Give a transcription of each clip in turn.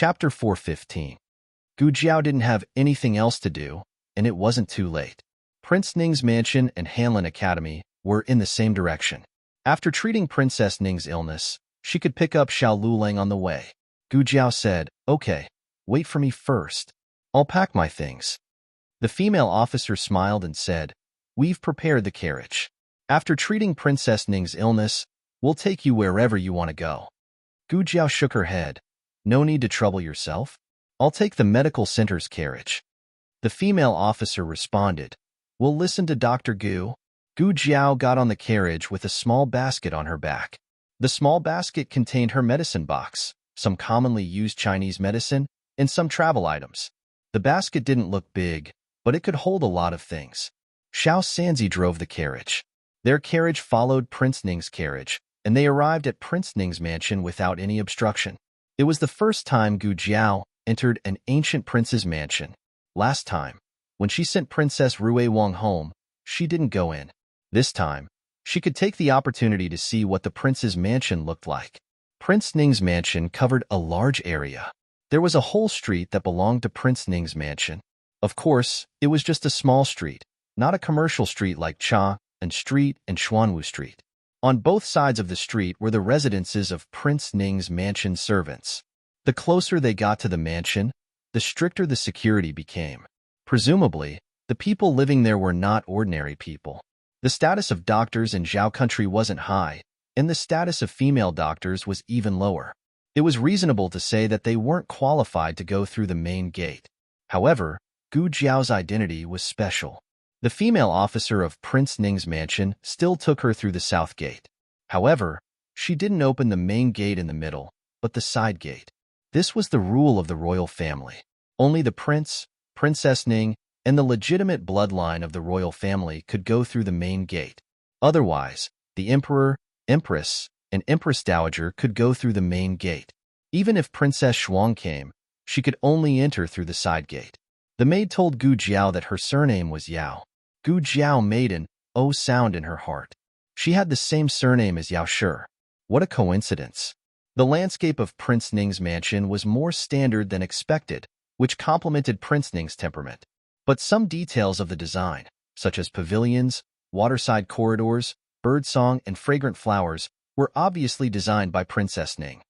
Chapter 415. Gu Jiao didn't have anything else to do, and it wasn't too late. Prince Ning's mansion and Hanlin Academy were in the same direction. After treating Princess Ning's illness, she could pick up Xiao Lulang on the way. Gu Jiao said, "Okay, wait for me first. I'll pack my things." The female officer smiled and said, "We've prepared the carriage. After treating Princess Ning's illness, we'll take you wherever you want to go." Gu Jiao shook her head. "No need to trouble yourself. I'll take the medical center's carriage." The female officer responded, "We'll listen to Dr. Gu." Gu Jiao got on the carriage with a small basket on her back. The small basket contained her medicine box, some commonly used Chinese medicine, and some travel items. The basket didn't look big, but it could hold a lot of things. Xiao Sanzi drove the carriage. Their carriage followed Prince Ning's carriage, and they arrived at Prince Ning's mansion without any obstruction. It was the first time Gu Jiao entered an ancient prince's mansion. Last time, when she sent Princess Rui Wang home, she didn't go in. This time, she could take the opportunity to see what the prince's mansion looked like. Prince Ning's mansion covered a large area. There was a whole street that belonged to Prince Ning's mansion. Of course, it was just a small street, not a commercial street like Cha and Street and Xuanwu Street. On both sides of the street were the residences of Prince Ning's mansion servants. The closer they got to the mansion, the stricter the security became. Presumably, the people living there were not ordinary people. The status of doctors in Zhao country wasn't high, and the status of female doctors was even lower. It was reasonable to say that they weren't qualified to go through the main gate. However, Gu Jiao's identity was special. The female officer of Prince Ning's mansion still took her through the south gate. However, she didn't open the main gate in the middle, but the side gate. This was the rule of the royal family. Only the prince, Princess Ning, and the legitimate bloodline of the royal family could go through the main gate. Otherwise, the emperor, empress, and empress dowager could go through the main gate. Even if Princess Shuang came, she could only enter through the side gate. The maid told Gu Jiao that her surname was Yao. Gu Jiao made an "oh" sound in her heart. She had the same surname as Yao Shi. What a coincidence. The landscape of Prince Ning's mansion was more standard than expected, which complemented Prince Ning's temperament. But some details of the design, such as pavilions, waterside corridors, birdsong, and fragrant flowers, were obviously designed by Princess Ning.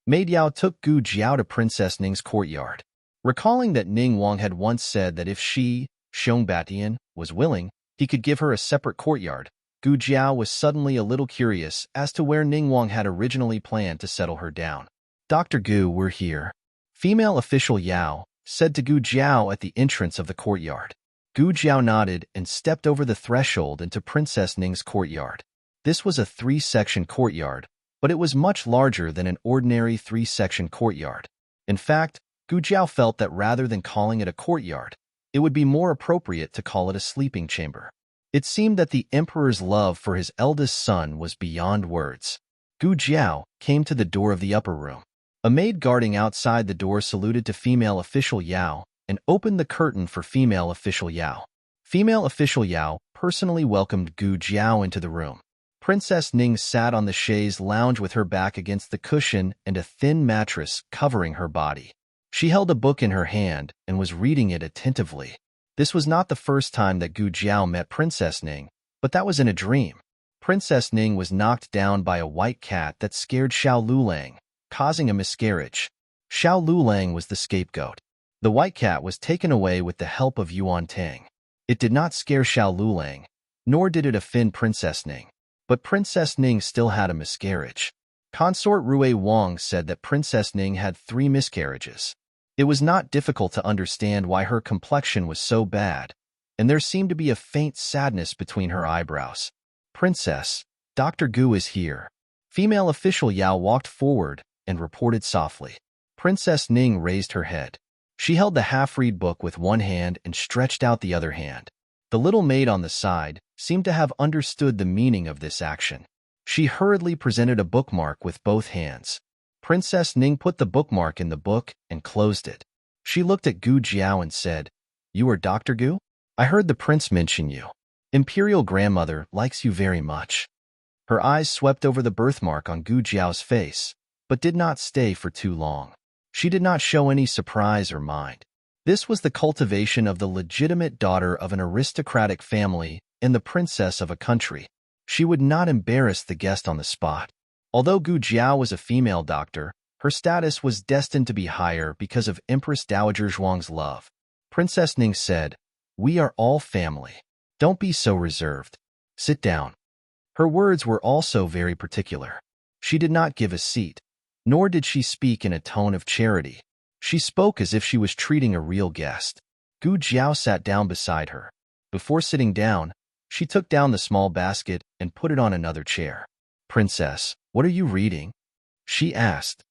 Maid Yao took Gu Jiao to Princess Ning's courtyard. Recalling that Ning Wang had once said that if she, Xiong Batian, was willing, he could give her a separate courtyard, Gu Jiao was suddenly a little curious as to where Ning Wang had originally planned to settle her down. "Dr. Gu, we're here," female official Yao said to Gu Jiao at the entrance of the courtyard. Gu Jiao nodded and stepped over the threshold into Princess Ning's courtyard. This was a 3-section courtyard, but it was much larger than an ordinary 3-section courtyard. In fact, Gu Jiao felt that rather than calling it a courtyard, it would be more appropriate to call it a sleeping chamber. It seemed that the emperor's love for his eldest son was beyond words. Gu Jiao came to the door of the upper room. A maid guarding outside the door saluted to female official Yao and opened the curtain for female official Yao. Female official Yao personally welcomed Gu Jiao into the room. Princess Ning sat on the chaise lounge with her back against the cushion and a thin mattress covering her body. She held a book in her hand and was reading it attentively. This was not the first time that Gu Jiao met Princess Ning, but that was in a dream. Princess Ning was knocked down by a white cat that scared Xiao Lulang, causing a miscarriage. Xiao Lulang was the scapegoat. The white cat was taken away with the help of Yuan Tang. It did not scare Xiao Lulang, nor did it offend Princess Ning. But Princess Ning still had a miscarriage. Consort Rui Wang said that Princess Ning had 3 miscarriages. It was not difficult to understand why her complexion was so bad, and there seemed to be a faint sadness between her eyebrows. "Princess, Dr. Gu is here." Female official Yao walked forward and reported softly. Princess Ning raised her head. She held the half-read book with one hand and stretched out the other hand. The little maid on the side seemed to have understood the meaning of this action. She hurriedly presented a bookmark with both hands. Princess Ning put the bookmark in the book and closed it. She looked at Gu Jiao and said, "You are Dr. Gu? I heard the prince mention you. Imperial grandmother likes you very much." Her eyes swept over the birthmark on Gu Jiao's face, but did not stay for too long. She did not show any surprise or mind. This was the cultivation of the legitimate daughter of an aristocratic family and the princess of a country. She would not embarrass the guest on the spot. Although Gu Jiao was a female doctor, her status was destined to be higher because of Empress Dowager Zhuang's love. Princess Ning said, "We are all family. Don't be so reserved. Sit down." Her words were also very particular. She did not give a seat, nor did she speak in a tone of charity. She spoke as if she was treating a real guest. Gu Jiao sat down beside her. Before sitting down, she took down the small basket and put it on another chair. "Princess, what are you reading?" she asked.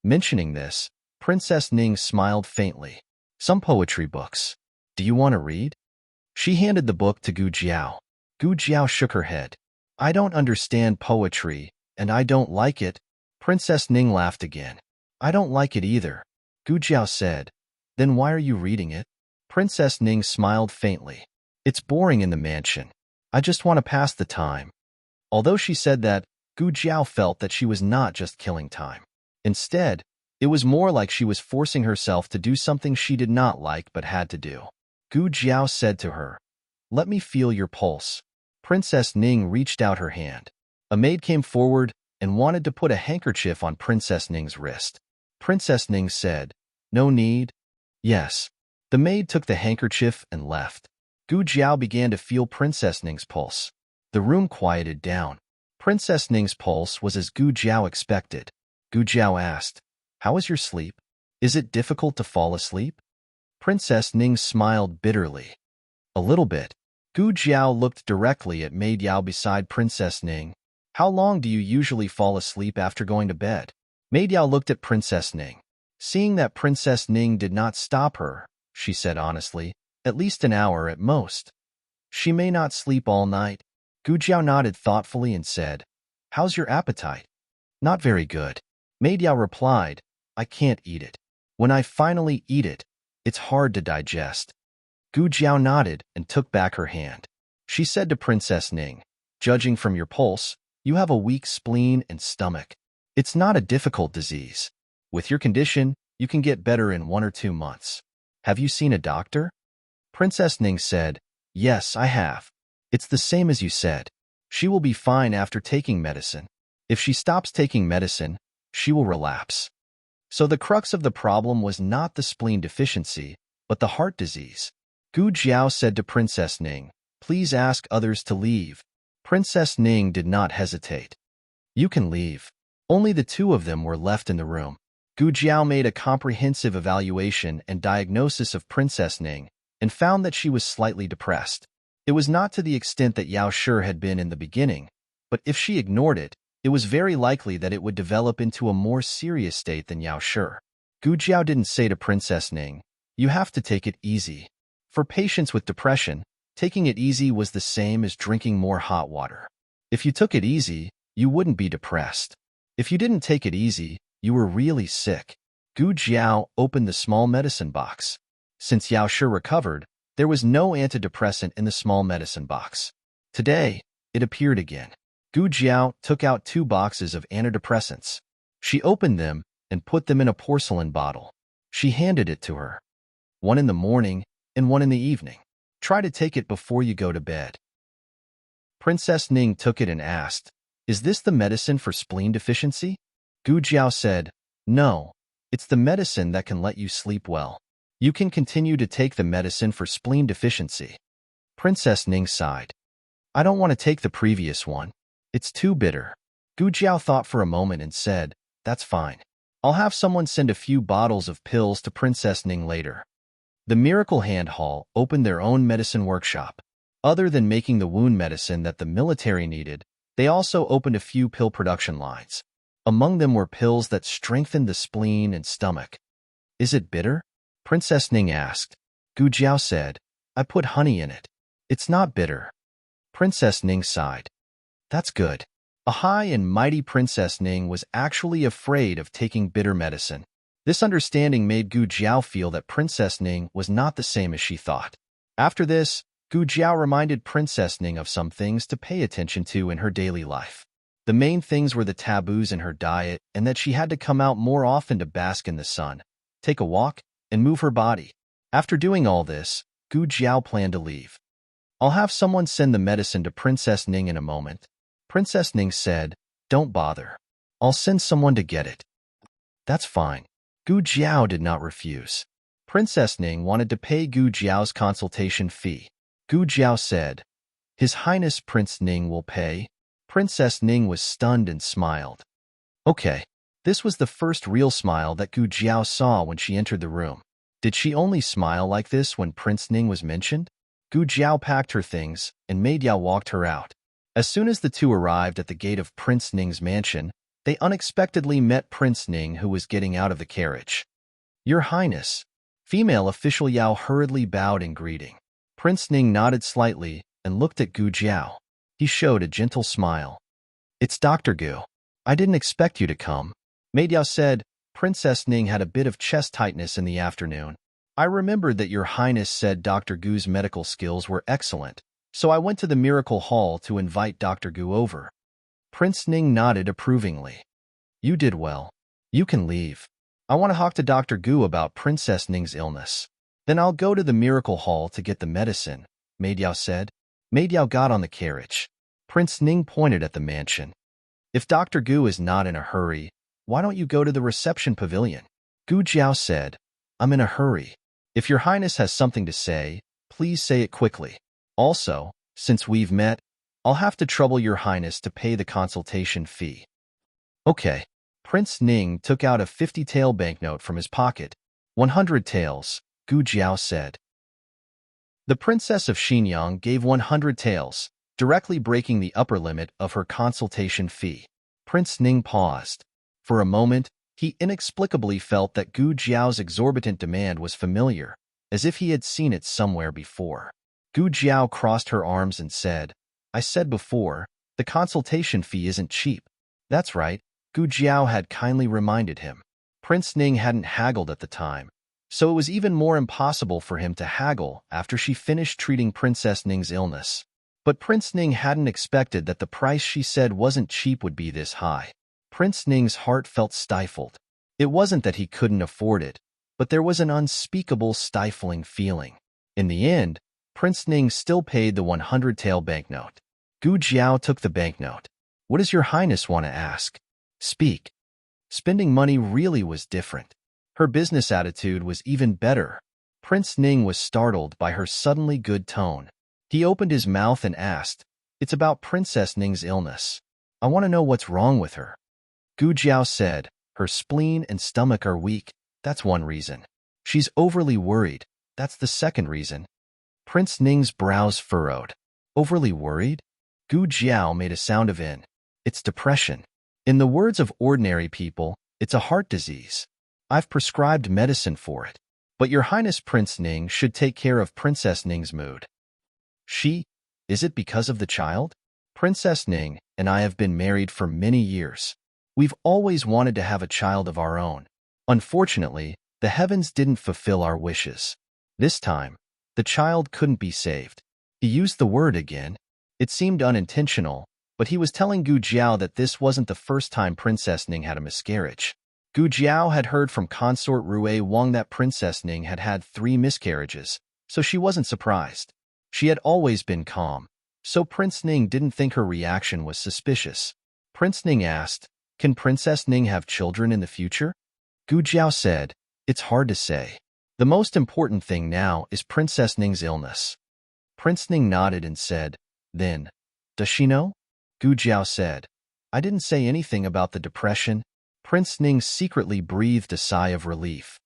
Mentioning this, Princess Ning smiled faintly. "Some poetry books. Do you want to read?" She handed the book to Gu Jiao. Gu Jiao shook her head. "I don't understand poetry, and I don't like it." Princess Ning laughed again. "I don't like it either," Gu Jiao said. "Then why are you reading it?" Princess Ning smiled faintly. "It's boring in the mansion. I just want to pass the time." Although she said that, Gu Jiao felt that she was not just killing time. Instead, it was more like she was forcing herself to do something she did not like but had to do. Gu Jiao said to her, "Let me feel your pulse." Princess Ning reached out her hand. A maid came forward and wanted to put a handkerchief on Princess Ning's wrist. Princess Ning said, "No need." "Yes." The maid took the handkerchief and left. Gu Jiao began to feel Princess Ning's pulse. The room quieted down. Princess Ning's pulse was as Gu Jiao expected. Gu Jiao asked, "How is your sleep? Is it difficult to fall asleep?" Princess Ning smiled bitterly. "A little bit." Gu Jiao looked directly at Maid Yao beside Princess Ning. "How long do you usually fall asleep after going to bed?" Maid Yao looked at Princess Ning. Seeing that Princess Ning did not stop her, she said honestly, "At least an hour at most." "She may not sleep all night." Gu Jiao nodded thoughtfully and said, "How's your appetite?" "Not very good." Maid Yao replied, "I can't eat it. When I finally eat it, it's hard to digest." Gu Jiao nodded and took back her hand. She said to Princess Ning, "Judging from your pulse, you have a weak spleen and stomach. It's not a difficult disease. With your condition, you can get better in 1 or 2 months. Have you seen a doctor?" Princess Ning said, "Yes, I have. It's the same as you said. She will be fine after taking medicine. If she stops taking medicine, she will relapse." So the crux of the problem was not the spleen deficiency, but the heart disease. Gu Jiao said to Princess Ning, "Please ask others to leave." Princess Ning did not hesitate. "You can leave." Only the two of them were left in the room. Gu Jiao made a comprehensive evaluation and diagnosis of Princess Ning and found that she was slightly depressed. It was not to the extent that Yao Shi had been in the beginning, but if she ignored it, it was very likely that it would develop into a more serious state than Yao Shi. Gu Jiao didn't say to Princess Ning, "You have to take it easy." For patients with depression, taking it easy was the same as drinking more hot water. If you took it easy, you wouldn't be depressed. If you didn't take it easy, you were really sick. Gu Jiao opened the small medicine box. Since Yao Shi recovered, there was no antidepressant in the small medicine box. Today, it appeared again. Gu Jiao took out 2 boxes of antidepressants. She opened them and put them in a porcelain bottle. She handed it to her. "One in the morning and one in the evening. Try to take it before you go to bed." Princess Ning took it and asked, "Is this the medicine for spleen deficiency?" Gu Jiao said, "No, it's the medicine that can let you sleep well. You can continue to take the medicine for spleen deficiency." Princess Ning sighed. "I don't want to take the previous one. It's too bitter." Gu Jiao thought for a moment and said, "That's fine. I'll have someone send a few bottles of pills to Princess Ning later." The Miracle Hand Hall opened their own medicine workshop. Other than making the wound medicine that the military needed, they also opened a few pill production lines. Among them were pills that strengthened the spleen and stomach. "Is it bitter?" Princess Ning asked. Gu Jiao said, "I put honey in it. It's not bitter." Princess Ning sighed. "That's good." A high and mighty Princess Ning was actually afraid of taking bitter medicine. This understanding made Gu Jiao feel that Princess Ning was not the same as she thought. After this, Gu Jiao reminded Princess Ning of some things to pay attention to in her daily life. The main things were the taboos in her diet and that she had to come out more often to bask in the sun, take a walk, and move her body. After doing all this, Gu Jiao planned to leave. I'll have someone send the medicine to Princess Ning in a moment. Princess Ning said, don't bother. I'll send someone to get it. That's fine. Gu Jiao did not refuse. Princess Ning wanted to pay Gu Jiao's consultation fee. Gu Jiao said, His Highness Prince Ning will pay. Princess Ning was stunned and smiled. Okay. This was the first real smile that Gu Jiao saw when she entered the room. Did she only smile like this when Prince Ning was mentioned? Gu Jiao packed her things, and Mei Diao walked her out. As soon as the two arrived at the gate of Prince Ning's mansion, they unexpectedly met Prince Ning, who was getting out of the carriage. Your Highness. Female official Yao hurriedly bowed in greeting. Prince Ning nodded slightly and looked at Gu Jiao. He showed a gentle smile. It's Dr. Gu. I didn't expect you to come. Mei Diao said, Princess Ning had a bit of chest tightness in the afternoon. I remembered that Your Highness said Dr. Gu's medical skills were excellent, so I went to the Miracle Hall to invite Dr. Gu over. Prince Ning nodded approvingly. You did well. You can leave. I want to talk to Dr. Gu about Princess Ning's illness. Then I'll go to the Miracle Hall to get the medicine, Mei Diao said. Mei Diao got on the carriage. Prince Ning pointed at the mansion. If Dr. Gu is not in a hurry, why don't you go to the reception pavilion? Gu Jiao said, I'm in a hurry. If Your Highness has something to say, please say it quickly. Also, since we've met, I'll have to trouble Your Highness to pay the consultation fee. Okay. Prince Ning took out a 50-tael banknote from his pocket. 100 taels, Gu Jiao said. The Princess of Xinyang gave 100 taels, directly breaking the upper limit of her consultation fee. Prince Ning paused. For a moment, he inexplicably felt that Gu Jiao's exorbitant demand was familiar, as if he had seen it somewhere before. Gu Jiao crossed her arms and said, I said before, the consultation fee isn't cheap. That's right, Gu Jiao had kindly reminded him. Prince Ning hadn't haggled at the time, so it was even more impossible for him to haggle after she finished treating Princess Ning's illness. But Prince Ning hadn't expected that the price she said wasn't cheap would be this high. Prince Ning's heart felt stifled. It wasn't that he couldn't afford it, but there was an unspeakable stifling feeling. In the end, Prince Ning still paid the 100-tael banknote. Gu Jiao took the banknote. What does Your Highness want to ask? Speak. Spending money really was different. Her business attitude was even better. Prince Ning was startled by her suddenly good tone. He opened his mouth and asked, It's about Princess Ning's illness. I want to know what's wrong with her. Gu Jiao said, Her spleen and stomach are weak. That's one reason. She's overly worried. That's the second reason. Prince Ning's brows furrowed. Overly worried? Gu Jiao made a sound of in. It's depression. In the words of ordinary people, it's a heart disease. I've prescribed medicine for it. But Your Highness Prince Ning should take care of Princess Ning's mood. Is it because of the child? Princess Ning and I have been married for many years. We've always wanted to have a child of our own. Unfortunately, the heavens didn't fulfill our wishes. This time, the child couldn't be saved. He used the word again. It seemed unintentional, but he was telling Gu Jiao that this wasn't the first time Princess Ning had a miscarriage. Gu Jiao had heard from consort Rui Wang that Princess Ning had had 3 miscarriages, so she wasn't surprised. She had always been calm, so Prince Ning didn't think her reaction was suspicious. Prince Ning asked, Can Princess Ning have children in the future? Gu Jiao said, It's hard to say. The most important thing now is Princess Ning's illness. Prince Ning nodded and said, Then, does she know? Gu Jiao said, I didn't say anything about the depression. Prince Ning secretly breathed a sigh of relief.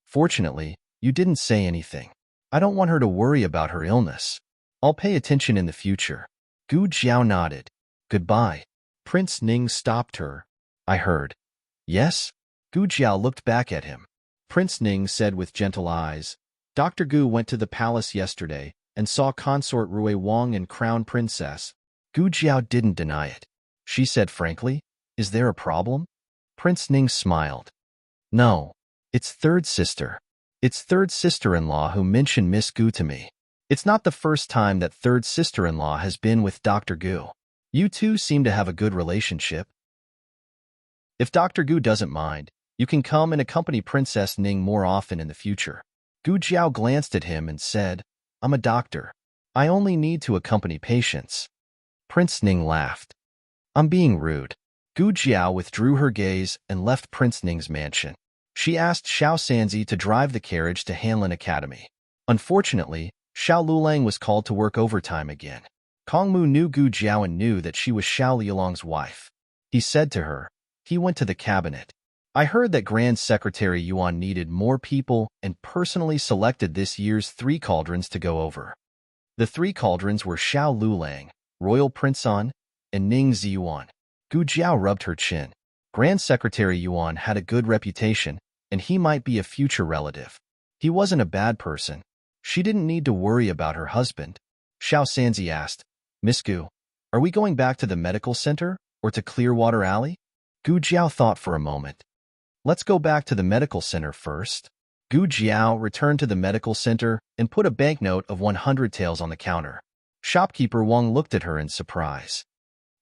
Fortunately, you didn't say anything. I don't want her to worry about her illness. I'll pay attention in the future. Gu Jiao nodded. Goodbye. Prince Ning stopped her. I heard. Yes? Gu Jiao looked back at him. Prince Ning said with gentle eyes, Dr. Gu went to the palace yesterday and saw consort Rui Wang and Crown Princess. Gu Jiao didn't deny it. She said frankly, Is there a problem? Prince Ning smiled. No. It's third sister. It's third sister-in-law who mentioned Miss Gu to me. It's not the first time that third sister-in-law has been with Dr. Gu. You two seem to have a good relationship. If Dr. Gu doesn't mind, you can come and accompany Princess Ning more often in the future. Gu Jiao glanced at him and said, I'm a doctor. I only need to accompany patients. Prince Ning laughed. I'm being rude. Gu Jiao withdrew her gaze and left Prince Ning's mansion. She asked Xiao Sanzi to drive the carriage to Hanlin Academy. Unfortunately, Xiao Lulang was called to work overtime again. Kongmu knew Gu Jiao and knew that she was Xiao Liulong's wife. He said to her, he went to the cabinet. I heard that Grand Secretary Yuan needed more people and personally selected this year's 3 cauldrons to go over. The 3 cauldrons were Xiao Lulang, Royal Prince An, and Ning Ziyuan. Gu Jiao rubbed her chin. Grand Secretary Yuan had a good reputation, and he might be a future relative. He wasn't a bad person. She didn't need to worry about her husband. Xiao Sanzi asked, Miss Gu, are we going back to the medical center or to Clearwater Alley? Gu Jiao thought for a moment. Let's go back to the medical center first. Gu Jiao returned to the medical center and put a banknote of 100 taels on the counter. Shopkeeper Wang looked at her in surprise.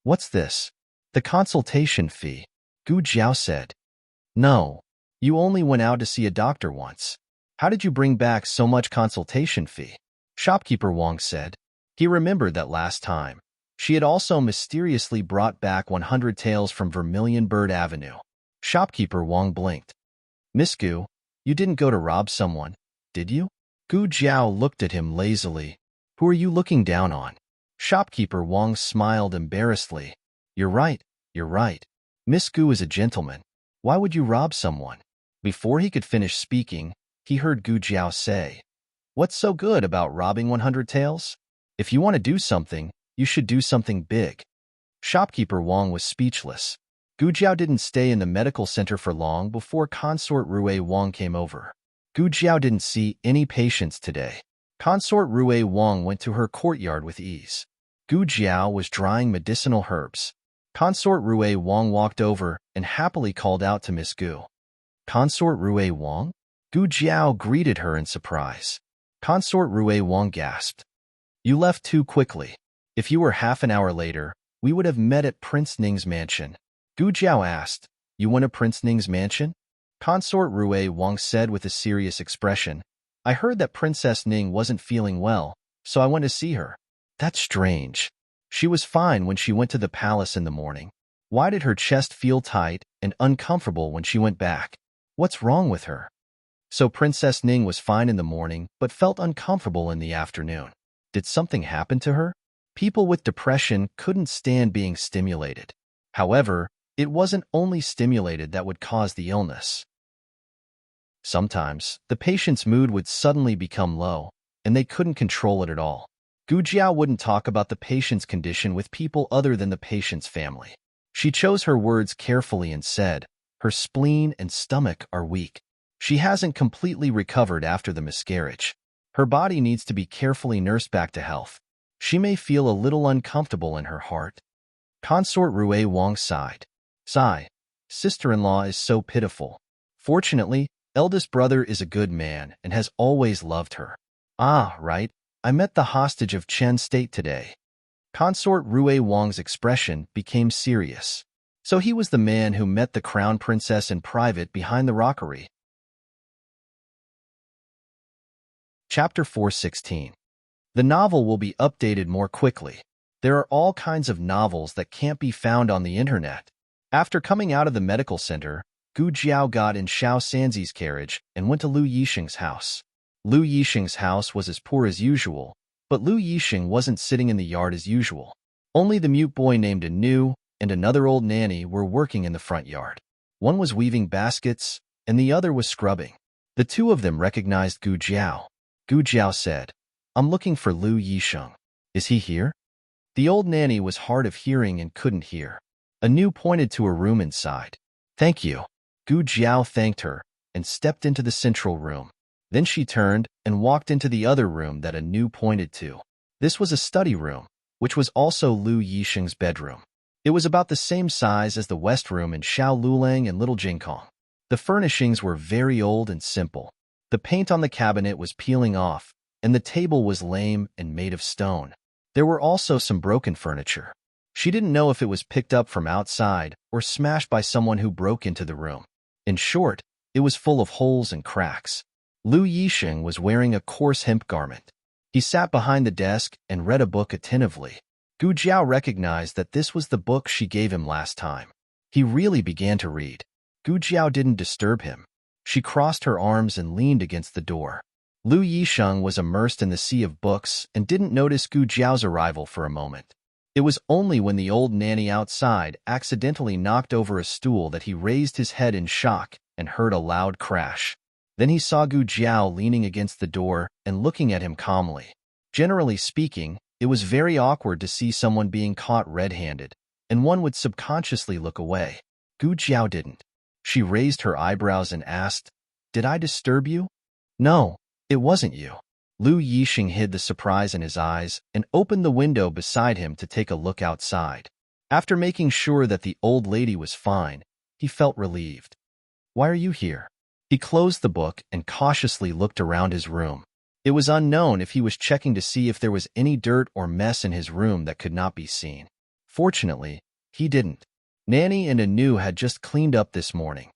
What's this? The consultation fee. Gu Jiao said. No, you only went out to see a doctor once. How did you bring back so much consultation fee? Shopkeeper Wang said. He remembered that last time. She had also mysteriously brought back 100 taels from Vermilion Bird Avenue. Shopkeeper Wang blinked. Miss Gu, you didn't go to rob someone, did you? Gu Jiao looked at him lazily. Who are you looking down on? Shopkeeper Wang smiled embarrassedly. You're right, you're right. Miss Gu is a gentleman. Why would you rob someone? Before he could finish speaking, he heard Gu Jiao say, What's so good about robbing 100 taels? If you want to do something, you should do something big. Shopkeeper Wang was speechless. Gu Jiao didn't stay in the medical center for long before Consort Rue Wang came over. Gu Jiao didn't see any patients today. Consort Rue Wang went to her courtyard with ease. Gu Jiao was drying medicinal herbs. Consort Rue Wang walked over and happily called out to Miss Gu. Consort Rue Wang? Gu Jiao greeted her in surprise. Consort Rue Wang gasped. You left too quickly. If you were half an hour later, we would have met at Prince Ning's mansion. Gu Jiao asked, You went to Prince Ning's mansion? Consort Rue Wang said with a serious expression, I heard that Princess Ning wasn't feeling well, so I went to see her. That's strange. She was fine when she went to the palace in the morning. Why did her chest feel tight and uncomfortable when she went back? What's wrong with her? So Princess Ning was fine in the morning but felt uncomfortable in the afternoon. Did something happen to her? People with depression couldn't stand being stimulated. However, it wasn't only stimulated that would cause the illness. Sometimes, the patient's mood would suddenly become low, and they couldn't control it at all. Gu Jiao wouldn't talk about the patient's condition with people other than the patient's family. She chose her words carefully and said, her spleen and stomach are weak. She hasn't completely recovered after the miscarriage. Her body needs to be carefully nursed back to health. She may feel a little uncomfortable in her heart. Consort Rue Wang sighed. Sigh. Sister-in-law is so pitiful. Fortunately, eldest brother is a good man and has always loved her. Ah, right. I met the hostage of Chen State today. Consort Rue Wang's expression became serious. So he was the man who met the crown princess in private behind the rockery. Chapter 416. The novel will be updated more quickly. There are all kinds of novels that can't be found on the internet. After coming out of the medical center, Gu Jiao got in Xiao Sanzi's carriage and went to Lu Yixing's house. Lu Yixing's house was as poor as usual, but Lu Yixing wasn't sitting in the yard as usual. Only the mute boy named Anu and another old nanny were working in the front yard. One was weaving baskets, and the other was scrubbing. The two of them recognized Gu Jiao. Gu Jiao said, I'm looking for Lu Yixing. Is he here? The old nanny was hard of hearing and couldn't hear. Anu pointed to a room inside. Thank you. Gu Jiao thanked her and stepped into the central room. Then she turned and walked into the other room that Anu pointed to. This was a study room, which was also Lu Yixing's bedroom. It was about the same size as the West Room in Xiao Lulang and Little Jingkong. The furnishings were very old and simple. The paint on the cabinet was peeling off, and the table was lame and made of stone. There were also some broken furniture. She didn't know if it was picked up from outside or smashed by someone who broke into the room. In short, it was full of holes and cracks. Lu Yixing was wearing a coarse hemp garment. He sat behind the desk and read a book attentively. Gu Jiao recognized that this was the book she gave him last time. He really began to read. Gu Jiao didn't disturb him. She crossed her arms and leaned against the door. Lu Yixing was immersed in the sea of books and didn't notice Gu Jiao's arrival for a moment. It was only when the old nanny outside accidentally knocked over a stool that he raised his head in shock and heard a loud crash. Then he saw Gu Jiao leaning against the door and looking at him calmly. Generally speaking, it was very awkward to see someone being caught red-handed, and one would subconsciously look away. Gu Jiao didn't. She raised her eyebrows and asked, "Did I disturb you?" "No, it wasn't you." Lu Yixing hid the surprise in his eyes and opened the window beside him to take a look outside. After making sure that the old lady was fine, he felt relieved. "Why are you here?" He closed the book and cautiously looked around his room. It was unknown if he was checking to see if there was any dirt or mess in his room that could not be seen. Fortunately, he didn't. Nanny and Anu had just cleaned up this morning.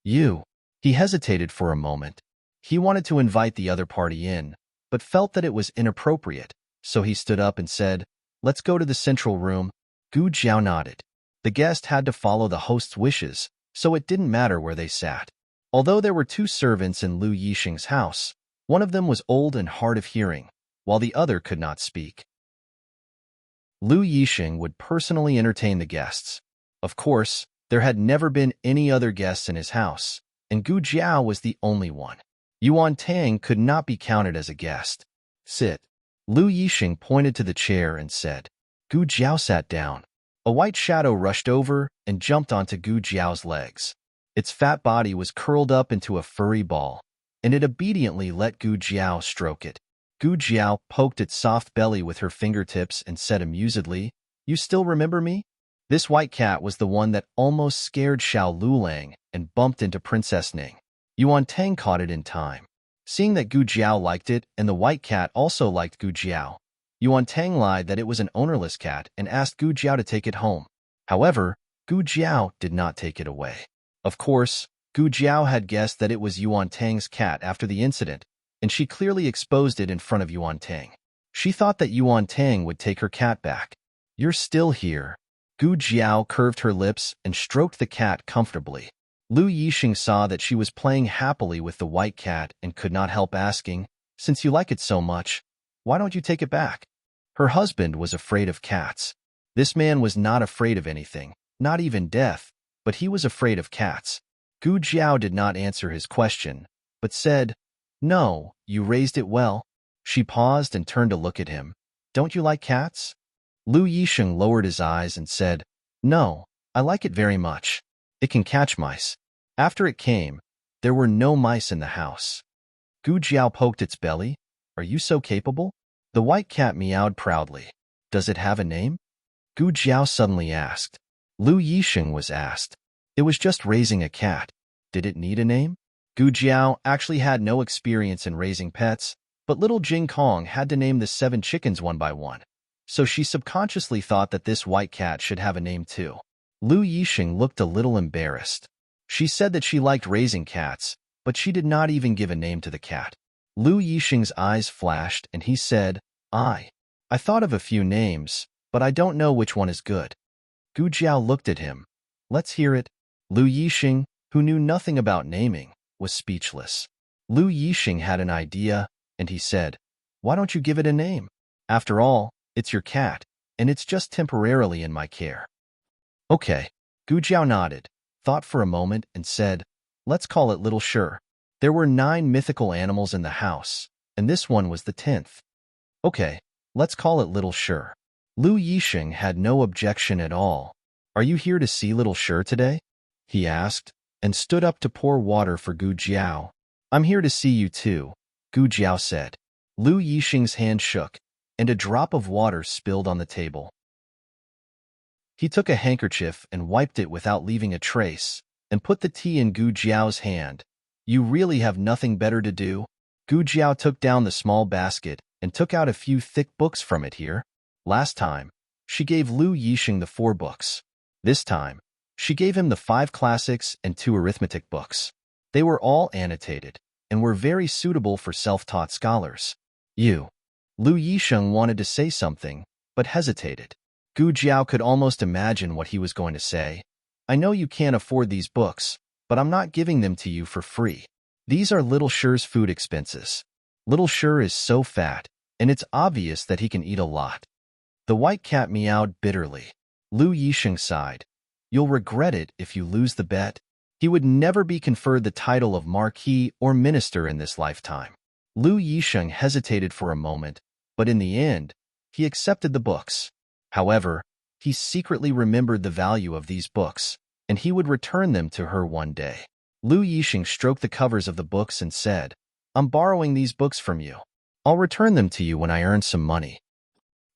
"You." He hesitated for a moment. He wanted to invite the other party in, but felt that it was inappropriate, so he stood up and said, "Let's go to the central room." Gu Jiao nodded. The guest had to follow the host's wishes, so it didn't matter where they sat. Although there were two servants in Lu Yixing's house, one of them was old and hard of hearing, while the other could not speak. Lu Yixing would personally entertain the guests. Of course, there had never been any other guests in his house, and Gu Jiao was the only one. Yuan Tang could not be counted as a guest. "Sit." Lu Yixing pointed to the chair and said. Gu Jiao sat down. A white shadow rushed over and jumped onto Gu Jiao's legs. Its fat body was curled up into a furry ball, and it obediently let Gu Jiao stroke it. Gu Jiao poked its soft belly with her fingertips and said amusedly, "You still remember me?" This white cat was the one that almost scared Xiao Lulang and bumped into Princess Ning. Yuan Tang caught it in time. Seeing that Gu Jiao liked it and the white cat also liked Gu Jiao, Yuan Tang lied that it was an ownerless cat and asked Gu Jiao to take it home. However, Gu Jiao did not take it away. Of course, Gu Jiao had guessed that it was Yuan Tang's cat after the incident, and she clearly exposed it in front of Yuan Tang. She thought that Yuan Tang would take her cat back. "You're still here." Gu Jiao curved her lips and stroked the cat comfortably. Lu Yixing saw that she was playing happily with the white cat and could not help asking, "Since you like it so much, why don't you take it back?" Her husband was afraid of cats. This man was not afraid of anything, not even death, but he was afraid of cats. Gu Jiao did not answer his question, but said, "No, you raised it well." She paused and turned to look at him. "Don't you like cats?" Lu Yixing lowered his eyes and said, "No, I like it very much. It can catch mice." After it came, there were no mice in the house. Gu Jiao poked its belly. "Are you so capable?" The white cat meowed proudly. "Does it have a name?" Gu Jiao suddenly asked. Lu Yixing was asked. It was just raising a cat. Did it need a name? Gu Jiao actually had no experience in raising pets, but little Jing Kong had to name the 7 chickens one by one, so she subconsciously thought that this white cat should have a name too. Lu Yixing looked a little embarrassed. She said that she liked raising cats, but she did not even give a name to the cat. Lu Yixing's eyes flashed and he said, I thought of a few names, but I don't know which one is good." Gu Jiao looked at him. "Let's hear it." Lu Yixing, who knew nothing about naming, was speechless. Lu Yixing had an idea, and he said, "Why don't you give it a name? After all, it's your cat, and it's just temporarily in my care." "Okay." Gu Jiao nodded, thought for a moment, and said, "Let's call it Little Sure." There were 9 mythical animals in the house, and this one was the 10th. "Okay, let's call it Little Sure." Lu Yixing had no objection at all. "Are you here to see Little Sure today?" he asked, and stood up to pour water for Gu Jiao. "I'm here to see you too," Gu Jiao said. Lu Yixing's hand shook, and a drop of water spilled on the table. He took a handkerchief and wiped it without leaving a trace, and put the tea in Gu Jiao's hand. "You really have nothing better to do?" Gu Jiao took down the small basket and took out a few thick books from it here. Last time, She gave Lu Yixing the 4 books. This time, she gave him the 5 classics and 2 arithmetic books. They were all annotated and were very suitable for self-taught scholars. Lu Yixing wanted to say something, but hesitated. Gu Jiao could almost imagine what he was going to say. I know you can't afford these books, but I'm not giving them to you for free. These are Little Shi's food expenses. Little Shi is so fat, and it's obvious that he can eat a lot. The white cat meowed bitterly. Lu Yixing sighed. You'll regret it if you lose the bet. He would never be conferred the title of Marquis or Minister in this lifetime. Lu Yixing hesitated for a moment, but in the end, he accepted the books. However, he secretly remembered the value of these books, and he would return them to her one day. Lu Yixing stroked the covers of the books and said, I'm borrowing these books from you. I'll return them to you when I earn some money.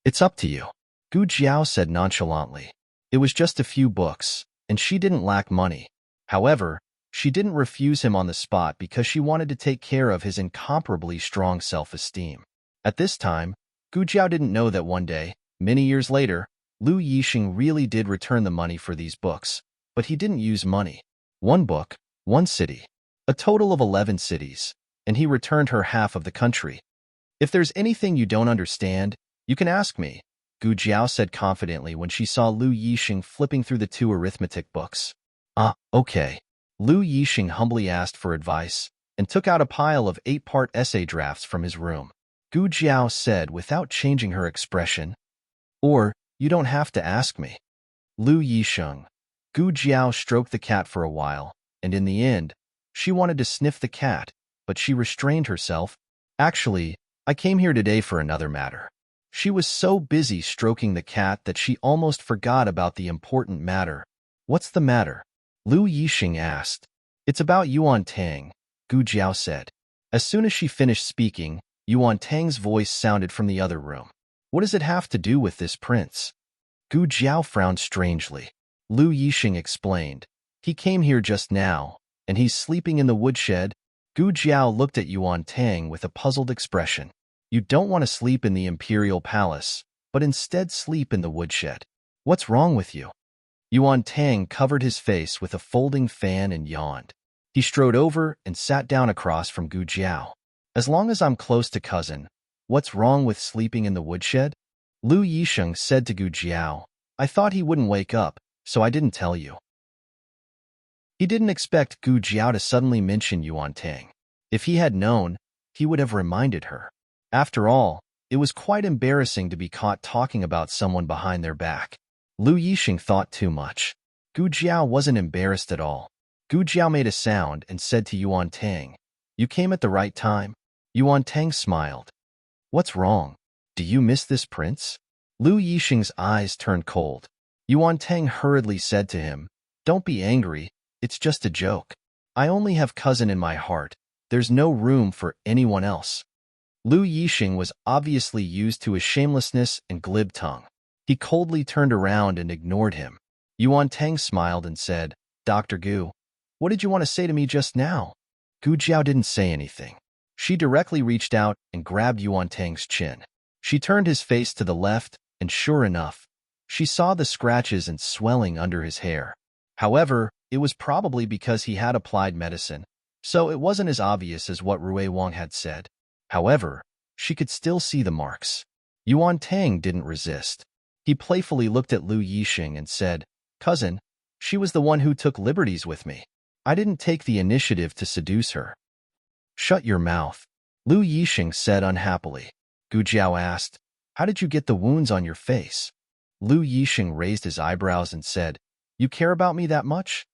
It's up to you. Gu Jiao said nonchalantly. It was just a few books, and she didn't lack money. However, she didn't refuse him on the spot because she wanted to take care of his incomparably strong self-esteem. At this time, Gu Jiao didn't know that one day, many years later, Lu Yixing really did return the money for these books, but he didn't use money. 1 book, 1 city. A total of 11 cities, and he returned her half of the country. If there's anything you don't understand, you can ask me, Gu Jiao said confidently when she saw Lu Yixing flipping through the 2 arithmetic books. Okay. Lu Yixing humbly asked for advice and took out a pile of 8-part essay drafts from his room. Gu Jiao said without changing her expression, Or, you don't have to ask me. Lu Yixing. Gu Jiao stroked the cat for a while, and in the end, she wanted to sniff the cat, but she restrained herself. Actually, I came here today for another matter. She was so busy stroking the cat that she almost forgot about the important matter. What's the matter? Lu Yixing asked. It's about Yuan Tang, Gu Jiao said. As soon as she finished speaking, Yuan Tang's voice sounded from the other room. What does it have to do with this prince? Gu Jiao frowned strangely. Lu Yixing explained. He came here just now, and he's sleeping in the woodshed. Gu Jiao looked at Yuan Tang with a puzzled expression. You don't want to sleep in the imperial palace, but instead sleep in the woodshed. What's wrong with you? Yuan Tang covered his face with a folding fan and yawned. He strode over and sat down across from Gu Jiao. As long as I'm close to cousin, what's wrong with sleeping in the woodshed? Lu Yixing said to Gu Jiao. I thought he wouldn't wake up, so I didn't tell you. He didn't expect Gu Jiao to suddenly mention Yuan Tang. If he had known, he would have reminded her. After all, it was quite embarrassing to be caught talking about someone behind their back. Lu Yixing thought too much. Gu Jiao wasn't embarrassed at all. Gu Jiao made a sound and said to Yuan Tang, You came at the right time. Yuan Tang smiled. What's wrong? Do you miss this prince? Lu Yixing's eyes turned cold. Yuan Tang hurriedly said to him, Don't be angry, it's just a joke. I only have cousin in my heart. There's no room for anyone else. Lu Yixing was obviously used to his shamelessness and glib tongue. He coldly turned around and ignored him. Yuan Tang smiled and said, Dr. Gu, what did you want to say to me just now? Gu Jiao didn't say anything. She directly reached out and grabbed Yuan Tang's chin. She turned his face to the left, and sure enough, she saw the scratches and swelling under his hair. However, it was probably because he had applied medicine, so it wasn't as obvious as what Rui Wang had said. However, she could still see the marks. Yuan Tang didn't resist. He playfully looked at Lu Yixing and said, Cousin, she was the one who took liberties with me. I didn't take the initiative to seduce her. Shut your mouth, Lu Yixing said unhappily. Gu Jiao asked, How did you get the wounds on your face? Lu Yixing raised his eyebrows and said, You care about me that much?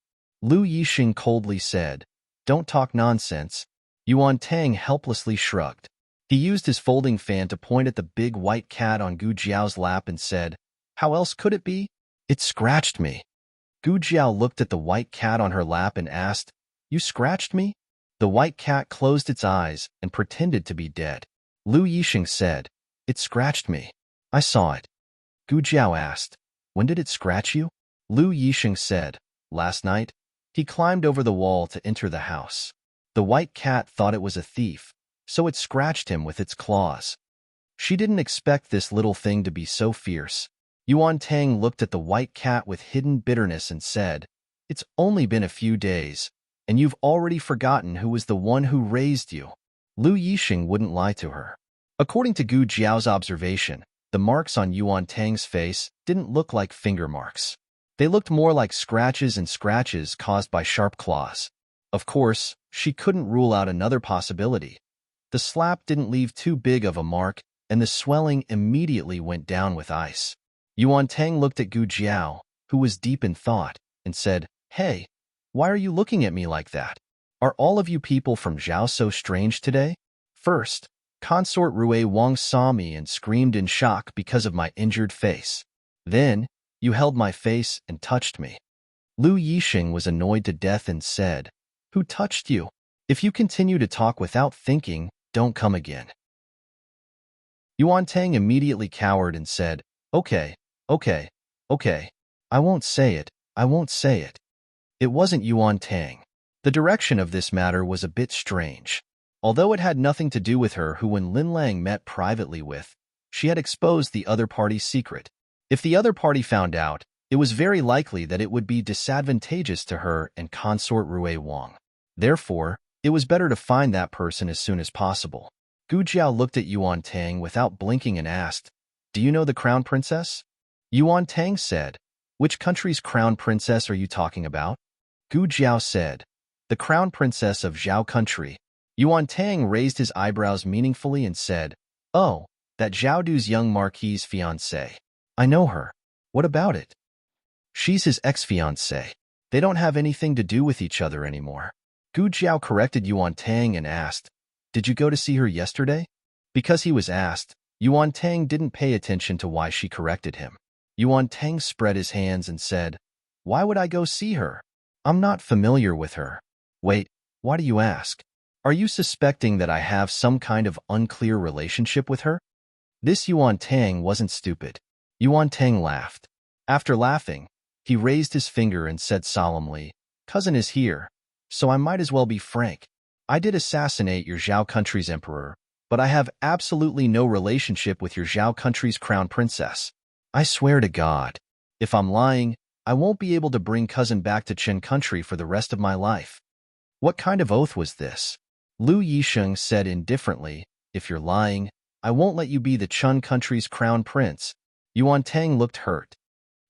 Lu Yixing coldly said, Don't talk nonsense. Yuan Tang helplessly shrugged. He used his folding fan to point at the big white cat on Gu Jiao's lap and said, How else could it be? It scratched me. Gu Jiao looked at the white cat on her lap and asked, You scratched me? The white cat closed its eyes and pretended to be dead. Lu Yixing said, It scratched me. I saw it. Gu Jiao asked, When did it scratch you? Lu Yixing said, Last night. He climbed over the wall to enter the house. The white cat thought it was a thief, so it scratched him with its claws. She didn't expect this little thing to be so fierce. Yuan Tang looked at the white cat with hidden bitterness and said, "It's only been a few days, and you've already forgotten who was the one who raised you." Lu Yixing wouldn't lie to her. According to Gu Jiao's observation, the marks on Yuan Tang's face didn't look like finger marks. They looked more like scratches and scratches caused by sharp claws. Of course, she couldn't rule out another possibility. The slap didn't leave too big of a mark, and the swelling immediately went down with ice. Yuan Tang looked at Gu Jiao, who was deep in thought, and said, "Hey, why are you looking at me like that? Are all of you people from Zhao so strange today?" First, Consort Rue Wang saw me and screamed in shock because of my injured face. Then, you held my face and touched me. Lu Yixing was annoyed to death and said, "Who touched you? If you continue to talk without thinking, don't come again." Yuan Tang immediately cowered and said, Okay, okay. I won't say it, I won't say it." It wasn't Yuan Tang. The direction of this matter was a bit strange. Although it had nothing to do with her who when Lin Lang met privately with, she had exposed the other party's secret. If the other party found out, it was very likely that it would be disadvantageous to her and Consort Rue Wang. Therefore, it was better to find that person as soon as possible. Gu Jiao looked at Yuan Tang without blinking and asked, "Do you know the crown princess?" Yuan Tang said, "Which country's crown princess are you talking about?" Gu Jiao said, "The crown princess of Zhao country." Yuan Tang raised his eyebrows meaningfully and said, "Oh, that Zhao Du's young marquis's fiancée. I know her. What about it?" "She's his ex-fiancée. They don't have anything to do with each other anymore." Gu Jiao corrected Yuan Tang and asked, "Did you go to see her yesterday?" Because he was asked, Yuan Tang didn't pay attention to why she corrected him. Yuan Tang spread his hands and said, "Why would I go see her? I'm not familiar with her." "Wait, why do you ask? Are you suspecting that I have some kind of unclear relationship with her?" This Yuan Tang wasn't stupid. Yuan Tang laughed. After laughing, he raised his finger and said solemnly, "Cousin is here, so I might as well be frank. I did assassinate your Zhao country's emperor, but I have absolutely no relationship with your Zhao country's crown princess. I swear to God, if I'm lying, I won't be able to bring cousin back to Chen country for the rest of my life." "What kind of oath was this?" Lu Yixing said indifferently, "If you're lying, I won't let you be the Chen country's crown prince." Yuan Tang looked hurt.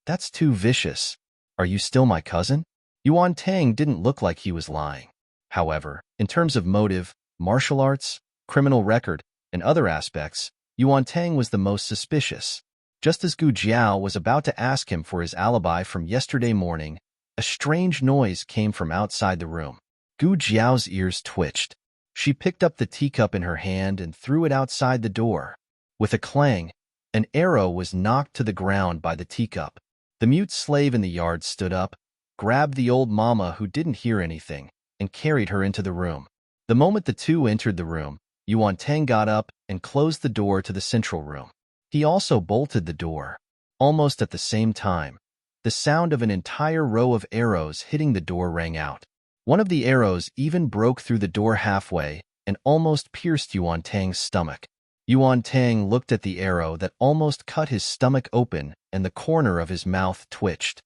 "That's too vicious. Are you still my cousin?" Yuan Tang didn't look like he was lying. However, in terms of motive, martial arts, criminal record, and other aspects, Yuan Tang was the most suspicious. Just as Gu Jiao was about to ask him for his alibi from yesterday morning, a strange noise came from outside the room. Gu Jiao's ears twitched. She picked up the teacup in her hand and threw it outside the door. With a clang, an arrow was knocked to the ground by the teacup. The mute slave in the yard stood up, grabbed the old mama who didn't hear anything, and carried her into the room. The moment the two entered the room, Yuan Tang got up and closed the door to the central room. He also bolted the door. Almost at the same time, the sound of an entire row of arrows hitting the door rang out. One of the arrows even broke through the door halfway and almost pierced Yuan Tang's stomach. Yuan Tang looked at the arrow that almost cut his stomach open and the corner of his mouth twitched.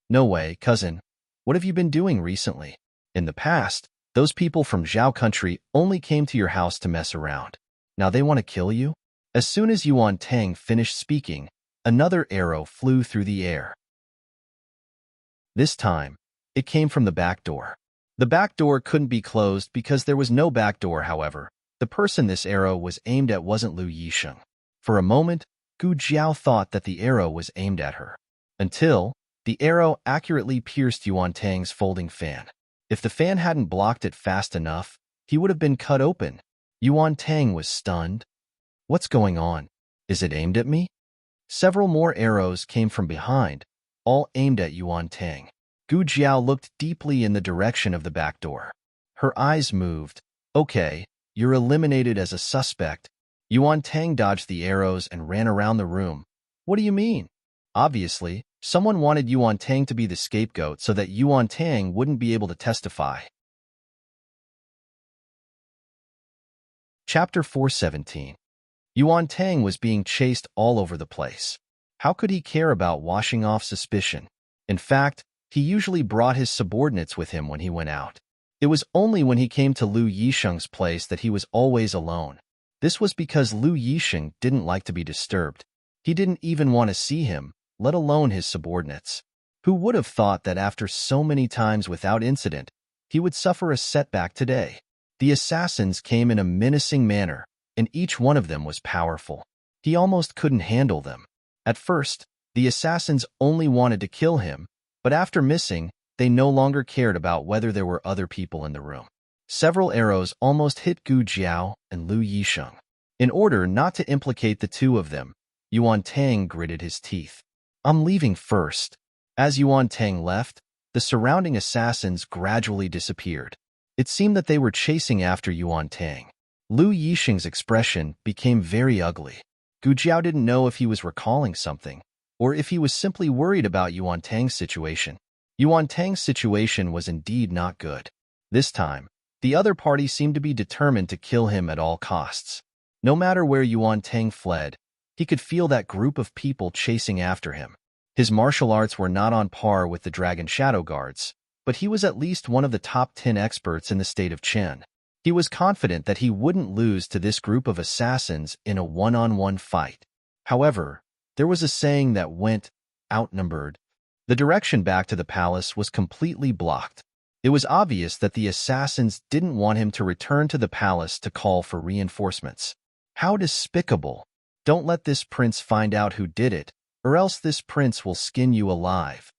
"No way, cousin. What have you been doing recently? In the past, those people from Zhao country only came to your house to mess around. Now they want to kill you?" As soon as Yuan Tang finished speaking, another arrow flew through the air. This time, it came from the back door. The back door couldn't be closed because there was no back door, however. The person this arrow was aimed at wasn't Lu Yixing. For a moment, Gu Jiao thought that the arrow was aimed at her. Until, the arrow accurately pierced Yuan Tang's folding fan. If the fan hadn't blocked it fast enough, he would have been cut open. Yuan Tang was stunned. "What's going on? Is it aimed at me?" Several more arrows came from behind, all aimed at Yuan Tang. Gu Jiao looked deeply in the direction of the back door. Her eyes moved. "Okay, you're eliminated as a suspect." Yuan Tang dodged the arrows and ran around the room. "What do you mean?" Obviously, someone wanted Yuan Tang to be the scapegoat so that Yuan Tang wouldn't be able to testify. Chapter 417. Yuan Tang was being chased all over the place. How could he care about washing off suspicion? In fact, he usually brought his subordinates with him when he went out. It was only when he came to Lu Yisheng's place that he was always alone. This was because Lu Yisheng didn't like to be disturbed. He didn't even want to see him, let alone his subordinates. Who would have thought that after so many times without incident, he would suffer a setback today? The assassins came in a menacing manner, and each one of them was powerful. He almost couldn't handle them. At first, the assassins only wanted to kill him, but after missing, they no longer cared about whether there were other people in the room. Several arrows almost hit Gu Jiao and Lu Yisheng. In order not to implicate the two of them, Yuan Tang gritted his teeth. "I'm leaving first." As Yuan Tang left, the surrounding assassins gradually disappeared. It seemed that they were chasing after Yuan Tang. Lu Yisheng's expression became very ugly. Gu Jiao didn't know if he was recalling something, or if he was simply worried about Yuan Tang's situation. Yuan Tang's situation was indeed not good. This time, the other party seemed to be determined to kill him at all costs. No matter where Yuan Tang fled, he could feel that group of people chasing after him. His martial arts were not on par with the Dragon Shadow Guards, but he was at least one of the top 10 experts in the state of Chen. He was confident that he wouldn't lose to this group of assassins in a one-on-one fight. However, there was a saying that went, outnumbered. The direction back to the palace was completely blocked. It was obvious that the assassins didn't want him to return to the palace to call for reinforcements. How despicable! Don't let this prince find out who did it, or else this prince will skin you alive.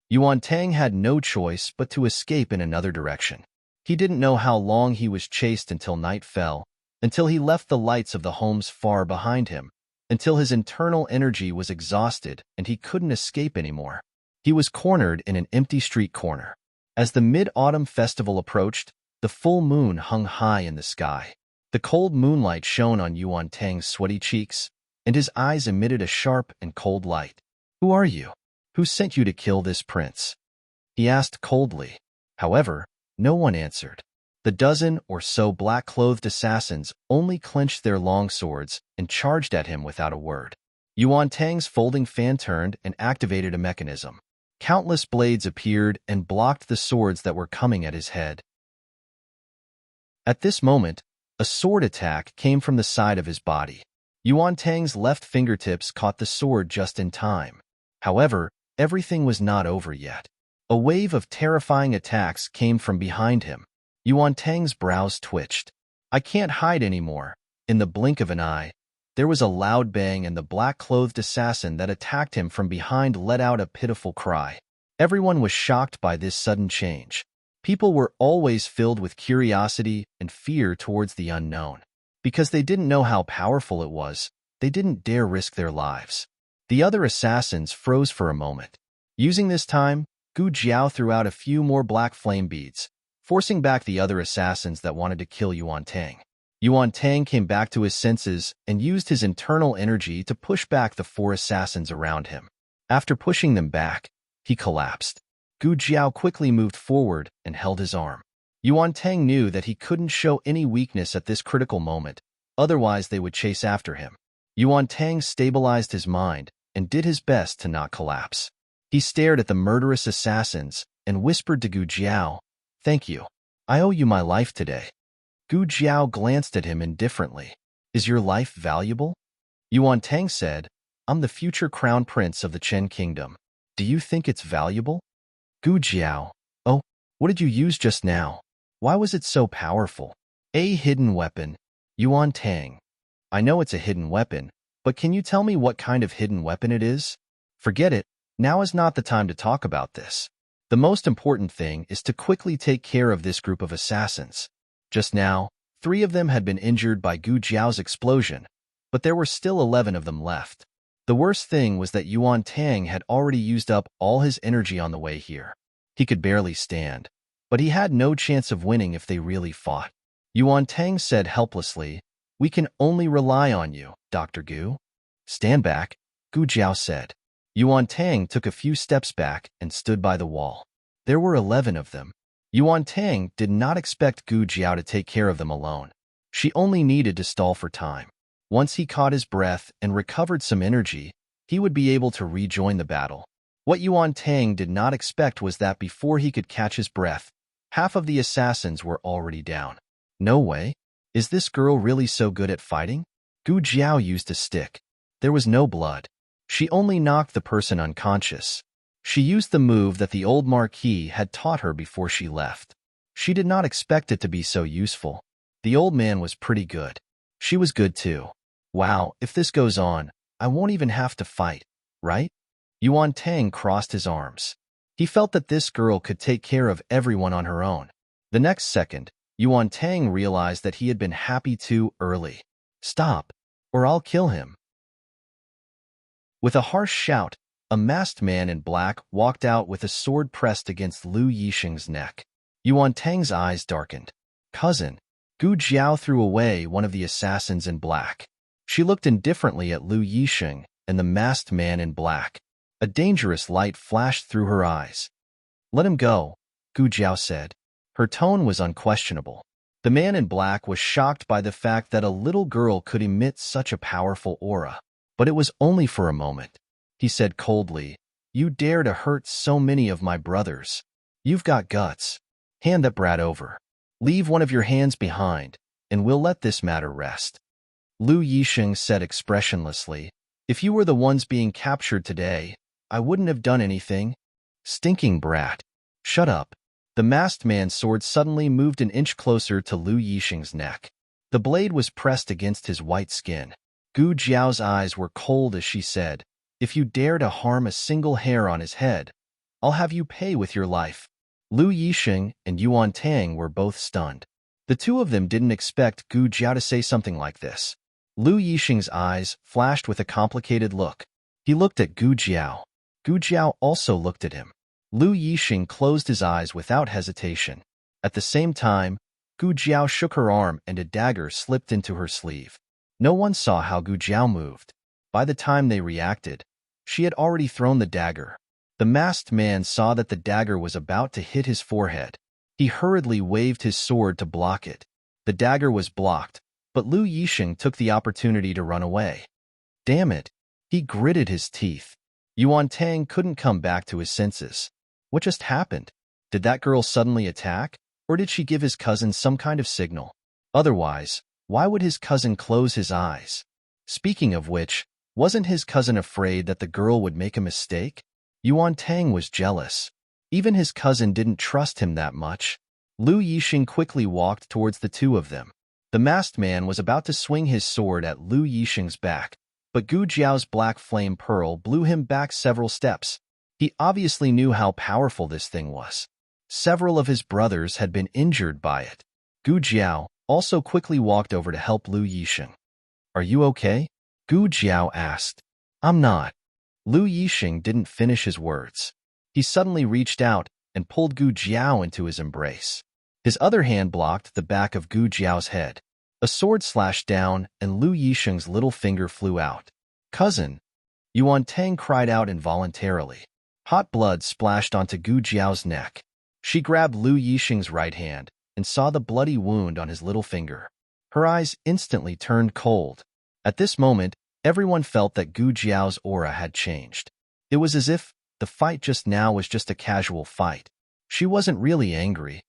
Yuan Tang had no choice but to escape in another direction. He didn't know how long he was chased until night fell, until he left the lights of the homes far behind him, until his internal energy was exhausted and he couldn't escape anymore. He was cornered in an empty street corner. As the Mid-Autumn Festival approached, the full moon hung high in the sky. The cold moonlight shone on Yuan Tang's sweaty cheeks, and his eyes emitted a sharp and cold light. "Who are you? Who sent you to kill this prince?" he asked coldly. However, no one answered. The dozen or so black-clothed assassins only clenched their long swords and charged at him without a word. Yuan Tang's folding fan turned and activated a mechanism. Countless blades appeared and blocked the swords that were coming at his head. At this moment, a sword attack came from the side of his body. Yuan Tang's left fingertips caught the sword just in time. However, everything was not over yet. A wave of terrifying attacks came from behind him. Yuan Tang's brows twitched. "I can't hide anymore." In the blink of an eye, there was a loud bang and the black-clothed assassin that attacked him from behind let out a pitiful cry. Everyone was shocked by this sudden change. People were always filled with curiosity and fear towards the unknown. Because they didn't know how powerful it was, they didn't dare risk their lives. The other assassins froze for a moment. Using this time, Gu Jiao threw out a few more black flame beads, forcing back the other assassins that wanted to kill Yuan Tang. Yuan Tang came back to his senses and used his internal energy to push back the 4 assassins around him. After pushing them back, he collapsed. Gu Jiao quickly moved forward and held his arm. Yuan Tang knew that he couldn't show any weakness at this critical moment, otherwise they would chase after him. Yuan Tang stabilized his mind and did his best to not collapse. He stared at the murderous assassins and whispered to Gu Jiao, "Thank you. I owe you my life today." Gu Jiao glanced at him indifferently. "Is your life valuable?" Yuan Tang said, "I'm the future crown prince of the Chen kingdom. Do you think it's valuable?" Gu Jiao, "Oh, what did you use just now? Why was it so powerful?" "A hidden weapon." Yuan Tang, "I know it's a hidden weapon, but can you tell me what kind of hidden weapon it is?" "Forget it. Now is not the time to talk about this. The most important thing is to quickly take care of this group of assassins." Just now, 3 of them had been injured by Gu Jiao's explosion, but there were still 11 of them left. The worst thing was that Yuan Tang had already used up all his energy on the way here. He could barely stand, but he had no chance of winning if they really fought. Yuan Tang said helplessly, "We can only rely on you, Dr. Gu." "Stand back," Gu Jiao said. Yuan Tang took a few steps back and stood by the wall. There were 11 of them. Yuan Tang did not expect Gu Jiao to take care of them alone. She only needed to stall for time. Once he caught his breath and recovered some energy, he would be able to rejoin the battle. What Yuan Tang did not expect was that before he could catch his breath, half of the assassins were already down. No way. Is this girl really so good at fighting? Gu Jiao used a stick. There was no blood. She only knocked the person unconscious. She used the move that the old Marquis had taught her before she left. She did not expect it to be so useful. The old man was pretty good. She was good too. Wow, if this goes on, I won't even have to fight, right? Yuan Tang crossed his arms. He felt that this girl could take care of everyone on her own. The next second, Yuan Tang realized that he had been happy too early. Stop, or I'll kill him. With a harsh shout, a masked man in black walked out with a sword pressed against Lu Yixing's neck. Yuan Tang's eyes darkened. Cousin. Gu Jiao threw away one of the assassins in black. She looked indifferently at Lu Yixing and the masked man in black. A dangerous light flashed through her eyes. Let him go, Gu Jiao said. Her tone was unquestionable. The man in black was shocked by the fact that a little girl could emit such a powerful aura. But it was only for a moment. He said coldly, You dare to hurt so many of my brothers. You've got guts. Hand that brat over. Leave one of your hands behind, and we'll let this matter rest. Lu Yixing said expressionlessly, If you were the ones being captured today, I wouldn't have done anything. Stinking brat. Shut up. The masked man's sword suddenly moved an inch closer to Lu Yixing's neck. The blade was pressed against his white skin. Gu Jiao's eyes were cold as she said, If you dare to harm a single hair on his head, I'll have you pay with your life. Lu Yixing and Yuan Tang were both stunned. The two of them didn't expect Gu Jiao to say something like this. Lu Yixing's eyes flashed with a complicated look. He looked at Gu Jiao. Gu Jiao also looked at him. Lu Yixing closed his eyes without hesitation. At the same time, Gu Jiao shook her arm and a dagger slipped into her sleeve. No one saw how Gu Jiao moved. By the time they reacted, she had already thrown the dagger. The masked man saw that the dagger was about to hit his forehead. He hurriedly waved his sword to block it. The dagger was blocked, but Lu Yixing took the opportunity to run away. Damn it! He gritted his teeth. Yuan Tang couldn't come back to his senses. What just happened? Did that girl suddenly attack, or did she give his cousin some kind of signal? Otherwise, why would his cousin close his eyes? Speaking of which, wasn't his cousin afraid that the girl would make a mistake? Yuan Tang was jealous. Even his cousin didn't trust him that much. Lu Yixing quickly walked towards the two of them. The masked man was about to swing his sword at Lu Yixing's back, but Gu Jiao's black flame pearl blew him back several steps. He obviously knew how powerful this thing was. Several of his brothers had been injured by it. Gu Jiao also quickly walked over to help Lu Yixing. Are you okay? Gu Jiao asked. I'm not. Lu Yixing didn't finish his words. He suddenly reached out and pulled Gu Jiao into his embrace. His other hand blocked the back of Gu Jiao's head. A sword slashed down and Lu Yixing's little finger flew out. Cousin! Yuan Tang cried out involuntarily. Hot blood splashed onto Gu Jiao's neck. She grabbed Lu Yixing's right hand and saw the bloody wound on his little finger. Her eyes instantly turned cold. At this moment, everyone felt that Gu Jiao's aura had changed. It was as if the fight just now was just a casual fight. She wasn't really angry.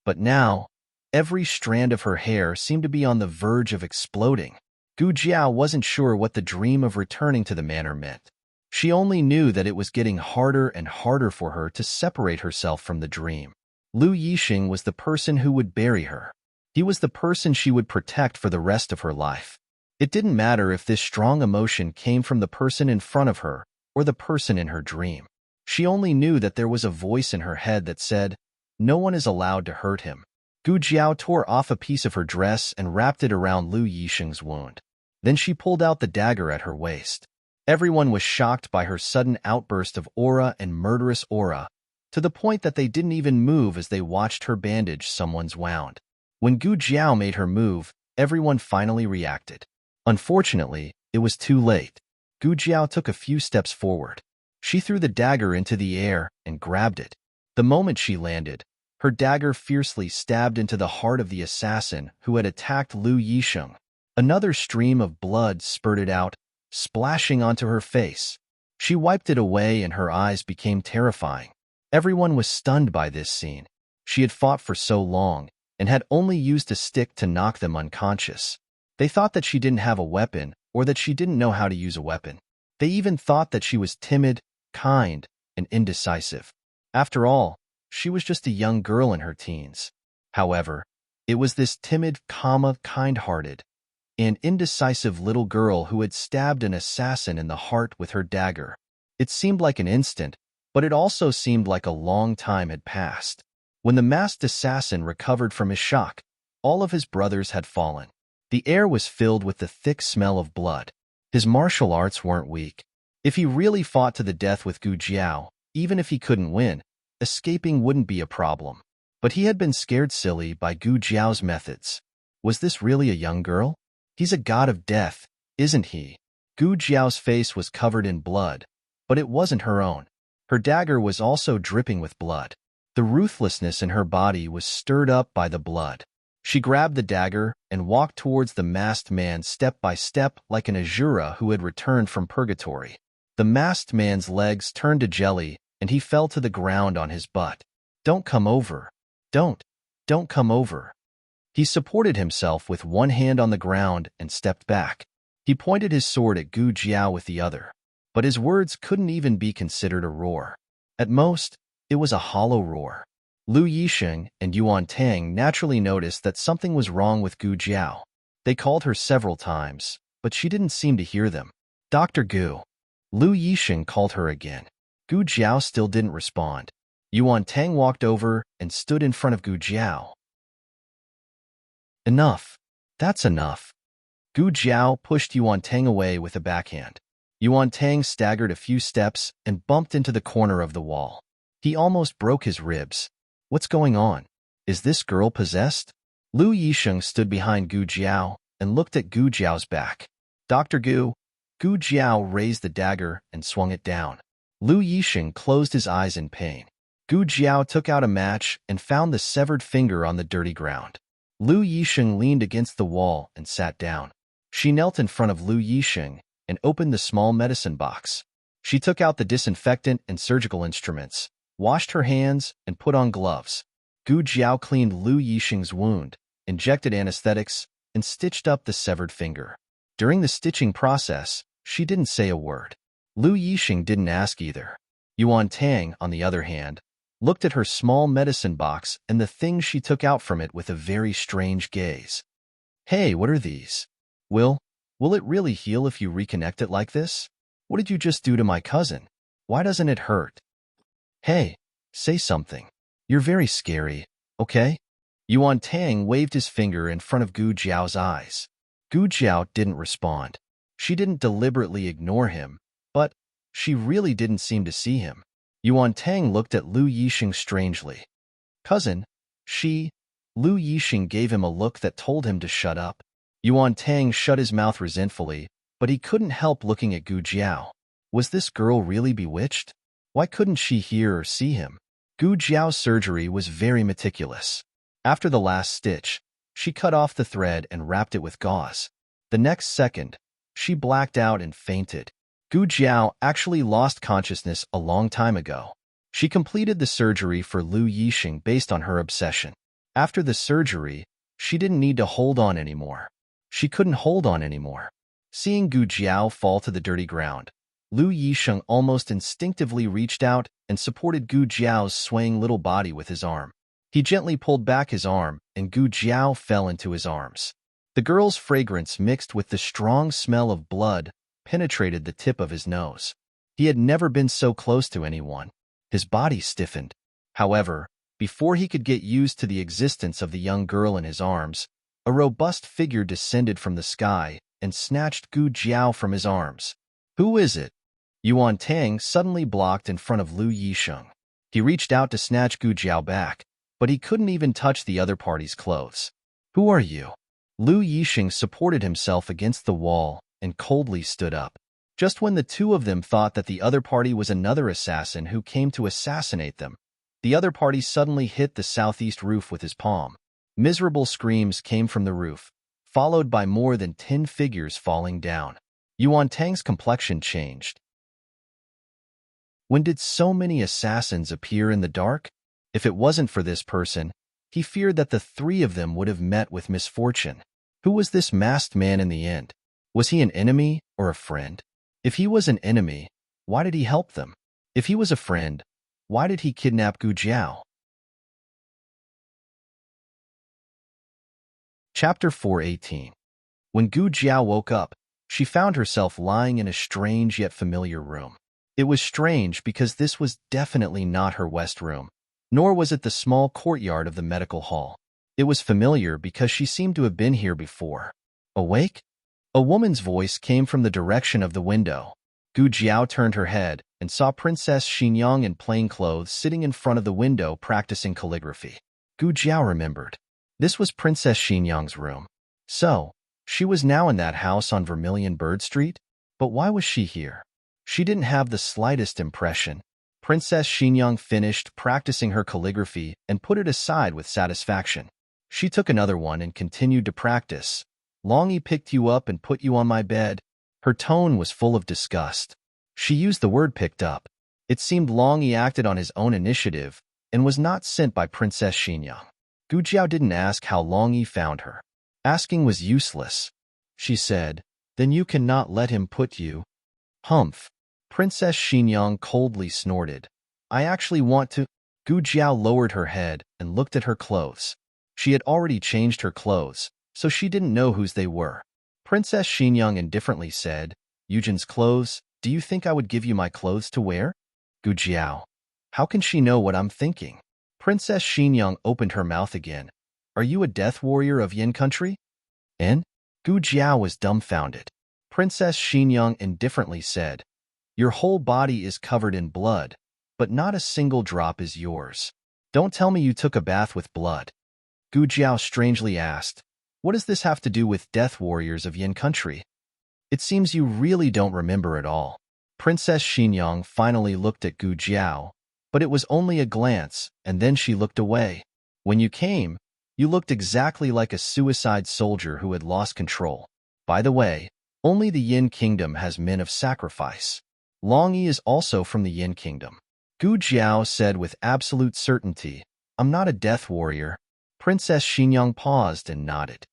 But now, every strand of her hair seemed to be on the verge of exploding. Gu Jiao wasn't sure what the dream of returning to the manor meant. She only knew that it was getting harder and harder for her to separate herself from the dream. Lu Yixing was the person who would bury her. He was the person she would protect for the rest of her life. It didn't matter if this strong emotion came from the person in front of her or the person in her dream. She only knew that there was a voice in her head that said, no one is allowed to hurt him. Gu Jiao tore off a piece of her dress and wrapped it around Lu Yixing's wound. Then she pulled out the dagger at her waist. Everyone was shocked by her sudden outburst of aura and murderous aura, to the point that they didn't even move as they watched her bandage someone's wound. When Gu Jiao made her move, everyone finally reacted. Unfortunately, it was too late. Gu Jiao took a few steps forward. She threw the dagger into the air and grabbed it. The moment she landed, her dagger fiercely stabbed into the heart of the assassin who had attacked Lu Yixing. Another stream of blood spurted out, splashing onto her face. She wiped it away and her eyes became terrifying. Everyone was stunned by this scene. She had fought for so long and had only used a stick to knock them unconscious. They thought that she didn't have a weapon or that she didn't know how to use a weapon. They even thought that she was timid, kind, and indecisive. After all, she was just a young girl in her teens. However, it was this timid, kind-hearted, and indecisive little girl who had stabbed an assassin in the heart with her dagger. It seemed like an instant, but it also seemed like a long time had passed. When the masked assassin recovered from his shock, all of his brothers had fallen. The air was filled with the thick smell of blood. His martial arts weren't weak. If he really fought to the death with Gu Jiao, even if he couldn't win, escaping wouldn't be a problem. But he had been scared silly by Gu Jiao's methods. Was this really a young girl? He's a god of death, isn't he? Gu Jiao's face was covered in blood, but it wasn't her own. Her dagger was also dripping with blood. The ruthlessness in her body was stirred up by the blood. She grabbed the dagger and walked towards the masked man step by step like an Asura who had returned from purgatory. The masked man's legs turned to jelly and he fell to the ground on his butt. Don't come over. Don't come over. He supported himself with one hand on the ground and stepped back. He pointed his sword at Gu Jiao with the other, but his words couldn't even be considered a roar. At most, it was a hollow roar. Lu Yixing and Yuan Tang naturally noticed that something was wrong with Gu Jiao. They called her several times, but she didn't seem to hear them. Dr. Gu. Lu Yixing called her again. Gu Jiao still didn't respond. Yuan Tang walked over and stood in front of Gu Jiao. Enough. That's enough. Gu Jiao pushed Yuan Tang away with a backhand. Yuan Tang staggered a few steps and bumped into the corner of the wall. He almost broke his ribs. What's going on? Is this girl possessed? Lu Yixing stood behind Gu Jiao and looked at Gu Jiao's back. Dr. Gu. Gu Jiao raised the dagger and swung it down. Lu Yixing closed his eyes in pain. Gu Jiao took out a match and found the severed finger on the dirty ground. Lu Yixing leaned against the wall and sat down. She knelt in front of Lu Yixing and opened the small medicine box. She took out the disinfectant and surgical instruments, washed her hands, and put on gloves. Gu Jiao cleaned Lu Yixing's wound, injected anesthetics, and stitched up the severed finger. During the stitching process, she didn't say a word. Lu Yixing didn't ask either. Yuan Tang, on the other hand, looked at her small medicine box and the things she took out from it with a very strange gaze. Hey, what are these? Will it really heal if you reconnect it like this? What did you just do to my cousin? Why doesn't it hurt? Hey, say something. You're very scary, okay? Yuan Tang waved his finger in front of Gu Jiao's eyes. Gu Jiao didn't respond. She didn't deliberately ignore him, but she really didn't seem to see him. Yuan Tang looked at Lu Yixing strangely. Cousin, Lu Yixing gave him a look that told him to shut up. Yuan Tang shut his mouth resentfully, but he couldn't help looking at Gu Jiao. Was this girl really bewitched? Why couldn't she hear or see him? Gu Jiao's surgery was very meticulous. After the last stitch, she cut off the thread and wrapped it with gauze. The next second, she blacked out and fainted. Gu Jiao actually lost consciousness a long time ago. She completed the surgery for Lu Yixing based on her obsession. After the surgery, she didn't need to hold on anymore. She couldn't hold on anymore. Seeing Gu Jiao fall to the dirty ground, Lu Yixing almost instinctively reached out and supported Gu Jiao's swaying little body with his arm. He gently pulled back his arm, and Gu Jiao fell into his arms. The girl's fragrance mixed with the strong smell of blood penetrated the tip of his nose. He had never been so close to anyone. His body stiffened. However, before he could get used to the existence of the young girl in his arms, a robust figure descended from the sky and snatched Gu Jiao from his arms. Who is it? Yuan Tang suddenly blocked in front of Lu Yixing. He reached out to snatch Gu Jiao back, but he couldn't even touch the other party's clothes. Who are you? Lu Yixing supported himself against the wall and coldly stood up. Just when the two of them thought that the other party was another assassin who came to assassinate them, the other party suddenly hit the southeast roof with his palm. Miserable screams came from the roof, followed by more than 10 figures falling down. Yuan Tang's complexion changed. When did so many assassins appear in the dark? If it wasn't for this person, he feared that the three of them would have met with misfortune. Who was this masked man in the end? Was he an enemy or a friend? If he was an enemy, why did he help them? If he was a friend, why did he kidnap Gu Jiao? Chapter 418. When Gu Jiao woke up, she found herself lying in a strange yet familiar room. It was strange because this was definitely not her West room, nor was it the small courtyard of the medical hall. It was familiar because she seemed to have been here before. Awake? A woman's voice came from the direction of the window. Gu Jiao turned her head and saw Princess Xinyang in plain clothes sitting in front of the window practicing calligraphy. Gu Jiao remembered. This was Princess Xinyang's room. So, she was now in that house on Vermilion Bird Street? But why was she here? She didn't have the slightest impression. Princess Xinyang finished practicing her calligraphy and put it aside with satisfaction. She took another one and continued to practice. Longy picked you up and put you on my bed. Her tone was full of disgust. She used the word picked up. It seemed Longy acted on his own initiative and was not sent by Princess Xinyang. Gu Jiao didn't ask how Longy found her. Asking was useless. She said, "Then you cannot let him put you." Humph. Princess Xinyang coldly snorted. "I actually want to—" Gu Jiao lowered her head and looked at her clothes. She had already changed her clothes, so she didn't know whose they were. Princess Xinyang indifferently said, "Eugen's clothes? Do you think I would give you my clothes to wear?" Gu Jiao. How can she know what I'm thinking? Princess Xinyang opened her mouth again. "Are you a death warrior of Yin country?" "En?" Gu Jiao was dumbfounded. Princess Xinyang indifferently said, "Your whole body is covered in blood, but not a single drop is yours. Don't tell me you took a bath with blood." Gu Jiao strangely asked, "What does this have to do with death warriors of Yin country? It seems you really don't remember at all." Princess Xinyang finally looked at Gu Jiao, but it was only a glance, and then she looked away. "When you came, you looked exactly like a suicide soldier who had lost control. By the way, only the Yin Kingdom has men of sacrifice. Longy is also from the Yin Kingdom." Gu Jiao said with absolute certainty, "I'm not a death warrior." Princess Xinyang paused and nodded.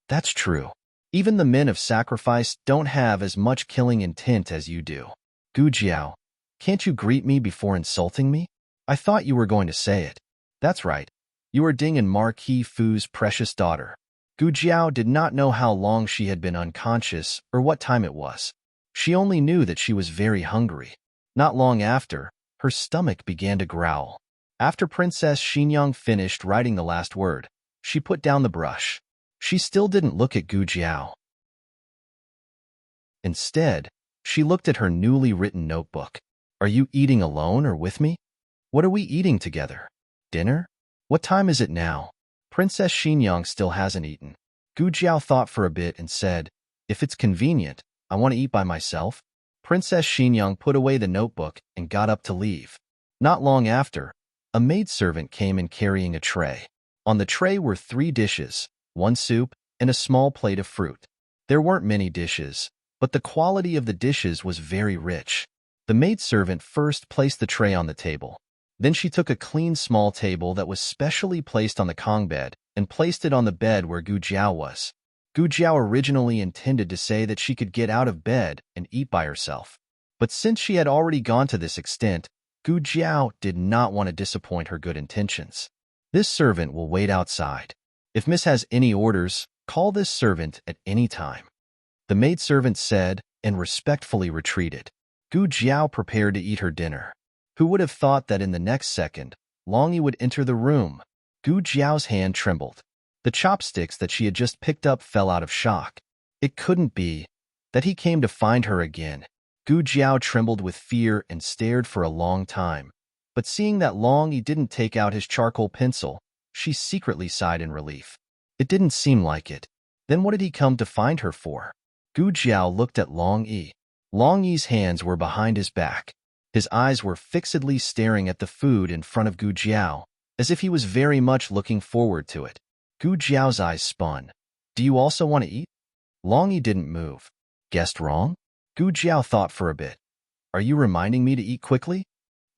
"That's true. Even the men of sacrifice don't have as much killing intent as you do." Gu Jiao, can't you greet me before insulting me? I thought you were going to say it. That's right. You are Ding and Marquis Fu's precious daughter. Gu Jiao did not know how long she had been unconscious or what time it was. She only knew that she was very hungry. Not long after, her stomach began to growl. After Princess Xinyang finished writing the last word, she put down the brush. She still didn't look at Gu Jiao. Instead, she looked at her newly written notebook. "Are you eating alone or with me? What are we eating together? Dinner? What time is it now?" Princess Xinyang still hasn't eaten. Gu Jiao thought for a bit and said, "If it's convenient, I want to eat by myself." Princess Xinyang put away the notebook and got up to leave. Not long after, a maidservant came in carrying a tray. On the tray were 3 dishes, 1 soup, and a small plate of fruit. There weren't many dishes, but the quality of the dishes was very rich. The maidservant first placed the tray on the table. Then she took a clean small table that was specially placed on the Kong bed and placed it on the bed where Gu Jiao was. Gu Jiao originally intended to say that she could get out of bed and eat by herself. But since she had already gone to this extent, Gu Jiao did not want to disappoint her good intentions. "This servant will wait outside. If Miss has any orders, call this servant at any time." The maidservant said and respectfully retreated. Gu Jiao prepared to eat her dinner. Who would have thought that in the next second, Longy would enter the room? Gu Jiao's hand trembled. The chopsticks that she had just picked up fell out of shock. It couldn't be that he came to find her again. Gu Jiao trembled with fear and stared for a long time. But seeing that Longy didn't take out his charcoal pencil, she secretly sighed in relief. It didn't seem like it. Then what did he come to find her for? Gu Jiao looked at Longy. Longy's hands were behind his back. His eyes were fixedly staring at the food in front of Gu Jiao, as if he was very much looking forward to it. Gu Jiao's eyes spun. "Do you also want to eat?" Longy didn't move. "Guessed wrong?" Gu Jiao thought for a bit. Are you reminding me to eat quickly?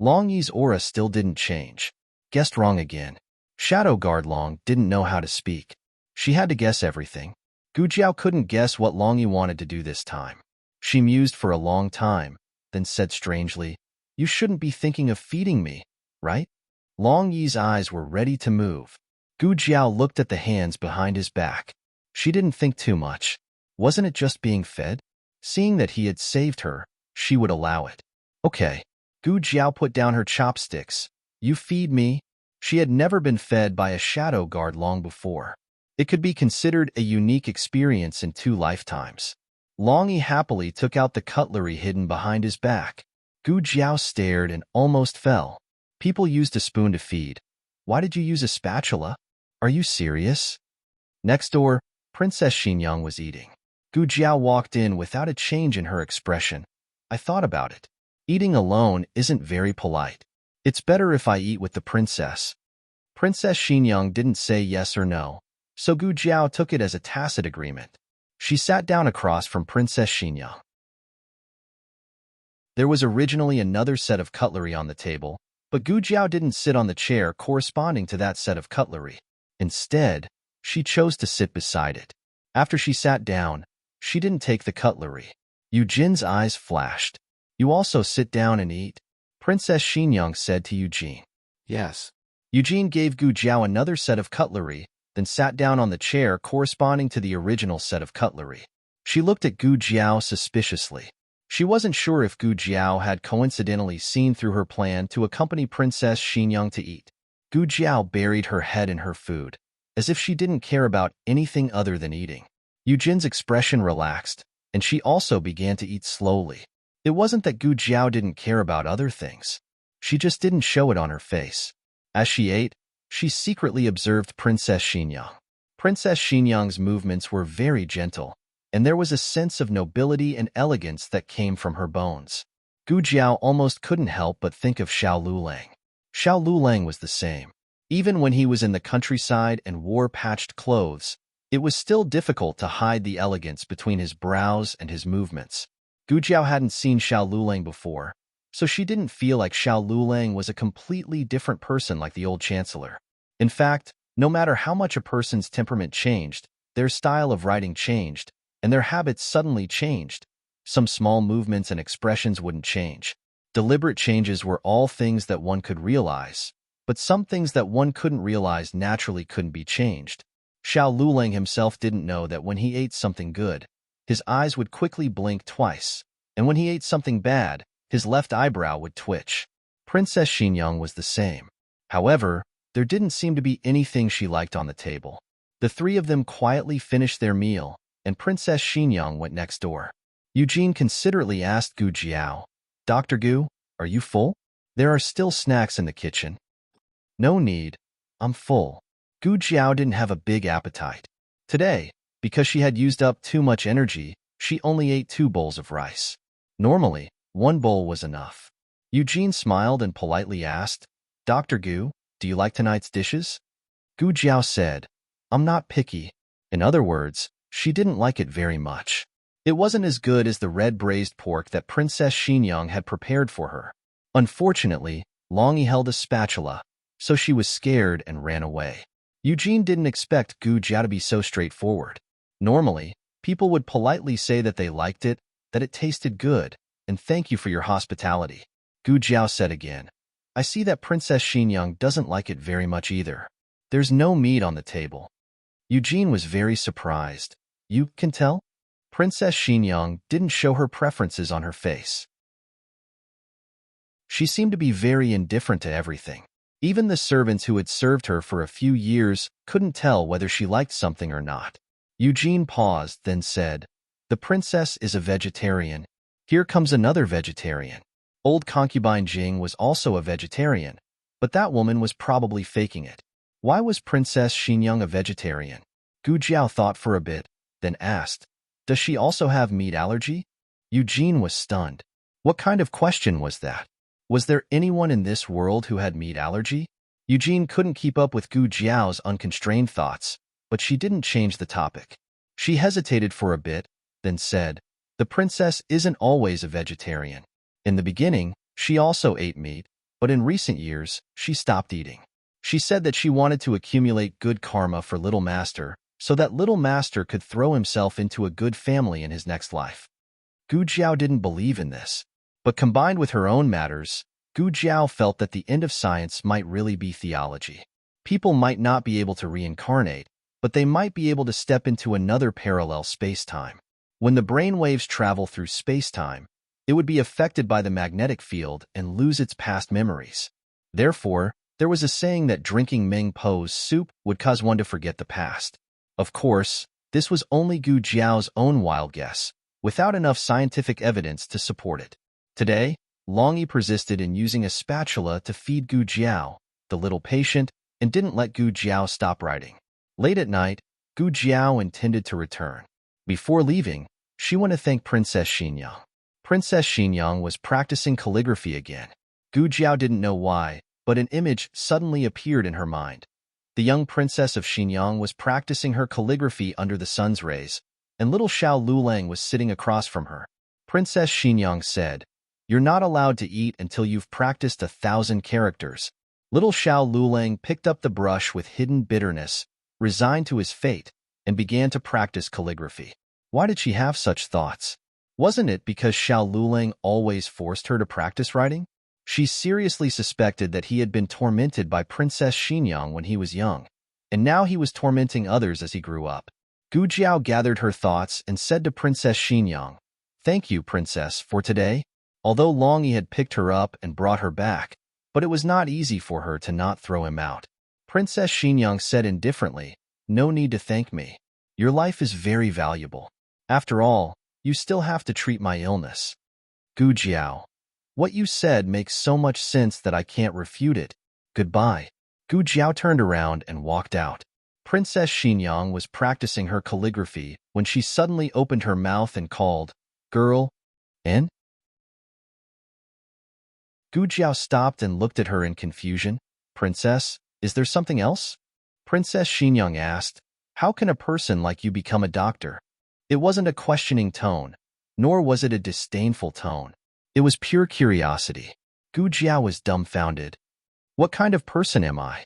Long Yi's aura still didn't change. Guessed wrong again. Shadow Guard Long didn't know how to speak. She had to guess everything. Gu Jiao couldn't guess what Long Yi wanted to do this time. She mused for a long time, then said strangely, You shouldn't be thinking of feeding me, right? Long Yi's eyes were ready to move. Gu Jiao looked at the hands behind his back. She didn't think too much. Wasn't it just being fed? Seeing that he had saved her, she would allow it. Okay. Gu Jiao put down her chopsticks. You feed me? She had never been fed by a shadow guard long before. It could be considered a unique experience in 2 lifetimes. Long Yi happily took out the cutlery hidden behind his back. Gu Jiao stared and almost fell. People used a spoon to feed. Why did you use a spatula? Are you serious? Next door, Princess Xinyang was eating. Gu Jiao walked in without a change in her expression. I thought about it. Eating alone isn't very polite. It's better if I eat with the princess. Princess Xinyang didn't say yes or no, so Gu Jiao took it as a tacit agreement. She sat down across from Princess Xinyang. There was originally another set of cutlery on the table, but Gu Jiao didn't sit on the chair corresponding to that set of cutlery. Instead, she chose to sit beside it. After she sat down, she didn't take the cutlery. Eugene's eyes flashed. You also sit down and eat? Princess Xinyang said to Eugene. Yes. Eugene gave Gu Jiao another set of cutlery, then sat down on the chair corresponding to the original set of cutlery. She looked at Gu Jiao suspiciously. She wasn't sure if Gu Jiao had coincidentally seen through her plan to accompany Princess Xinyang to eat. Gu Jiao buried her head in her food, as if she didn't care about anything other than eating. Eugene's expression relaxed, and she also began to eat slowly. It wasn't that Gu Jiao didn't care about other things. She just didn't show it on her face. As she ate, she secretly observed Princess Xinyang. Princess Xinyang's movements were very gentle, and there was a sense of nobility and elegance that came from her bones. Gu Jiao almost couldn't help but think of Xiao Lulang. Xiao Lulang was the same. Even when he was in the countryside and wore patched clothes, it was still difficult to hide the elegance between his brows and his movements. Gu Jiao hadn't seen Xiao Lulang before, so she didn't feel like Xiao Lulang was a completely different person like the old chancellor. In fact, no matter how much a person's temperament changed, their style of writing changed, and their habits suddenly changed. Some small movements and expressions wouldn't change. Deliberate changes were all things that one could realize, but some things that one couldn't realize naturally couldn't be changed. Xiao Lulang himself didn't know that when he ate something good, his eyes would quickly blink twice, and when he ate something bad, his left eyebrow would twitch. Princess Xinyang was the same. However, there didn't seem to be anything she liked on the table. The 3 of them quietly finished their meal, and Princess Xinyang went next door. Eugene considerately asked Gu Jiao, Dr. Gu, are you full? There are still snacks in the kitchen. No need. I'm full. Gu Jiao didn't have a big appetite. Today, because she had used up too much energy, she only ate 2 bowls of rice. Normally, 1 bowl was enough. Eugene smiled and politely asked, Dr. Gu, do you like tonight's dishes? Gu Jiao said, I'm not picky. In other words, she didn't like it very much. It wasn't as good as the red braised pork that Princess Xinyang had prepared for her. Unfortunately, Long Yi held a spatula, so she was scared and ran away. Eugene didn't expect Gu Jiao to be so straightforward. Normally, people would politely say that they liked it, that it tasted good, and thank you for your hospitality. Gu Jiao said again, I see that Princess Xinyang doesn't like it very much either. There's no meat on the table. Eugene was very surprised. You can tell? Princess Xinyang didn't show her preferences on her face. She seemed to be very indifferent to everything. Even the servants who had served her for a few years couldn't tell whether she liked something or not. Eugene paused, then said, The princess is a vegetarian. Here comes another vegetarian. Old concubine Jing was also a vegetarian, but that woman was probably faking it. Why was Princess Xinyang a vegetarian? Gu Jiao thought for a bit, then asked, Does she also have meat allergy? Eugene was stunned. What kind of question was that? Was there anyone in this world who had meat allergy? Eugene couldn't keep up with Gu Jiao's unconstrained thoughts, but she didn't change the topic. She hesitated for a bit, then said, The princess isn't always a vegetarian. In the beginning, she also ate meat, but in recent years, she stopped eating. She said that she wanted to accumulate good karma for Little Master, so that Little Master could throw himself into a good family in his next life. Gu Jiao didn't believe in this, but combined with her own matters, Gu Jiao felt that the end of science might really be theology. People might not be able to reincarnate, but they might be able to step into another parallel space-time. When the brain waves travel through space-time, it would be affected by the magnetic field and lose its past memories. Therefore, there was a saying that drinking Meng Po's soup would cause one to forget the past. Of course, this was only Gu Jiao's own wild guess, without enough scientific evidence to support it. Today, Long Yi persisted in using a spatula to feed Gu Jiao, the little patient, and didn't let Gu Jiao stop writing. Late at night, Gu Jiao intended to return. Before leaving, she went to thank Princess Xinyang. Princess Xinyang was practicing calligraphy again. Gu Jiao didn't know why, but an image suddenly appeared in her mind. The young princess of Xinyang was practicing her calligraphy under the sun's rays, and little Xiao Lulang was sitting across from her. Princess Xinyang said, "You're not allowed to eat until you've practiced 1,000 characters." Little Xiao Lulang picked up the brush with hidden bitterness, resigned to his fate, and began to practice calligraphy. Why did she have such thoughts? Wasn't it because Xiao Lulang always forced her to practice writing? She seriously suspected that he had been tormented by Princess Xinyang when he was young, and now he was tormenting others as he grew up. Gu Jiao gathered her thoughts and said to Princess Xinyang, "Thank you, Princess, for today." Although Long Yi had picked her up and brought her back, but it was not easy for her to not throw him out. Princess Xinyang said indifferently, "No need to thank me. Your life is very valuable. After all, you still have to treat my illness." Gu Jiao, "What you said makes so much sense that I can't refute it. Goodbye." Gu Jiao turned around and walked out. Princess Xinyang was practicing her calligraphy when she suddenly opened her mouth and called, "Girl, in?" Gu Jiao stopped and looked at her in confusion. "Princess, is there something else?" Princess Xinyang asked, "How can a person like you become a doctor?" It wasn't a questioning tone, nor was it a disdainful tone. It was pure curiosity. Gu Jiao was dumbfounded. "What kind of person am I?"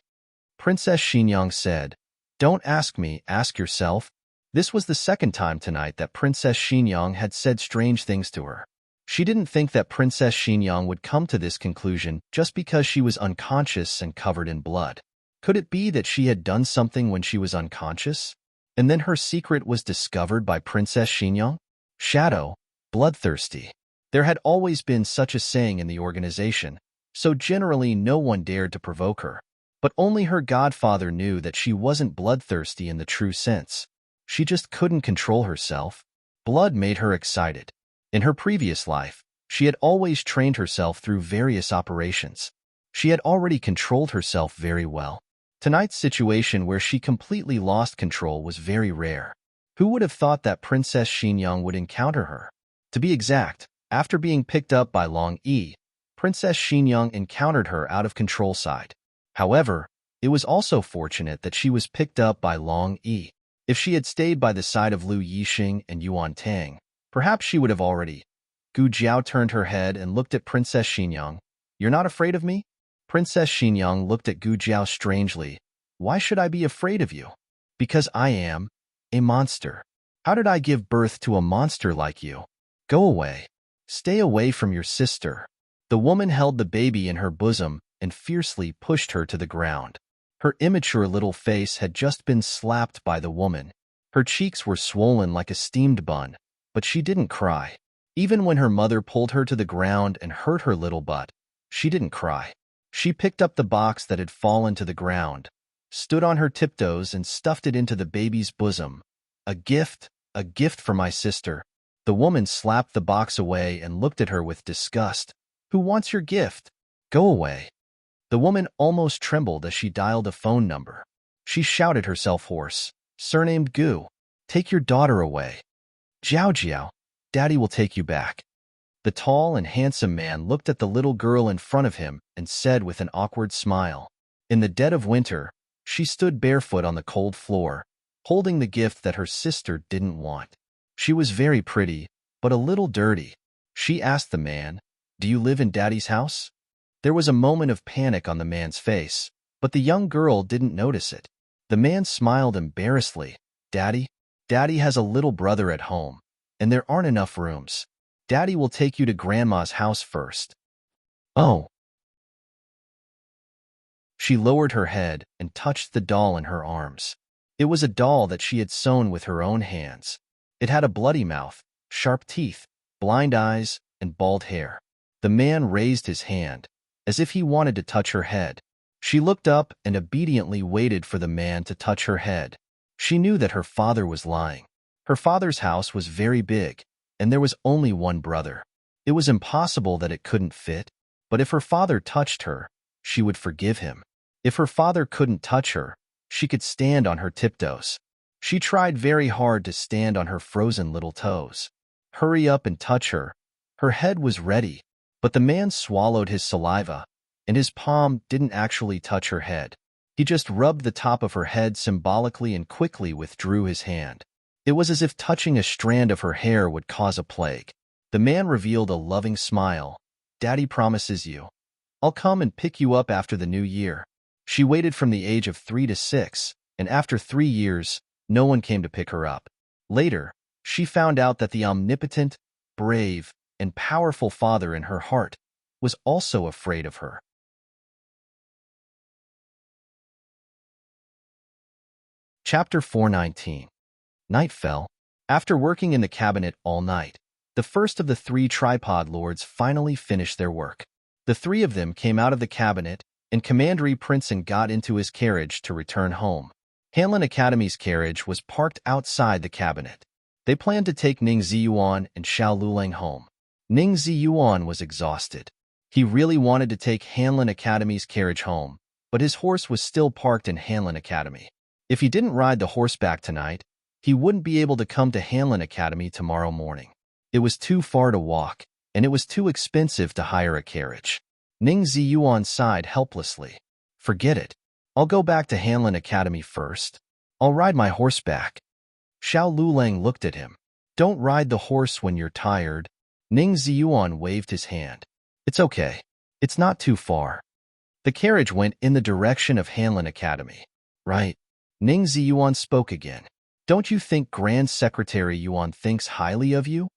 Princess Xinyang said, "Don't ask me, ask yourself." This was the second time tonight that Princess Xinyang had said strange things to her. She didn't think that Princess Xinyang would come to this conclusion just because she was unconscious and covered in blood. Could it be that she had done something when she was unconscious? And then her secret was discovered by Princess Xinyang? Shadow, bloodthirsty. There had always been such a saying in the organization, so generally no one dared to provoke her. But only her godfather knew that she wasn't bloodthirsty in the true sense. She just couldn't control herself. Blood made her excited. In her previous life, she had always trained herself through various operations. She had already controlled herself very well. Tonight's situation where she completely lost control was very rare. Who would have thought that Princess Xinyang would encounter her? To be exact, after being picked up by Long Yi, Princess Xinyang encountered her out of control side. However, it was also fortunate that she was picked up by Long Yi. If she had stayed by the side of Lu Yixing and Yuan Tang, perhaps she would have already. Gu Jiao turned her head and looked at Princess Xinyang. "You're not afraid of me?" Princess Xinyang looked at Gu Jiao strangely. "Why should I be afraid of you?" "Because I am a monster." "How did I give birth to a monster like you?" "Go away. Stay away from your sister." The woman held the baby in her bosom and fiercely pushed her to the ground. Her immature little face had just been slapped by the woman. Her cheeks were swollen like a steamed bun, but she didn't cry. Even when her mother pulled her to the ground and hurt her little butt, she didn't cry. She picked up the box that had fallen to the ground, stood on her tiptoes and stuffed it into the baby's bosom. A gift for my sister." The woman slapped the box away and looked at her with disgust. "Who wants your gift? Go away." The woman almost trembled as she dialed a phone number. She shouted herself hoarse. "Surnamed Gu. Take your daughter away." "Jiao Jiao, Daddy will take you back." The tall and handsome man looked at the little girl in front of him and said with an awkward smile. In the dead of winter, she stood barefoot on the cold floor, holding the gift that her sister didn't want. She was very pretty, but a little dirty. She asked the man, "Do you live in Daddy's house?" There was a moment of panic on the man's face, but the young girl didn't notice it. The man smiled embarrassedly. "Daddy? Daddy has a little brother at home, and there aren't enough rooms. Daddy will take you to Grandma's house first." "Oh." She lowered her head and touched the doll in her arms. It was a doll that she had sewn with her own hands. It had a bloody mouth, sharp teeth, blind eyes, and bald hair. The man raised his hand, as if he wanted to touch her head. She looked up and obediently waited for the man to touch her head. She knew that her father was lying. Her father's house was very big, and there was only one brother. It was impossible that it couldn't fit, but if her father touched her, she would forgive him. If her father couldn't touch her, she could stand on her tiptoes. She tried very hard to stand on her frozen little toes. "Hurry up and touch her." Her head was ready, but the man swallowed his saliva, and his palm didn't actually touch her head. He just rubbed the top of her head symbolically and quickly withdrew his hand. It was as if touching a strand of her hair would cause a plague. The man revealed a loving smile. "Daddy promises you. I'll come and pick you up after the new year." She waited from the age of 3 to 6, and after 3 years, no one came to pick her up. Later, she found out that the omnipotent, brave, and powerful father in her heart was also afraid of her. Chapter 419. Night fell. After working in the cabinet all night, the first of the 3 tripod lords finally finished their work. The 3 of them came out of the cabinet, and Commander Princeton got into his carriage to return home. Hanlon Academy's carriage was parked outside the cabinet. They planned to take Ning Ziyuan and Xiao Lulang home. Ning Ziyuan was exhausted. He really wanted to take Hanlon Academy's carriage home, but his horse was still parked in Hanlon Academy. If he didn't ride the horseback tonight, he wouldn't be able to come to Hanlon Academy tomorrow morning. It was too far to walk, and it was too expensive to hire a carriage. Ning Ziyuan sighed helplessly. "Forget it. I'll go back to Hanlon Academy first. I'll ride my horseback." Xiao Lulang looked at him. "Don't ride the horse when you're tired." Ning Ziyuan waved his hand. "It's okay. It's not too far." The carriage went in the direction of Hanlon Academy. "Right." Ning Ziyuan spoke again. "Don't you think Grand Secretary Yuan thinks highly of you?"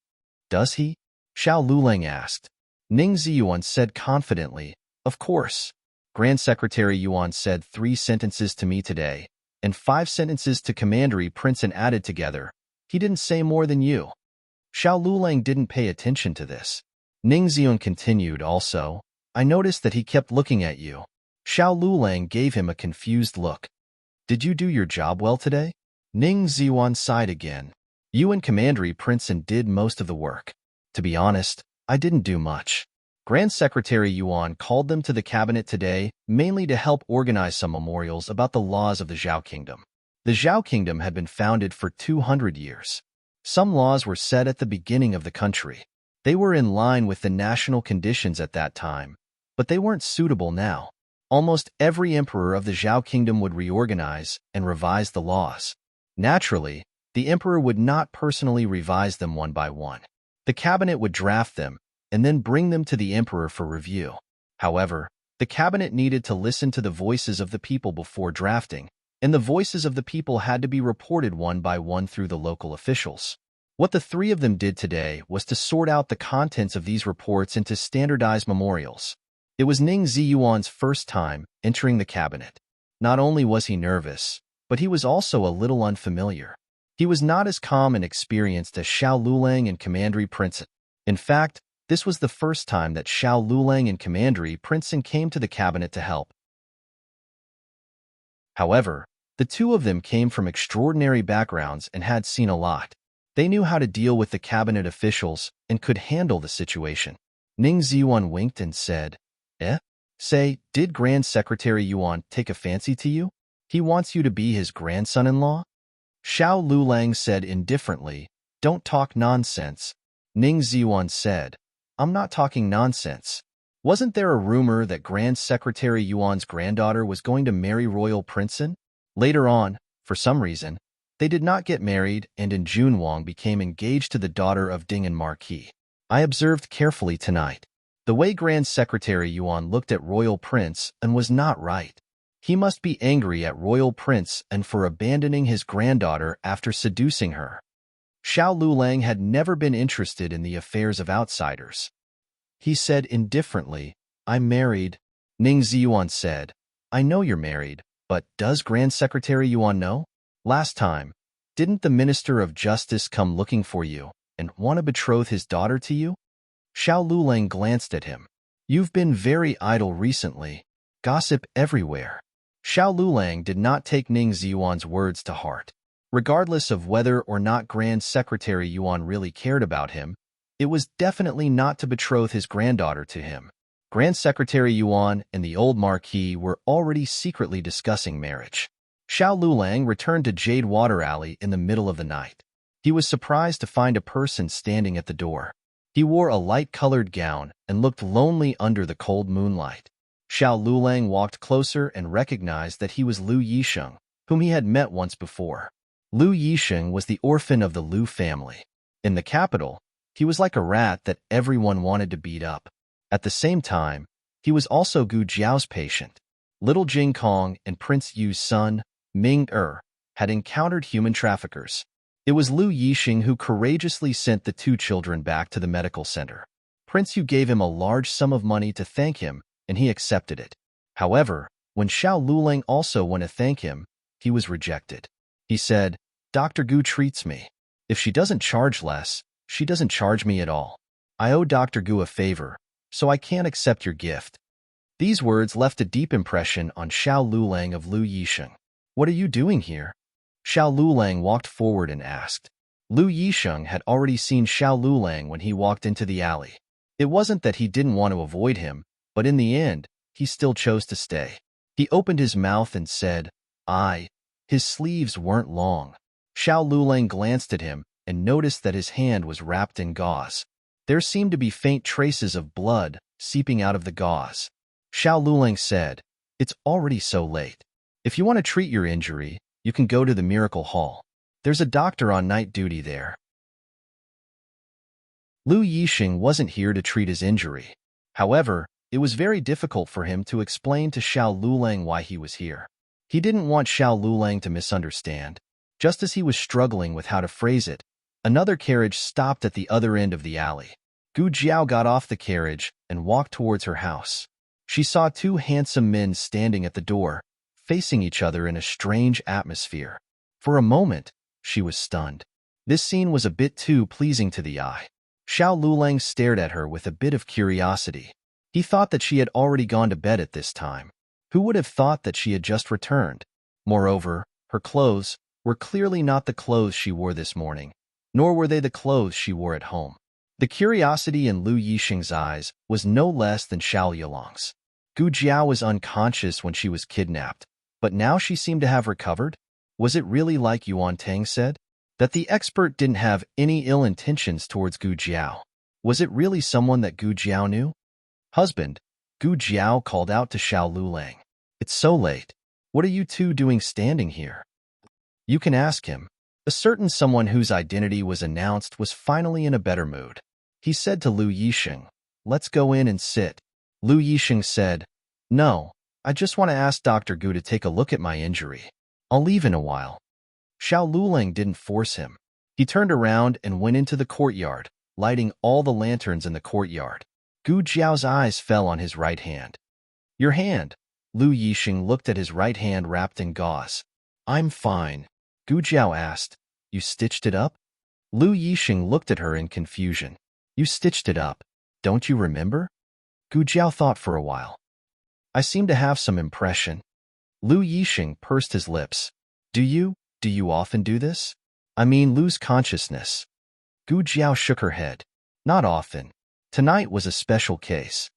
"Does he?" Xiao Lulang asked. Ning Ziyuan said confidently, "Of course. Grand Secretary Yuan said 3 sentences to me today, and 5 sentences to Commander Princeton added together. He didn't say more than you." Xiao Lulang didn't pay attention to this. Ning Ziyuan continued, "Also, I noticed that he kept looking at you." Xiao Lulang gave him a confused look. "Did you do your job well today?" Ning Ziyuan sighed again. "You and Commander Princeton did most of the work. To be honest, I didn't do much. Grand Secretary Yuan called them to the cabinet today mainly to help organize some memorials about the laws of the Zhao Kingdom. The Zhao Kingdom had been founded for 200 years. Some laws were set at the beginning of the country. They were in line with the national conditions at that time, but they weren't suitable now. Almost every emperor of the Zhao Kingdom would reorganize and revise the laws. Naturally, the emperor would not personally revise them one by one. The cabinet would draft them and then bring them to the emperor for review. However, the cabinet needed to listen to the voices of the people before drafting, and the voices of the people had to be reported one by one through the local officials. What the 3 of them did today was to sort out the contents of these reports into standardized memorials. It was Ning Ziyuan's first time entering the cabinet. Not only was he nervous, but he was also a little unfamiliar. He was not as calm and experienced as Xiao Lulang and Commander Princeton. In fact, this was the first time that Xiao Lulang and Commander Princeton came to the cabinet to help. However, the 2 of them came from extraordinary backgrounds and had seen a lot. They knew how to deal with the cabinet officials and could handle the situation. Ning Ziyuan winked and said, Say, did Grand Secretary Yuan take a fancy to you? He wants you to be his grandson-in-law?" Xiao Lulang said indifferently, "Don't talk nonsense." Ning Ziyuan said, "I'm not talking nonsense. Wasn't there a rumor that Grand Secretary Yuan's granddaughter was going to marry Royal Princeton?" Later on, for some reason, They did not get married, and in June Wang became engaged to the daughter of Ding and Marquis. I observed carefully tonight. The way Grand Secretary Yuan looked at Royal Prince and was not right. He must be angry at Royal Prince and for abandoning his granddaughter after seducing her. Xiao Lulang had never been interested in the affairs of outsiders. He said indifferently, I'm married. Ning Ziyuan said, I know you're married, but does Grand Secretary Yuan know? Last time, didn't the Minister of Justice come looking for you and want to betroth his daughter to you? Xiao Lulang glanced at him. You've been very idle recently. Gossip everywhere. Xiao Lulang did not take Ning Ziyuan's words to heart. Regardless of whether or not Grand Secretary Yuan really cared about him, it was definitely not to betroth his granddaughter to him. Grand Secretary Yuan and the old Marquis were already secretly discussing marriage. Xiao Lulang returned to Jade Water Alley in the middle of the night. He was surprised to find a person standing at the door. He wore a light-colored gown and looked lonely under the cold moonlight. Xiao Lulang walked closer and recognized that he was Lu Yisheng, whom he had met once before. Lu Yisheng was the orphan of the Lu family. In the capital, he was like a rat that everyone wanted to beat up. At the same time, he was also Gu Jiao's patient. Little Jing Kong and Prince Yu's son, Ming had encountered human traffickers. It was Lu Yisheng who courageously sent the two children back to the medical center. Prince Yu gave him a large sum of money to thank him, and he accepted it. However, when Xiao Lulang also went to thank him, he was rejected. He said, Dr. Gu treats me. If she doesn't charge less, she doesn't charge me at all. I owe Dr. Gu a favor, so I can't accept your gift. These words left a deep impression on Xiao Lulang of Lu Yisheng. What are you doing here? Xiao Lulang walked forward and asked. Lu Yisheng had already seen Xiao Lulang when he walked into the alley. It wasn't that he didn't want to avoid him, but in the end, he still chose to stay. He opened his mouth and said, I. His sleeves weren't long. Xiao Lulang glanced at him and noticed that his hand was wrapped in gauze. There seemed to be faint traces of blood seeping out of the gauze. Xiao Lulang said, It's already so late. If you want to treat your injury, you can go to the Miracle Hall. There's a doctor on night duty there. Lu Yisheng wasn't here to treat his injury. However, it was very difficult for him to explain to Xiao Lulang why he was here. He didn't want Xiao Lulang to misunderstand. Just as he was struggling with how to phrase it, another carriage stopped at the other end of the alley. Gu Jiao got off the carriage and walked towards her house. She saw two handsome men standing at the door, facing each other in a strange atmosphere. For a moment, she was stunned. This scene was a bit too pleasing to the eye. Xiao Lulang stared at her with a bit of curiosity. He thought that she had already gone to bed at this time. Who would have thought that she had just returned? Moreover, her clothes were clearly not the clothes she wore this morning, nor were they the clothes she wore at home. The curiosity in Lu Yisheng's eyes was no less than Xiao Yulang's. Gu Jiao was unconscious when she was kidnapped, but now she seemed to have recovered? Was it really like Yuan Tang said? That the expert didn't have any ill intentions towards Gu Jiao? Was it really someone that Gu Jiao knew? Husband, Gu Jiao called out to Xiao Lulang. It's so late. What are you two doing standing here? You can ask him. A certain someone whose identity was announced was finally in a better mood. He said to Lu Yisheng, Let's go in and sit. Lu Yisheng said, No, I just want to ask Dr. Gu to take a look at my injury. I'll leave in a while. Xiao Lulang didn't force him. He turned around and went into the courtyard, lighting all the lanterns in the courtyard. Gu Jiao's eyes fell on his right hand. Your hand. Lu Yisheng looked at his right hand wrapped in gauze. I'm fine. Gu Jiao asked, You stitched it up? Lu Yisheng looked at her in confusion. You stitched it up. Don't you remember? Gu Jiao thought for a while. I seem to have some impression. Lu Yisheng pursed his lips. Do you often do this? I mean lose consciousness. Gu Jiao shook her head. Not often. Tonight was a special case.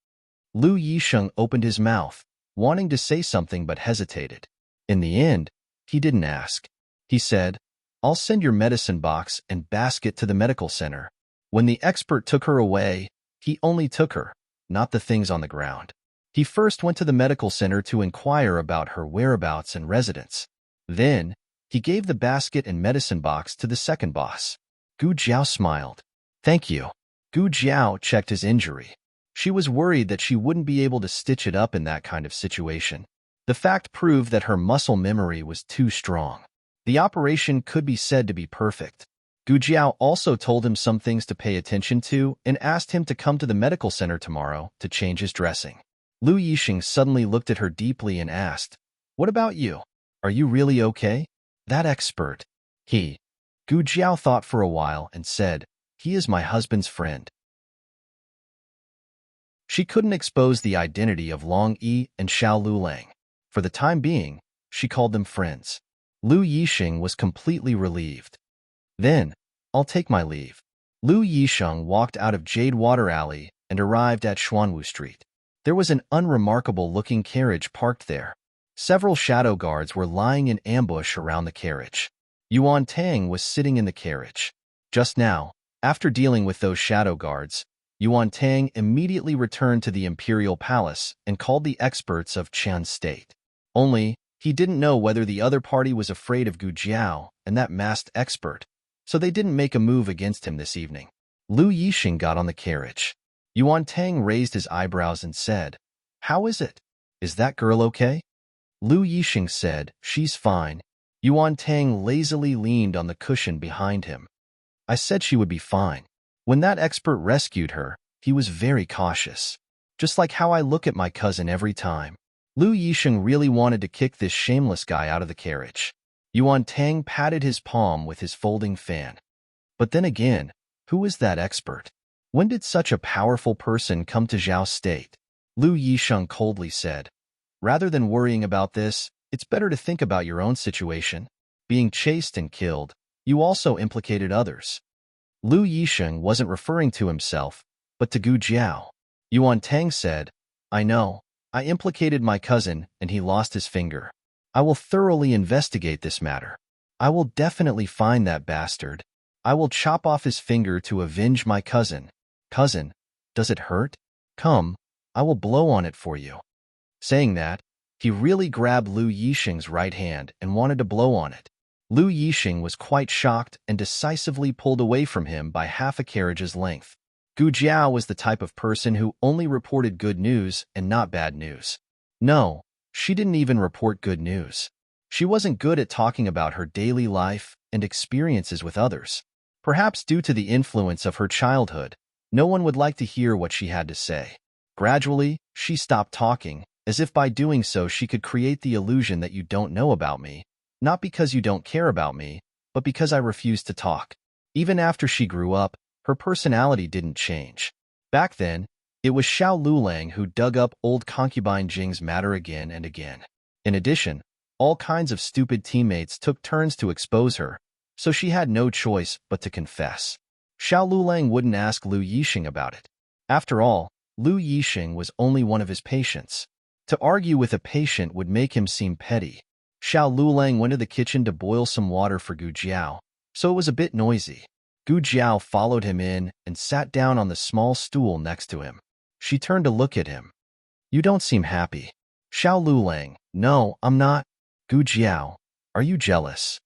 Lu Yisheng opened his mouth, wanting to say something but hesitated. In the end, he didn't ask. He said, I'll send your medicine box and basket to the medical center. When the expert took her away, he only took her, not the things on the ground. He first went to the medical center to inquire about her whereabouts and residence. Then, He gave the basket and medicine box to the second boss. Gu Jiao smiled. Thank you. Gu Jiao checked his injury. She was worried that she wouldn't be able to stitch it up in that kind of situation. The fact proved that her muscle memory was too strong. The operation could be said to be perfect. Gu Jiao also told him some things to pay attention to and asked him to come to the medical center tomorrow to change his dressing. Lu Yixing suddenly looked at her deeply and asked, "What about you? Are you really okay?" That expert. Gu Jiao thought for a while and said, "He is my husband's friend." She couldn't expose the identity of Long Yi and Xiao Lulang. For the time being, she called them friends. Lu Yixing was completely relieved. Then, I'll take my leave. Lu Yixing walked out of Jade Water Alley and arrived at Xuanwu Street. There was an unremarkable-looking carriage parked there. Several shadow guards were lying in ambush around the carriage. Yuan Tang was sitting in the carriage. Just now, after dealing with those shadow guards, Yuan Tang immediately returned to the Imperial Palace and called the experts of Qian State. Only, he didn't know whether the other party was afraid of Gu Jiao and that masked expert, so they didn't make a move against him this evening. Lu Yixing got on the carriage. Yuan Tang raised his eyebrows and said, "How is it? Is that girl okay?" Lu Yixing said, "She's fine." Yuan Tang lazily leaned on the cushion behind him. "I said she would be fine. When that expert rescued her, he was very cautious. Just like how I look at my cousin every time." Lu Yixing really wanted to kick this shameless guy out of the carriage. Yuan Tang patted his palm with his folding fan. But then again, who is that expert? When did such a powerful person come to Zhao State? Lu Yixing coldly said, "Rather than worrying about this, it's better to think about your own situation. Being chased and killed, you also implicated others." Lu Yixing wasn't referring to himself, but to Gu Jiao. Yuan Tang said, "I know. I implicated my cousin and he lost his finger. I will thoroughly investigate this matter. I will definitely find that bastard. I will chop off his finger to avenge my cousin." "Cousin, does it hurt? Come, I will blow on it for you." Saying that, he really grabbed Lu Yixing's right hand and wanted to blow on it. Lu Yixing was quite shocked and decisively pulled away from him by half a carriage's length. Gu Jiao was the type of person who only reported good news and not bad news. No, she didn't even report good news. She wasn't good at talking about her daily life and experiences with others. Perhaps due to the influence of her childhood, no one would like to hear what she had to say. Gradually, she stopped talking, as if by doing so she could create the illusion that you don't know about me, not because you don't care about me, but because I refuse to talk. Even after she grew up, her personality didn't change. Back then, it was Xiao Lulang who dug up old concubine Jing's matter again and again. In addition, all kinds of stupid teammates took turns to expose her, so she had no choice but to confess. Xiao Lulang wouldn't ask Lu Yixing about it. After all, Lu Yixing was only one of his patients. To argue with a patient would make him seem petty. Xiao Lulang went to the kitchen to boil some water for Gu Jiao, so it was a bit noisy. Gu Jiao followed him in and sat down on the small stool next to him. She turned to look at him. "You don't seem happy." Xiao Lulang, "No, I'm not." "Gu Jiao, are you jealous?"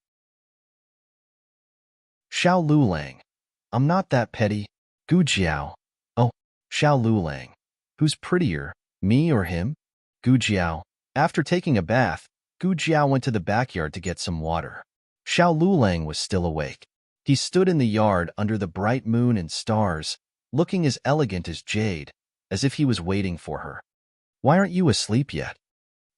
Xiao Lulang, "I'm not that petty." Gu Jiao, "Oh." Xiao Lulang, "Who's prettier, me or him?" Gu Jiao, after taking a bath, Gu Jiao went to the backyard to get some water. Xiao Lulang was still awake. He stood in the yard under the bright moon and stars, looking as elegant as jade, as if he was waiting for her. "Why aren't you asleep yet?"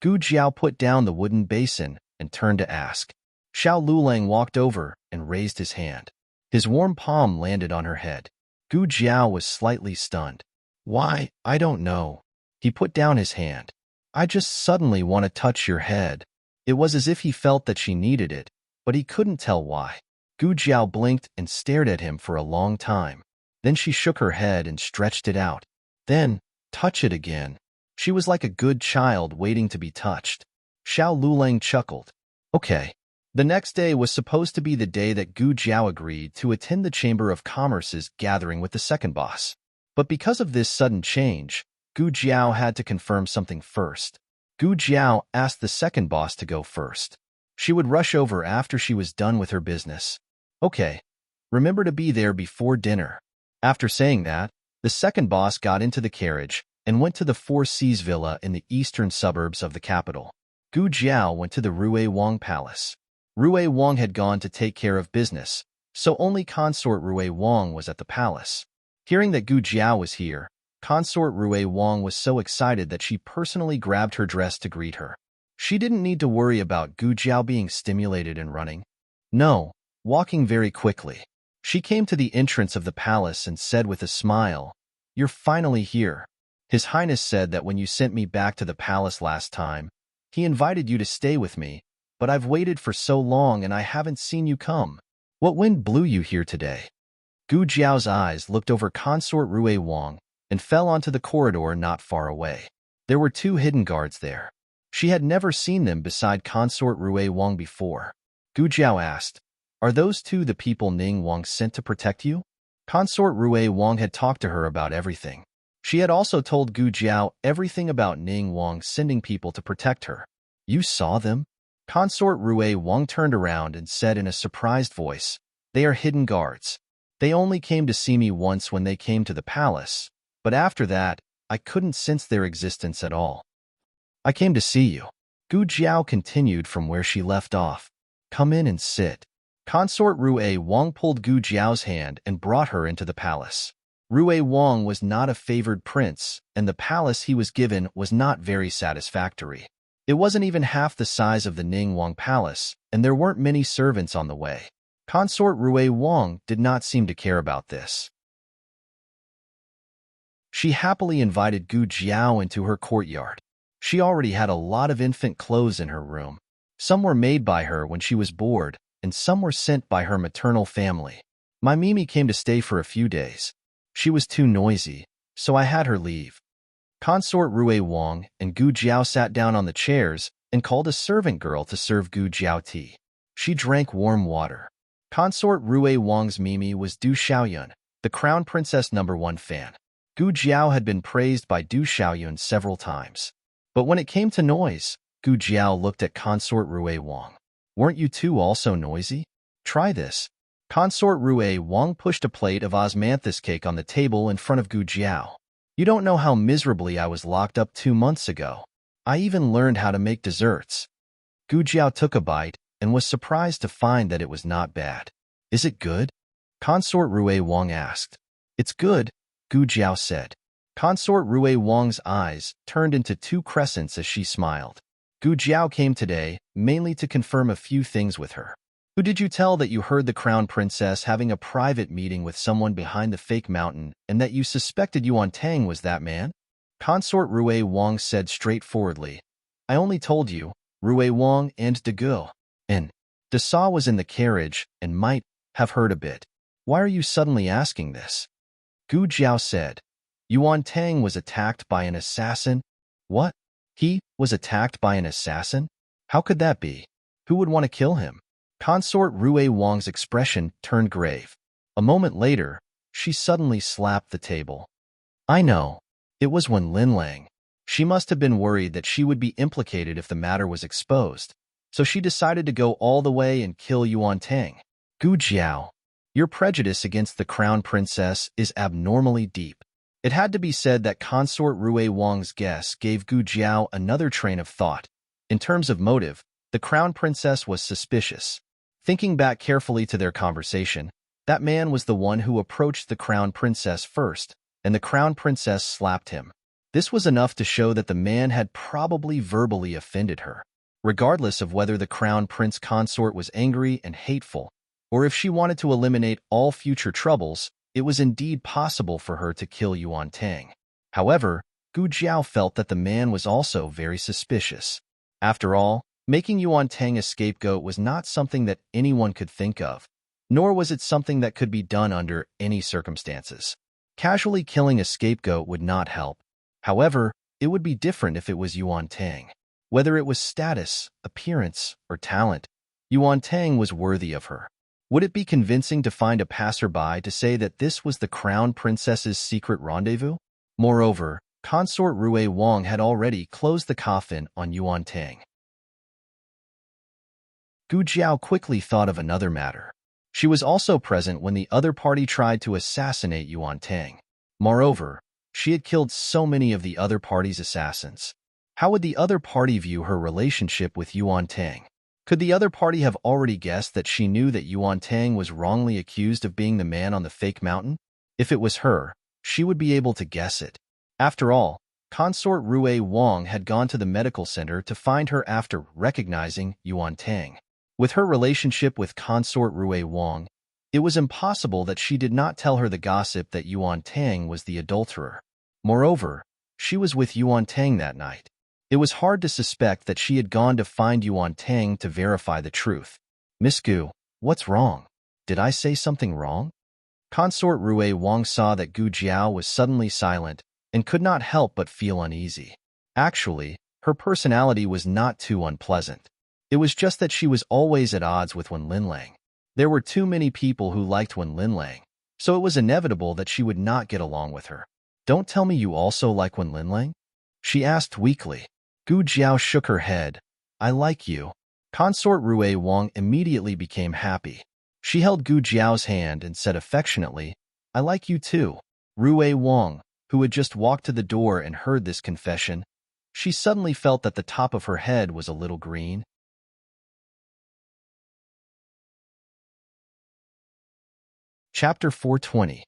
Gu Jiao put down the wooden basin and turned to ask. Xiao Lulang walked over and raised his hand. His warm palm landed on her head. Gu Jiao was slightly stunned. "Why, I don't know." He put down his hand. "I just suddenly want to touch your head." It was as if he felt that she needed it, but he couldn't tell why. Gu Jiao blinked and stared at him for a long time. Then she shook her head and stretched it out. Then, touch it again. She was like a good child waiting to be touched. Xiao Lulang chuckled. Okay. The next day was supposed to be the day that Gu Jiao agreed to attend the Chamber of Commerce's gathering with the second boss. But because of this sudden change, Gu Jiao had to confirm something first. Gu Jiao asked the second boss to go first. She would rush over after she was done with her business. Okay, remember to be there before dinner. After saying that, the second boss got into the carriage and went to the Four Seas Villa in the eastern suburbs of the capital. Gu Jiao went to the Rui Wang Palace. Rui Wang had gone to take care of business, so only consort Rui Wang was at the palace. Hearing that Gu Jiao was here, consort Rui Wang was so excited that she personally grabbed her dress to greet her. She didn't need to worry about Gu Jiao being stimulated and running. No, walking very quickly. She came to the entrance of the palace and said with a smile, "You're finally here. His Highness said that when you sent me back to the palace last time, he invited you to stay with me, but I've waited for so long and I haven't seen you come. What wind blew you here today?" Gu Jiao's eyes looked over consort Rui Wang and fell onto the corridor not far away. There were two hidden guards there. She had never seen them beside consort Rui Wang before. Gu Jiao asked, "Are those two the people Ning Wang sent to protect you?" Consort Rui Wang had talked to her about everything. She had also told Gu Jiao everything about Ning Wang sending people to protect her. "You saw them?" Consort Rui Wang turned around and said in a surprised voice, "They are hidden guards. They only came to see me once when they came to the palace, but after that, I couldn't sense their existence at all." "I came to see you." Gu Jiao continued from where she left off. "Come in and sit." Consort Rui Wang pulled Gu Jiao's hand and brought her into the palace. Rui Wang was not a favored prince, and the palace he was given was not very satisfactory. It wasn't even half the size of the Ning Wang Palace, and there weren't many servants on the way. Consort Rui Wang did not seem to care about this. She happily invited Gu Jiao into her courtyard. She already had a lot of infant clothes in her room. Some were made by her when she was bored, and some were sent by her maternal family. My Mimi came to stay for a few days. She was too noisy, so I had her leave. Consort Rui Wang and Gu Jiao sat down on the chairs and called a servant girl to serve Gu Jiao tea. She drank warm water. Consort Rui Wang's Mimi was Du Xiaoyun, the Crown Princess #1 fan. Gu Jiao had been praised by Du Xiaoyun several times. But when it came to noise, Gu Jiao looked at Consort Rui Wang. "Weren't you two also noisy? Try this." Consort Rui Wang pushed a plate of osmanthus cake on the table in front of Gu Jiao. "You don't know how miserably I was locked up 2 months ago. I even learned how to make desserts." Gu Jiao took a bite and was surprised to find that it was not bad. "Is it good?" Consort Rui Wang asked. "It's good," Gu Jiao said. Consort Rui Wang's eyes turned into 2 crescents as she smiled. Gu Jiao came today mainly to confirm a few things with her. "Who did you tell that you heard the Crown Princess having a private meeting with someone behind the fake mountain and that you suspected Yuan Tang was that man?" Consort Rui Wang said straightforwardly, "I only told you, Rui Wang and De Gu. And De Sa was in the carriage and might have heard a bit. Why are you suddenly asking this?" Gu Jiao said, "Yuan Tang was attacked by an assassin." "What? He was attacked by an assassin? How could that be? Who would want to kill him?" Consort Rui Wang's expression turned grave. A moment later, she suddenly slapped the table. "I know. It was Wen Linlang. She must have been worried that she would be implicated if the matter was exposed, so she decided to go all the way and kill Yuan Tang." "Gu Jiao, your prejudice against the Crown Princess is abnormally deep." It had to be said that Consort Rui Wang's guess gave Gu Jiao another train of thought. In terms of motive, the Crown Princess was suspicious. Thinking back carefully to their conversation, that man was the one who approached the Crown Princess first, and the Crown Princess slapped him. This was enough to show that the man had probably verbally offended her. Regardless of whether the Crown Prince consort was angry and hateful, or if she wanted to eliminate all future troubles, it was indeed possible for her to kill Yuan Tang. However, Gu Jiao felt that the man was also very suspicious. After all, making Yuan Tang a scapegoat was not something that anyone could think of, nor was it something that could be done under any circumstances. Casually killing a scapegoat would not help. However, it would be different if it was Yuan Tang. Whether it was status, appearance, or talent, Yuan Tang was worthy of her. Would it be convincing to find a passerby to say that this was the Crown Princess's secret rendezvous? Moreover, Consort Rui Wang had already closed the coffin on Yuan Tang. Gu Jiao quickly thought of another matter. She was also present when the other party tried to assassinate Yuan Tang. Moreover, she had killed so many of the other party's assassins. How would the other party view her relationship with Yuan Tang? Could the other party have already guessed that she knew that Yuan Tang was wrongly accused of being the man on the fake mountain? If it was her, she would be able to guess it. After all, Consort Rue Wang had gone to the medical center to find her after recognizing Yuan Tang. With her relationship with Consort Rue Wang, it was impossible that she did not tell her the gossip that Yuan Tang was the adulterer. Moreover, she was with Yuan Tang that night. It was hard to suspect that she had gone to find Yuan Tang to verify the truth. Miss Gu, what's wrong? Did I say something wrong? Consort Rue Wang saw that Gu Jiao was suddenly silent and could not help but feel uneasy. Actually, her personality was not too unpleasant. It was just that she was always at odds with Wen Linlang. There were too many people who liked Wen Linlang, so it was inevitable that she would not get along with her. Don't tell me you also like Wen Linlang? She asked weakly. Gu Jiao shook her head. I like you. Consort Rue Wang immediately became happy. She held Gu Jiao's hand and said affectionately, I like you too. Rue Wang, who had just walked to the door and heard this confession, she suddenly felt that the top of her head was a little green. Chapter 420.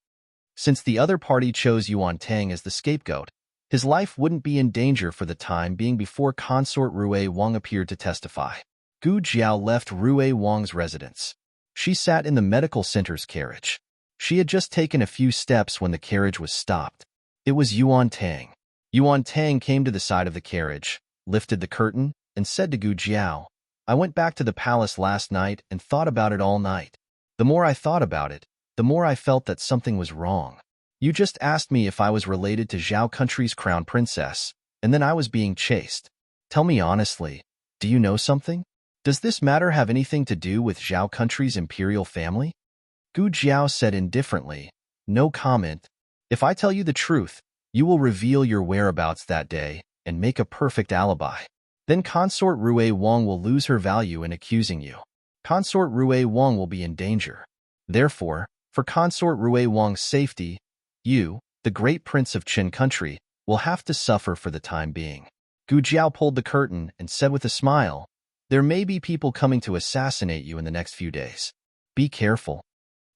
Since the other party chose Yuan Tang as the scapegoat, his life wouldn't be in danger for the time being before Consort Rue Wang appeared to testify. Gu Jiao left Rue Wang's residence. She sat in the medical center's carriage. She had just taken a few steps when the carriage was stopped. It was Yuan Tang. Yuan Tang came to the side of the carriage, lifted the curtain, and said to Gu Jiao, I went back to the palace last night and thought about it all night. The more I thought about it, the more I felt that something was wrong. You just asked me if I was related to Zhao country's crown princess, and then I was being chased. Tell me honestly, do you know something? Does this matter have anything to do with Zhao country's imperial family? Gu Jiao said indifferently, no comment. If I tell you the truth, you will reveal your whereabouts that day and make a perfect alibi. Then Consort Rue Wang will lose her value in accusing you. Consort Rue Wang will be in danger. Therefore, for Consort Rue Wang's safety, you, the great prince of Qin country, will have to suffer for the time being. Gu Jiao pulled the curtain and said with a smile, there may be people coming to assassinate you in the next few days. Be careful.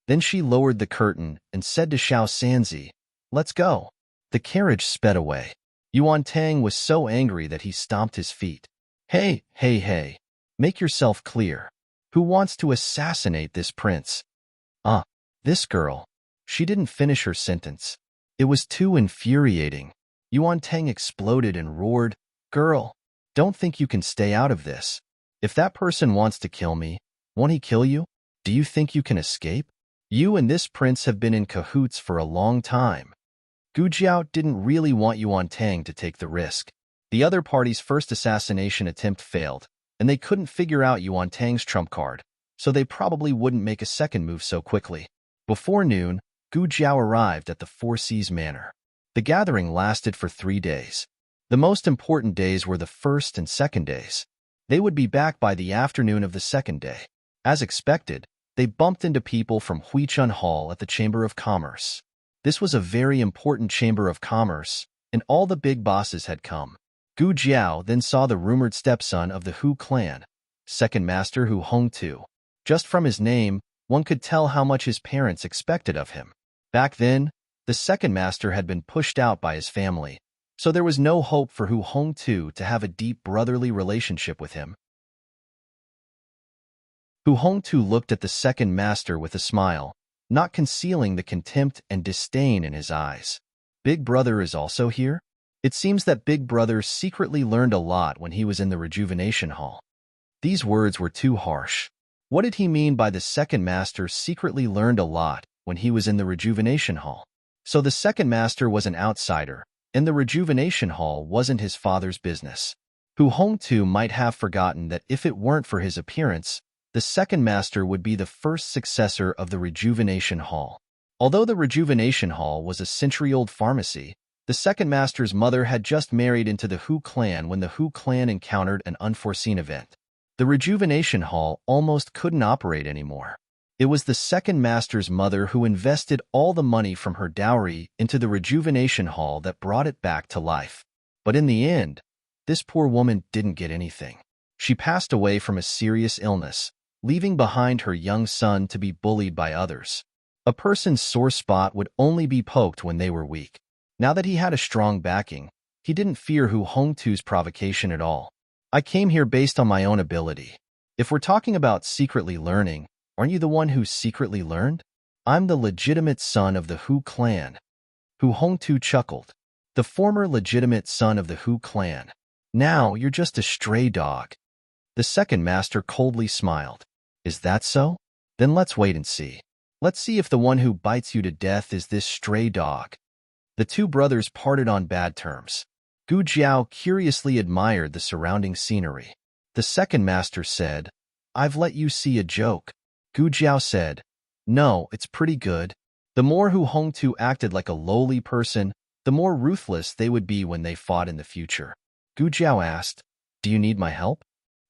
Then she lowered the curtain and said to Xiao Sanzi, let's go. The carriage sped away. Yuan Tang was so angry that he stomped his feet. Hey, hey, hey. Make yourself clear. Who wants to assassinate this prince? This girl. She didn't finish her sentence. It was too infuriating. Yuan Tang exploded and roared, girl, don't think you can stay out of this. If that person wants to kill me, won't he kill you? Do you think you can escape? You and this prince have been in cahoots for a long time. Gu Jiao didn't really want Yuan Tang to take the risk. The other party's first assassination attempt failed, and they couldn't figure out Yuan Tang's trump card, so they probably wouldn't make a second move so quickly. Before noon, Gu Jiao arrived at the Four Seas Manor. The gathering lasted for 3 days. The most important days were the first and second days. They would be back by the afternoon of the second day. As expected, they bumped into people from Huichun Hall at the Chamber of Commerce. This was a very important Chamber of Commerce, and all the big bosses had come. Gu Jiao then saw the rumored stepson of the Hu clan, second master Hu Hongtu. Just from his name, one could tell how much his parents expected of him. Back then, the second master had been pushed out by his family, so there was no hope for Hu Hongtu to have a deep brotherly relationship with him. Hu Hongtu looked at the second master with a smile, not concealing the contempt and disdain in his eyes. Big Brother is also here? It seems that Big Brother secretly learned a lot when he was in the Rejuvenation Hall. These words were too harsh. What did he mean by the second master secretly learned a lot when he was in the Rejuvenation Hall? So the second master was an outsider, and the Rejuvenation Hall wasn't his father's business. Hu Hongtu might have forgotten that if it weren't for his appearance, the second master would be the first successor of the Rejuvenation Hall. Although the Rejuvenation Hall was a century-old pharmacy, the second master's mother had just married into the Hu clan when the Hu clan encountered an unforeseen event. The rejuvenation hall almost couldn't operate anymore. It was the second master's mother who invested all the money from her dowry into the rejuvenation hall that brought it back to life. But in the end, this poor woman didn't get anything. She passed away from a serious illness, leaving behind her young son to be bullied by others. A person's sore spot would only be poked when they were weak. Now that he had a strong backing, he didn't fear Hu Hongtu's provocation at all. I came here based on my own ability. If we're talking about secretly learning, aren't you the one who secretly learned? I'm the legitimate son of the Hu clan. Hu Hongtu chuckled. The former legitimate son of the Hu clan. Now you're just a stray dog. The second master coldly smiled. Is that so? Then let's wait and see. Let's see if the one who bites you to death is this stray dog. The two brothers parted on bad terms. Gu Jiao curiously admired the surrounding scenery. The second master said, I've let you see a joke. Gu Jiao said, No, it's pretty good. The more Hu Hongtu acted like a lowly person, the more ruthless they would be when they fought in the future. Gu Jiao asked, Do you need my help?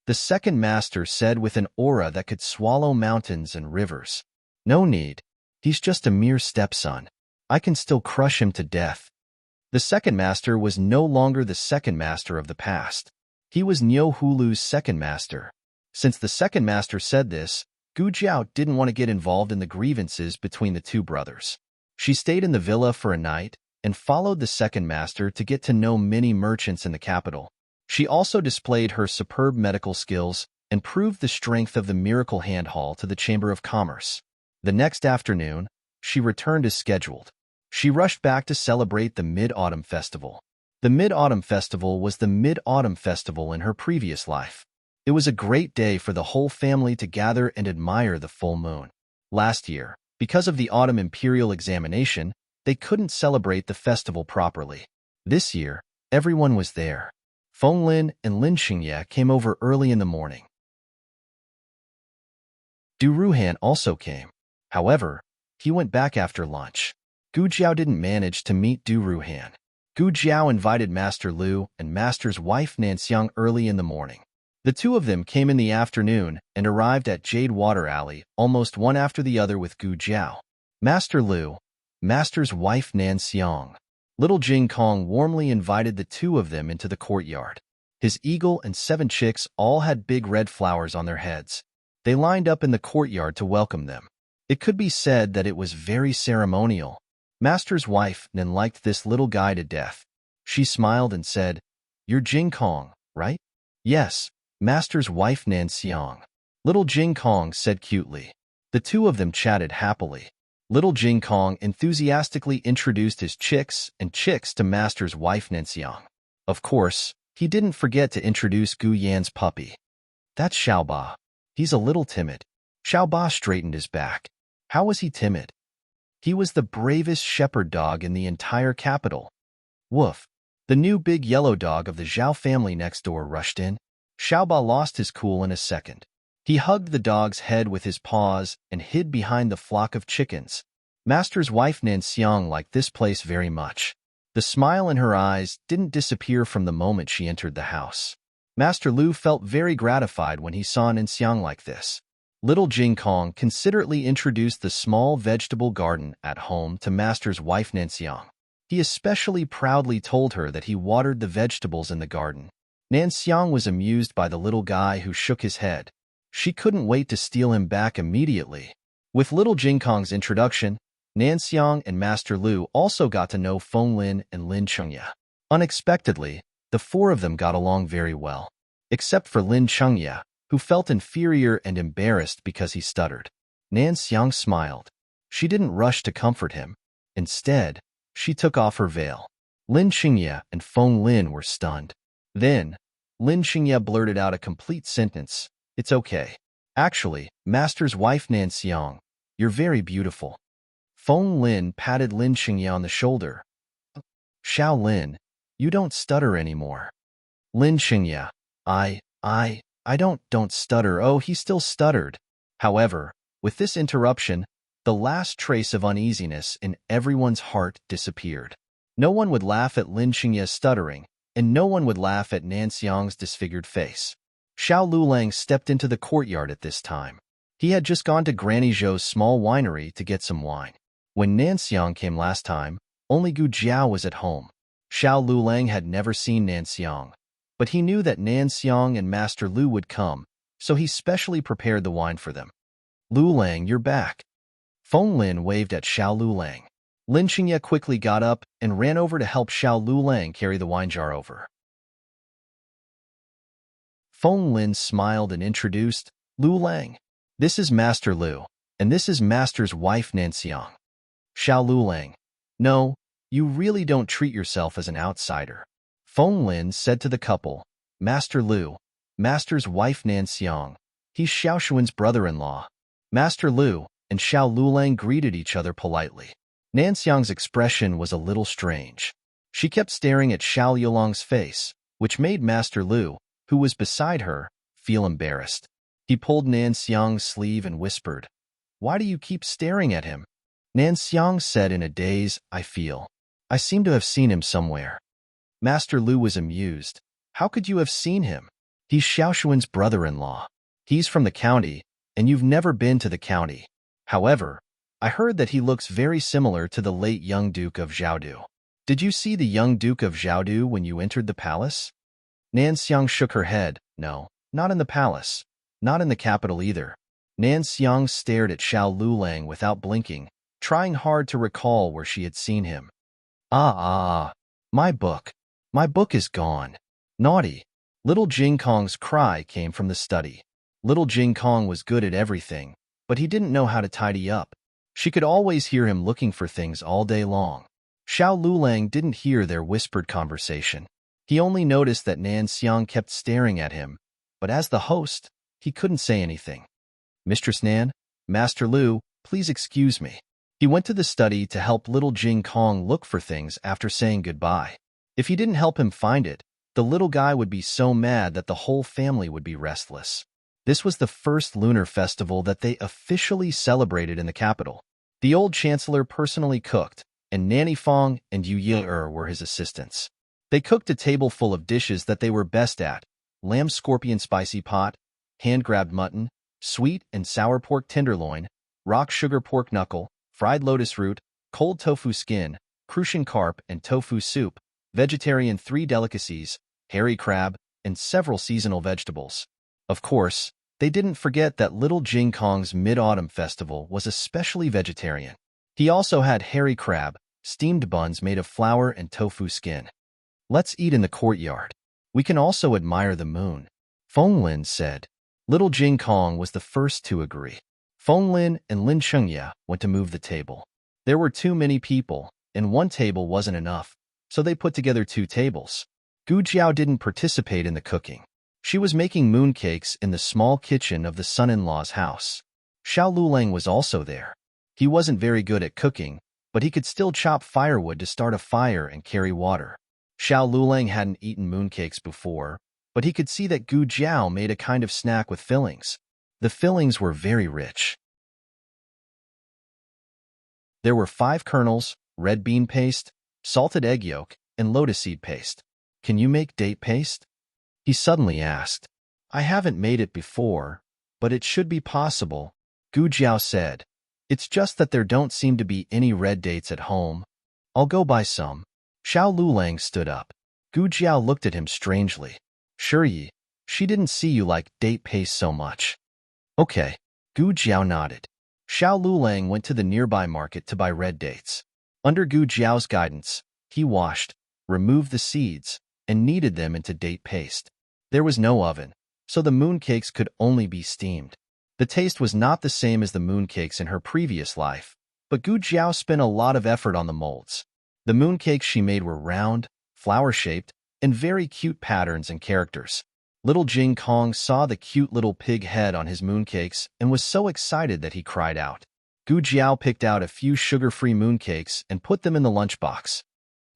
The second master said with an aura that could swallow mountains and rivers. No need. He's just a mere stepson. I can still crush him to death. The second master was no longer the second master of the past. He was Niu Hulu's second master. Since the second master said this, Gu Jiao didn't want to get involved in the grievances between the two brothers. She stayed in the villa for a night and followed the second master to get to know many merchants in the capital. She also displayed her superb medical skills and proved the strength of the Miracle Hand Hall to the Chamber of Commerce. The next afternoon, she returned as scheduled. She rushed back to celebrate the Mid-Autumn Festival. The Mid-Autumn Festival was the Mid-Autumn Festival in her previous life. It was a great day for the whole family to gather and admire the full moon. Last year, because of the Autumn Imperial Examination, they couldn't celebrate the festival properly. This year, everyone was there. Feng Lin and Lin Xingye came over early in the morning. Du Ruhan also came. However, he went back after lunch. Gu Jiao didn't manage to meet Du Ruhan. Gu Jiao invited Master Lu and Master's wife Nanxiang early in the morning. The two of them came in the afternoon and arrived at Jade Water Alley almost one after the other with Gu Jiao. Master Lu, Master's wife Nanxiang. Little Jing Kong warmly invited the two of them into the courtyard. His eagle and 7 chicks all had big red flowers on their heads. They lined up in the courtyard to welcome them. It could be said that it was very ceremonial. Master's wife Nan liked this little guy to death. She smiled and said, You're Jing Kong, right? Yes, Master's wife Nanxiang. Little Jing Kong said cutely. The two of them chatted happily. Little Jing Kong enthusiastically introduced his chicks and chicks to Master's wife Nanxiang. Of course, he didn't forget to introduce Gu Yan's puppy. That's Xiaoba. He's a little timid. Xiaoba straightened his back. How was he timid? He was the bravest shepherd dog in the entire capital. Woof. The new big yellow dog of the Zhao family next door rushed in. Xiaoba lost his cool in a second. He hugged the dog's head with his paws and hid behind the flock of chickens. Master's wife Nanxiang liked this place very much. The smile in her eyes didn't disappear from the moment she entered the house. Master Lu felt very gratified when he saw Nanxiang like this. Little Jing Kong considerately introduced the small vegetable garden at home to Master's wife Nanxiang. He especially proudly told her that he watered the vegetables in the garden. Nanxiang was amused by the little guy who shook his head. She couldn't wait to steal him back immediately. With little Jing Kong's introduction, Nanxiang and Master Lu also got to know Feng Lin and Lin Chengye. Unexpectedly, the four of them got along very well, except for Lin Chengye, who felt inferior and embarrassed because he stuttered. Nanxiang smiled. She didn't rush to comfort him. Instead, she took off her veil. Lin Chengye and Feng Lin were stunned. Then, Lin Chengye blurted out a complete sentence. It's okay. Actually, Master's wife Nanxiang, you're very beautiful. Feng Lin patted Lin Chengye on the shoulder. Xiao Lin, you don't stutter anymore. Lin Chengye, I don't stutter. Oh, he still stuttered. However, with this interruption, the last trace of uneasiness in everyone's heart disappeared. No one would laugh at Lin Chengye's stuttering, and no one would laugh at Nanxiang's disfigured face. Xiao Lulang stepped into the courtyard at this time. He had just gone to Granny Zhou's small winery to get some wine. When Nanxiang came last time, only Gu Jiao was at home. Xiao Lulang had never seen Nanxiang, but he knew that Nanxiang and Master Lu would come, so he specially prepared the wine for them. Lulang, you're back. Feng Lin waved at Xiao Lulang. Lin Qingye quickly got up and ran over to help Xiao Lulang carry the wine jar over. Feng Lin smiled and introduced, Lulang. This is Master Lu, and this is Master's wife Nanxiang. Xiao Lulang. No, you really don't treat yourself as an outsider. Feng Lin said to the couple, Master Lu, Master's wife Nanxiang. He's Xiao Shuan's brother-in-law. Master Lu and Xiao Lulang greeted each other politely. Nanxiang's expression was a little strange. She kept staring at Xiao Yulang's face, which made Master Lu, who was beside her, feel embarrassed. He pulled Nanxiang's sleeve and whispered, Why do you keep staring at him? Nanxiang said in a daze, I seem to have seen him somewhere. Master Lu was amused. How could you have seen him? He's Xiao Shuan's brother-in-law. He's from the county, and you've never been to the county. However, I heard that he looks very similar to the late young Duke of Zhaodu. Did you see the young Duke of Zhaodu when you entered the palace? Nanxiang shook her head. No, not in the palace. Not in the capital either. Nanxiang stared at Xiao Lulang without blinking, trying hard to recall where she had seen him. My book. My book is gone. Naughty. Little Jing Kong's cry came from the study. Little Jing Kong was good at everything, but he didn't know how to tidy up. She could always hear him looking for things all day long. Xiao Lulang didn't hear their whispered conversation. He only noticed that Nanxiang kept staring at him, but as the host, he couldn't say anything. Mistress Nan, Master Lu, please excuse me. He went to the study to help little Jing Kong look for things after saying goodbye. If he didn't help him find it, the little guy would be so mad that the whole family would be restless. This was the first lunar festival that they officially celebrated in the capital. The old chancellor personally cooked, and Nanny Fong and Yu Yi were his assistants. They cooked a table full of dishes that they were best at: lamb scorpion spicy pot, hand-grabbed mutton, sweet and sour pork tenderloin, rock sugar pork knuckle, fried lotus root, cold tofu skin, crucian carp and tofu soup, vegetarian 3 delicacies, hairy crab, and several seasonal vegetables. Of course, they didn't forget that little Jing Kong's Mid-Autumn Festival was especially vegetarian. He also had hairy crab, steamed buns made of flour and tofu skin. Let's eat in the courtyard. We can also admire the moon, Feng Lin said. Little Jing Kong was the first to agree. Feng Lin and Lin Chengye went to move the table. There were too many people, and one table wasn't enough, so they put together 2 tables. Gu Jiao didn't participate in the cooking. She was making mooncakes in the small kitchen of the son-in-law's house. Xiao Lulang was also there. He wasn't very good at cooking, but he could still chop firewood to start a fire and carry water. Xiao Lulang hadn't eaten mooncakes before, but he could see that Gu Jiao made a kind of snack with fillings. The fillings were very rich. There were 5 kernels, red bean paste, salted egg yolk, and lotus seed paste. Can you make date paste? He suddenly asked. I haven't made it before, but it should be possible, Gu Jiao said. It's just that there don't seem to be any red dates at home. I'll go buy some. Xiao Lulang stood up. Gu Jiao looked at him strangely. Sure ye, she didn't see you like date paste so much. Okay, Gu Jiao nodded. Xiao Lulang went to the nearby market to buy red dates. Under Gu Jiao's guidance, he washed, removed the seeds, and kneaded them into date paste. There was no oven, so the mooncakes could only be steamed. The taste was not the same as the mooncakes in her previous life, but Gu Jiao spent a lot of effort on the molds. The mooncakes she made were round, flower-shaped, and very cute patterns and characters. Little Jing Kong saw the cute little pig head on his mooncakes and was so excited that he cried out. Gu Jiao picked out a few sugar-free mooncakes and put them in the lunchbox.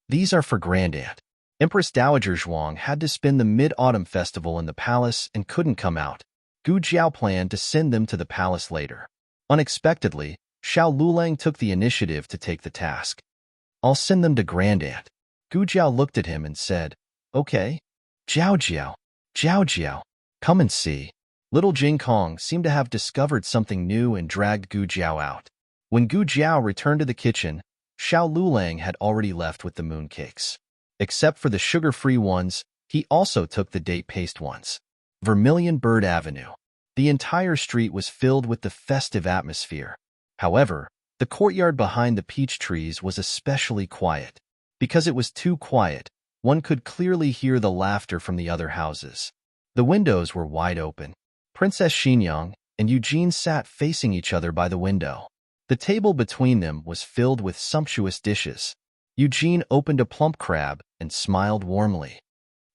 These are for Grandaunt. Empress Dowager Zhuang had to spend the Mid-Autumn Festival in the palace and couldn't come out. Gu Jiao planned to send them to the palace later. Unexpectedly, Xiao Lulang took the initiative to take the task. I'll send them to Grandaunt. Gu Jiao looked at him and said, Okay. Jiao Jiao. Come and see. Little Jing Kong seemed to have discovered something new and dragged Gu Jiao out. When Gu Jiao returned to the kitchen, Xiao Lulang had already left with the mooncakes. Except for the sugar-free ones, he also took the date paste ones. Vermilion Bird Avenue. The entire street was filled with the festive atmosphere. However, the courtyard behind the peach trees was especially quiet. Because it was too quiet, one could clearly hear the laughter from the other houses. The windows were wide open. Princess Xinyang and Eugene sat facing each other by the window. The table between them was filled with sumptuous dishes. Eugene opened a plump crab and smiled warmly.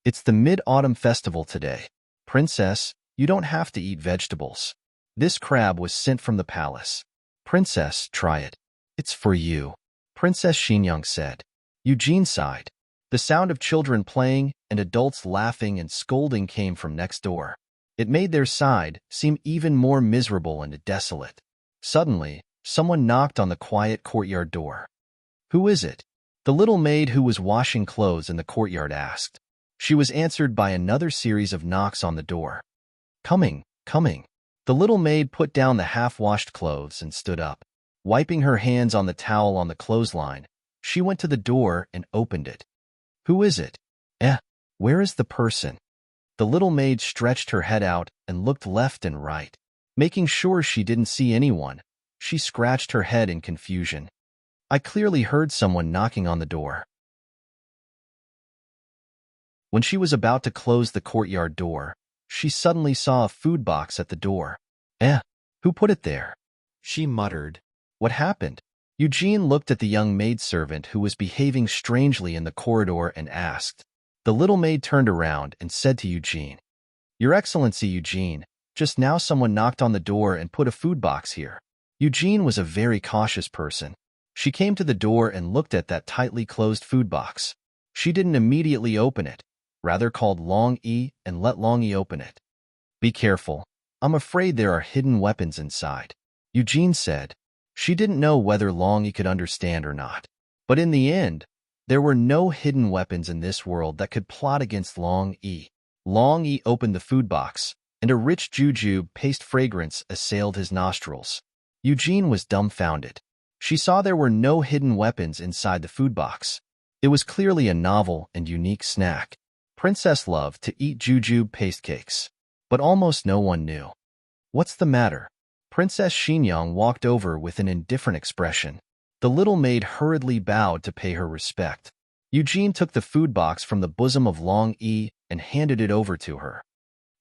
It's the Mid-Autumn Festival today. Princess, you don't have to eat vegetables. This crab was sent from the palace. Princess, try it. It's for you. Princess Xinyang said. Eugene sighed. The sound of children playing and adults laughing and scolding came from next door. It made their side seem even more miserable and desolate. Suddenly, someone knocked on the quiet courtyard door. Who is it? The little maid who was washing clothes in the courtyard asked. She was answered by another series of knocks on the door. Coming, coming. The little maid put down the half-washed clothes and stood up. Wiping her hands on the towel on the clothesline, she went to the door and opened it. Who is it? Where is the person? The little maid stretched her head out and looked left and right. Making sure she didn't see anyone, she scratched her head in confusion. I clearly heard someone knocking on the door. When she was about to close the courtyard door, she suddenly saw a food box at the door. Who put it there? She muttered. What happened? Eugene looked at the young maidservant who was behaving strangely in the corridor and asked. The little maid turned around and said to Eugene, Your Excellency Eugene, just now someone knocked on the door and put a food box here. Eugene was a very cautious person. She came to the door and looked at that tightly closed food box. She didn't immediately open it, rather called Long Yi and let Long Yi open it. Be careful. I'm afraid there are hidden weapons inside. Eugene said. She didn't know whether Long Yi could understand or not. But in the end, there were no hidden weapons in this world that could plot against Long Yi. Long Yi opened the food box, and a rich jujube paste fragrance assailed his nostrils. Eugene was dumbfounded. She saw there were no hidden weapons inside the food box. It was clearly a novel and unique snack. Princess loved to eat jujube paste cakes, but almost no one knew. What's the matter? Princess Xinyang walked over with an indifferent expression. The little maid hurriedly bowed to pay her respect. Eugene took the food box from the bosom of Long Yi and handed it over to her.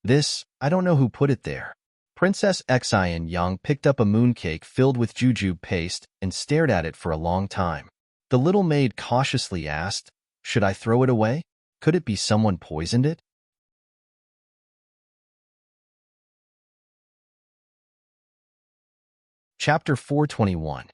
I don't know who put it there. Princess Xianyang picked up a mooncake filled with jujube paste and stared at it for a long time. The little maid cautiously asked, Should I throw it away? Could it be someone poisoned it? Chapter 421.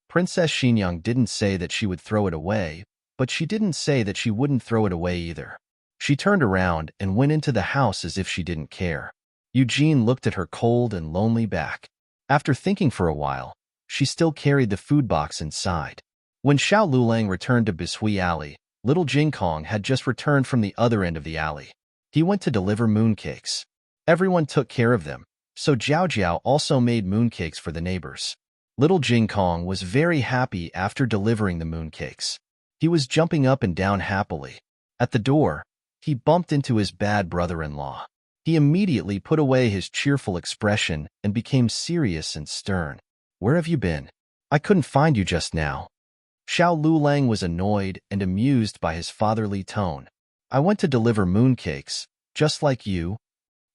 Princess Xinyang didn't say that she would throw it away, but she didn't say that she wouldn't throw it away either. She turned around and went into the house as if she didn't care. Eugene looked at her cold and lonely back. After thinking for a while, she still carried the food box inside. When Xiao Lulang returned to Bishui Alley, little Jing Kong had just returned from the other end of the alley. He went to deliver mooncakes. Everyone took care of them, so Jiao Jiao also made mooncakes for the neighbors. Little Jing Kong was very happy after delivering the mooncakes. He was jumping up and down happily. At the door, he bumped into his bad brother-in-law. He immediately put away his cheerful expression and became serious and stern. Where have you been? I couldn't find you just now. Xiao Lulang was annoyed and amused by his fatherly tone. I went to deliver mooncakes, just like you.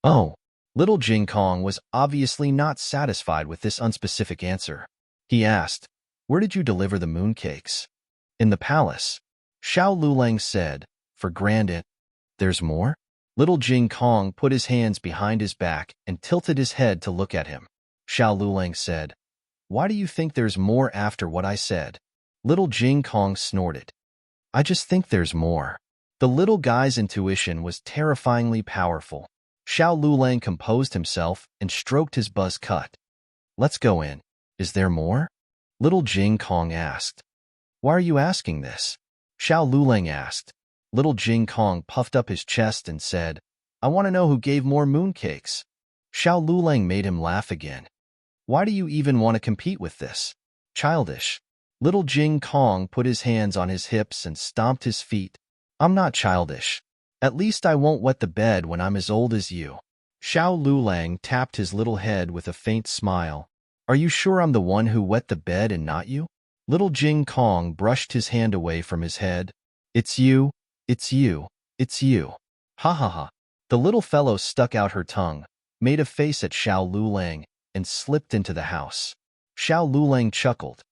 Oh. Little Jing Kong was obviously not satisfied with this unspecific answer. He asked, Where did you deliver the mooncakes? In the palace. Xiao Lulang said, For granted. There's more? Little Jing Kong put his hands behind his back and tilted his head to look at him. Xiao Lulang said, Why do you think there's more after what I said? Little Jing Kong snorted. I just think there's more. The little guy's intuition was terrifyingly powerful. Xiao Lulang composed himself and stroked his buzz cut. Let's go in. Is there more? Little Jing Kong asked. Why are you asking this? Xiao Lulang asked. Little Jing Kong puffed up his chest and said, I want to know who gave more mooncakes. Xiao Lulang made him laugh again. Why do you even want to compete with this? Childish. Little Jing Kong put his hands on his hips and stomped his feet. I'm not childish. At least I won't wet the bed when I'm as old as you. Xiao Lulang tapped his little head with a faint smile. Are you sure I'm the one who wet the bed and not you? Little Jing Kong brushed his hand away from his head. It's you, it's you, it's you. Ha ha ha. The little fellow stuck out her tongue, made a face at Xiao Lulang, and slipped into the house. Xiao Lulang chuckled.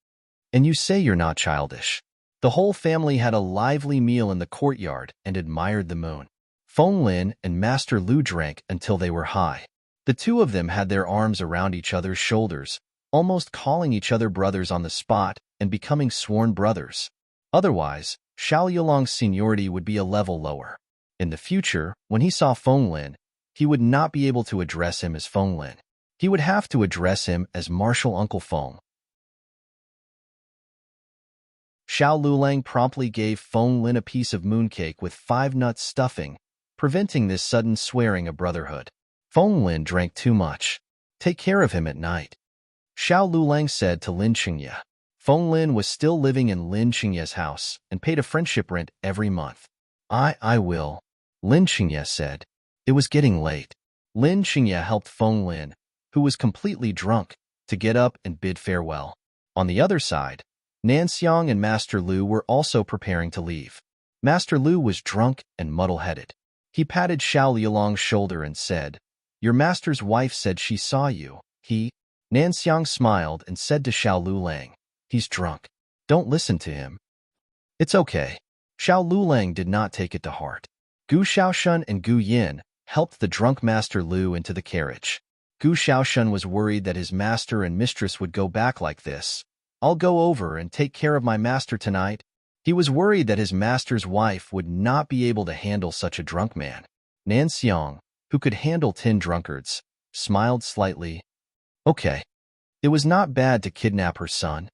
And you say you're not childish. The whole family had a lively meal in the courtyard and admired the moon. Feng Lin and Master Lu drank until they were high. The two of them had their arms around each other's shoulders, almost calling each other brothers on the spot and becoming sworn brothers. Otherwise, Xiao Yulong's seniority would be a level lower. In the future, when he saw Feng Lin, he would not be able to address him as Feng Lin. He would have to address him as Martial Uncle Feng. Xiao Lulang promptly gave Feng Lin a piece of mooncake with 5-nut stuffing, preventing this sudden swearing of brotherhood. Feng Lin drank too much. Take care of him at night. Xiao Lulang said to Lin Qingye. Feng Lin was still living in Lin Qingye's house and paid a friendship rent every month. I will, Lin Qingye said. It was getting late. Lin Qingye helped Feng Lin, who was completely drunk, to get up and bid farewell. On the other side, Nanxiang and Master Lu were also preparing to leave. Master Lu was drunk and muddle-headed. He patted Xiao Liulong's shoulder and said, Your master's wife said she saw you. Nanxiang smiled and said to Xiao Lulang, He's drunk. Don't listen to him. It's okay. Xiao Lulang did not take it to heart. Gu Xiaoshun and Gu Yin helped the drunk Master Lu into the carriage. Gu Xiaoshun was worried that his master and mistress would go back like this. I'll go over and take care of my master tonight. He was worried that his master's wife would not be able to handle such a drunk man. Nanxiang, who could handle 10 drunkards, smiled slightly. Okay. It was not bad to kidnap her son.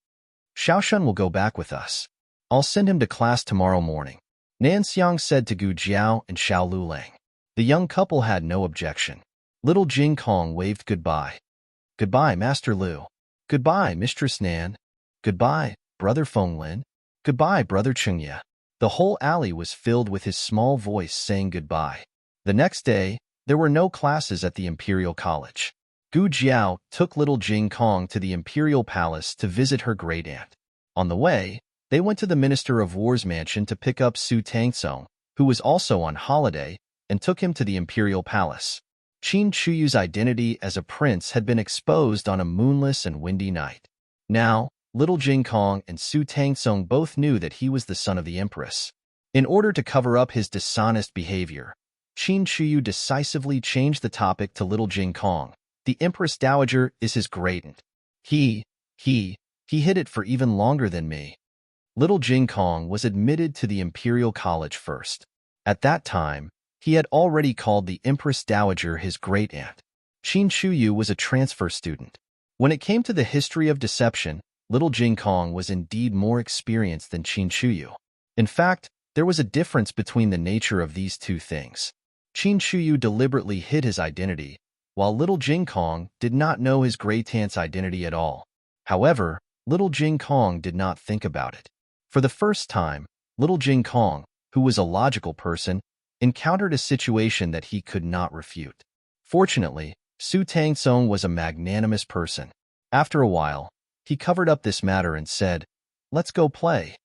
Xiaoshun will go back with us. I'll send him to class tomorrow morning. Nanxiang said to Gu Jiao and Xiao Lulang. The young couple had no objection. Little Jing Kong waved goodbye. Goodbye, Master Lu. Goodbye, Mistress Nan. Goodbye, Brother Feng Lin. Goodbye, Brother Qingye. The whole alley was filled with his small voice saying goodbye. The next day, there were no classes at the Imperial College. Gu Jiao took little Jing Kong to the Imperial Palace to visit her great-aunt. On the way, they went to the Minister of War's mansion to pick up Su Tangsong, who was also on holiday, and took him to the Imperial Palace. Qin Chuyu's identity as a prince had been exposed on a moonless and windy night. Now, little Jing Kong and Su Tangsong both knew that he was the son of the Empress. In order to cover up his dishonest behavior, Qin Chuyu decisively changed the topic to little Jing Kong. The Empress Dowager is his great-aunt. He hid it for even longer than me. Little Jing Kong was admitted to the Imperial College first. At that time, he had already called the Empress Dowager his great-aunt. Qin Chuyu was a transfer student. When it came to the history of deception, little Jing Kong was indeed more experienced than Qin Chuyu. In fact, there was a difference between the nature of these two things. Qin Chuyu deliberately hid his identity, while little Jing Kong did not know his great-aunt's identity at all. However, little Jing Kong did not think about it. For the first time, little Jing Kong, who was a logical person, encountered a situation that he could not refute. Fortunately, Su Tangsong was a magnanimous person. After a while, he covered up this matter and said, Let's go play.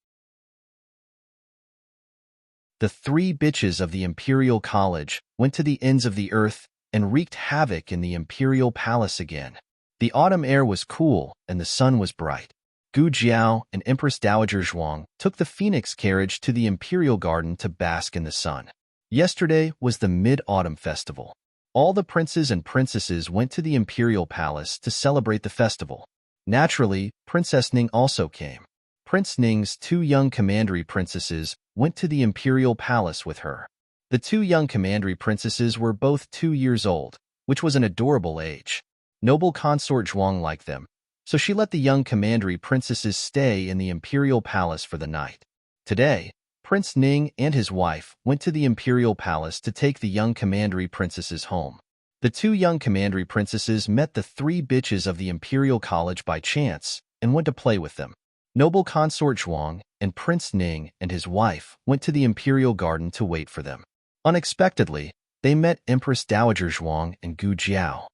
The 3 bitches of the Imperial College went to the ends of the earth and wreaked havoc in the Imperial Palace again. The autumn air was cool and the sun was bright. Gu Jiao and Empress Dowager Zhuang took the Phoenix carriage to the Imperial Garden to bask in the sun. Yesterday was the Mid-Autumn Festival. All the princes and princesses went to the Imperial Palace to celebrate the festival. Naturally, Princess Ning also came. Prince Ning's 2 young commandery princesses went to the Imperial Palace with her. The 2 young commandery princesses were both 2 years old, which was an adorable age. Noble consort Zhuang liked them, so she let the young commandery princesses stay in the Imperial Palace for the night. Today, Prince Ning and his wife went to the imperial palace to take the young commandery princesses home. The two young commandery princesses met the three bitches of the imperial college by chance and went to play with them. Noble consort Zhuang and Prince Ning and his wife went to the imperial garden to wait for them. Unexpectedly, they met Empress Dowager Zhuang and Gu Jiao.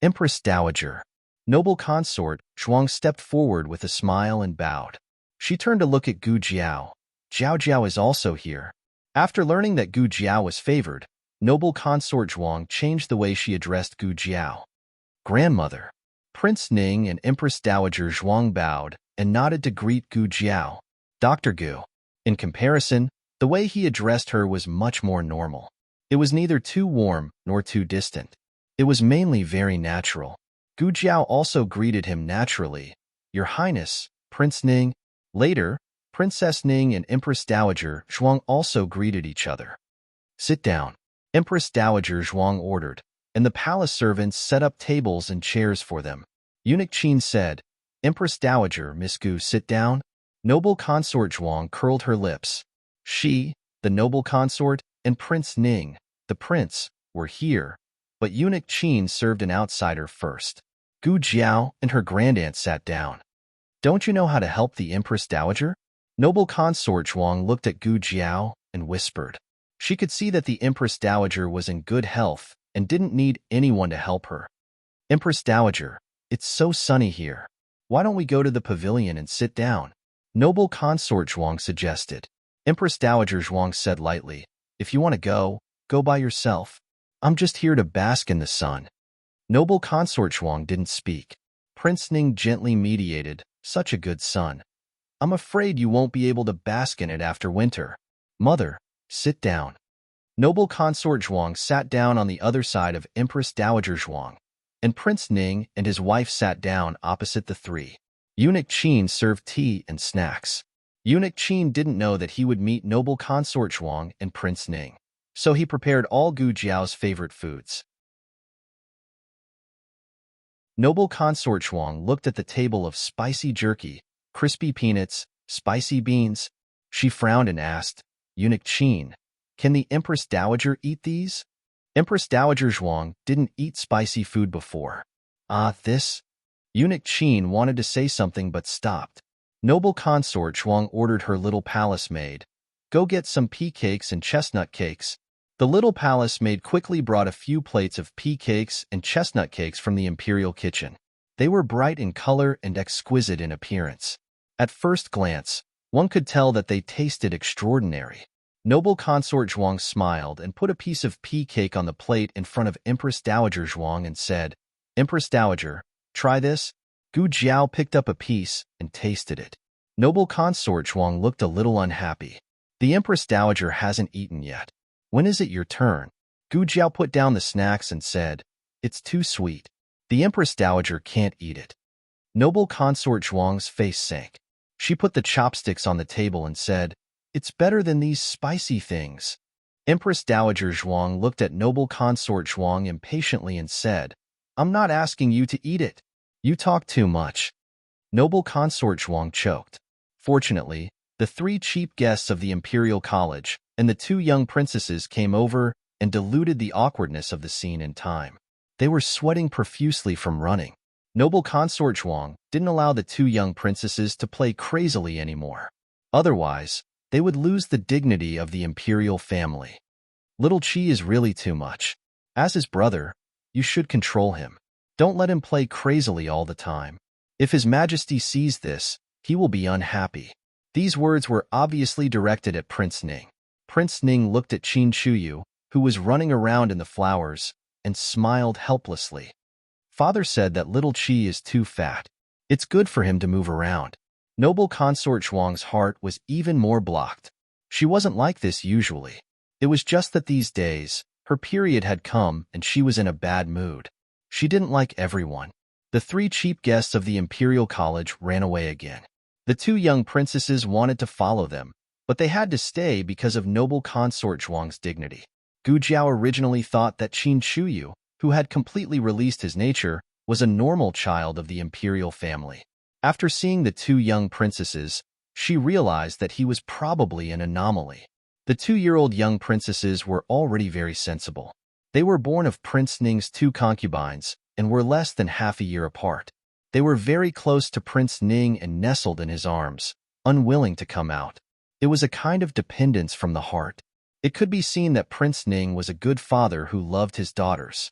Empress Dowager. Noble consort Zhuang stepped forward with a smile and bowed. She turned to look at Gu Jiao. Jiao Jiao is also here. After learning that Gu Jiao was favored, noble consort Zhuang changed the way she addressed Gu Jiao. Grandmother. Prince Ning and Empress Dowager Zhuang bowed and nodded to greet Gu Jiao. Dr. Gu. In comparison, the way he addressed her was much more normal. It was neither too warm nor too distant. It was mainly very natural. Gu Jiao also greeted him naturally. Your Highness, Prince Ning. Later, Princess Ning and Empress Dowager Zhuang also greeted each other. Sit down. Empress Dowager Zhuang ordered, and the palace servants set up tables and chairs for them. Eunuch Qin said, Empress Dowager, Miss Gu, sit down. Noble consort Zhuang curled her lips. She, the noble consort, and Prince Ning, the prince, were here, but Eunuch Qin served an outsider first. Gu Jiao and her grandaunt sat down. Don't you know how to help the Empress Dowager? Noble consort Zhuang looked at Gu Jiao and whispered. She could see that the Empress Dowager was in good health and didn't need anyone to help her. Empress Dowager, it's so sunny here. Why don't we go to the pavilion and sit down? Noble consort Zhuang suggested. Empress Dowager Zhuang said lightly, if you want to go, go by yourself. I'm just here to bask in the sun. Noble consort Zhuang didn't speak. Prince Ning gently mediated, such a good sun. I'm afraid you won't be able to bask in it after winter. Mother, sit down. Noble consort Zhuang sat down on the other side of Empress Dowager Zhuang, and Prince Ning and his wife sat down opposite the three. Eunuch Qin served tea and snacks. Eunuch Qin didn't know that he would meet noble consort Zhuang and Prince Ning, so he prepared all Gu Jiao's favorite foods. Noble consort Zhuang looked at the table of spicy jerky, crispy peanuts, spicy beans. She frowned and asked, Eunuch Qin, can the Empress Dowager eat these? Empress Dowager Zhuang didn't eat spicy food before. This? Eunuch Qin wanted to say something but stopped. Noble consort Zhuang ordered her little palace maid, go get some pea cakes and chestnut cakes. The little palace maid quickly brought a few plates of pea cakes and chestnut cakes from the imperial kitchen. They were bright in color and exquisite in appearance. At first glance, one could tell that they tasted extraordinary. Noble consort Zhuang smiled and put a piece of pea cake on the plate in front of Empress Dowager Zhuang and said, Empress Dowager, try this. Gu Jiao picked up a piece and tasted it. Noble consort Zhuang looked a little unhappy. The Empress Dowager hasn't eaten yet. When is it your turn? Gu Jiao put down the snacks and said, it's too sweet. The Empress Dowager can't eat it. Noble consort Zhuang's face sank. She put the chopsticks on the table and said, it's better than these spicy things. Empress Dowager Zhuang looked at noble consort Zhuang impatiently and said, I'm not asking you to eat it. You talk too much. Noble consort Zhuang choked. Fortunately, the three cheap guests of the imperial college and the two young princesses came over and diluted the awkwardness of the scene in time. They were sweating profusely from running. Noble consort Zhuang didn't allow the two young princesses to play crazily anymore. Otherwise, they would lose the dignity of the imperial family. Little Qi is really too much. As his brother, you should control him. Don't let him play crazily all the time. If His Majesty sees this, he will be unhappy. These words were obviously directed at Prince Ning. Prince Ning looked at Qin Chuyu, who was running around in the flowers, and smiled helplessly. Father said that little Qi is too fat. It's good for him to move around. Noble consort Zhuang's heart was even more blocked. She wasn't like this usually. It was just that these days, her period had come and she was in a bad mood. She didn't like everyone. The three cheap guests of the imperial college ran away again. The two young princesses wanted to follow them, but they had to stay because of noble consort Zhuang's dignity. Gu Jiao originally thought that Qin Chuyu, who had completely released his nature, was a normal child of the imperial family. After seeing the two young princesses, She realized that he was probably an anomaly. The 2-year-old young princesses were already very sensible. They were born of Prince Ning's 2 concubines and were less than half a year apart. They were very close to Prince Ning and nestled in his arms, unwilling to come out. It was a kind of dependence from the heart. It could be seen that Prince Ning was a good father who loved his daughters.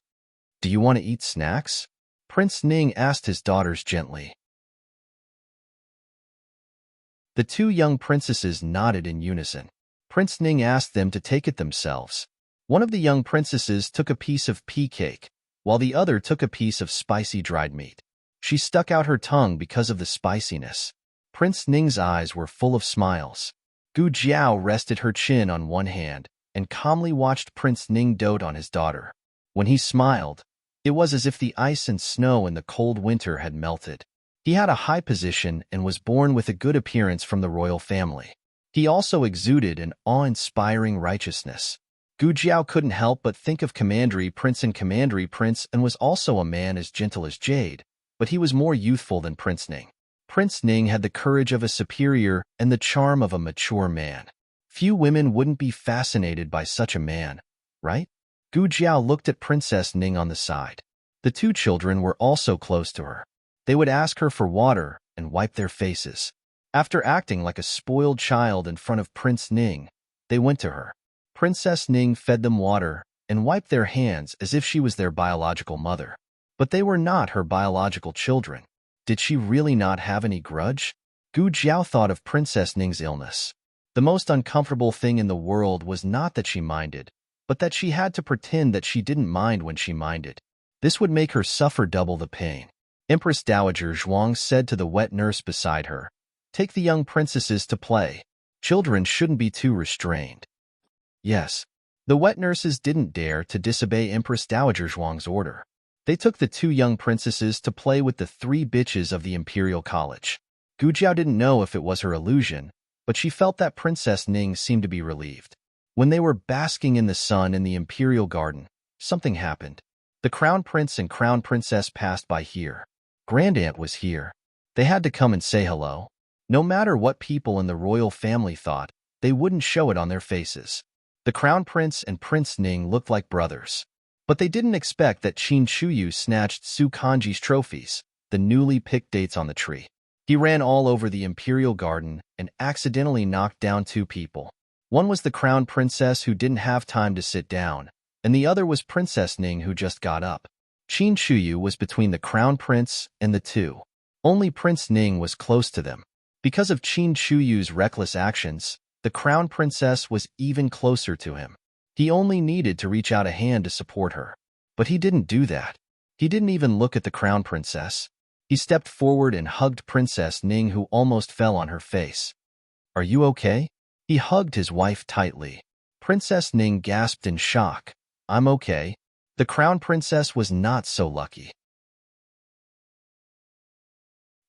"Do you want to eat snacks?" Prince Ning asked his daughters gently. The 2 young princesses nodded in unison. Prince Ning asked them to take it themselves. One of the young princesses took a piece of pea cake, while the other took a piece of spicy dried meat. She stuck out her tongue because of the spiciness. Prince Ning's eyes were full of smiles. Gu Jiao rested her chin on one hand and calmly watched Prince Ning dote on his daughter. When he smiled, it was as if the ice and snow in the cold winter had melted. He had a high position and was born with a good appearance from the royal family. He also exuded an awe-inspiring righteousness. Gu Jiao couldn't help but think of Commandery Prince and was also a man as gentle as jade, but he was more youthful than Prince Ning. Prince Ning had the courage of a superior and the charm of a mature man. Few women wouldn't be fascinated by such a man, right? Gu Jiao looked at Princess Ning on the side. The 2 children were also close to her. They would ask her for water and wipe their faces. After acting like a spoiled child in front of Prince Ning, they went to her. Princess Ning fed them water and wiped their hands as if she was their biological mother. But they were not her biological children. Did she really not have any grudge? Gu Jiao thought of Princess Ning's illness. The most uncomfortable thing in the world was not that she minded, but that she had to pretend that she didn't mind when she minded. This would make her suffer double the pain. Empress Dowager Zhuang said to the wet nurse beside her, "Take the young princesses to play. Children shouldn't be too restrained." Yes, the wet nurses didn't dare to disobey Empress Dowager Zhuang's order. They took the 2 young princesses to play with the 3 bitches of the Imperial College. Gu Jiao didn't know if it was her illusion, but she felt that Princess Ning seemed to be relieved. When they were basking in the sun in the Imperial Garden, something happened. The Crown Prince and Crown Princess passed by here. Grandaunt was here. They had to come and say hello. No matter what people in the royal family thought, they wouldn't show it on their faces. The Crown Prince and Prince Ning looked like brothers. But they didn't expect that Qin Shuyu snatched Su Kanji's trophies, the newly picked dates on the tree. He ran all over the Imperial Garden and accidentally knocked down 2 people. One was the Crown Princess who didn't have time to sit down, and the other was Princess Ning who just got up. Qin Shuyu was between the Crown Prince and the 2. Only Prince Ning was close to them. Because of Qin Shuyu's reckless actions, the Crown Princess was even closer to him. He only needed to reach out a hand to support her. But he didn't do that. He didn't even look at the Crown Princess. He stepped forward and hugged Princess Ning, who almost fell on her face. "Are you okay?" He hugged his wife tightly. Princess Ning gasped in shock. "I'm okay." The Crown Princess was not so lucky.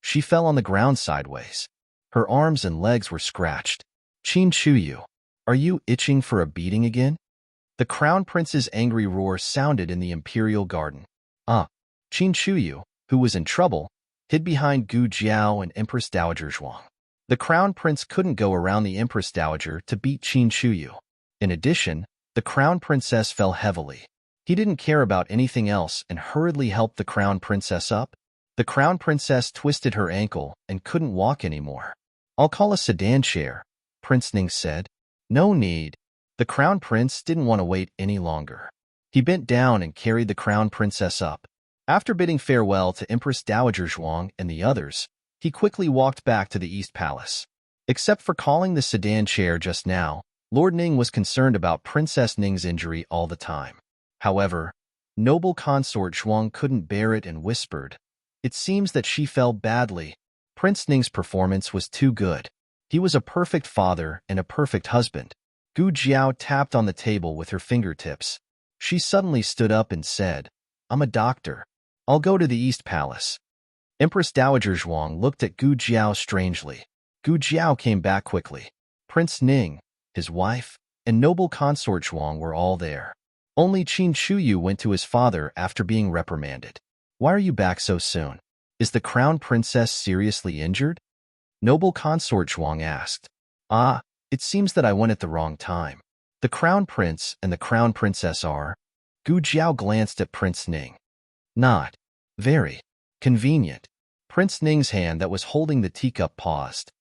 She fell on the ground sideways. Her arms and legs were scratched. "Qin Shuyu, are you itching for a beating again?" The Crown Prince's angry roar sounded in the Imperial Garden. Qin Shuyu, who was in trouble, hid behind Gu Jiao and Empress Dowager Zhuang. The Crown Prince couldn't go around the Empress Dowager to beat Qin Shuyu. In addition, the Crown Princess fell heavily. He didn't care about anything else and hurriedly helped the Crown Princess up. The Crown Princess twisted her ankle and couldn't walk anymore. "I'll call a sedan chair," Prince Ning said. "No need." The Crown Prince didn't want to wait any longer. He bent down and carried the Crown Princess up. After bidding farewell to Empress Dowager Zhuang and the others, he quickly walked back to the East Palace. Except for calling the sedan chair just now, Lord Ning was concerned about Princess Ning's injury all the time. However, noble consort Zhuang couldn't bear it and whispered, "It seems that she fell badly." Prince Ning's performance was too good. He was a perfect father and a perfect husband. Gu Jiao tapped on the table with her fingertips. She suddenly stood up and said, "I'm a doctor. I'll go to the East Palace." Empress Dowager Zhuang looked at Gu Jiao strangely. Gu Jiao came back quickly. Prince Ning, his wife, and noble consort Zhuang were all there. Only Qin Shuyu went to his father after being reprimanded. "Why are you back so soon? Is the Crown Princess seriously injured?" Noble consort Zhuang asked. Ah, it seems that I went at the wrong time. The crown prince and the crown princess are. Gu Jiao glanced at Prince Ning. Not very convenient. Prince Ning's hand that was holding the teacup paused.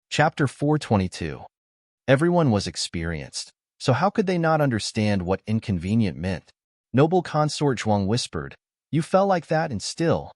Chapter 422. Everyone was experienced, so how could they not understand what inconvenient meant? Noble consort Zhuang whispered, "You fell like that and still."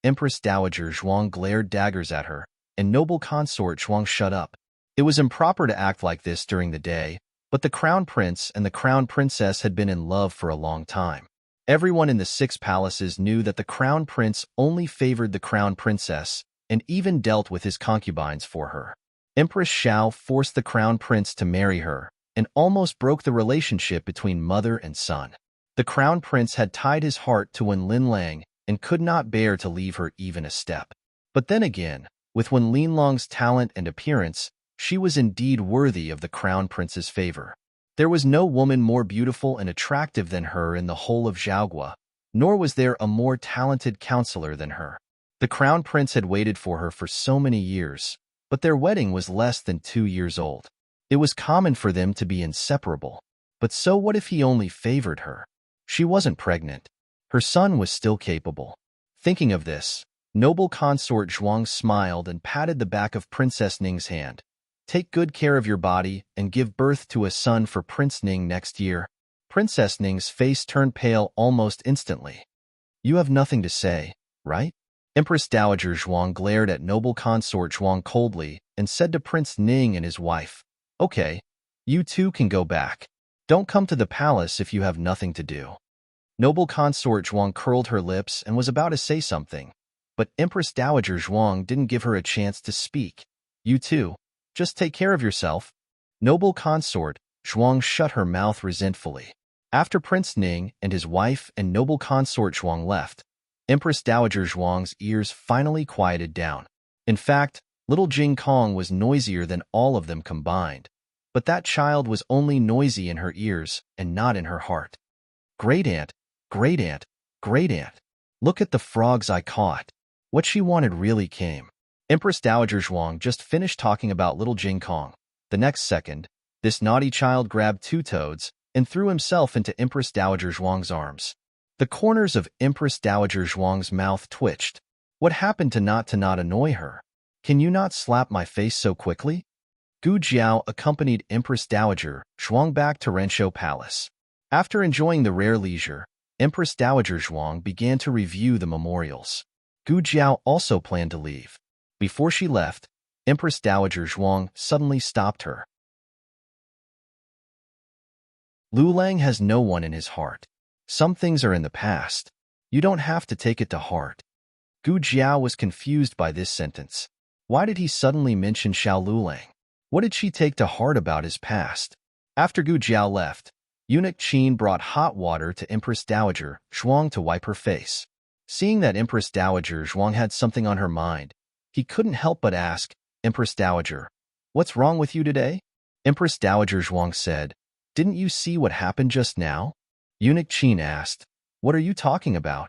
Empress Dowager Zhuang glared daggers at her, and noble consort Zhuang shut up. It was improper to act like this during the day, but the crown prince and the crown princess had been in love for a long time. Everyone in the 6 palaces knew that the crown prince only favored the crown princess and even dealt with his concubines for her. Empress Xiao forced the crown prince to marry her and almost broke the relationship between mother and son. The crown prince had tied his heart to Wen Linlang and could not bear to leave her even a step. But then again, with Wen Linlang's talent and appearance, she was indeed worthy of the crown prince's favor. There was no woman more beautiful and attractive than her in the whole of Zhaogua, nor was there a more talented counselor than her. The crown prince had waited for her for so many years, but their wedding was less than 2 years old. It was common for them to be inseparable. But so what if he only favored her? She wasn't pregnant. Her son was still capable. Thinking of this, noble consort Zhuang smiled and patted the back of Princess Ning's hand. Take good care of your body and give birth to a son for Prince Ning next year. Princess Ning's face turned pale almost instantly. You have nothing to say, right? Empress Dowager Zhuang glared at noble consort Zhuang coldly and said to Prince Ning and his wife, "Okay, you two can go back. Don't come to the palace if you have nothing to do." Noble consort Zhuang curled her lips and was about to say something, but Empress Dowager Zhuang didn't give her a chance to speak. You two, just take care of yourself. Noble consort Zhuang shut her mouth resentfully. After Prince Ning and his wife and noble consort Zhuang left, Empress Dowager Zhuang's ears finally quieted down. In fact, little Jing Kong was noisier than all of them combined, but that child was only noisy in her ears and not in her heart. Great-aunt, great-aunt, great-aunt, look at the frogs I caught. What she wanted really came. Empress Dowager Zhuang just finished talking about little Jing Kong. The next second, this naughty child grabbed 2 toads and threw himself into Empress Dowager Zhuang's arms. The corners of Empress Dowager Zhuang's mouth twitched. What happened to not annoy her? Can you not slap my face so quickly? Gu Jiao accompanied Empress Dowager Zhuang back to Renshou Palace. After enjoying the rare leisure, Empress Dowager Zhuang began to review the memorials. Gu Jiao also planned to leave. Before she left, Empress Dowager Zhuang suddenly stopped her. Lu Lang has no one in his heart. Some things are in the past. You don't have to take it to heart. Gu Jiao was confused by this sentence. Why did he suddenly mention Xiao Lulang? What did she take to heart about his past? After Gu Jiao left, Eunuch Qin brought hot water to Empress Dowager Zhuang to wipe her face. Seeing that Empress Dowager Zhuang had something on her mind, he couldn't help but ask, "Empress Dowager, what's wrong with you today?" Empress Dowager Zhuang said, "Didn't you see what happened just now?" Eunuch Qin asked, "What are you talking about?"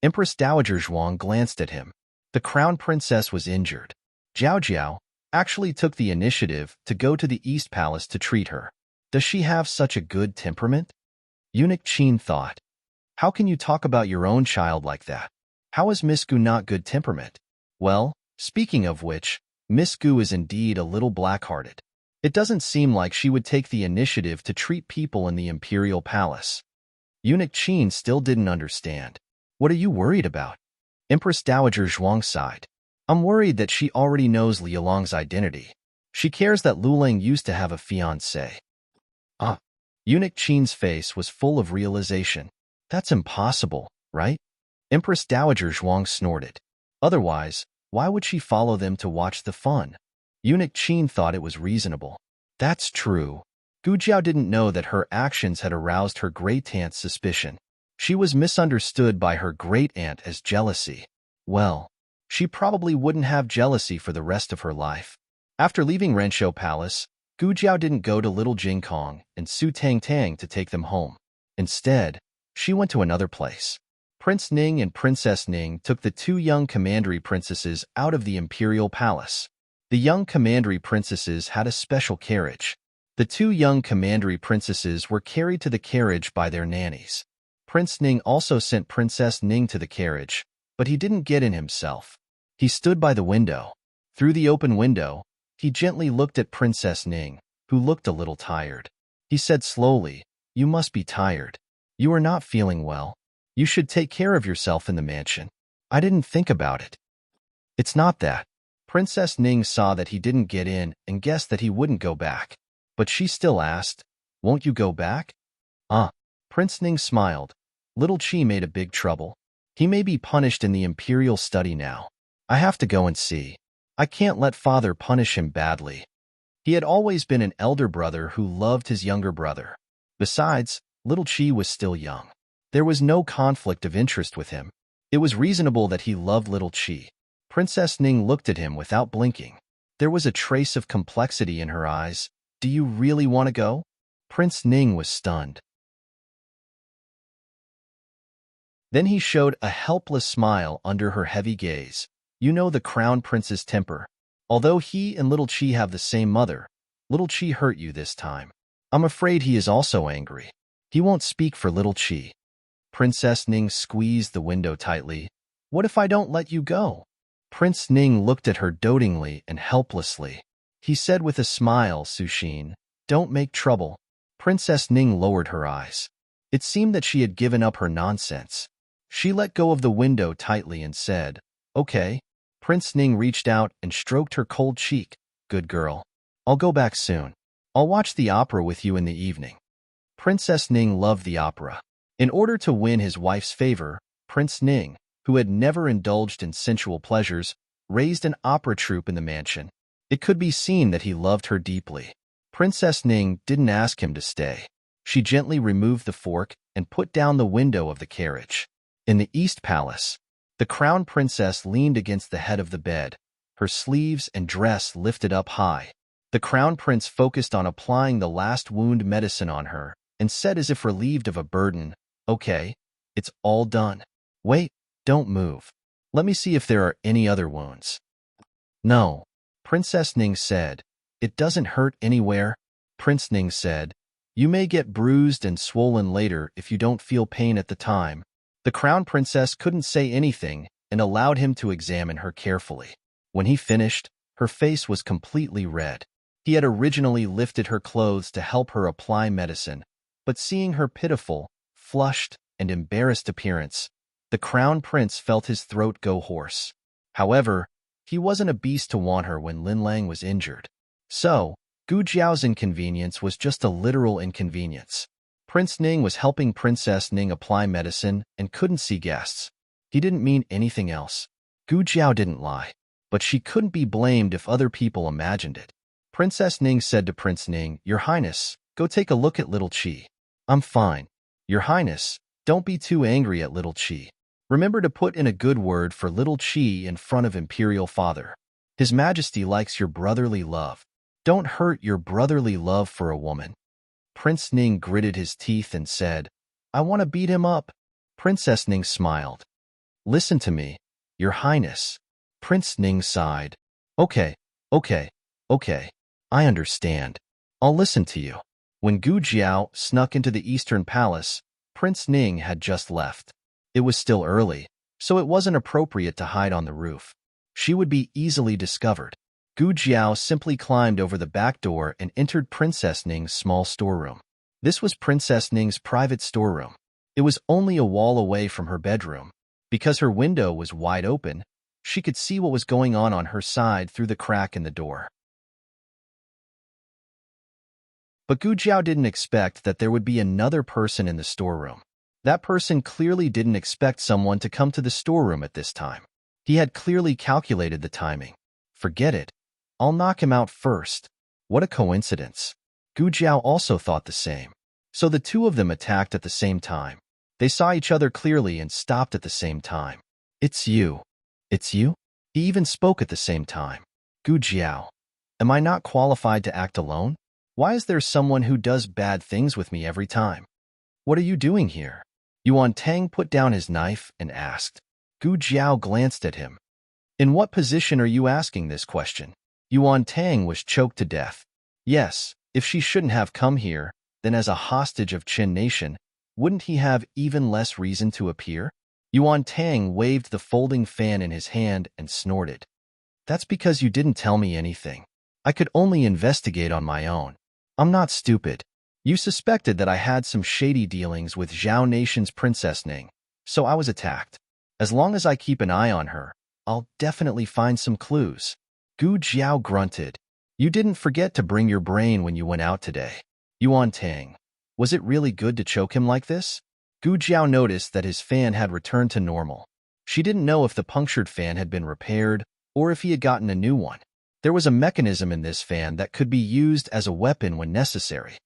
Empress Dowager Zhuang glanced at him. The crown princess was injured. Jiao Jiao actually took the initiative to go to the East Palace to treat her. Does she have such a good temperament? Eunuch Qin thought. How can you talk about your own child like that? How is Miss Gu not good temperament? Well, speaking of which, Miss Gu is indeed a little black-hearted. It doesn't seem like she would take the initiative to treat people in the Imperial Palace. Eunuch Qin still didn't understand. What are you worried about? Empress Dowager Zhuang sighed. I'm worried that she already knows Liu Long's identity. She cares that Lu Ling used to have a fiancé. Eunuch Qin's face was full of realization. That's impossible, right? Empress Dowager Zhuang snorted. Otherwise, why would she follow them to watch the fun? Eunuch Qin thought it was reasonable. That's true. Gu Jiao didn't know that her actions had aroused her great-aunt's suspicion. She was misunderstood by her great-aunt as jealousy. Well, she probably wouldn't have jealousy for the rest of her life. After leaving Renshou Palace, Gu Jiao didn't go to Little Jing Kong and Su Tang Tang to take them home. Instead, she went to another place. Prince Ning and Princess Ning took the two young commandery princesses out of the imperial palace. The young commandery princesses had a special carriage. The two young commandery princesses were carried to the carriage by their nannies. Prince Ning also sent Princess Ning to the carriage, but he didn't get in himself. He stood by the window. Through the open window, he gently looked at Princess Ning, who looked a little tired. He said slowly, "You must be tired. You are not feeling well. You should take care of yourself in the mansion." "I didn't think about it." "It's not that." Princess Ning saw that he didn't get in and guessed that he wouldn't go back. But she still asked, "Won't you go back?" Prince Ning smiled. Little Chi made a big trouble. He may be punished in the imperial study now. I have to go and see. I can't let father punish him badly. He had always been an elder brother who loved his younger brother. Besides, Little Chi was still young. There was no conflict of interest with him. It was reasonable that he loved Little Chi. Princess Ning looked at him without blinking. There was a trace of complexity in her eyes. "Do you really want to go?" Prince Ning was stunned. Then he showed a helpless smile under her heavy gaze. "You know the crown prince's temper. Although he and Little Chi have the same mother, Little Chi hurt you this time. I'm afraid he is also angry. He won't speak for Little Chi." Princess Ning squeezed the window tightly. "What if I don't let you go?" Prince Ning looked at her dotingly and helplessly. He said with a smile, "Sushin, don't make trouble." Princess Ning lowered her eyes. It seemed that she had given up her nonsense. She let go of the window tightly and said, "Okay." Prince Ning reached out and stroked her cold cheek. "Good girl. I'll go back soon. I'll watch the opera with you in the evening." Princess Ning loved the opera. In order to win his wife's favor, Prince Ning, who had never indulged in sensual pleasures, raised an opera troupe in the mansion. It could be seen that he loved her deeply. Princess Ning didn't ask him to stay. She gently removed the fork and put down the window of the carriage. In the East Palace, the crown princess leaned against the head of the bed, her sleeves and dress lifted up high. The crown prince focused on applying the last wound medicine on her and said as if relieved of a burden, "Okay, it's all done. Wait, don't move. Let me see if there are any other wounds." "No," Princess Ning said. "It doesn't hurt anywhere." Prince Ning said, "You may get bruised and swollen later if you don't feel pain at the time." The crown princess couldn't say anything and allowed him to examine her carefully. When he finished, her face was completely red. He had originally lifted her clothes to help her apply medicine, but seeing her pitiful, flushed, and embarrassed appearance, the crown prince felt his throat go hoarse. However, he wasn't a beast to want her when Lin Lang was injured. So, Gu Jiao's inconvenience was just a literal inconvenience. Prince Ning was helping Princess Ning apply medicine and couldn't see guests. He didn't mean anything else. Gu Jiao didn't lie, but she couldn't be blamed if other people imagined it. Princess Ning said to Prince Ning, "Your Highness, go take a look at Little Chi." "I'm fine." "Your Highness, don't be too angry at Little Chi. Remember to put in a good word for Little Chi in front of Imperial Father. His Majesty likes your brotherly love. Don't hurt your brotherly love for a woman." Prince Ning gritted his teeth and said, "I want to beat him up." Princess Ning smiled. "Listen to me, Your Highness." Prince Ning sighed. Okay, okay. I understand. I'll listen to you." When Gu Jiao snuck into the Eastern Palace, Prince Ning had just left. It was still early, so it wasn't appropriate to hide on the roof. She would be easily discovered. Gu Jiao simply climbed over the back door and entered Princess Ning's small storeroom. This was Princess Ning's private storeroom. It was only a wall away from her bedroom. Because her window was wide open, she could see what was going on her side through the crack in the door. But Gu Jiao didn't expect that there would be another person in the storeroom. That person clearly didn't expect someone to come to the storeroom at this time. He had clearly calculated the timing. Forget it. I'll knock him out first. What a coincidence. Gu Jiao also thought the same. So the two of them attacked at the same time. They saw each other clearly and stopped at the same time. "It's you. It's you?" He even spoke at the same time. "Gu Jiao, am I not qualified to act alone? Why is there someone who does bad things with me every time? What are you doing here?" Yuan Tang put down his knife and asked. Gu Jiao glanced at him. In what position are you asking this question? Yuan Tang was choked to death. Yes, if she shouldn't have come here, then as a hostage of Qin Nation, wouldn't he have even less reason to appear? Yuan Tang waved the folding fan in his hand and snorted. That's because you didn't tell me anything. I could only investigate on my own. I'm not stupid. You suspected that I had some shady dealings with Zhao Nation's Princess Ning, so I was attacked. As long as I keep an eye on her, I'll definitely find some clues. Gu Jiao grunted. You didn't forget to bring your brain when you went out today. Yuan Tang, was it really good to choke him like this? Gu Jiao noticed that his fan had returned to normal. She didn't know if the punctured fan had been repaired or if he had gotten a new one. There was a mechanism in this fan that could be used as a weapon when necessary.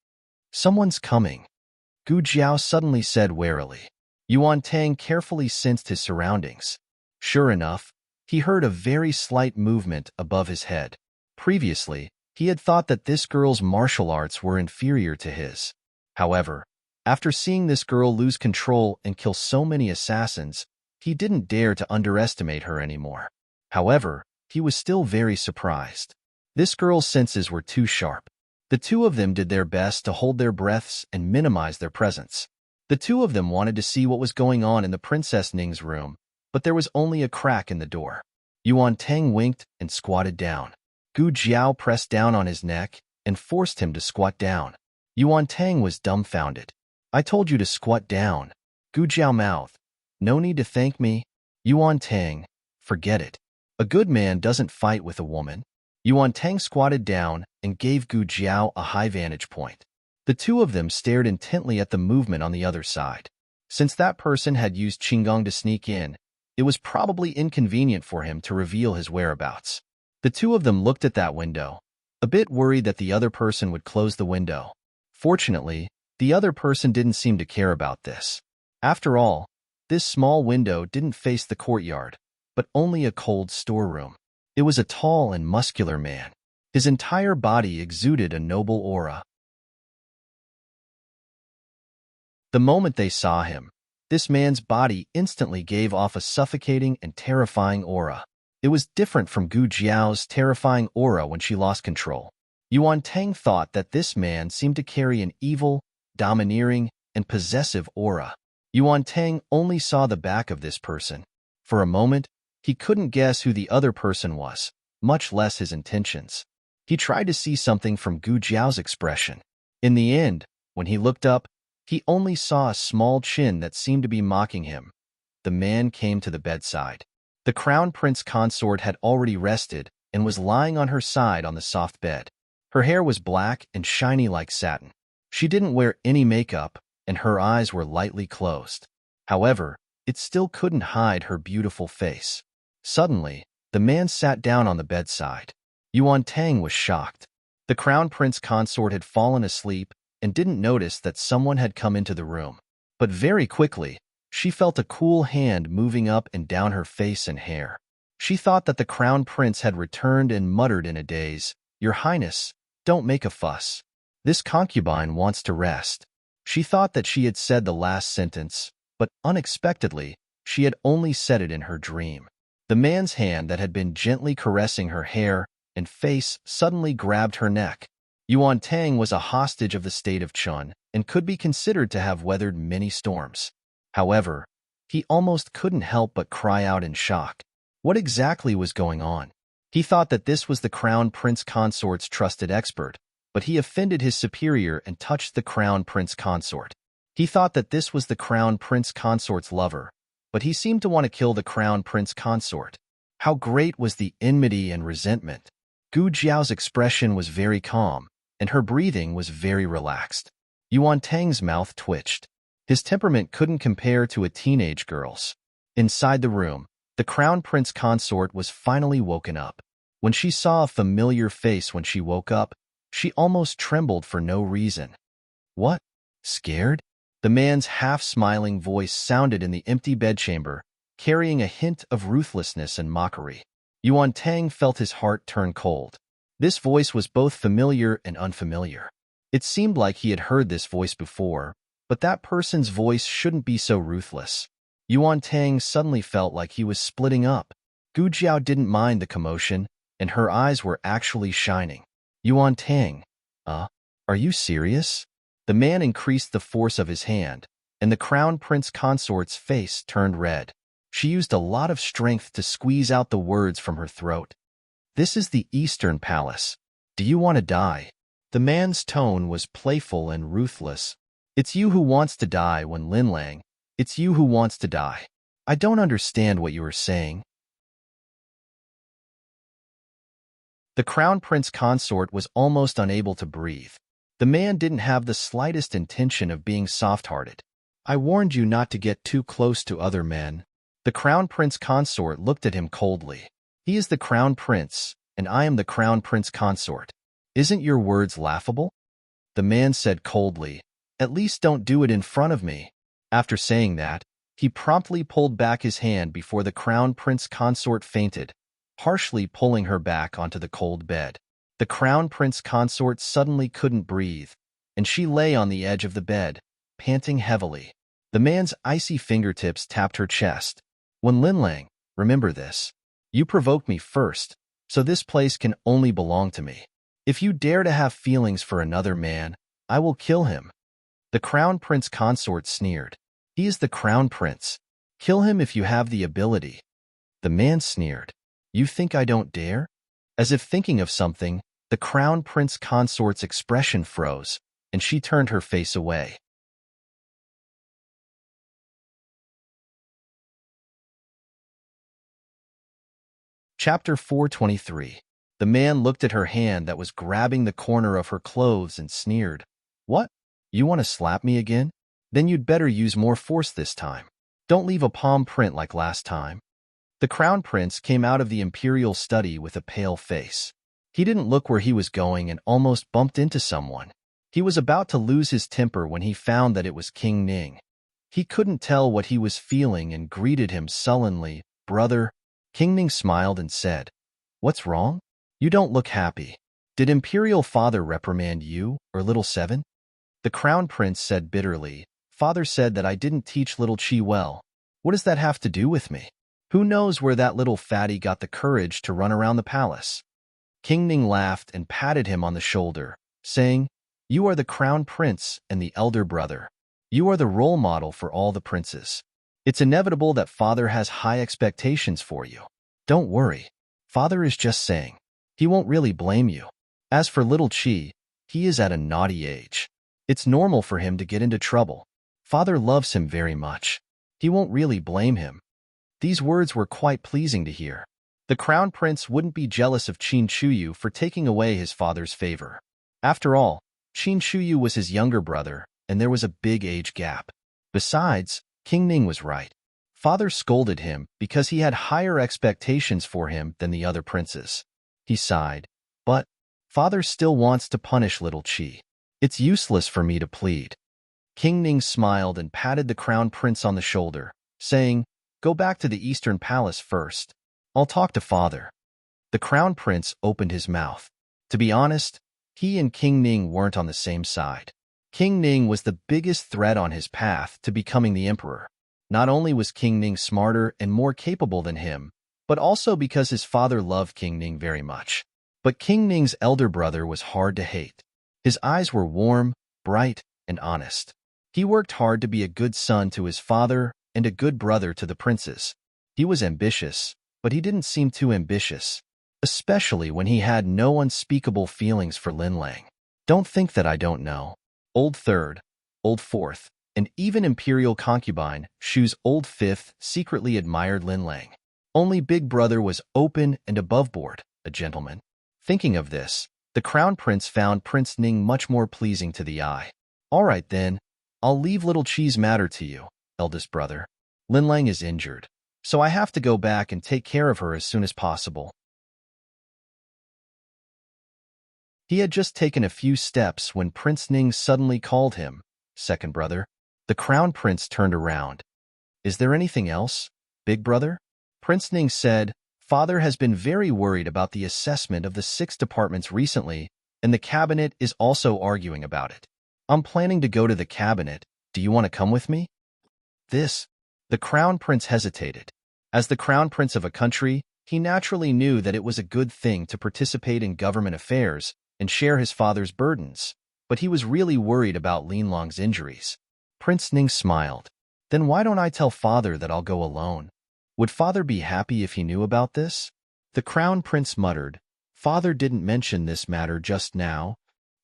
Someone's coming, Gu Jiao suddenly said warily. Yuan Tang carefully sensed his surroundings. Sure enough, he heard a very slight movement above his head. Previously, he had thought that this girl's martial arts were inferior to his. However, after seeing this girl lose control and kill so many assassins, he didn't dare to underestimate her anymore. However, he was still very surprised. This girl's senses were too sharp. The two of them did their best to hold their breaths and minimize their presence. The two of them wanted to see what was going on in the Princess Ning's room, but there was only a crack in the door. Yuan Tang winked and squatted down. Gu Jiao pressed down on his neck and forced him to squat down. Yuan Tang was dumbfounded. I told you to squat down. Gu Jiao mouthed. No need to thank me. Yuan Tang, forget it. A good man doesn't fight with a woman. Yuan Tang squatted down and gave Gu Jiao a high vantage point. The two of them stared intently at the movement on the other side. Since that person had used Qinggong to sneak in, it was probably inconvenient for him to reveal his whereabouts. The two of them looked at that window, a bit worried that the other person would close the window. Fortunately, the other person didn't seem to care about this. After all, this small window didn't face the courtyard, but only a cold storeroom. It was a tall and muscular man. His entire body exuded a noble aura. The moment they saw him, this man's body instantly gave off a suffocating and terrifying aura. It was different from Gu Jiao's terrifying aura when she lost control. Yuan Tang thought that this man seemed to carry an evil, domineering, and possessive aura. Yuan Tang only saw the back of this person. For a moment, he couldn't guess who the other person was, much less his intentions. He tried to see something from Gu Jiao's expression. In the end, when he looked up, he only saw a small chin that seemed to be mocking him. The man came to the bedside. The Crown Prince consort had already rested and was lying on her side on the soft bed. Her hair was black and shiny like satin. She didn't wear any makeup, and her eyes were lightly closed. However, it still couldn't hide her beautiful face. Suddenly, the man sat down on the bedside. Yuan Tang was shocked. The Crown Prince consort had fallen asleep and didn't notice that someone had come into the room. But very quickly, she felt a cool hand moving up and down her face and hair. She thought that the Crown Prince had returned and muttered in a daze, "Your Highness, don't make a fuss. This concubine wants to rest." She thought that she had said the last sentence, but unexpectedly, she had only said it in her dream. The man's hand that had been gently caressing her hair and face suddenly grabbed her neck. Yuan Tang was a hostage of the state of Chun and could be considered to have weathered many storms. However, he almost couldn't help but cry out in shock. What exactly was going on? He thought that this was the Crown Prince consort's trusted expert, but he offended his superior and touched the Crown Prince consort. He thought that this was the Crown Prince consort's lover, but he seemed to want to kill the Crown Prince consort. How great was the enmity and resentment! Gu Jiao's expression was very calm, and her breathing was very relaxed. Yuan Tang's mouth twitched. His temperament couldn't compare to a teenage girl's. Inside the room, the Crown Prince consort was finally woken up. When she saw a familiar face when she woke up, she almost trembled for no reason. What? Scared? The man's half-smiling voice sounded in the empty bedchamber, carrying a hint of ruthlessness and mockery. Yuan Tang felt his heart turn cold. This voice was both familiar and unfamiliar. It seemed like he had heard this voice before, But that person's voice shouldn't be so ruthless. Yuan Tang suddenly felt like he was splitting up. Gu Jiao didn't mind the commotion, and her eyes were actually shining. Yuan Tang, are you serious? The man increased the force of his hand, and the crown prince consort's face turned red. She used a lot of strength to squeeze out the words from her throat. This is the Eastern Palace. Do you want to die? The man's tone was playful and ruthless. It's you who wants to die, Wen Linlang. It's you who wants to die. I don't understand what you are saying. The crown prince consort was almost unable to breathe. The man didn't have the slightest intention of being soft-hearted. I warned you not to get too close to other men. The crown prince consort looked at him coldly. He is the crown prince, and I am the crown prince consort. Isn't your words laughable? The man said coldly, at least don't do it in front of me. After saying that, he promptly pulled back his hand before the crown prince consort fainted, harshly pulling her back onto the cold bed. The crown prince consort suddenly couldn't breathe, and she lay on the edge of the bed, panting heavily. The man's icy fingertips tapped her chest. Wen Linlang, remember this. You provoked me first, so this place can only belong to me. If you dare to have feelings for another man, I will kill him. The crown prince consort sneered. He is the crown prince. Kill him if you have the ability. The man sneered. You think I don't dare? As if thinking of something, the crown prince consort's expression froze, and she turned her face away. Chapter 423. The man looked at her hand that was grabbing the corner of her clothes and sneered. What? You want to slap me again? Then you'd better use more force this time. Don't leave a palm print like last time. The crown prince came out of the imperial study with a pale face. He didn't look where he was going and almost bumped into someone. He was about to lose his temper when he found that it was King Ning. He couldn't tell what he was feeling and greeted him sullenly. Brother. King Ning smiled and said, What's wrong? You don't look happy. Did Imperial Father reprimand you, or Little Seven? The crown prince said bitterly, Father said that I didn't teach Little Chi well. What does that have to do with me? Who knows where that little fatty got the courage to run around the palace? King Ning laughed and patted him on the shoulder, saying, You are the crown prince and the elder brother. You are the role model for all the princes. It's inevitable that Father has high expectations for you. Don't worry. Father is just saying. He won't really blame you. As for Little Chi, he is at a naughty age. It's normal for him to get into trouble. Father loves him very much. He won't really blame him. These words were quite pleasing to hear. The crown prince wouldn't be jealous of Qin Shuyu for taking away his father's favor. After all, Qin Shuyu was his younger brother, and there was a big age gap. Besides, King Ning was right. Father scolded him because he had higher expectations for him than the other princes. He sighed, but Father still wants to punish Little Chi. It's useless for me to plead. King Ning smiled and patted the crown prince on the shoulder, saying, Go back to the Eastern Palace first. I'll talk to Father. The crown prince opened his mouth. To be honest, he and King Ning weren't on the same side. King Ning was the biggest threat on his path to becoming the emperor. Not only was King Ning smarter and more capable than him, but also because his father loved King Ning very much. But King Ning's elder brother was hard to hate. His eyes were warm, bright, and honest. He worked hard to be a good son to his father and a good brother to the princes. He was ambitious, but he didn't seem too ambitious, especially when he had no unspeakable feelings for Lin Lang. Don't think that I don't know. Old Third, Old Fourth, and even Imperial Concubine, Shu's Old Fifth, secretly admired Lin Lang. Only Big Brother was open and aboveboard, a gentleman. Thinking of this, the Crown Prince found Prince Ning much more pleasing to the eye. All right then, I'll leave Little Chi's matter to you, eldest brother. Lin Lang is injured, so I have to go back and take care of her as soon as possible. He had just taken a few steps when Prince Ning suddenly called him, Second Brother. The Crown Prince turned around. Is there anything else, Big Brother? Prince Ning said, Father has been very worried about the assessment of the 6 departments recently, and the cabinet is also arguing about it. I'm planning to go to the cabinet. Do Do you want to come with me? The crown prince hesitated. As the crown prince of a country, he naturally knew that it was a good thing to participate in government affairs and share his father's burdens, but he was really worried about Linlong's injuries. Prince Ning smiled. Then why don't I tell father that I'll go alone? Would father be happy if he knew about this? The crown prince muttered. Father didn't mention this matter just now.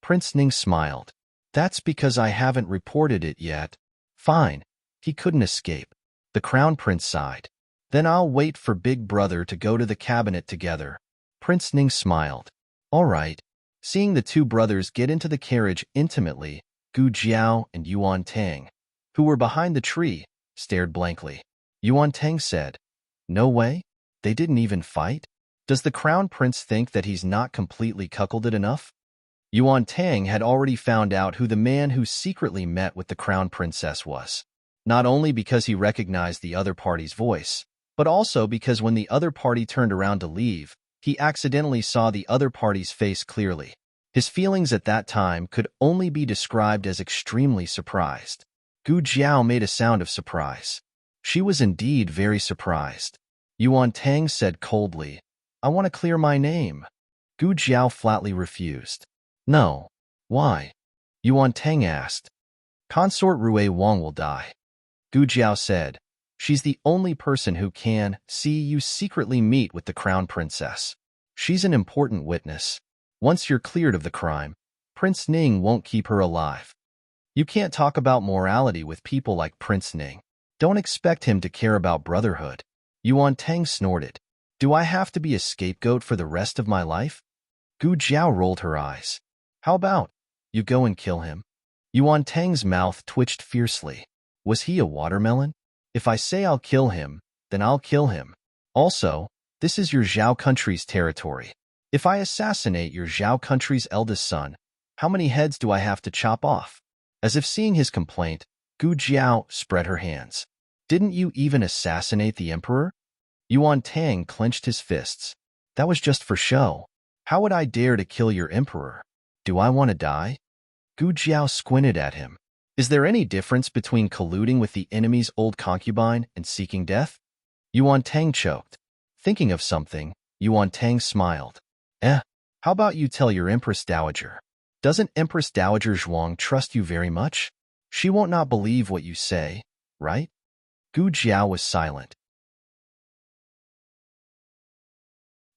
Prince Ning smiled. That's because I haven't reported it yet. Fine. He couldn't escape. The crown prince sighed. Then I'll wait for Big Brother to go to the cabinet together. Prince Ning smiled. All right. Seeing the two brothers get into the carriage intimately, Gu Jiao and Yuan Tang, who were behind the tree, stared blankly. Yuan Tang said, No way? They didn't even fight? Does the crown prince think that he's not completely cuckolded enough? Yuan Tang had already found out who the man who secretly met with the crown princess was, not only because he recognized the other party's voice, but also because when the other party turned around to leave, he accidentally saw the other party's face clearly. His feelings at that time could only be described as extremely surprised. Gu Jiao made a sound of surprise. She was indeed very surprised. Yuan Tang said coldly, I want to clear my name. Gu Jiao flatly refused. No. Why? Yuan Tang asked. Consort Rui Wang will die. Gu Jiao said. She's the only person who can see you secretly meet with the crown princess. She's an important witness. Once you're cleared of the crime, Prince Ning won't keep her alive. You can't talk about morality with people like Prince Ning. Don't expect him to care about brotherhood. Yuan Tang snorted. Do I have to be a scapegoat for the rest of my life? Gu Jiao rolled her eyes. How about you go and kill him? Yuan Tang's mouth twitched fiercely. Was he a watermelon? If I say I'll kill him, then I'll kill him. Also, this is your Zhao country's territory. If I assassinate your Zhao country's eldest son, how many heads do I have to chop off? As if seeing his complaint, Gu Jiao spread her hands. Didn't you even assassinate the emperor? Yuan Tang clenched his fists. That was just for show. How would I dare to kill your emperor? Do I want to die? Gu Jiao squinted at him. Is there any difference between colluding with the enemy's old concubine and seeking death? Yuan Tang choked. Thinking of something, Yuan Tang smiled. How about you tell your Empress Dowager? Doesn't Empress Dowager Zhuang trust you very much? She won't not believe what you say, right? Gu Jiao was silent.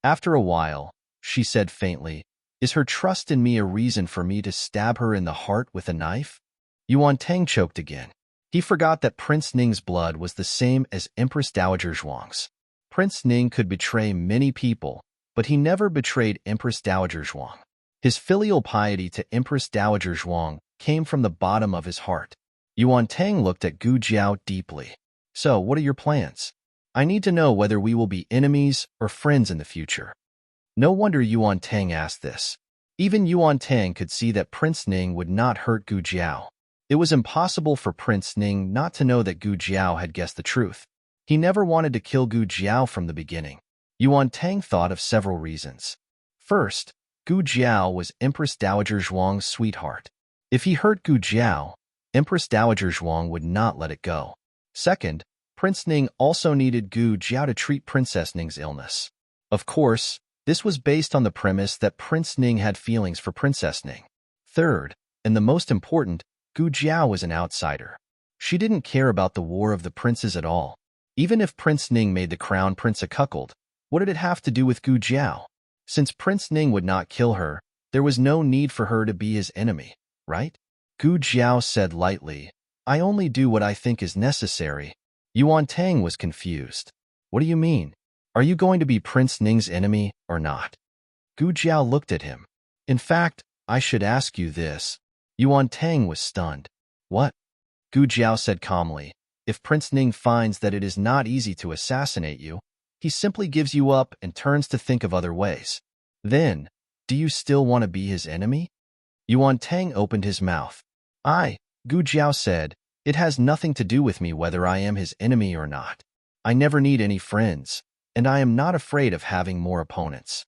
After a while, she said faintly, Is her trust in me a reason for me to stab her in the heart with a knife? Yuan Tang choked again. He forgot that Prince Ning's blood was the same as Empress Dowager Zhuang's. Prince Ning could betray many people, but he never betrayed Empress Dowager Zhuang. His filial piety to Empress Dowager Zhuang came from the bottom of his heart. Yuan Tang looked at Gu Jiao deeply. So, what are your plans? I need to know whether we will be enemies or friends in the future. No wonder Yuan Tang asked this. Even Yuan Tang could see that Prince Ning would not hurt Gu Jiao. It was impossible for Prince Ning not to know that Gu Jiao had guessed the truth. He never wanted to kill Gu Jiao from the beginning. Yuan Tang thought of several reasons. First, Gu Jiao was Empress Dowager Zhuang's sweetheart. If he hurt Gu Jiao, Empress Dowager Zhuang would not let it go. Second, Prince Ning also needed Gu Jiao to treat Princess Ning's illness. Of course, this was based on the premise that Prince Ning had feelings for Princess Ning. Third, and the most important, Gu Jiao was an outsider. She didn't care about the War of the Princes at all. Even if Prince Ning made the crown prince a cuckold, what did it have to do with Gu Jiao? Since Prince Ning would not kill her, there was no need for her to be his enemy, right? Gu Jiao said lightly, I only do what I think is necessary. Yuan Tang was confused. What do you mean? Are you going to be Prince Ning's enemy or not? Gu Jiao looked at him. In fact, I should ask you this. Yuan Tang was stunned. What? Gu Jiao said calmly. If Prince Ning finds that it is not easy to assassinate you, he simply gives you up and turns to think of other ways. Then, do you still want to be his enemy? Yuan Tang opened his mouth. Gu Jiao said, it has nothing to do with me whether I am his enemy or not. I never need any friends, and I am not afraid of having more opponents.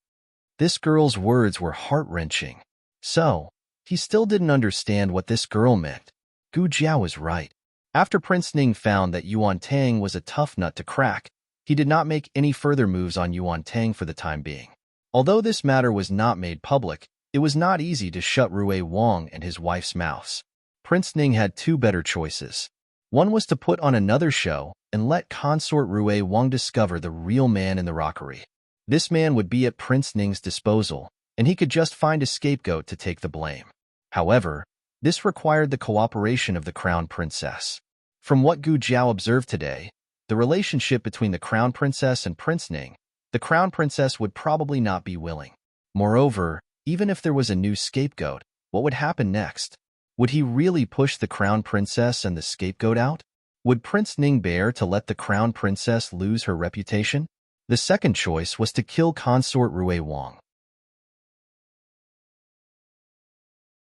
This girl's words were heart-wrenching. So, he still didn't understand what this girl meant. Gu Jiao was right. After Prince Ning found that Yuan Tang was a tough nut to crack, he did not make any further moves on Yuan Tang for the time being. Although this matter was not made public, it was not easy to shut Rui Wang and his wife's mouths. Prince Ning had two better choices. One was to put on another show and let consort Rui Wang discover the real man in the rockery. This man would be at Prince Ning's disposal, and he could just find a scapegoat to take the blame. However, this required the cooperation of the Crown Princess. From what Gu Jiao observed today, the relationship between the Crown Princess and Prince Ning, the Crown Princess would probably not be willing. Moreover, even if there was a new scapegoat, what would happen next? Would he really push the Crown Princess and the scapegoat out? Would Prince Ning bear to let the Crown Princess lose her reputation? The second choice was to kill consort Rui Wang.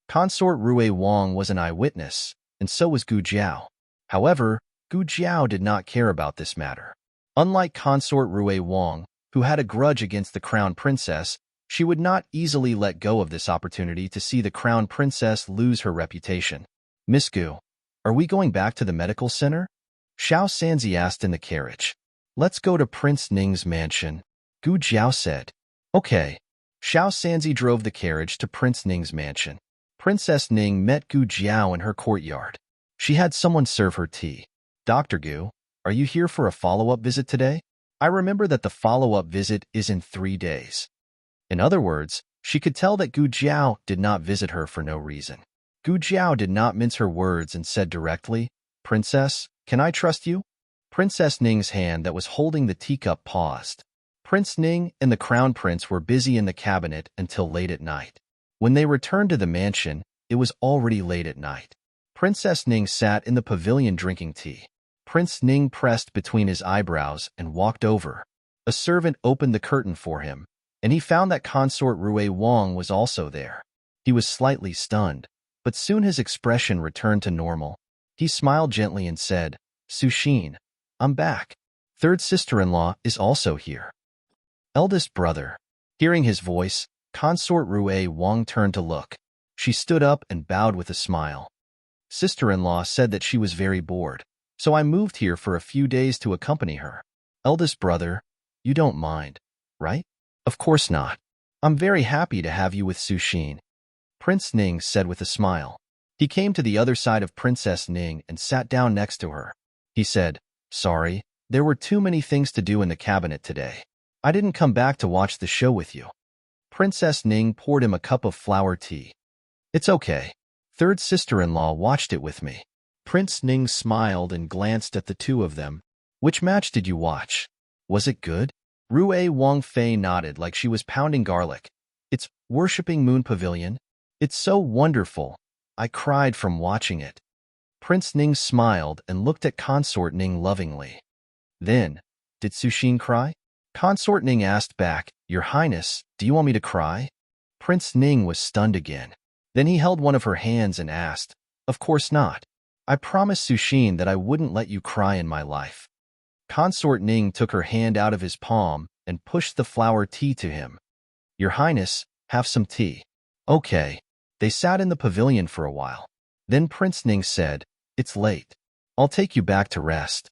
Consort Rui Wang was an eyewitness, and so was Gu Jiao. However, Gu Jiao did not care about this matter. Unlike consort Rui Wang, who had a grudge against the Crown Princess, she would not easily let go of this opportunity to see the Crown Princess lose her reputation. Miss Gu, are we going back to the medical center? Xiao Sanzi asked in the carriage. Let's go to Prince Ning's mansion, Gu Jiao said. Okay. Xiao Sanzi drove the carriage to Prince Ning's mansion. Princess Ning met Gu Jiao in her courtyard. She had someone serve her tea. Dr. Gu, are you here for a follow-up visit today? I remember that the follow-up visit is in 3 days. In other words, she could tell that Gu Jiao did not visit her for no reason. Gu Jiao did not mince her words and said directly, Princess, can I trust you? Princess Ning's hand that was holding the teacup paused. Prince Ning and the Crown Prince were busy in the cabinet until late at night. When they returned to the mansion, it was already late at night. Princess Ning sat in the pavilion drinking tea. Prince Ning pressed between his eyebrows and walked over. A servant opened the curtain for him, and he found that consort Rui Wang was also there. He was slightly stunned, but soon his expression returned to normal. He smiled gently and said, Suxin, I'm back. Third sister-in-law is also here. Eldest brother. Hearing his voice, consort Rui Wang turned to look. She stood up and bowed with a smile. Sister-in-law said that she was very bored, so I moved here for a few days to accompany her. Eldest brother, you don't mind, right? Of course not. I'm very happy to have you with Suxin. Prince Ning said with a smile. He came to the other side of Princess Ning and sat down next to her. He said, Sorry, there were too many things to do in the cabinet today. I didn't come back to watch the show with you. Princess Ning poured him a cup of flower tea. It's okay. Third sister-in-law watched it with me. Prince Ning smiled and glanced at the two of them. Which match did you watch? Was it good? Rui Wang Fei nodded like she was pounding garlic. It's Worshipping Moon Pavilion. It's so wonderful. I cried from watching it. Prince Ning smiled and looked at Consort Ning lovingly. Then, did Suxin cry? Consort Ning asked back, Your Highness, do you want me to cry? Prince Ning was stunned again. Then he held one of her hands and asked, Of course not. I promised Suxin that I wouldn't let you cry in my life. Consort Ning took her hand out of his palm and pushed the flower tea to him. Your Highness, have some tea. Okay. They sat in the pavilion for a while. Then Prince Ning said, It's late. I'll take you back to rest.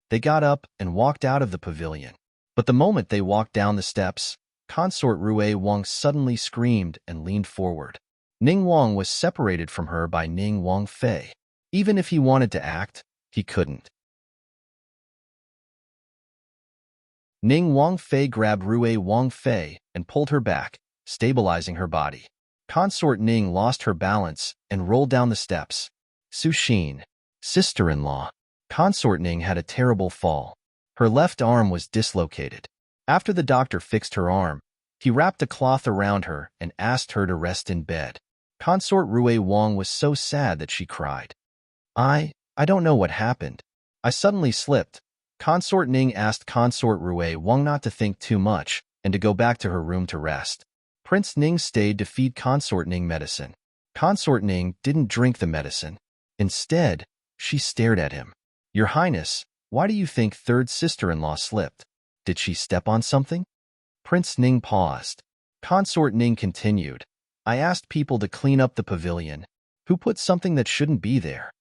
They got up and walked out of the pavilion. But the moment they walked down the steps, consort Rui Wang suddenly screamed and leaned forward. Ning Wang was separated from her by Ning Wang Fei. Even if he wanted to act, he couldn't. Ning Wang Fei grabbed Rui Wang Fei and pulled her back, stabilizing her body. Consort Ning lost her balance and rolled down the steps. Suxin, sister-in-law. Consort Ning had a terrible fall. Her left arm was dislocated. After the doctor fixed her arm, he wrapped a cloth around her and asked her to rest in bed. Consort Rui Wang was so sad that she cried. I don't know what happened. I suddenly slipped. Consort Ning asked Consort Rui Wang not to think too much and to go back to her room to rest. Prince Ning stayed to feed Consort Ning medicine. Consort Ning didn't drink the medicine. Instead, she stared at him. Your Highness, why do you think third sister-in-law slipped? Did she step on something? Prince Ning paused. Consort Ning continued. I asked people to clean up the pavilion. Who put something that shouldn't be there?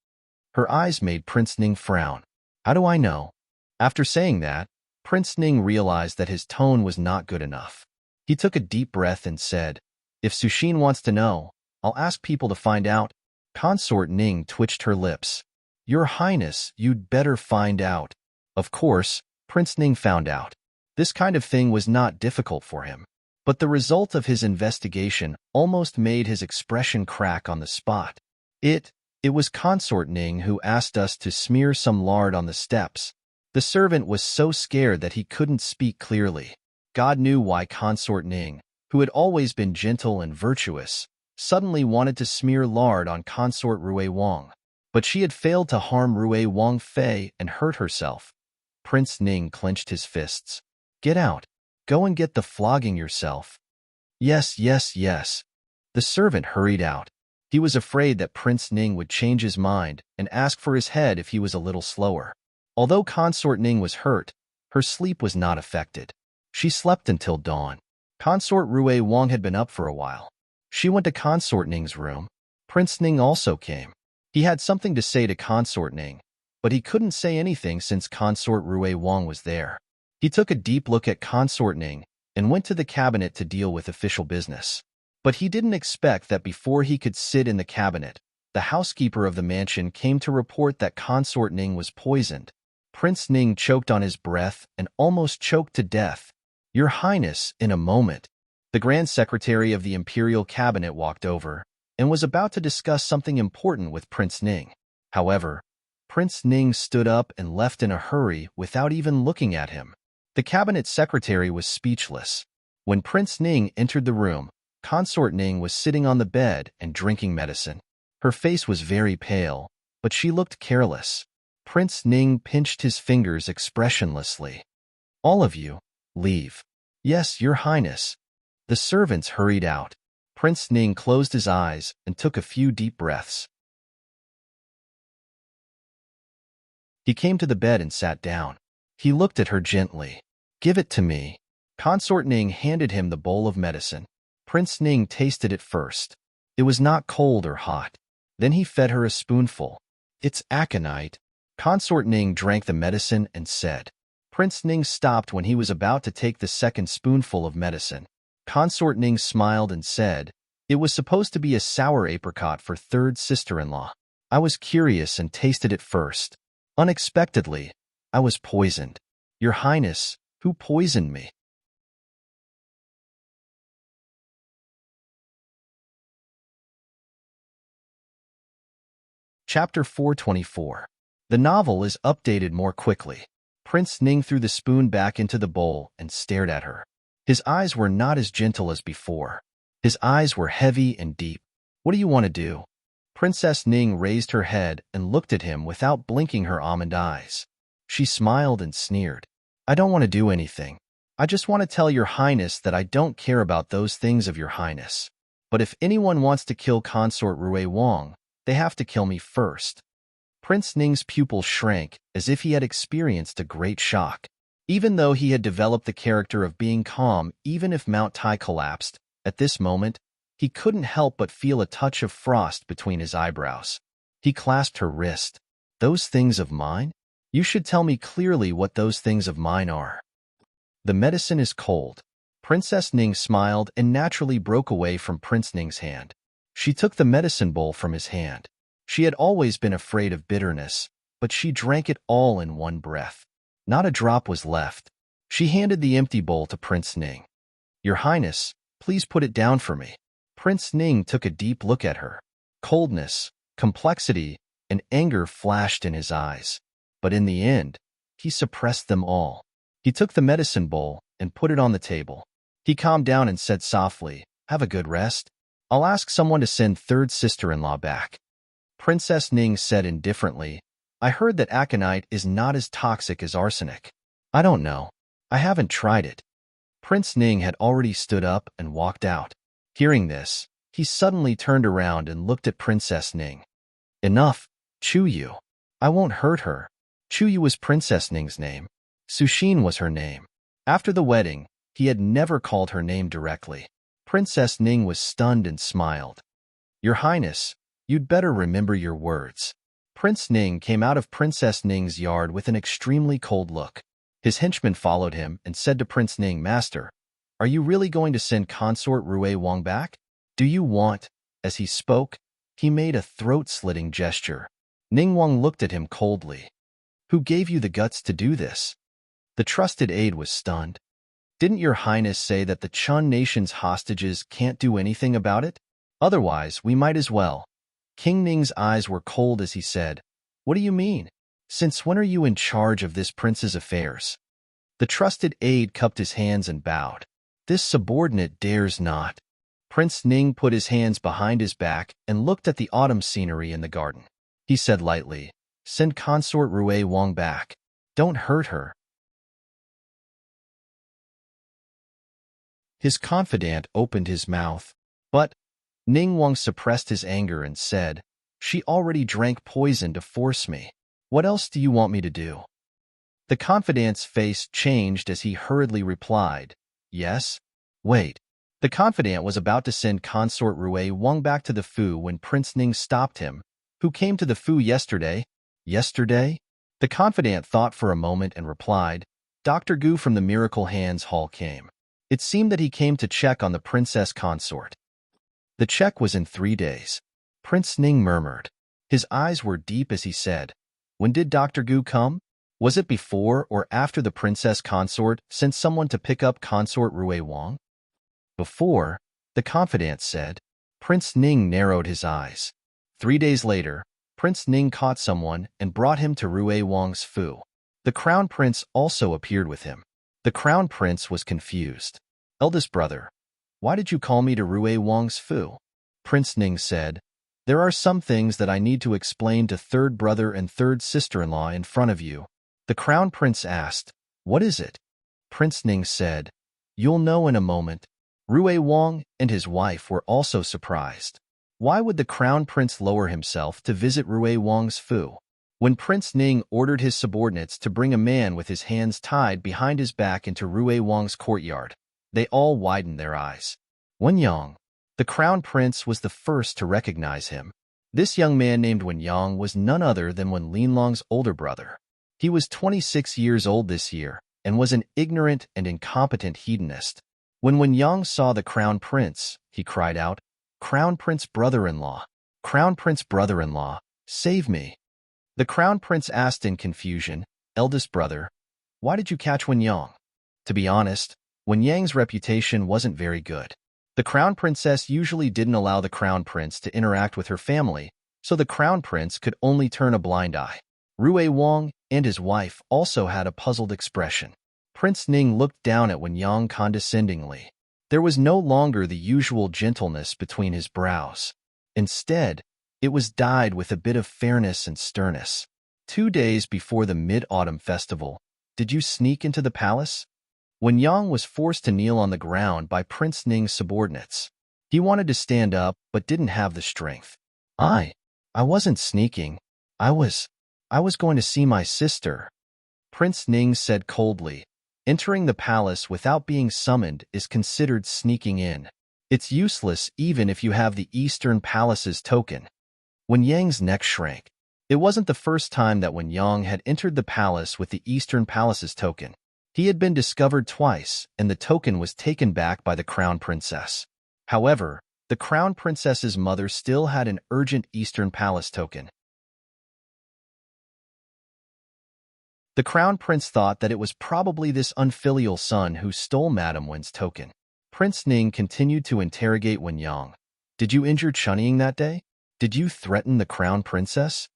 Her eyes made Prince Ning frown. How do I know? After saying that, Prince Ning realized that his tone was not good enough. He took a deep breath and said, if Sushin wants to know, I'll ask people to find out. Consort Ning twitched her lips. Your Highness, you'd better find out. Of course, Prince Ning found out. This kind of thing was not difficult for him. But the result of his investigation almost made his expression crack on the spot. It was Consort Ning who asked us to smear some lard on the steps. The servant was so scared that he couldn't speak clearly. God knew why Consort Ning, who had always been gentle and virtuous, suddenly wanted to smear lard on Consort Rue Wang. But she had failed to harm Rue Wang Fei and hurt herself. Prince Ning clenched his fists. Get out. Go and get the flogging yourself. Yes, yes, yes. The servant hurried out. He was afraid that Prince Ning would change his mind and ask for his head if he was a little slower. Although Consort Ning was hurt, her sleep was not affected. She slept until dawn. Consort Rue Wang had been up for a while. She went to Consort Ning's room. Prince Ning also came. He had something to say to Consort Ning, but he couldn't say anything since Consort Rue Wang was there. He took a deep look at Consort Ning and went to the cabinet to deal with official business. But he didn't expect that before he could sit in the cabinet, the housekeeper of the mansion came to report that Consort Ning was poisoned. Prince Ning choked on his breath and almost choked to death. Your Highness, in a moment. The Grand Secretary of the Imperial Cabinet walked over and was about to discuss something important with Prince Ning. However, Prince Ning stood up and left in a hurry without even looking at him. The cabinet secretary was speechless. When Prince Ning entered the room, Consort Ning was sitting on the bed and drinking medicine. Her face was very pale, but she looked careless. Prince Ning pinched his fingers expressionlessly. All of you, leave. Yes, Your Highness. The servants hurried out. Prince Ning closed his eyes and took a few deep breaths. He came to the bed and sat down. He looked at her gently. Give it to me. Consort Ning handed him the bowl of medicine. Prince Ning tasted it first. It was not cold or hot. Then he fed her a spoonful. It's aconite. Consort Ning drank the medicine and said. Prince Ning stopped when he was about to take the second spoonful of medicine. Consort Ning smiled and said, it was supposed to be a sour apricot for third sister-in-law. I was curious and tasted it first. Unexpectedly, I was poisoned. Your Highness, who poisoned me? Chapter 424. The novel is updated more quickly. Prince Ning threw the spoon back into the bowl and stared at her. His eyes were not as gentle as before. His eyes were heavy and deep. What do you want to do? Princess Ning raised her head and looked at him without blinking her almond eyes. She smiled and sneered. I don't want to do anything. I just want to tell Your Highness that I don't care about those things of Your Highness. But if anyone wants to kill Consort Rue Wang, they have to kill me first. Prince Ning's pupil shrank as if he had experienced a great shock. Even though he had developed the character of being calm even if Mount Tai collapsed, at this moment, he couldn't help but feel a touch of frost between his eyebrows. He clasped her wrist. Those things of mine? You should tell me clearly what those things of mine are. The medicine is cold. Princess Ning smiled and naturally broke away from Prince Ning's hand. She took the medicine bowl from his hand. She had always been afraid of bitterness, but she drank it all in one breath. Not a drop was left. She handed the empty bowl to Prince Ning. Your Highness, please put it down for me. Prince Ning took a deep look at her. Coldness, complexity, and anger flashed in his eyes. But in the end, he suppressed them all. He took the medicine bowl and put it on the table. He calmed down and said softly, have a good rest. I'll ask someone to send third sister-in-law back. Princess Ning said indifferently, I heard that aconite is not as toxic as arsenic. I don't know. I haven't tried it. Prince Ning had already stood up and walked out. Hearing this, he suddenly turned around and looked at Princess Ning. Enough, Chuyu. I won't hurt her. Chuyu was Princess Ning's name. Sushin was her name. After the wedding, he had never called her name directly. Princess Ning was stunned and smiled. Your Highness, you'd better remember your words. Prince Ning came out of Princess Ning's yard with an extremely cold look. His henchman followed him and said to Prince Ning, "Master, are you really going to send Consort Rui Wang back? Do you want?" As he spoke, he made a throat-slitting gesture. Ning Wang looked at him coldly. "Who gave you the guts to do this?" The trusted aide was stunned. "Didn't your highness say that the Chun nation's hostages can't do anything about it? Otherwise, we might as well." King Ning's eyes were cold as he said, "What do you mean? Since when are you in charge of this prince's affairs?" The trusted aide cupped his hands and bowed. "This subordinate dares not." Prince Ning put his hands behind his back and looked at the autumn scenery in the garden. He said lightly, "Send Consort Rui Wang back. Don't hurt her." His confidant opened his mouth, but Ning Wang suppressed his anger and said, "She already drank poison to force me. What else do you want me to do?" The confidant's face changed as he hurriedly replied, "Yes? Wait." The confidant was about to send Consort Rui Wang back to the Fu when Prince Ning stopped him. "Who came to the Fu yesterday?" "Yesterday?" The confidant thought for a moment and replied, "Dr. Gu from the Miracle Hands Hall came. It seemed that he came to check on the princess consort. The check was in 3 days." Prince Ning murmured. His eyes were deep as he said, "When did Dr. Gu come? Was it before or after the princess consort sent someone to pick up Consort Rui Wang?" "Before," the confidant said. Prince Ning narrowed his eyes. 3 days later, Prince Ning caught someone and brought him to Rui Wang's Fu. The crown prince also appeared with him. The crown prince was confused. "Eldest brother, why did you call me to Rui Wang's Fu?" Prince Ning said, "There are some things that I need to explain to third brother and third sister-in-law in front of you." The crown prince asked, "What is it?" Prince Ning said, "You'll know in a moment." Rui Wang and his wife were also surprised. Why would the crown prince lower himself to visit Rui Wang's Fu? When Prince Ning ordered his subordinates to bring a man with his hands tied behind his back into Rui Wang's courtyard, they all widened their eyes. Wen Yang. The crown prince was the first to recognize him. This young man named Wen Yang was none other than Wen Linlong's older brother. He was 26 years old this year and was an ignorant and incompetent hedonist. When Wen Yang saw the crown prince, he cried out, "Crown prince brother-in-law! Crown prince brother-in-law! Save me!" The crown prince asked in confusion, "Eldest brother, why did you catch Wen Yang?" To be honest, Wen Yang's reputation wasn't very good. The crown princess usually didn't allow the crown prince to interact with her family, so the crown prince could only turn a blind eye. Rui Wang and his wife also had a puzzled expression. Prince Ning looked down at Wen Yang condescendingly. There was no longer the usual gentleness between his brows. Instead, it was dyed with a bit of fairness and sternness. 2 days before the Mid-Autumn Festival, did you sneak into the palace? Wen Yang was forced to kneel on the ground by Prince Ning's subordinates. He wanted to stand up but didn't have the strength. I wasn't sneaking. I was going to see my sister," Prince Ning said coldly. "Entering the palace without being summoned is considered sneaking in. It's useless even if you have the Eastern Palace's token." Wen Yang's neck shrank. It wasn't the first time that Wen Yang had entered the palace with the Eastern Palace's token. He had been discovered twice, and the token was taken back by the crown princess. However, the crown princess's mother still had an urgent Eastern Palace token. The crown prince thought that it was probably this unfilial son who stole Madame Wen's token. Prince Ning continued to interrogate Wen Yang. "Did you injure Chunying that day? Did you threaten the crown princess?"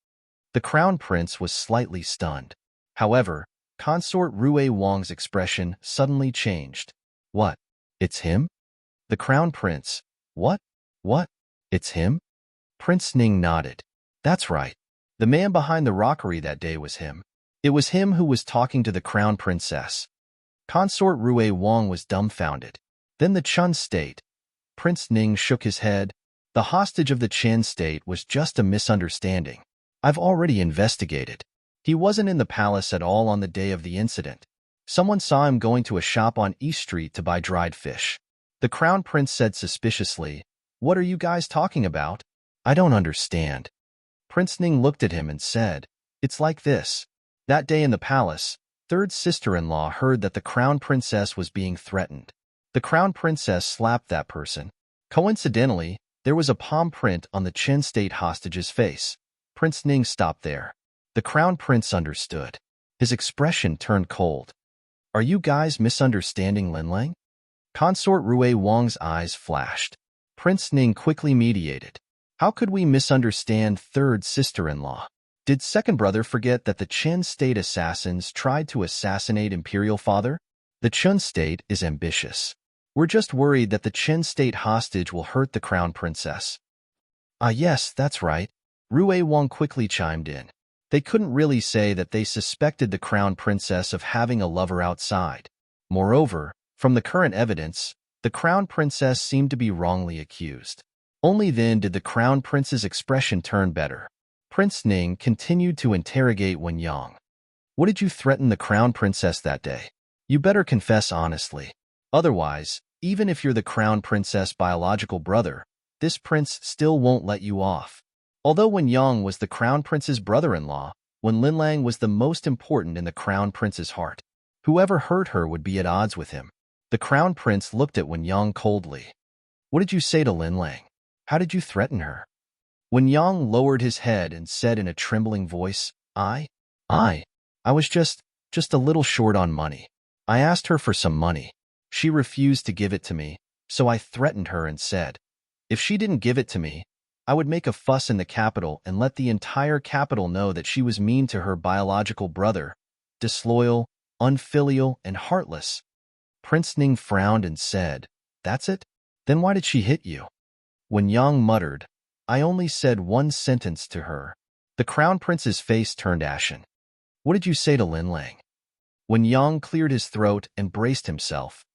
The crown prince was slightly stunned. However, Consort Rui Wang's expression suddenly changed. "What? It's him?" The crown prince. What? It's him?" Prince Ning nodded. "That's right. The man behind the rockery that day was him. It was him who was talking to the crown princess." Consort Rui Wang was dumbfounded. "Then the Chun state." Prince Ning shook his head. "The hostage of the Chen state was just a misunderstanding. I've already investigated. He wasn't in the palace at all on the day of the incident. Someone saw him going to a shop on East Street to buy dried fish." The crown prince said suspiciously, "What are you guys talking about? I don't understand." Prince Ning looked at him and said, "It's like this." That day in the palace, third sister-in-law heard that the crown princess was being threatened. The crown princess slapped that person. Coincidentally, there was a palm print on the Qin state hostage's face. Prince Ning stopped there. The crown prince understood. His expression turned cold. "Are you guys misunderstanding Linlang?" Consort Rui Wang's eyes flashed. Prince Ning quickly mediated. "How could we misunderstand third sister-in-law? Did second brother forget that the Qin state assassins tried to assassinate imperial father? The Qin state is ambitious. We're just worried that the Qin state hostage will hurt the crown princess." "Ah yes, that's right." Rui Wang quickly chimed in. They couldn't really say that they suspected the crown princess of having a lover outside. Moreover, from the current evidence, the crown princess seemed to be wrongly accused. Only then did the crown prince's expression turn better. Prince Ning continued to interrogate Wen Yang. "What did you threaten the crown princess that day? You better confess honestly. Otherwise, even if you're the crown princess' biological brother, this prince still won't let you off." Although Wen Yang was the crown prince's brother-in-law, Wen Linlang was the most important in the crown prince's heart. Whoever hurt her would be at odds with him. The crown prince looked at Wen Yang coldly. "What did you say to Linlang? How did you threaten her?" Wen Yang lowered his head and said in a trembling voice, I was just a little short on money. I asked her for some money. She refused to give it to me, so I threatened her and said, if she didn't give it to me, I would make a fuss in the capital and let the entire capital know that she was mean to her biological brother, disloyal, unfilial, and heartless." Prince Ning frowned and said, "That's it? Then why did she hit you?" Wen Yang muttered, "I only said one sentence to her." The crown prince's face turned ashen. "What did you say to Linlang?" Wen Yang cleared his throat and braced himself.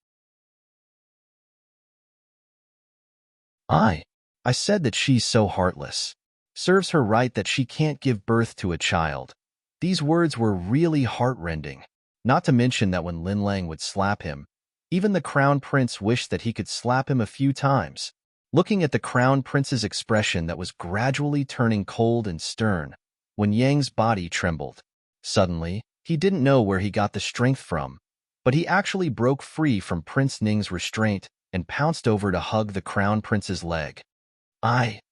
I said that she's so heartless. Serves her right that she can't give birth to a child." These words were really heart-rending. Not to mention that when Linlang would slap him, even the crown prince wished that he could slap him a few times. Looking at the crown prince's expression that was gradually turning cold and stern, Wen Yang's body trembled. Suddenly, he didn't know where he got the strength from, but he actually broke free from Prince Ning's restraint and pounced over to hug the crown prince's leg. I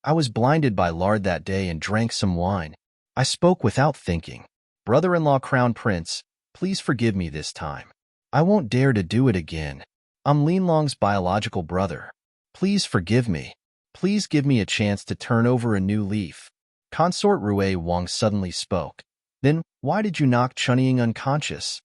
was blinded by lard that day and drank some wine. I spoke without thinking. Brother-in-law crown prince, please forgive me this time. I won't dare to do it again. I'm Linlong's biological brother. Please forgive me. Please give me a chance to turn over a new leaf." Consort Rui Wang suddenly spoke. "Then why did you knock Chunying unconscious?"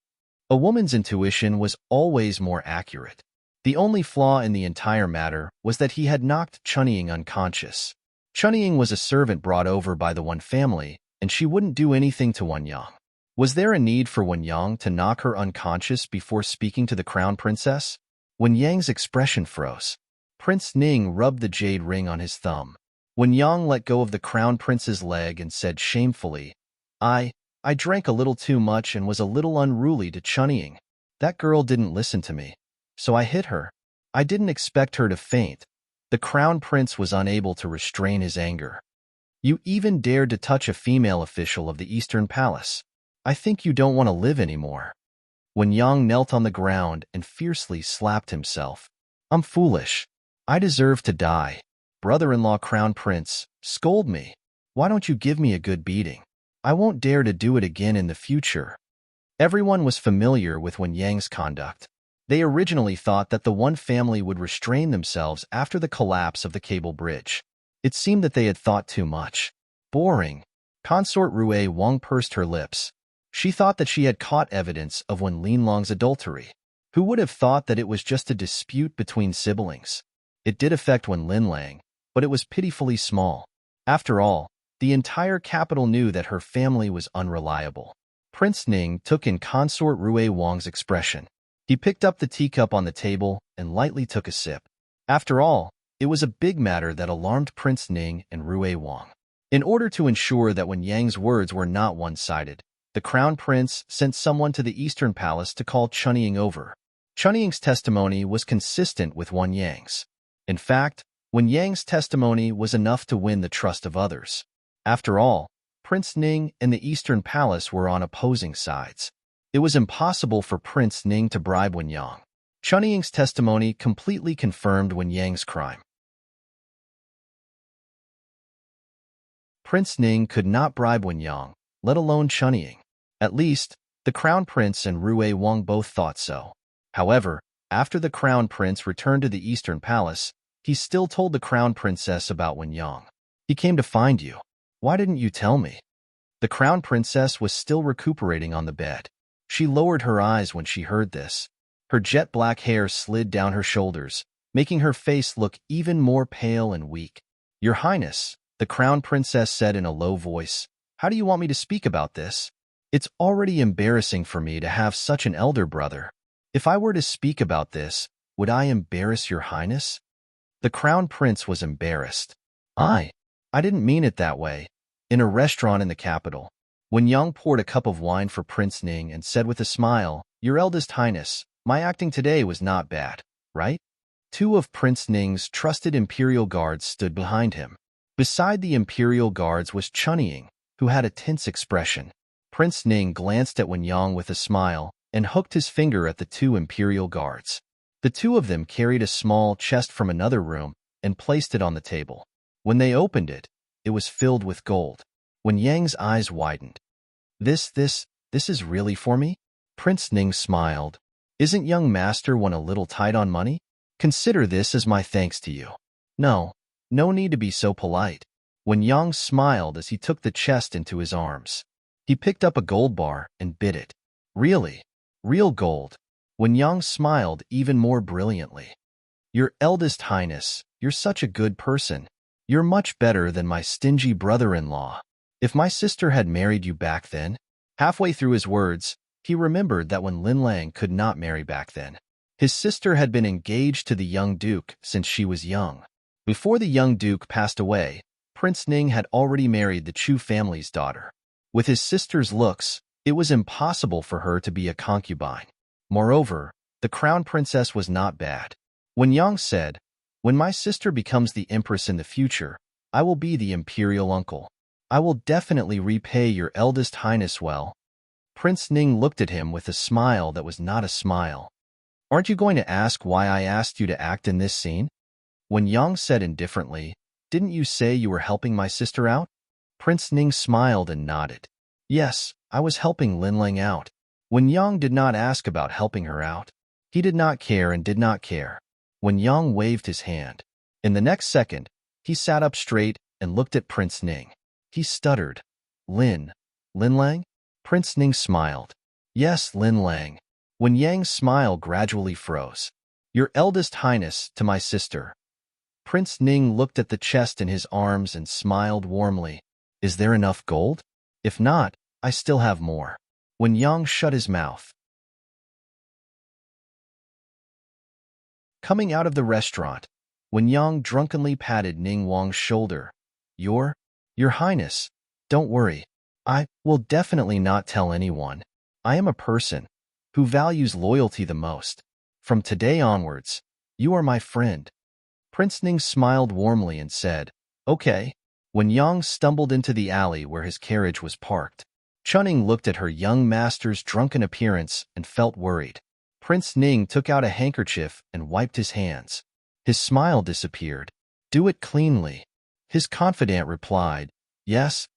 A woman's intuition was always more accurate. The only flaw in the entire matter was that he had knocked Chunying unconscious. Chunying was a servant brought over by the Wen family, and she wouldn't do anything to Wen Yang. Was there a need for Wen Yang to knock her unconscious before speaking to the crown princess? Wen Yang's expression froze. Prince Ning rubbed the jade ring on his thumb. Wen Yang let go of the crown prince's leg and said shamefully, I drank a little too much and was a little unruly to Chunying. That girl didn't listen to me, so I hit her. I didn't expect her to faint." The crown prince was unable to restrain his anger. "You even dared to touch a female official of the Eastern Palace. I think you don't want to live anymore." Wen Yang knelt on the ground and fiercely slapped himself. "I'm foolish. I deserve to die. Brother-in-law crown prince, scold me. Why don't you give me a good beating? I won't dare to do it again in the future." Everyone was familiar with Wen Yang's conduct. They originally thought that the Wen family would restrain themselves after the collapse of the cable bridge. It seemed that they had thought too much. Boring. Consort Rui Wang pursed her lips. She thought that she had caught evidence of Wen Linlong's adultery. Who would have thought that it was just a dispute between siblings? It did affect Wen Linlang, but it was pitifully small. After all, the entire capital knew that her family was unreliable. Prince Ning took in Consort Rui Wang's expression. He picked up the teacup on the table and lightly took a sip. After all, it was a big matter that alarmed Prince Ning and Rui Wang. In order to ensure that Wen Yang's words were not one-sided, the crown prince sent someone to the Eastern Palace to call Chunying over. Chunying's testimony was consistent with Wen Yang's. In fact, Wen Yang's testimony was enough to win the trust of others. After all, Prince Ning and the Eastern Palace were on opposing sides. It was impossible for Prince Ning to bribe Wen Yang. Chunying's testimony completely confirmed Wen Yang's crime. Prince Ning could not bribe Wen Yang, let alone Chunying. At least, the Crown Prince and Rui Wang both thought so. However, after the Crown Prince returned to the Eastern Palace, he still told the Crown Princess about Wen Yang. He came to find you. Why didn't you tell me? The Crown Princess was still recuperating on the bed. She lowered her eyes when she heard this. Her jet black hair slid down her shoulders, making her face look even more pale and weak. Your Highness, the Crown Princess said in a low voice, how do you want me to speak about this? It's already embarrassing for me to have such an elder brother. If I were to speak about this, would I embarrass your Highness? The Crown Prince was embarrassed. I didn't mean it that way. In a restaurant in the capital, Wen Yang poured a cup of wine for Prince Ning and said with a smile, Your Eldest Highness, my acting today was not bad, right? Two of Prince Ning's trusted Imperial Guards stood behind him. Beside the Imperial Guards was Chunying, who had a tense expression. Prince Ning glanced at Wen Yang with a smile and hooked his finger at the two Imperial Guards. The two of them carried a small chest from another room and placed it on the table. When they opened it, it was filled with gold. Wen Yang's eyes widened. This is really for me? Prince Ning smiled. Isn't young master one a little tight on money? Consider this as my thanks to you. No need to be so polite. Wen Yang smiled as he took the chest into his arms. He picked up a gold bar and bit it. Really? Real gold. Wen Yang smiled even more brilliantly. Your Eldest Highness, you're such a good person. You're much better than my stingy brother-in-law. If my sister had married you back then. Halfway through his words, he remembered that when Lin Lang could not marry back then. His sister had been engaged to the young duke since she was young. Before the young duke passed away, Prince Ning had already married the Chu family's daughter. With his sister's looks, it was impossible for her to be a concubine. Moreover, the crown princess was not bad. Wen Yang said, When my sister becomes the empress in the future, I will be the imperial uncle. I will definitely repay your eldest highness well. Prince Ning looked at him with a smile that was not a smile. Aren't you going to ask why I asked you to act in this scene? Wen Yang said indifferently, Didn't you say you were helping my sister out? Prince Ning smiled and nodded. Yes, I was helping Lin Lang out. Wen Yang did not ask about helping her out. He did not care and did not care. Wen Yang waved his hand. In the next second, he sat up straight and looked at Prince Ning. He stuttered. Lin Lang? Prince Ning smiled. Yes, Lin Lang. Wen Yang's smile gradually froze. Your eldest highness to my sister. Prince Ning looked at the chest in his arms and smiled warmly. Is there enough gold? If not, I still have more. Wen Yang shut his mouth. Coming out of the restaurant, Wen Yang drunkenly patted Ning Wang's shoulder. Your Highness, don't worry. I will definitely not tell anyone. I am a person who values loyalty the most. From today onwards, you are my friend. Prince Ning smiled warmly and said, Okay. Wen Yang stumbled into the alley where his carriage was parked. Chunying looked at her young master's drunken appearance and felt worried. Prince Ning took out a handkerchief and wiped his hands. His smile disappeared. Do it cleanly. His confidant replied, Yes.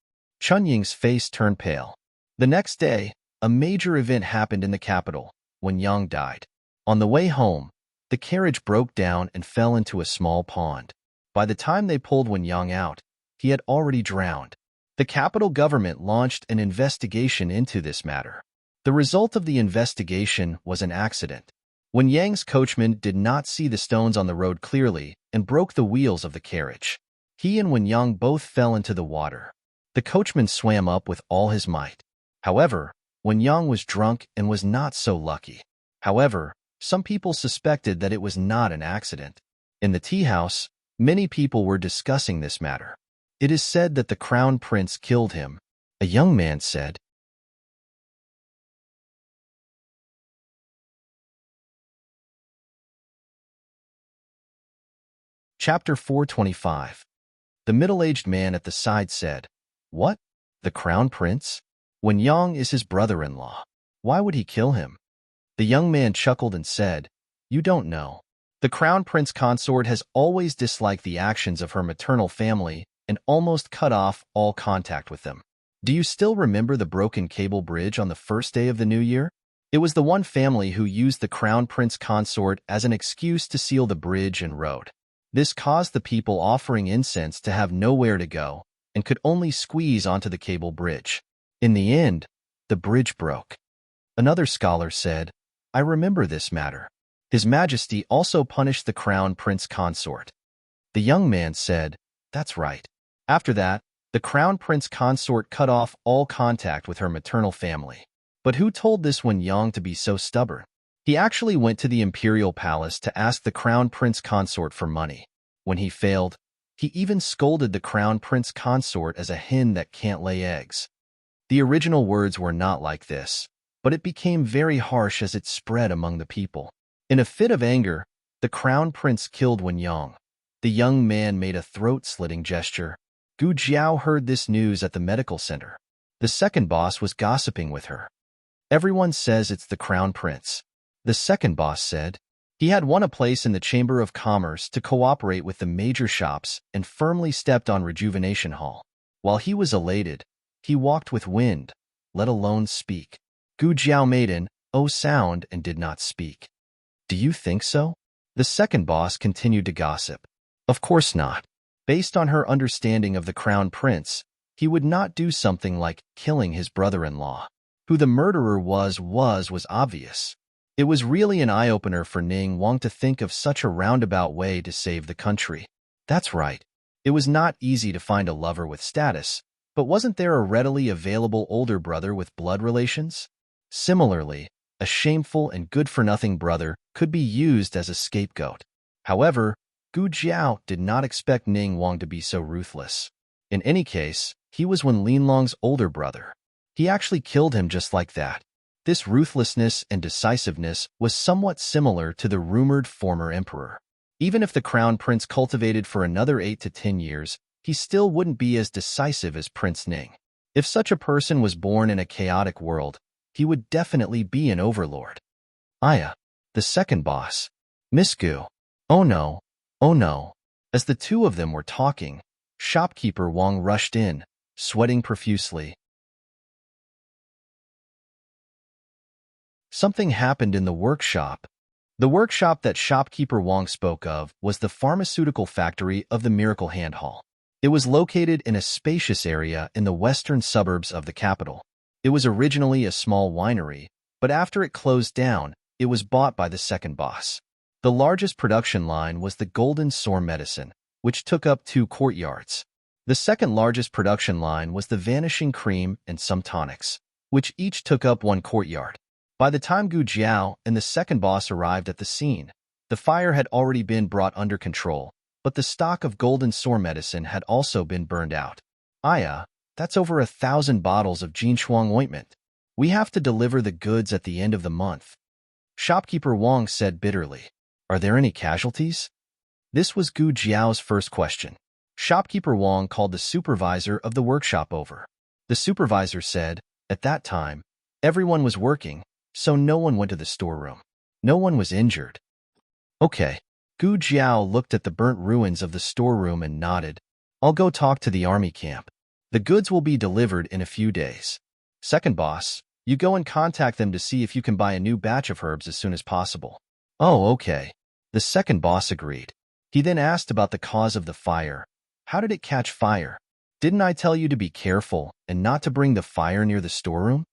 Chunying's face turned pale. The next day, a major event happened in the capital. Wen Yang died. On the way home, the carriage broke down and fell into a small pond. By the time they pulled Wen Yang out, he had already drowned. The capital government launched an investigation into this matter. The result of the investigation was an accident. Wen Yang's coachman did not see the stones on the road clearly and broke the wheels of the carriage. He and Wen Yang both fell into the water. The coachman swam up with all his might. However, Wen Yang was drunk and was not so lucky. However, some people suspected that it was not an accident. In the tea house, many people were discussing this matter. It is said that the crown prince killed him. A young man said. Chapter 425. The middle-aged man at the side said, What? The crown prince? When Yang is his brother-in-law. Why would he kill him? The young man chuckled and said, You don't know. The crown prince consort has always disliked the actions of her maternal family and almost cut off all contact with them. Do you still remember the broken cable bridge on the first day of the new year? It was the one family who used the crown prince consort as an excuse to seal the bridge and road. This caused the people offering incense to have nowhere to go and could only squeeze onto the cable bridge. In the end, the bridge broke. Another scholar said, I remember this matter. His Majesty also punished the crown prince consort. The young man said, That's right. After that, the crown prince consort cut off all contact with her maternal family. But who told this one Yang to be so stubborn? He actually went to the imperial palace to ask the crown prince consort for money. When he failed, he even scolded the crown prince consort as a hen that can't lay eggs. The original words were not like this, but it became very harsh as it spread among the people. In a fit of anger, the crown prince killed Wen Yang. The young man made a throat-slitting gesture. Gu Jiao heard this news at the medical center. The second boss was gossiping with her. Everyone says it's the crown prince. The second boss said. He had won a place in the Chamber of Commerce to cooperate with the major shops and firmly stepped on Rejuvenation Hall. While he was elated, he walked with wind, let alone speak. Gu Jiao made an "oh" sound and did not speak. Do you think so? The second boss continued to gossip. Of course not. Based on her understanding of the crown prince, he would not do something like killing his brother-in-law. Who the murderer was obvious. It was really an eye-opener for Ning Wang to think of such a roundabout way to save the country. That's right. It was not easy to find a lover with status, but wasn't there a readily available older brother with blood relations? Similarly, a shameful and good-for-nothing brother could be used as a scapegoat. However, Gu Jiao did not expect Ning Wang to be so ruthless. In any case, he was Wen Linlong's older brother. He actually killed him just like that. This ruthlessness and decisiveness was somewhat similar to the rumored former emperor. Even if the crown prince cultivated for another 8 to 10 years, he still wouldn't be as decisive as Prince Ning. If such a person was born in a chaotic world, he would definitely be an overlord. Aya, the second boss. Miss Gu. Oh no, oh no. As the two of them were talking, shopkeeper Wang rushed in, sweating profusely. Something happened in the workshop. The workshop that shopkeeper Wang spoke of was the pharmaceutical factory of the Miracle Hand Hall. It was located in a spacious area in the western suburbs of the capital. It was originally a small winery, but after it closed down, it was bought by the second boss. The largest production line was the Golden Sore Medicine, which took up 2 courtyards. The second largest production line was the Vanishing Cream and some tonics, which each took up 1 courtyard. By the time Gu Jiao and the second boss arrived at the scene, the fire had already been brought under control, but the stock of Golden Sore Medicine had also been burned out. Aya, that's over 1,000 bottles of Jinshuang ointment. We have to deliver the goods at the end of the month. Shopkeeper Wang said bitterly. Are there any casualties? This was Gu Jiao's first question. Shopkeeper Wang called the supervisor of the workshop over. The supervisor said, at that time, everyone was working, so no one went to the storeroom. No one was injured. Okay. Gu Jiao looked at the burnt ruins of the storeroom and nodded. I'll go talk to the army camp. The goods will be delivered in a few days. Second boss, you go and contact them to see if you can buy a new batch of herbs as soon as possible. Oh, okay. The second boss agreed. He then asked about the cause of the fire. How did it catch fire? Didn't I tell you to be careful and not to bring the fire near the storeroom?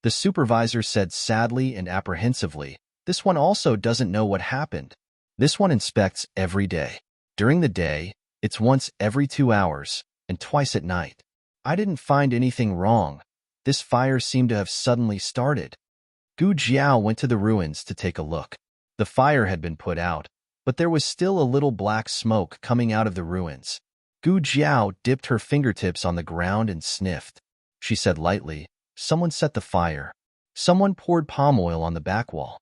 The supervisor said sadly and apprehensively, this one also doesn't know what happened. This one inspects every day. During the day, it's once every 2 hours, and twice at night. I didn't find anything wrong. This fire seemed to have suddenly started. Gu Jiao went to the ruins to take a look. The fire had been put out, but there was still a little black smoke coming out of the ruins. Gu Jiao dipped her fingertips on the ground and sniffed. She said lightly, someone set the fire. Someone poured palm oil on the back wall.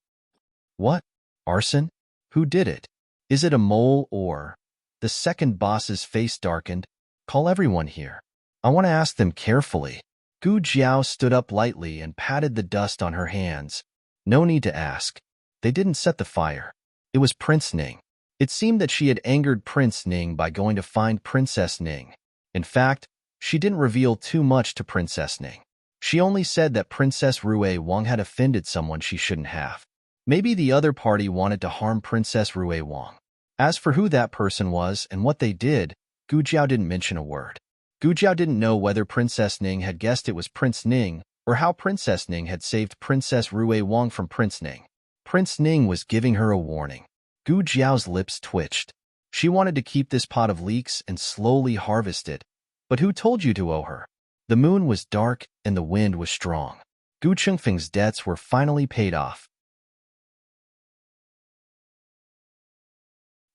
What? Arson? Who did it? Is it a mole or... The second boss's face darkened. Call everyone here. I want to ask them carefully. Gu Jiao stood up lightly and patted the dust on her hands. No need to ask. They didn't set the fire. It was Prince Ning. It seemed that she had angered Prince Ning by going to find Princess Ning. In fact, she didn't reveal too much to Princess Ning. She only said that Princess Rue Wang had offended someone she shouldn't have. Maybe the other party wanted to harm Princess Rue Wang. As for who that person was and what they did, Gu Jiao didn't mention a word. Gu Jiao didn't know whether Princess Ning had guessed it was Prince Ning or how Princess Ning had saved Princess Rue Wang from Prince Ning. Prince Ning was giving her a warning. Gu Jiao's lips twitched. She wanted to keep this pot of leeks and slowly harvest it. But who told you to owe her? The moon was dark and the wind was strong. Gu Chengfeng's debts were finally paid off.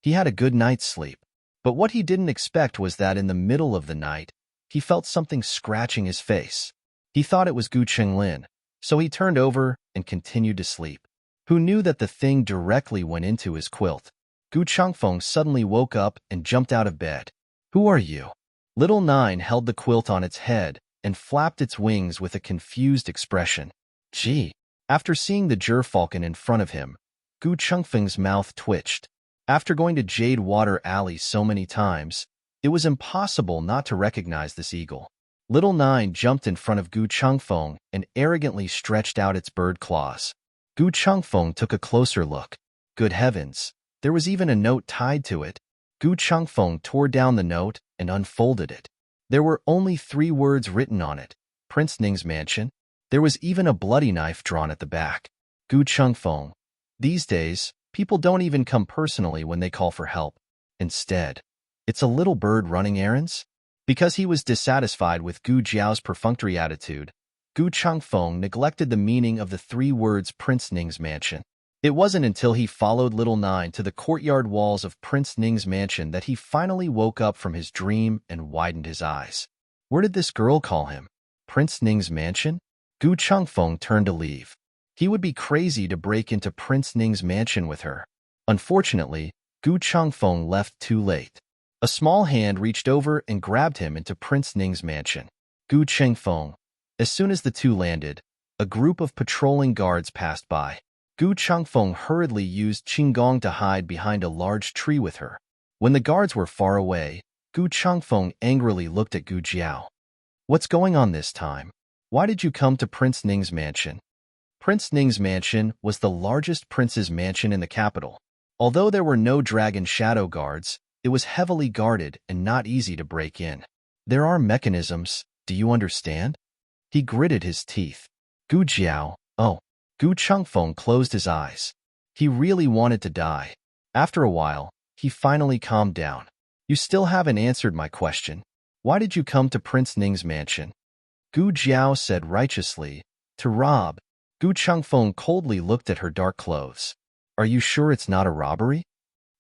He had a good night's sleep. But what he didn't expect was that in the middle of the night, he felt something scratching his face. He thought it was Gu Chenglin, so he turned over and continued to sleep. Who knew that the thing directly went into his quilt? Gu Changfeng suddenly woke up and jumped out of bed. Who are you? Little Nine held the quilt on its head and flapped its wings with a confused expression. Gee! After seeing the gerfalcon in front of him, Gu Chengfeng's mouth twitched. After going to Jade Water Alley so many times, it was impossible not to recognize this eagle. Little Nine jumped in front of Gu Chengfeng and arrogantly stretched out its bird claws. Gu Chengfeng took a closer look. Good heavens, there was even a note tied to it. Gu Chengfeng tore down the note and unfolded it. There were only 3 words written on it: Prince Ning's mansion. There was even a bloody knife drawn at the back. Gu Chengfeng. These days, people don't even come personally when they call for help. Instead, it's a little bird running errands? Because he was dissatisfied with Gu Jiao's perfunctory attitude, Gu Changfeng neglected the meaning of the 3 words Prince Ning's mansion. It wasn't until he followed Little Nine to the courtyard walls of Prince Ning's mansion that he finally woke up from his dream and widened his eyes. Where did this girl call him? Prince Ning's mansion? Gu Changfeng turned to leave. He would be crazy to break into Prince Ning's mansion with her. Unfortunately, Gu Changfeng left too late. A small hand reached over and grabbed him into Prince Ning's mansion. Gu Chengfeng. As soon as the two landed, a group of patrolling guards passed by. Gu Changfeng hurriedly used Qinggong to hide behind a large tree with her. When the guards were far away, Gu Changfeng angrily looked at Gu Jiao. What's going on this time? Why did you come to Prince Ning's mansion? Prince Ning's mansion was the largest prince's mansion in the capital. Although there were no dragon shadow guards, it was heavily guarded and not easy to break in. There are mechanisms, do you understand? He gritted his teeth. Gu Jiao, oh. Gu Chengfeng closed his eyes. He really wanted to die. After a while, he finally calmed down. You still haven't answered my question. Why did you come to Prince Ning's mansion? Gu Jiao said righteously, to rob. Gu Chengfeng coldly looked at her dark clothes. Are you sure it's not a robbery?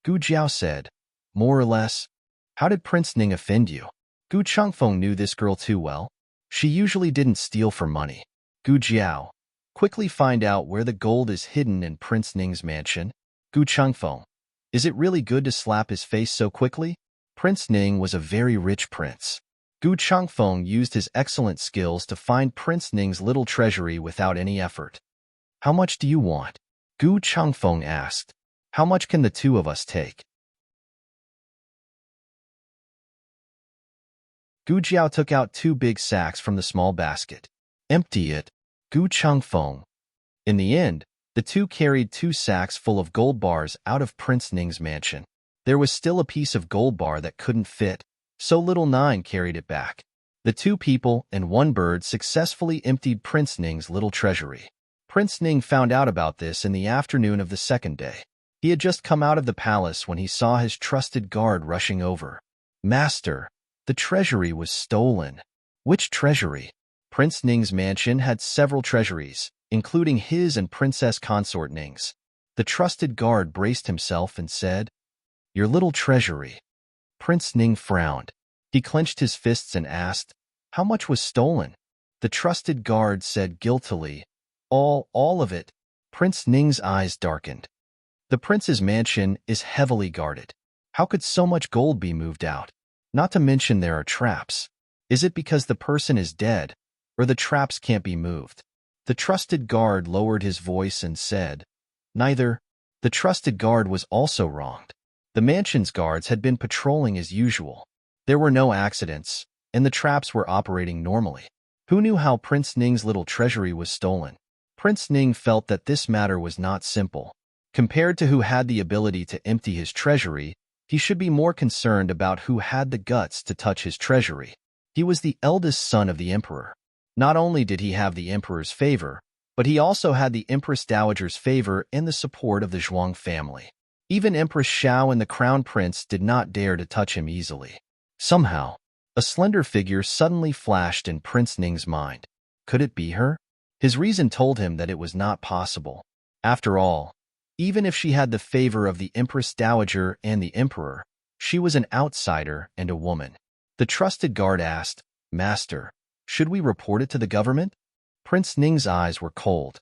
Gu Jiao said, more or less. How did Prince Ning offend you? Gu Chengfeng knew this girl too well. She usually didn't steal for money. Gu Jiao, quickly find out where the gold is hidden in Prince Ning's mansion. Gu Chengfeng, is it really good to slap his face so quickly? Prince Ning was a very rich prince. Gu Chengfeng used his excellent skills to find Prince Ning's little treasury without any effort. How much do you want? Gu Chengfeng asked. How much can the two of us take? Gu Jiao took out 2 big sacks from the small basket. Empty it. Gu Chengfeng. In the end, the two carried 2 sacks full of gold bars out of Prince Ning's mansion. There was still a piece of gold bar that couldn't fit, so Little Nine carried it back. The 2 people and 1 bird successfully emptied Prince Ning's little treasury. Prince Ning found out about this in the afternoon of the 2nd day. He had just come out of the palace when he saw his trusted guard rushing over. Master, the treasury was stolen. Which treasury? Prince Ning's mansion had several treasuries, including his and Princess Consort Ning's. The trusted guard braced himself and said, Your little treasury. Prince Ning frowned. He clenched his fists and asked, How much was stolen? The trusted guard said guiltily, All of it. Prince Ning's eyes darkened. The prince's mansion is heavily guarded. How could so much gold be moved out? Not to mention there are traps. Is it because the person is dead, or the traps can't be moved? The trusted guard lowered his voice and said, neither. The trusted guard was also wronged. The mansion's guards had been patrolling as usual. There were no accidents, and the traps were operating normally. Who knew how Prince Ning's little treasury was stolen? Prince Ning felt that this matter was not simple. Compared to who had the ability to empty his treasury, he should be more concerned about who had the guts to touch his treasury. He was the eldest son of the emperor. Not only did he have the emperor's favor, but he also had the Empress Dowager's favor and the support of the Zhuang family. Even Empress Xiao and the Crown Prince did not dare to touch him easily. Somehow, a slender figure suddenly flashed in Prince Ning's mind. Could it be her? His reason told him that it was not possible. After all, even if she had the favor of the Empress Dowager and the Emperor, she was an outsider and a woman. The trusted guard asked, Master, should we report it to the government? Prince Ning's eyes were cold.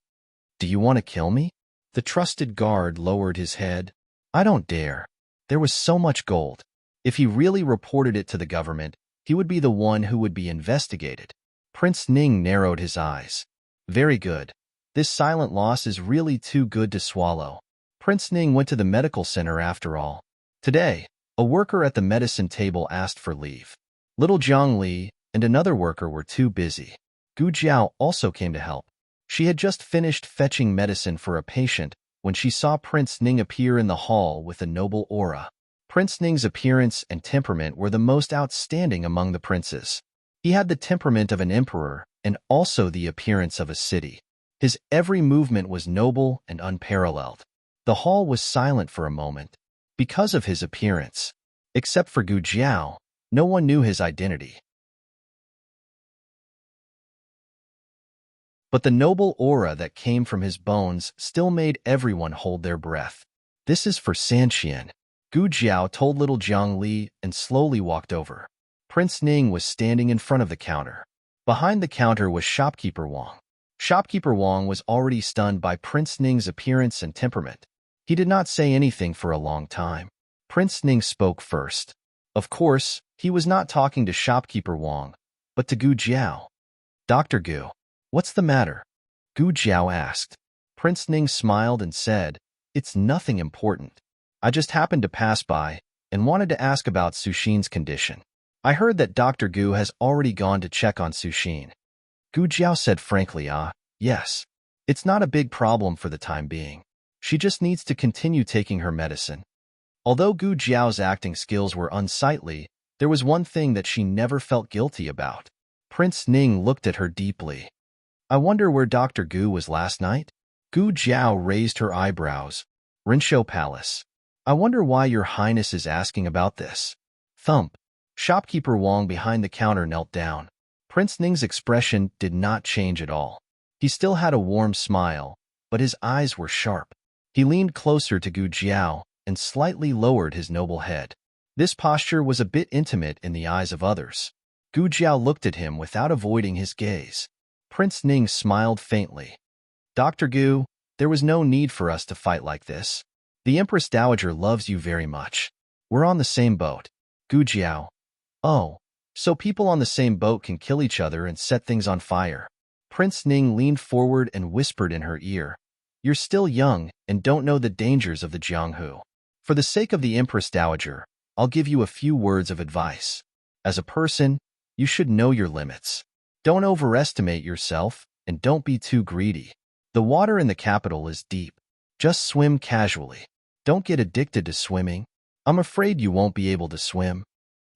Do you want to kill me? The trusted guard lowered his head. I don't dare. There was so much gold. If he really reported it to the government, he would be the one who would be investigated. Prince Ning narrowed his eyes. Very good. This silent loss is really too good to swallow. Prince Ning went to the medical center after all. Today, a worker at the medicine table asked for leave. Little Zhang Li and another worker were too busy. Gu Jiao also came to help. She had just finished fetching medicine for a patient when she saw Prince Ning appear in the hall with a noble aura. Prince Ning's appearance and temperament were the most outstanding among the princes. He had the temperament of an emperor and also the appearance of a city. His every movement was noble and unparalleled. The hall was silent for a moment because of his appearance. Except for Gu Jiao, no one knew his identity. But the noble aura that came from his bones still made everyone hold their breath. This is for Sanxian. Gu Jiao told little Zhang Li and slowly walked over. Prince Ning was standing in front of the counter. Behind the counter was shopkeeper Wang. Shopkeeper Wang was already stunned by Prince Ning's appearance and temperament. He did not say anything for a long time. Prince Ning spoke first. Of course, he was not talking to shopkeeper Wang, but to Gu Jiao. Dr. Gu, what's the matter? Gu Jiao asked. Prince Ning smiled and said, It's nothing important. I just happened to pass by and wanted to ask about Suxin's condition. I heard that Dr. Gu has already gone to check on Suxin. Gu Jiao said frankly, yes. It's not a big problem for the time being. She just needs to continue taking her medicine. Although Gu Jiao's acting skills were unsightly, there was one thing that she never felt guilty about. Prince Ning looked at her deeply. I wonder where Dr. Gu was last night? Gu Jiao raised her eyebrows. Rinshou Palace. I wonder why your highness is asking about this. Thump. Shopkeeper Wang behind the counter knelt down. Prince Ning's expression did not change at all. He still had a warm smile, but his eyes were sharp. He leaned closer to Gu Jiao and slightly lowered his noble head. This posture was a bit intimate in the eyes of others. Gu Jiao looked at him without avoiding his gaze. Prince Ning smiled faintly. Dr. Gu, there was no need for us to fight like this. The Empress Dowager loves you very much. We're on the same boat. Gu Jiao. Oh, so people on the same boat can kill each other and set things on fire. Prince Ning leaned forward and whispered in her ear. You're still young and don't know the dangers of the Jianghu. For the sake of the Empress Dowager, I'll give you a few words of advice. As a person, you should know your limits. Don't overestimate yourself and don't be too greedy. The water in the capital is deep. Just swim casually. Don't get addicted to swimming. I'm afraid you won't be able to swim.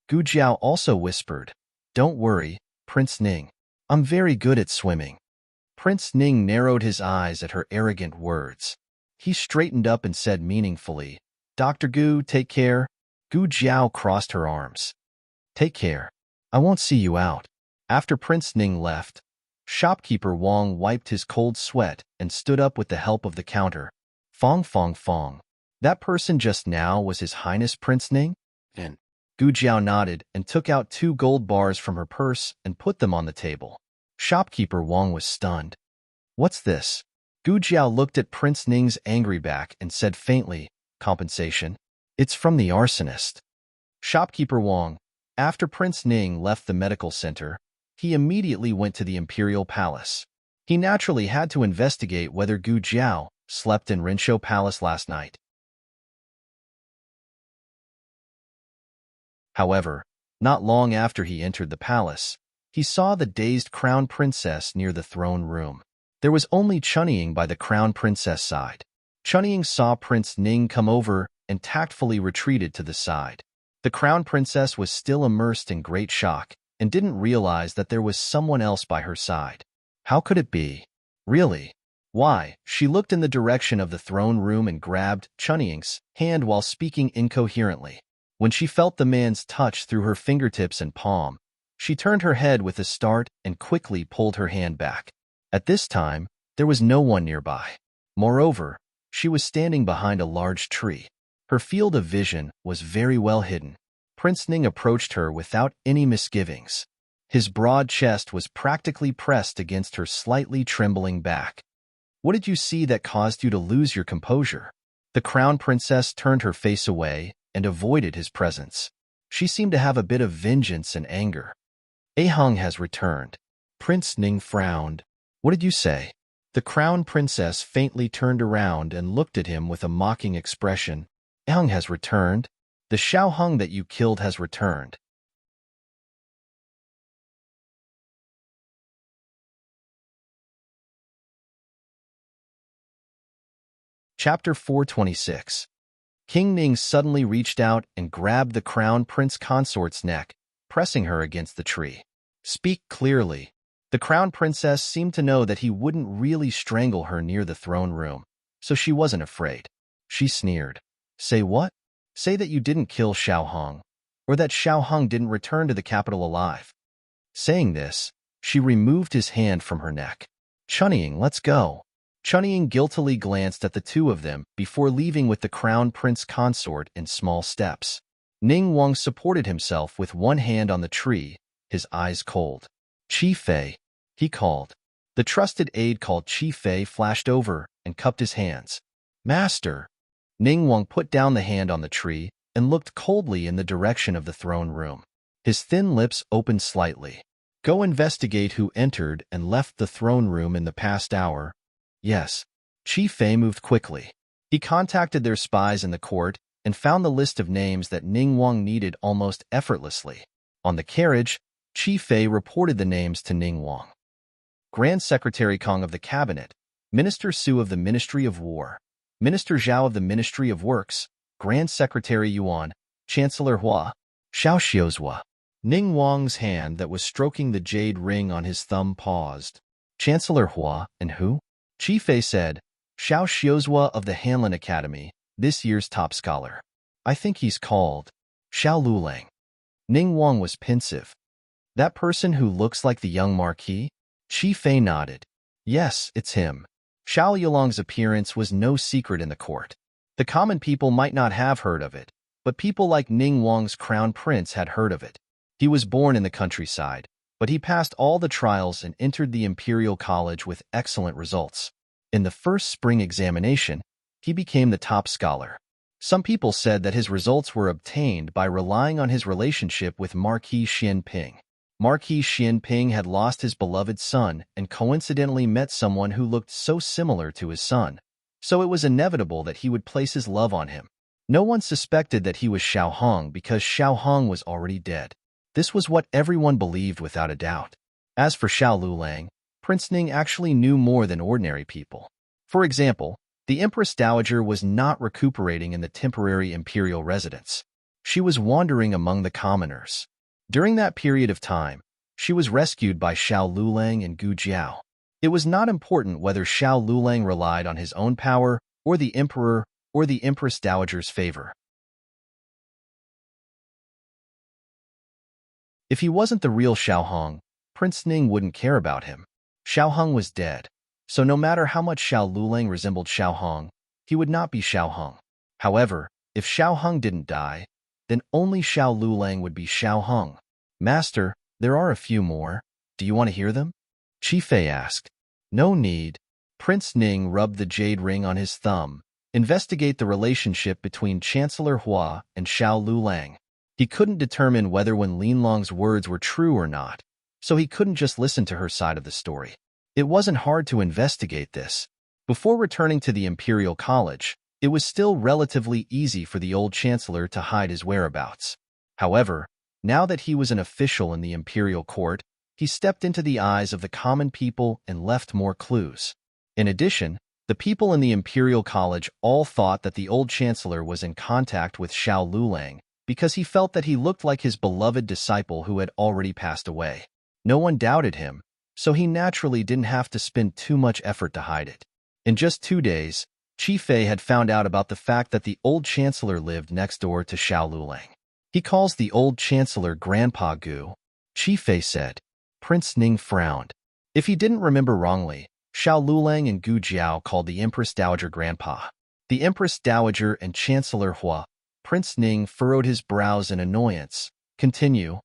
Gu Jiao also whispered, Don't worry, Prince Ning. I'm very good at swimming. Prince Ning narrowed his eyes at her arrogant words. He straightened up and said meaningfully, Dr. Gu, take care. Gu Jiao crossed her arms. Take care. I won't see you out. After Prince Ning left, shopkeeper Wang wiped his cold sweat and stood up with the help of the counter. Fong Fong Fong. That person just now was His Highness Prince Ning? And Gu Jiao nodded and took out 2 gold bars from her purse and put them on the table. Shopkeeper Wang was stunned. What's this? Gu Jiao looked at Prince Ning's angry back and said faintly, Compensation. It's from the arsonist. Shopkeeper Wang. After Prince Ning left the medical center, he immediately went to the imperial palace. He naturally had to investigate whether Gu Jiao slept in Rinshou Palace last night. However, not long after he entered the palace, he saw the dazed crown princess near the throne room. There was only Chunying by the crown princess side. Chunying saw Prince Ning come over and tactfully retreated to the side. The crown princess was still immersed in great shock and didn't realize that there was someone else by her side. How could it be? Really? Why? She looked in the direction of the throne room and grabbed Chunying's hand while speaking incoherently. When she felt the man's touch through her fingertips and palm, she turned her head with a start and quickly pulled her hand back. At this time, there was no one nearby. Moreover, she was standing behind a large tree. Her field of vision was very well hidden. Prince Ning approached her without any misgivings. His broad chest was practically pressed against her slightly trembling back. What did you see that caused you to lose your composure? The crown princess turned her face away and avoided his presence. She seemed to have a bit of vengeance and anger. Ahung has returned. Prince Ning frowned. What did you say? The crown princess faintly turned around and looked at him with a mocking expression. Ahung has returned. The Xiaoheng that you killed has returned. Chapter 426. King Ning suddenly reached out and grabbed the crown prince consort's neck, pressing her against the tree. Speak clearly. The crown princess seemed to know that he wouldn't really strangle her near the throne room, so she wasn't afraid. She sneered. Say what? Say that you didn't kill Xiaoheng, or that Xiaoheng didn't return to the capital alive. Saying this, she removed his hand from her neck. Chunying, let's go. Chunying guiltily glanced at the two of them before leaving with the crown prince consort in small steps. Ning Wang supported himself with one hand on the tree, his eyes cold. Qi Fei, he called. The trusted aide called Qi Fei flashed over and cupped his hands. Master! Ning Wang put down the hand on the tree and looked coldly in the direction of the throne room. His thin lips opened slightly. Go investigate who entered and left the throne room in the past hour. Yes. Qi Fei moved quickly. He contacted their spies in the court and found the list of names that Ning Wang needed almost effortlessly. On the carriage, Qi Fei reported the names to Ning Wang. Grand Secretary Kong of the Cabinet, Minister Su of the Ministry of War, Minister Zhao of the Ministry of Works, Grand Secretary Yuan, Chancellor Hua, Xiao Xiuzhua. Ning Wang's hand that was stroking the jade ring on his thumb paused. Chancellor Hua, and who? Qi Fei said, Xiao Xiuzhua of the Hanlin Academy, this year's top scholar. I think he's called Xiao Lulang. Ning Wang was pensive. That person who looks like the young marquis? Qi Fei nodded. Yes, it's him. Xiao Yulong's appearance was no secret in the court. The common people might not have heard of it, but people like Ning Wang's crown prince had heard of it. He was born in the countryside, but he passed all the trials and entered the Imperial College with excellent results. In the first spring examination, he became the top scholar. Some people said that his results were obtained by relying on his relationship with Marquis Xianping. Marquis Xianping had lost his beloved son and coincidentally met someone who looked so similar to his son, so it was inevitable that he would place his love on him. No one suspected that he was Xiaoheng because Xiaoheng was already dead. This was what everyone believed without a doubt. As for Xiao Lulang, Prince Ning actually knew more than ordinary people. For example, the Empress Dowager was not recuperating in the temporary imperial residence. She was wandering among the commoners. During that period of time, she was rescued by Xiao Lulang and Gu Jiao. It was not important whether Xiao Lulang relied on his own power or the emperor or the Empress Dowager's favor. If he wasn't the real Xiaoheng, Prince Ning wouldn't care about him. Xiaoheng was dead, so no matter how much Xiao Lulang resembled Xiaoheng, he would not be Xiaoheng. However, if Xiaoheng didn't die, then only Xiao Lulang would be Xiaoheng. Master, there are a few more. Do you want to hear them? Qi Fei asked. No need. Prince Ning rubbed the jade ring on his thumb. Investigate the relationship between Chancellor Hua and Xiao Lulang. He couldn't determine whether Wen Linlong's words were true or not, so he couldn't just listen to her side of the story. It wasn't hard to investigate this. Before returning to the Imperial College, it was still relatively easy for the old chancellor to hide his whereabouts. However, now that he was an official in the Imperial Court, he stepped into the eyes of the common people and left more clues. In addition, the people in the Imperial College all thought that the old chancellor was in contact with Xiao Lulang because he felt that he looked like his beloved disciple who had already passed away. No one doubted him, so he naturally didn't have to spend too much effort to hide it. In just 2 days, Qi Fei had found out about the fact that the old chancellor lived next door to Xiao Lulang. He calls the old chancellor Grandpa Gu, Qi Fei said. Prince Ning frowned. If he didn't remember wrongly, Xiao Lulang and Gu Jiao called the Empress Dowager Grandpa. The Empress Dowager and Chancellor Hua. Prince Ning furrowed his brows in annoyance. Continue.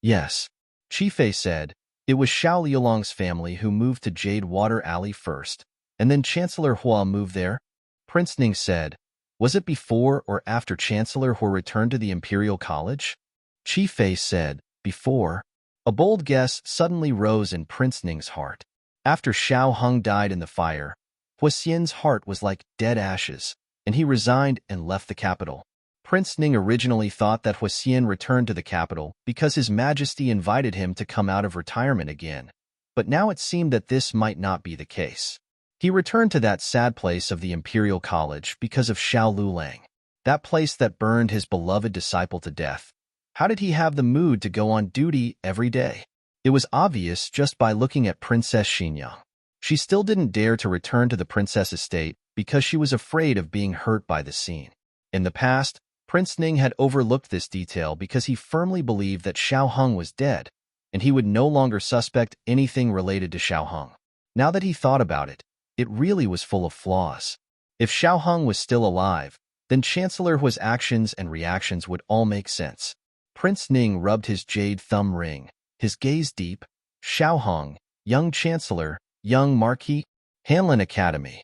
Yes. Qi Fei said. It was Xiao Liulong's family who moved to Jade Water Alley first, and then Chancellor Hua moved there? Prince Ning said. Was it before or after Chancellor Hua returned to the Imperial College? Qi Fei said. Before. A bold guess suddenly rose in Prince Ning's heart. After Xiao Hung died in the fire, Hua Xian's heart was like dead ashes, and he resigned and left the capital. Prince Ning originally thought that Hua Xian returned to the capital because His Majesty invited him to come out of retirement again, but now it seemed that this might not be the case. He returned to that sad place of the Imperial College because of Xiao Lulang, that place that burned his beloved disciple to death. How did he have the mood to go on duty every day? It was obvious just by looking at Princess Xinyang. She still didn't dare to return to the princess estate because she was afraid of being hurt by the scene. In the past, Prince Ning had overlooked this detail because he firmly believed that Xiao Hung was dead, and he would no longer suspect anything related to Xiao Hung. Now that he thought about it, it really was full of flaws. If Xiao Hung was still alive, then Chancellor Hua's actions and reactions would all make sense. Prince Ning rubbed his jade thumb ring, his gaze deep. Xiao Hung, young Chancellor, young Marquis, Hanlin Academy.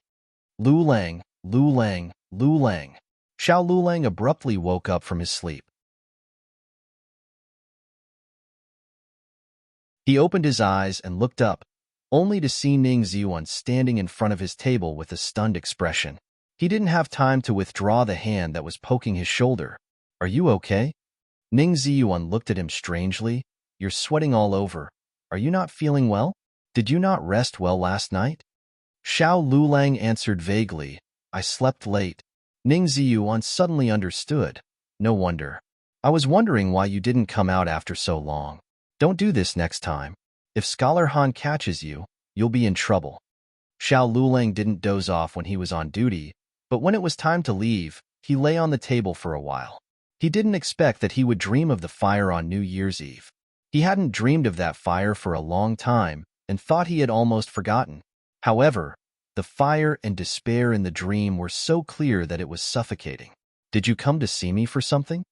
Lulang, Lulang, Lulang. Xiao Lulang abruptly woke up from his sleep. He opened his eyes and looked up, only to see Ning Ziyuan standing in front of his table with a stunned expression. He didn't have time to withdraw the hand that was poking his shoulder. Are you okay? Ning Ziyuan looked at him strangely. You're sweating all over. Are you not feeling well? Did you not rest well last night? Xiao Lulang answered vaguely. I slept late. Ning Ziyuan suddenly understood. No wonder. I was wondering why you didn't come out after so long. Don't do this next time. If Scholar Han catches you, you'll be in trouble. Xiao Lulang didn't doze off when he was on duty, but when it was time to leave, he lay on the table for a while. He didn't expect that he would dream of the fire on New Year's Eve. He hadn't dreamed of that fire for a long time and thought he had almost forgotten. However, the fire and despair in the dream were so clear that it was suffocating. Did you come to see me for something?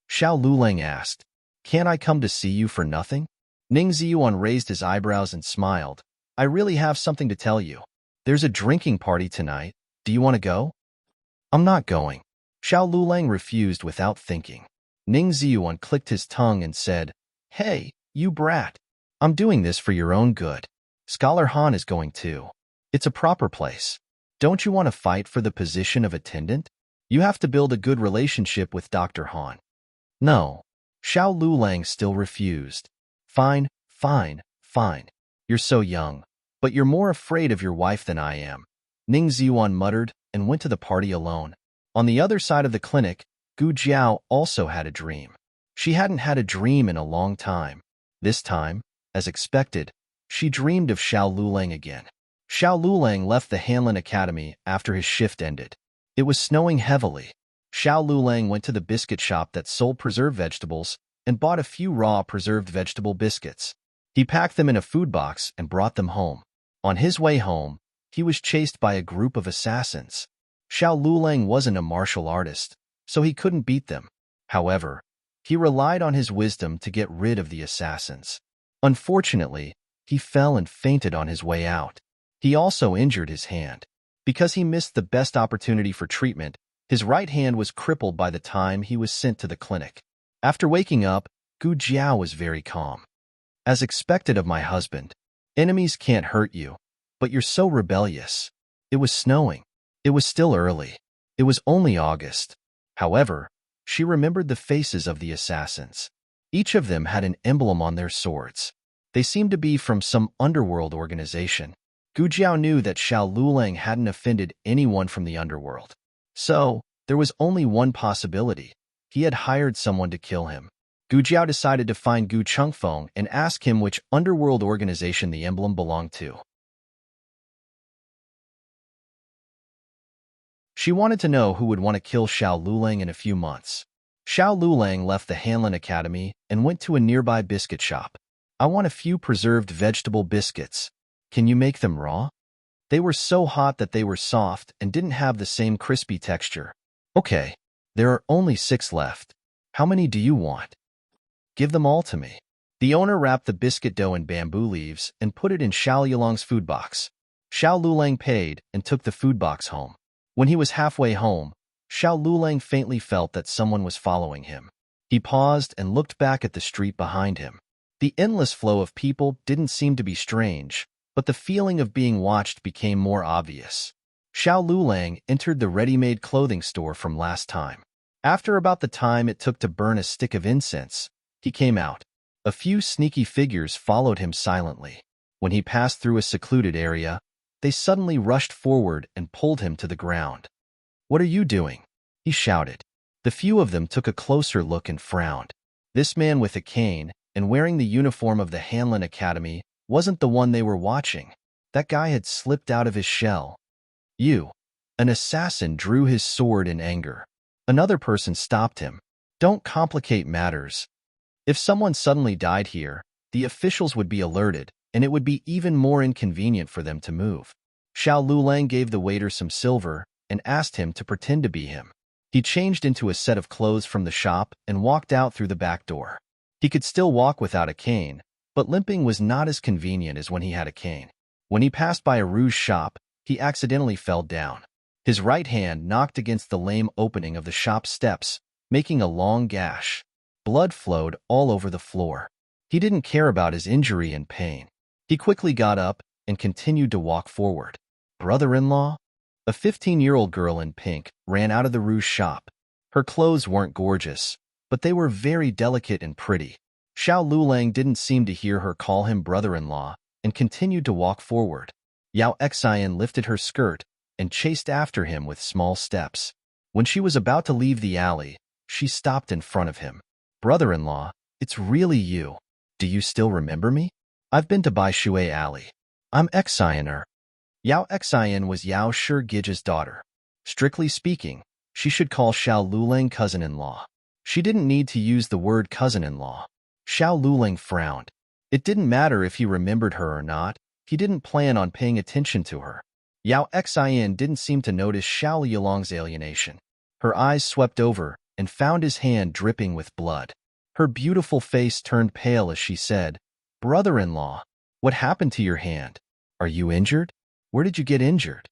Xiao Lulang asked. Can't I come to see you for nothing? Ning Ziyuan raised his eyebrows and smiled. I really have something to tell you. There's a drinking party tonight. Do you want to go? I'm not going. Xiao Lulang refused without thinking. Ning Ziyuan clicked his tongue and said, Hey, you brat. I'm doing this for your own good. Scholar Han is going too. It's a proper place. Don't you want to fight for the position of attendant? You have to build a good relationship with Dr. Han. No. Xiao Lulang still refused. Fine, fine, fine. You're so young, but you're more afraid of your wife than I am. Ning Ziyuan muttered and went to the party alone. On the other side of the clinic, Gu Jiao also had a dream. She hadn't had a dream in a long time. This time, as expected, she dreamed of Xiao Lulang again. Xiao Lulang left the Hanlin Academy after his shift ended. It was snowing heavily. Xiao Lulang went to the biscuit shop that sold preserved vegetables and bought a few raw preserved vegetable biscuits. He packed them in a food box and brought them home. On his way home, he was chased by a group of assassins. Xiao Lulang wasn't a martial artist, so he couldn't beat them. However, he relied on his wisdom to get rid of the assassins. Unfortunately, he fell and fainted on his way out. He also injured his hand. Because he missed the best opportunity for treatment, his right hand was crippled by the time he was sent to the clinic. After waking up, Gu Jiao was very calm. As expected of my husband, enemies can't hurt you, but you're so rebellious. It was snowing. It was still early. It was only August. However, she remembered the faces of the assassins. Each of them had an emblem on their swords. They seemed to be from some underworld organization. Gu Jiao knew that Xiao Lulang hadn't offended anyone from the underworld. So, there was only one possibility. He had hired someone to kill him. Gu Jiao decided to find Gu Chengfeng and ask him which underworld organization the emblem belonged to. She wanted to know who would want to kill Xiao Lulang in a few months. Xiao Lulang left the Hanlin Academy and went to a nearby biscuit shop. I want a few preserved vegetable biscuits. Can you make them raw? They were so hot that they were soft and didn't have the same crispy texture. Okay, there are only 6 left. How many do you want? Give them all to me. The owner wrapped the biscuit dough in bamboo leaves and put it in Xiao Yulang's food box. Xiao Lulang paid and took the food box home. When he was halfway home, Xiao Lulang faintly felt that someone was following him. He paused and looked back at the street behind him. The endless flow of people didn't seem to be strange, but the feeling of being watched became more obvious. Xiao Lulang entered the ready-made clothing store from last time. After about the time it took to burn a stick of incense, he came out. A few sneaky figures followed him silently. When he passed through a secluded area, they suddenly rushed forward and pulled him to the ground. "What are you doing?" he shouted. The few of them took a closer look and frowned. This man with a cane and wearing the uniform of the Hanlin Academy wasn't the one they were watching. That guy had slipped out of his shell. "You." An assassin drew his sword in anger. Another person stopped him. "Don't complicate matters. If someone suddenly died here, the officials would be alerted, and it would be even more inconvenient for them to move." Xiao Lulang gave the waiter some silver and asked him to pretend to be him. He changed into a set of clothes from the shop and walked out through the back door. He could still walk without a cane, but limping was not as convenient as when he had a cane. When he passed by a rouge shop, he accidentally fell down. His right hand knocked against the lame opening of the shop steps, making a long gash. Blood flowed all over the floor. He didn't care about his injury and pain. He quickly got up and continued to walk forward. "Brother-in-law?" A 15-year-old girl in pink ran out of the rouge shop. Her clothes weren't gorgeous, but they were very delicate and pretty. Xiao Lulang didn't seem to hear her call him brother-in-law and continued to walk forward. Yao Xian lifted her skirt and chased after him with small steps. When she was about to leave the alley, she stopped in front of him. "Brother-in-law, it's really you. Do you still remember me? I've been to Bai Shui Alley. I'm Xianer." Yao Xian was Yao Shigiz's daughter. Strictly speaking, she should call Xiao Lulang cousin-in-law. She didn't need to use the word cousin-in-law. Xiao Lulang frowned. It didn't matter if he remembered her or not. He didn't plan on paying attention to her. Yao Xian didn't seem to notice Xiao Yulang's alienation. Her eyes swept over and found his hand dripping with blood. Her beautiful face turned pale as she said, "Brother-in-law, what happened to your hand? Are you injured? Where did you get injured?"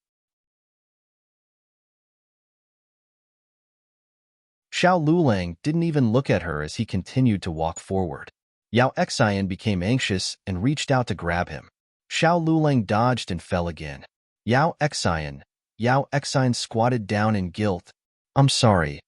Xiao Lulang didn't even look at her as he continued to walk forward. Yao Xian became anxious and reached out to grab him. Xiao Lulang dodged and fell again. Yao Xian squatted down in guilt. I'm sorry.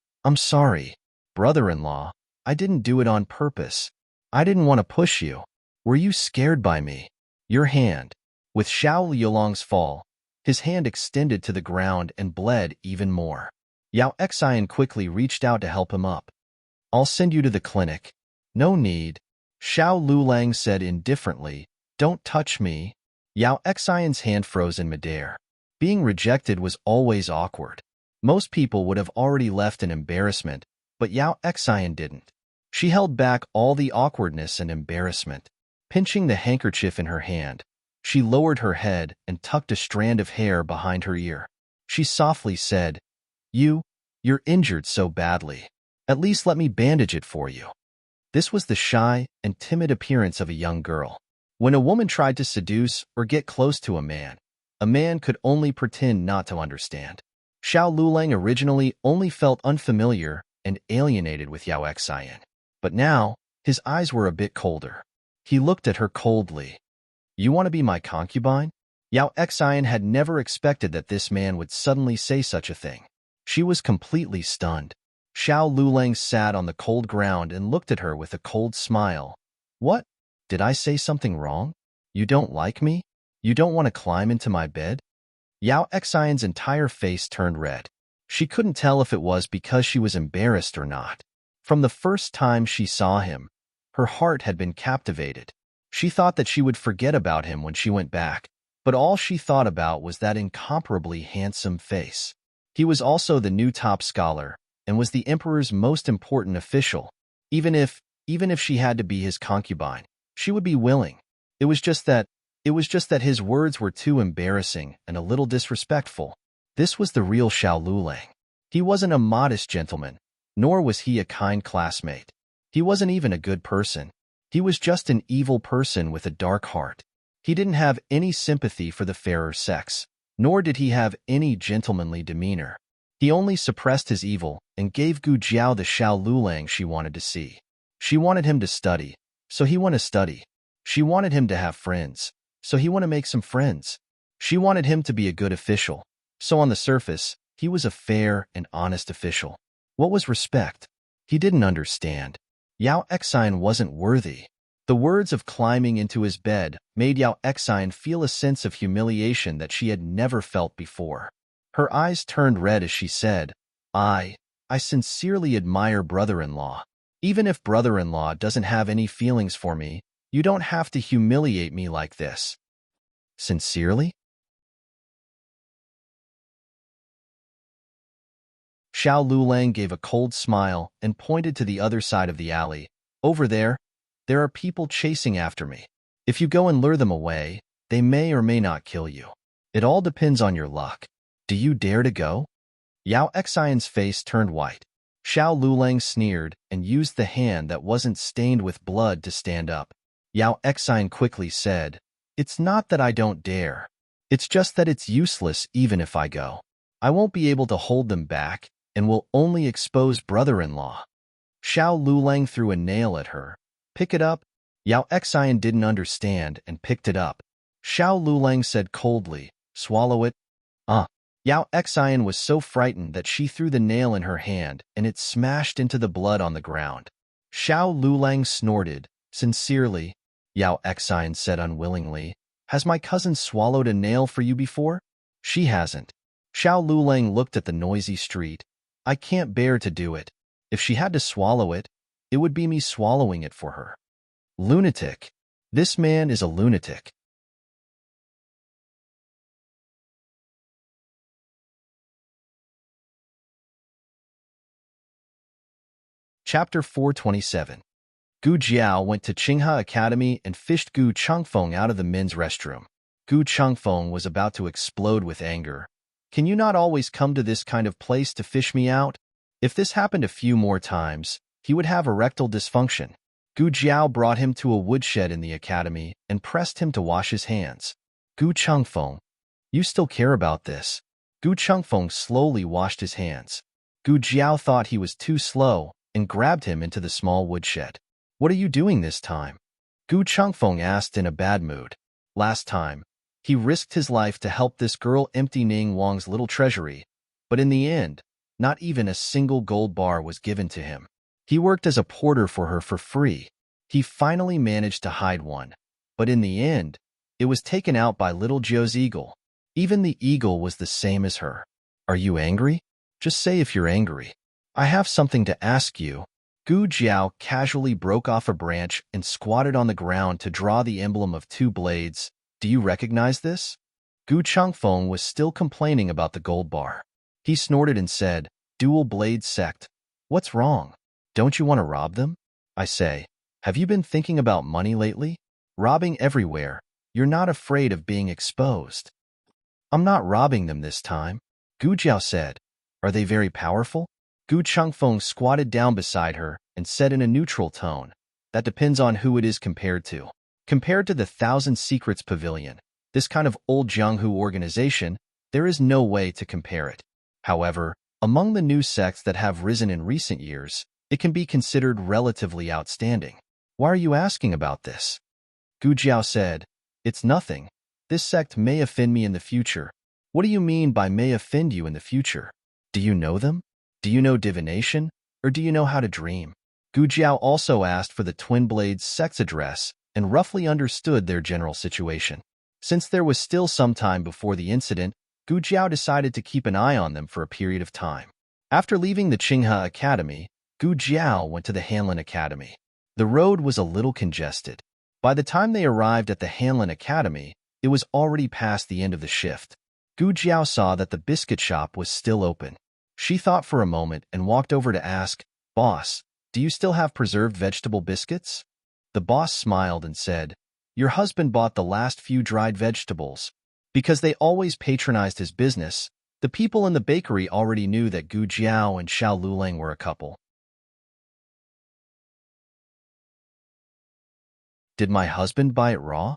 Brother-in-law, I didn't do it on purpose. I didn't want to push you. Were you scared by me? Your hand." With Xiao Yulang's fall, his hand extended to the ground and bled even more. Yao Xian quickly reached out to help him up. "I'll send you to the clinic." "No need." Xiao Lulang said indifferently, "Don't touch me." Yao Xian's hand froze in midair. Being rejected was always awkward. Most people would have already left in embarrassment, but Yao Xian didn't. She held back all the awkwardness and embarrassment. Pinching the handkerchief in her hand, she lowered her head and tucked a strand of hair behind her ear. She softly said, You're injured so badly. At least let me bandage it for you." This was the shy and timid appearance of a young girl. When a woman tried to seduce or get close to a man could only pretend not to understand. Xiao Lulang originally only felt unfamiliar and alienated with Yao Xian. But now, his eyes were a bit colder. He looked at her coldly. You want to be my concubine? Yao Xian had never expected that this man would suddenly say such a thing. She was completely stunned. Xiao Lulang sat on the cold ground and looked at her with a cold smile. What? Did I say something wrong? You don't like me? You don't want to climb into my bed? Yao Xian's entire face turned red. She couldn't tell if it was because she was embarrassed or not. From the first time she saw him, her heart had been captivated. She thought that she would forget about him when she went back, but all she thought about was that incomparably handsome face. He was also the new top scholar, and was the emperor's most important official. Even if she had to be his concubine, she would be willing. It was just that his words were too embarrassing and a little disrespectful. This was the real Xiao Lulang. He wasn't a modest gentleman, nor was he a kind classmate. He wasn't even a good person. He was just an evil person with a dark heart. He didn't have any sympathy for the fairer sex, nor did he have any gentlemanly demeanor. He only suppressed his evil and gave Gu Jiao the Xiao Lulang she wanted to see. She wanted him to study, so he went to study. She wanted him to have friends, so he went to make some friends. She wanted him to be a good official, so on the surface, he was a fair and honest official. What was respect? He didn't understand. Yao Xian wasn't worthy. The words of climbing into his bed made Yao Xian feel a sense of humiliation that she had never felt before. Her eyes turned red as she said, I sincerely admire brother-in-law. Even if brother-in-law doesn't have any feelings for me, you don't have to humiliate me like this. Sincerely? Xiao Lulang gave a cold smile and pointed to the other side of the alley. Over there are people chasing after me. If you go and lure them away, they may or may not kill you. It all depends on your luck. Do you dare to go? Yao Xian's face turned white. Xiao Lulang sneered and used the hand that wasn't stained with blood to stand up. Yao Xian quickly said, It's not that I don't dare. It's just that it's useless even if I go. I won't be able to hold them back and will only expose brother-in-law. Xiao Lulang threw a nail at her. Pick it up? Yao Xian didn't understand and picked it up. Xiao Lulang said coldly, Swallow it. Yao Xian was so frightened that she threw the nail in her hand and it smashed into the blood on the ground. Xiao Lulang snorted. Sincerely, Yao Xian said unwillingly, Has my cousin swallowed a nail for you before? She hasn't. Xiao Lulang looked at the noisy street. I can't bear to do it. If she had to swallow it, it would be me swallowing it for her. Lunatic. This man is a lunatic. Chapter 427. Gu Jiao went to Qinghe Academy and fished Gu Changfeng out of the men's restroom. Gu Changfeng was about to explode with anger. Can you not always come to this kind of place to fish me out? If this happened a few more times, he would have erectile dysfunction. Gu Jiao brought him to a woodshed in the academy and pressed him to wash his hands. Gu Changfeng, you still care about this? Gu Changfeng slowly washed his hands. Gu Jiao thought he was too slow and grabbed him into the small woodshed. What are you doing this time? Gu Changfeng asked in a bad mood. Last time, he risked his life to help this girl empty Ning Wang's little treasury, but in the end, not even a single gold bar was given to him. He worked as a porter for her for free. He finally managed to hide one, but in the end, it was taken out by little Joe's eagle. Even the eagle was the same as her. Are you angry? Just say if you're angry. I have something to ask you. Gu Jiao casually broke off a branch and squatted on the ground to draw the emblem of two blades. Do you recognize this? Gu Changfeng was still complaining about the gold bar. He snorted and said, Dual blade sect. What's wrong? Don't you want to rob them? I say, have you been thinking about money lately? Robbing everywhere. You're not afraid of being exposed. I'm not robbing them this time. Gu Jiao said. Are they very powerful? Gu Changfeng squatted down beside her and said in a neutral tone, That depends on who it is compared to. Compared to the Thousand Secrets Pavilion, this kind of old Jianghu organization, there is no way to compare it. However, among the new sects that have risen in recent years, it can be considered relatively outstanding. Why are you asking about this? Gu Jiao said, It's nothing. This sect may offend me in the future. What do you mean by may offend you in the future? Do you know them? Do you know divination? Or do you know how to dream? Gu Jiao also asked for the Twin Blades sect's address and roughly understood their general situation. Since there was still some time before the incident, Gu Jiao decided to keep an eye on them for a period of time. After leaving the Qinghe Academy, Gu Jiao went to the Hanlin Academy. The road was a little congested. By the time they arrived at the Hanlin Academy, it was already past the end of the shift. Gu Jiao saw that the biscuit shop was still open. She thought for a moment and walked over to ask, Boss, do you still have preserved vegetable biscuits? The boss smiled and said, Your husband bought the last few dried vegetables. Because they always patronized his business, the people in the bakery already knew that Gu Jiao and Xiao Lulang were a couple. Did my husband buy it raw?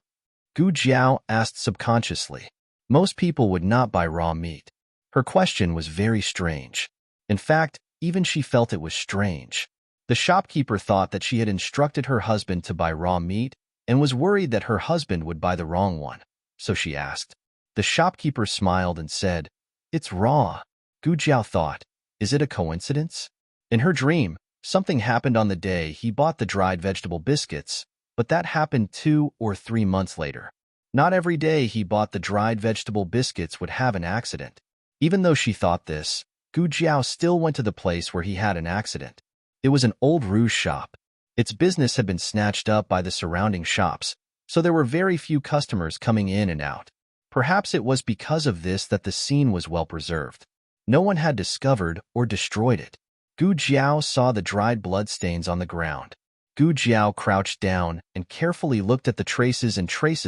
Gu Jiao asked subconsciously. Most people would not buy raw meat. Her question was very strange. In fact, even she felt it was strange. The shopkeeper thought that she had instructed her husband to buy raw meat and was worried that her husband would buy the wrong one, so she asked. The shopkeeper smiled and said, It's raw. Gu Jiao thought, Is it a coincidence? In her dream, something happened on the day he bought the dried vegetable biscuits, but that happened 2 or 3 months later. Not every day he bought the dried vegetable biscuits would have an accident. Even though she thought this, Gu Jiao still went to the place where he had an accident. It was an old rouge shop. Its business had been snatched up by the surrounding shops, so there were very few customers coming in and out. Perhaps it was because of this that the scene was well preserved. No one had discovered or destroyed it. Gu Jiao saw the dried bloodstains on the ground. Gu Jiao crouched down and carefully looked at the traces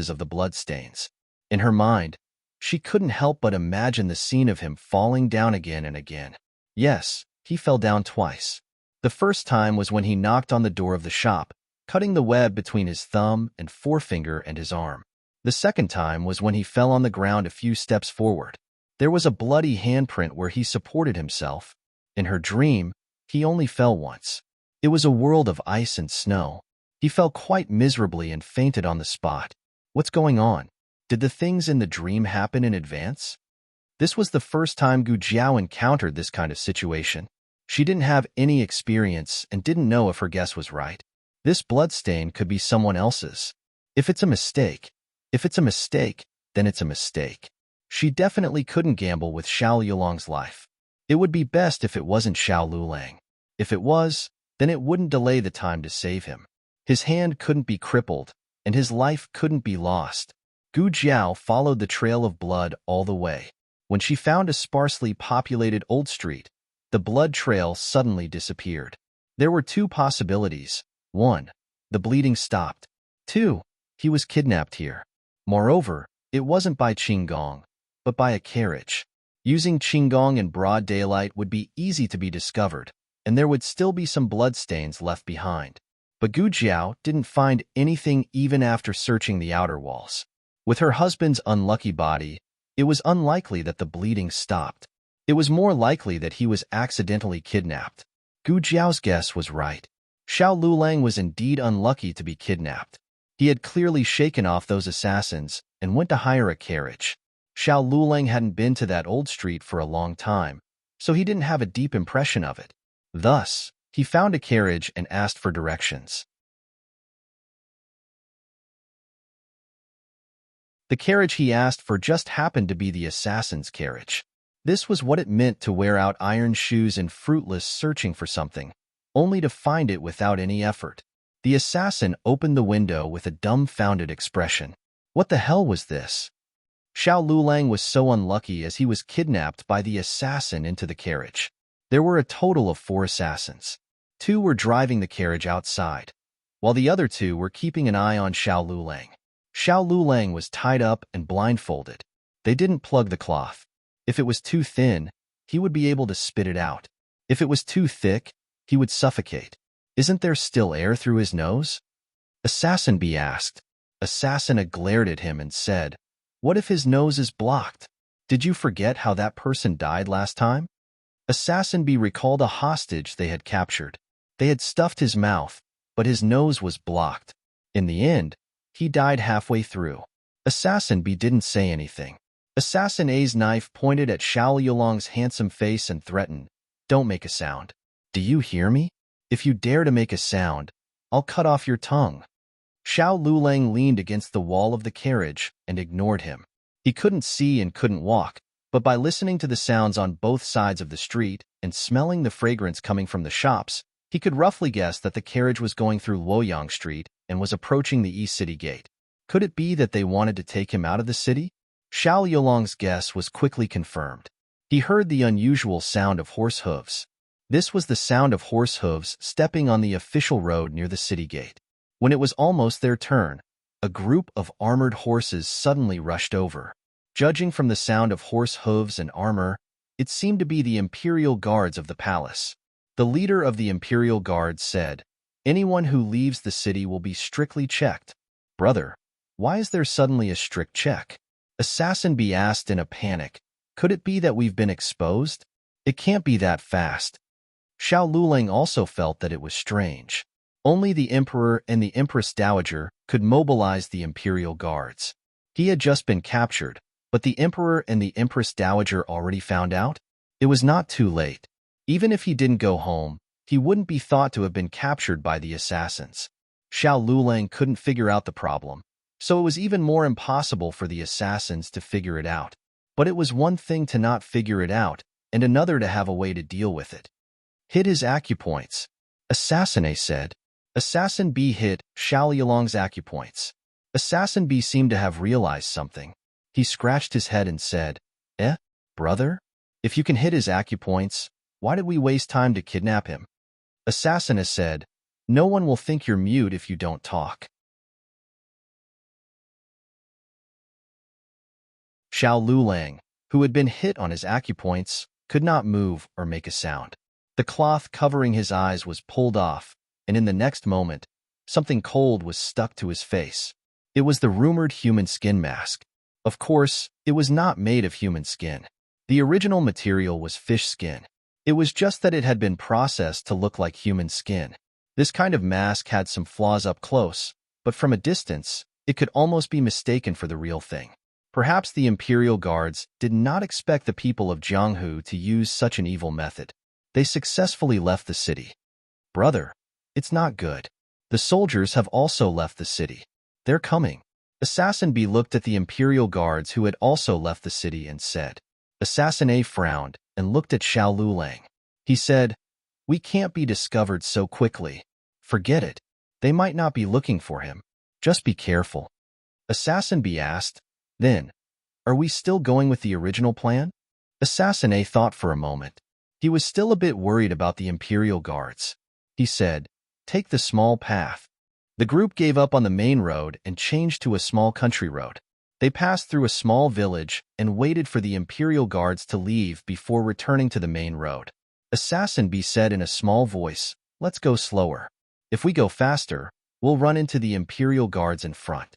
of the bloodstains. In her mind, she couldn't help but imagine the scene of him falling down again and again. Yes, he fell down twice. The first time was when he knocked on the door of the shop, cutting the web between his thumb and forefinger and his arm. The second time was when he fell on the ground a few steps forward. There was a bloody handprint where he supported himself. In her dream, he only fell once. It was a world of ice and snow. He fell quite miserably and fainted on the spot. What's going on? Did the things in the dream happen in advance? This was the first time Gu Jiao encountered this kind of situation. She didn't have any experience and didn't know if her guess was right. This bloodstain could be someone else's. If it's a mistake, then it's a mistake. She definitely couldn't gamble with Xiao Lulang's life. It would be best if it wasn't Xiao Lulang. If it was, then it wouldn't delay the time to save him. His hand couldn't be crippled, and his life couldn't be lost. Gu Jiao followed the trail of blood all the way. When she found a sparsely populated old street, the blood trail suddenly disappeared. There were 2 possibilities. 1. The bleeding stopped. 2. He was kidnapped here. Moreover, it wasn't by Qinggong, but by a carriage. Using Qinggong in broad daylight would be easy to be discovered, and there would still be some bloodstains left behind. But Gu Jiao didn't find anything even after searching the outer walls. With her husband's unlucky body, it was unlikely that the bleeding stopped. It was more likely that he was accidentally kidnapped. Gu Jiao's guess was right. Xiao Lulang was indeed unlucky to be kidnapped. He had clearly shaken off those assassins and went to hire a carriage. Xiao Lulang hadn't been to that old street for a long time, so he didn't have a deep impression of it. Thus, he found a carriage and asked for directions. The carriage he asked for just happened to be the assassin's carriage. This was what it meant to wear out iron shoes and fruitless searching for something, only to find it without any effort. The assassin opened the window with a dumbfounded expression. What the hell was this? Xiao Lulang was so unlucky as he was kidnapped by the assassin into the carriage. There were a total of 4 assassins. 2 were driving the carriage outside, while the other 2 were keeping an eye on Xiao Lulang. Xiao Lulang was tied up and blindfolded. They didn't plug the cloth. If it was too thin, he would be able to spit it out. If it was too thick, he would suffocate. Isn't there still air through his nose? Assassin B asked. Assassin A glared at him and said, What if his nose is blocked? Did you forget how that person died last time? Assassin B recalled a hostage they had captured. They had stuffed his mouth, but his nose was blocked. In the end, he died halfway through. Assassin B didn't say anything. Assassin A's knife pointed at Xiao Yulong's handsome face and threatened, "Don't make a sound. Do you hear me? If you dare to make a sound, I'll cut off your tongue." Xiao Lulang leaned against the wall of the carriage and ignored him. He couldn't see and couldn't walk, but by listening to the sounds on both sides of the street and smelling the fragrance coming from the shops, he could roughly guess that the carriage was going through Luoyang Street and was approaching the East City Gate. Could it be that they wanted to take him out of the city? Xiao Yulong's guess was quickly confirmed. He heard the unusual sound of horse hooves. This was the sound of horse hooves stepping on the official road near the city gate. When it was almost their turn, a group of armored horses suddenly rushed over. Judging from the sound of horse hooves and armor, it seemed to be the Imperial Guards of the palace. The leader of the Imperial Guards said, "Anyone who leaves the city will be strictly checked." "Brother, why is there suddenly a strict check?" Assassin B asked in a panic. "Could it be that we've been exposed? It can't be that fast." Xiao Lulang also felt that it was strange. Only the Emperor and the Empress Dowager could mobilize the Imperial Guards. He had just been captured, but the Emperor and the Empress Dowager already found out? It was not too late. Even if he didn't go home, he wouldn't be thought to have been captured by the assassins. Xiao Lulang couldn't figure out the problem, so it was even more impossible for the assassins to figure it out. But it was one thing to not figure it out, and another to have a way to deal with it. "Hit his acupoints," Assassin A said. Assassin B hit Xiao Yulong's acupoints. Assassin B seemed to have realized something. He scratched his head and said, brother? If you can hit his acupoints, why did we waste time to kidnap him?" Assassin A said, "No one will think you're mute if you don't talk." Xiao Lulang, who had been hit on his acupoints, could not move or make a sound. The cloth covering his eyes was pulled off, and in the next moment, something cold was stuck to his face. It was the rumored human skin mask. Of course, it was not made of human skin. The original material was fish skin. It was just that it had been processed to look like human skin. This kind of mask had some flaws up close, but from a distance, it could almost be mistaken for the real thing. Perhaps the Imperial Guards did not expect the people of Jianghu to use such an evil method. They successfully left the city. "Brother, it's not good. The soldiers have also left the city. They're coming." Assassin B looked at the Imperial Guards who had also left the city and said. Assassin A frowned and looked at Xiao Lulang. He said, "We can't be discovered so quickly. Forget it. They might not be looking for him. Just be careful." Assassin B asked, "Then, are we still going with the original plan?" Assassin A thought for a moment. He was still a bit worried about the Imperial Guards. He said, "Take the small path." The group gave up on the main road and changed to a small country road. They passed through a small village and waited for the Imperial Guards to leave before returning to the main road. Assassin B said in a small voice, "Let's go slower. If we go faster, we'll run into the Imperial Guards in front."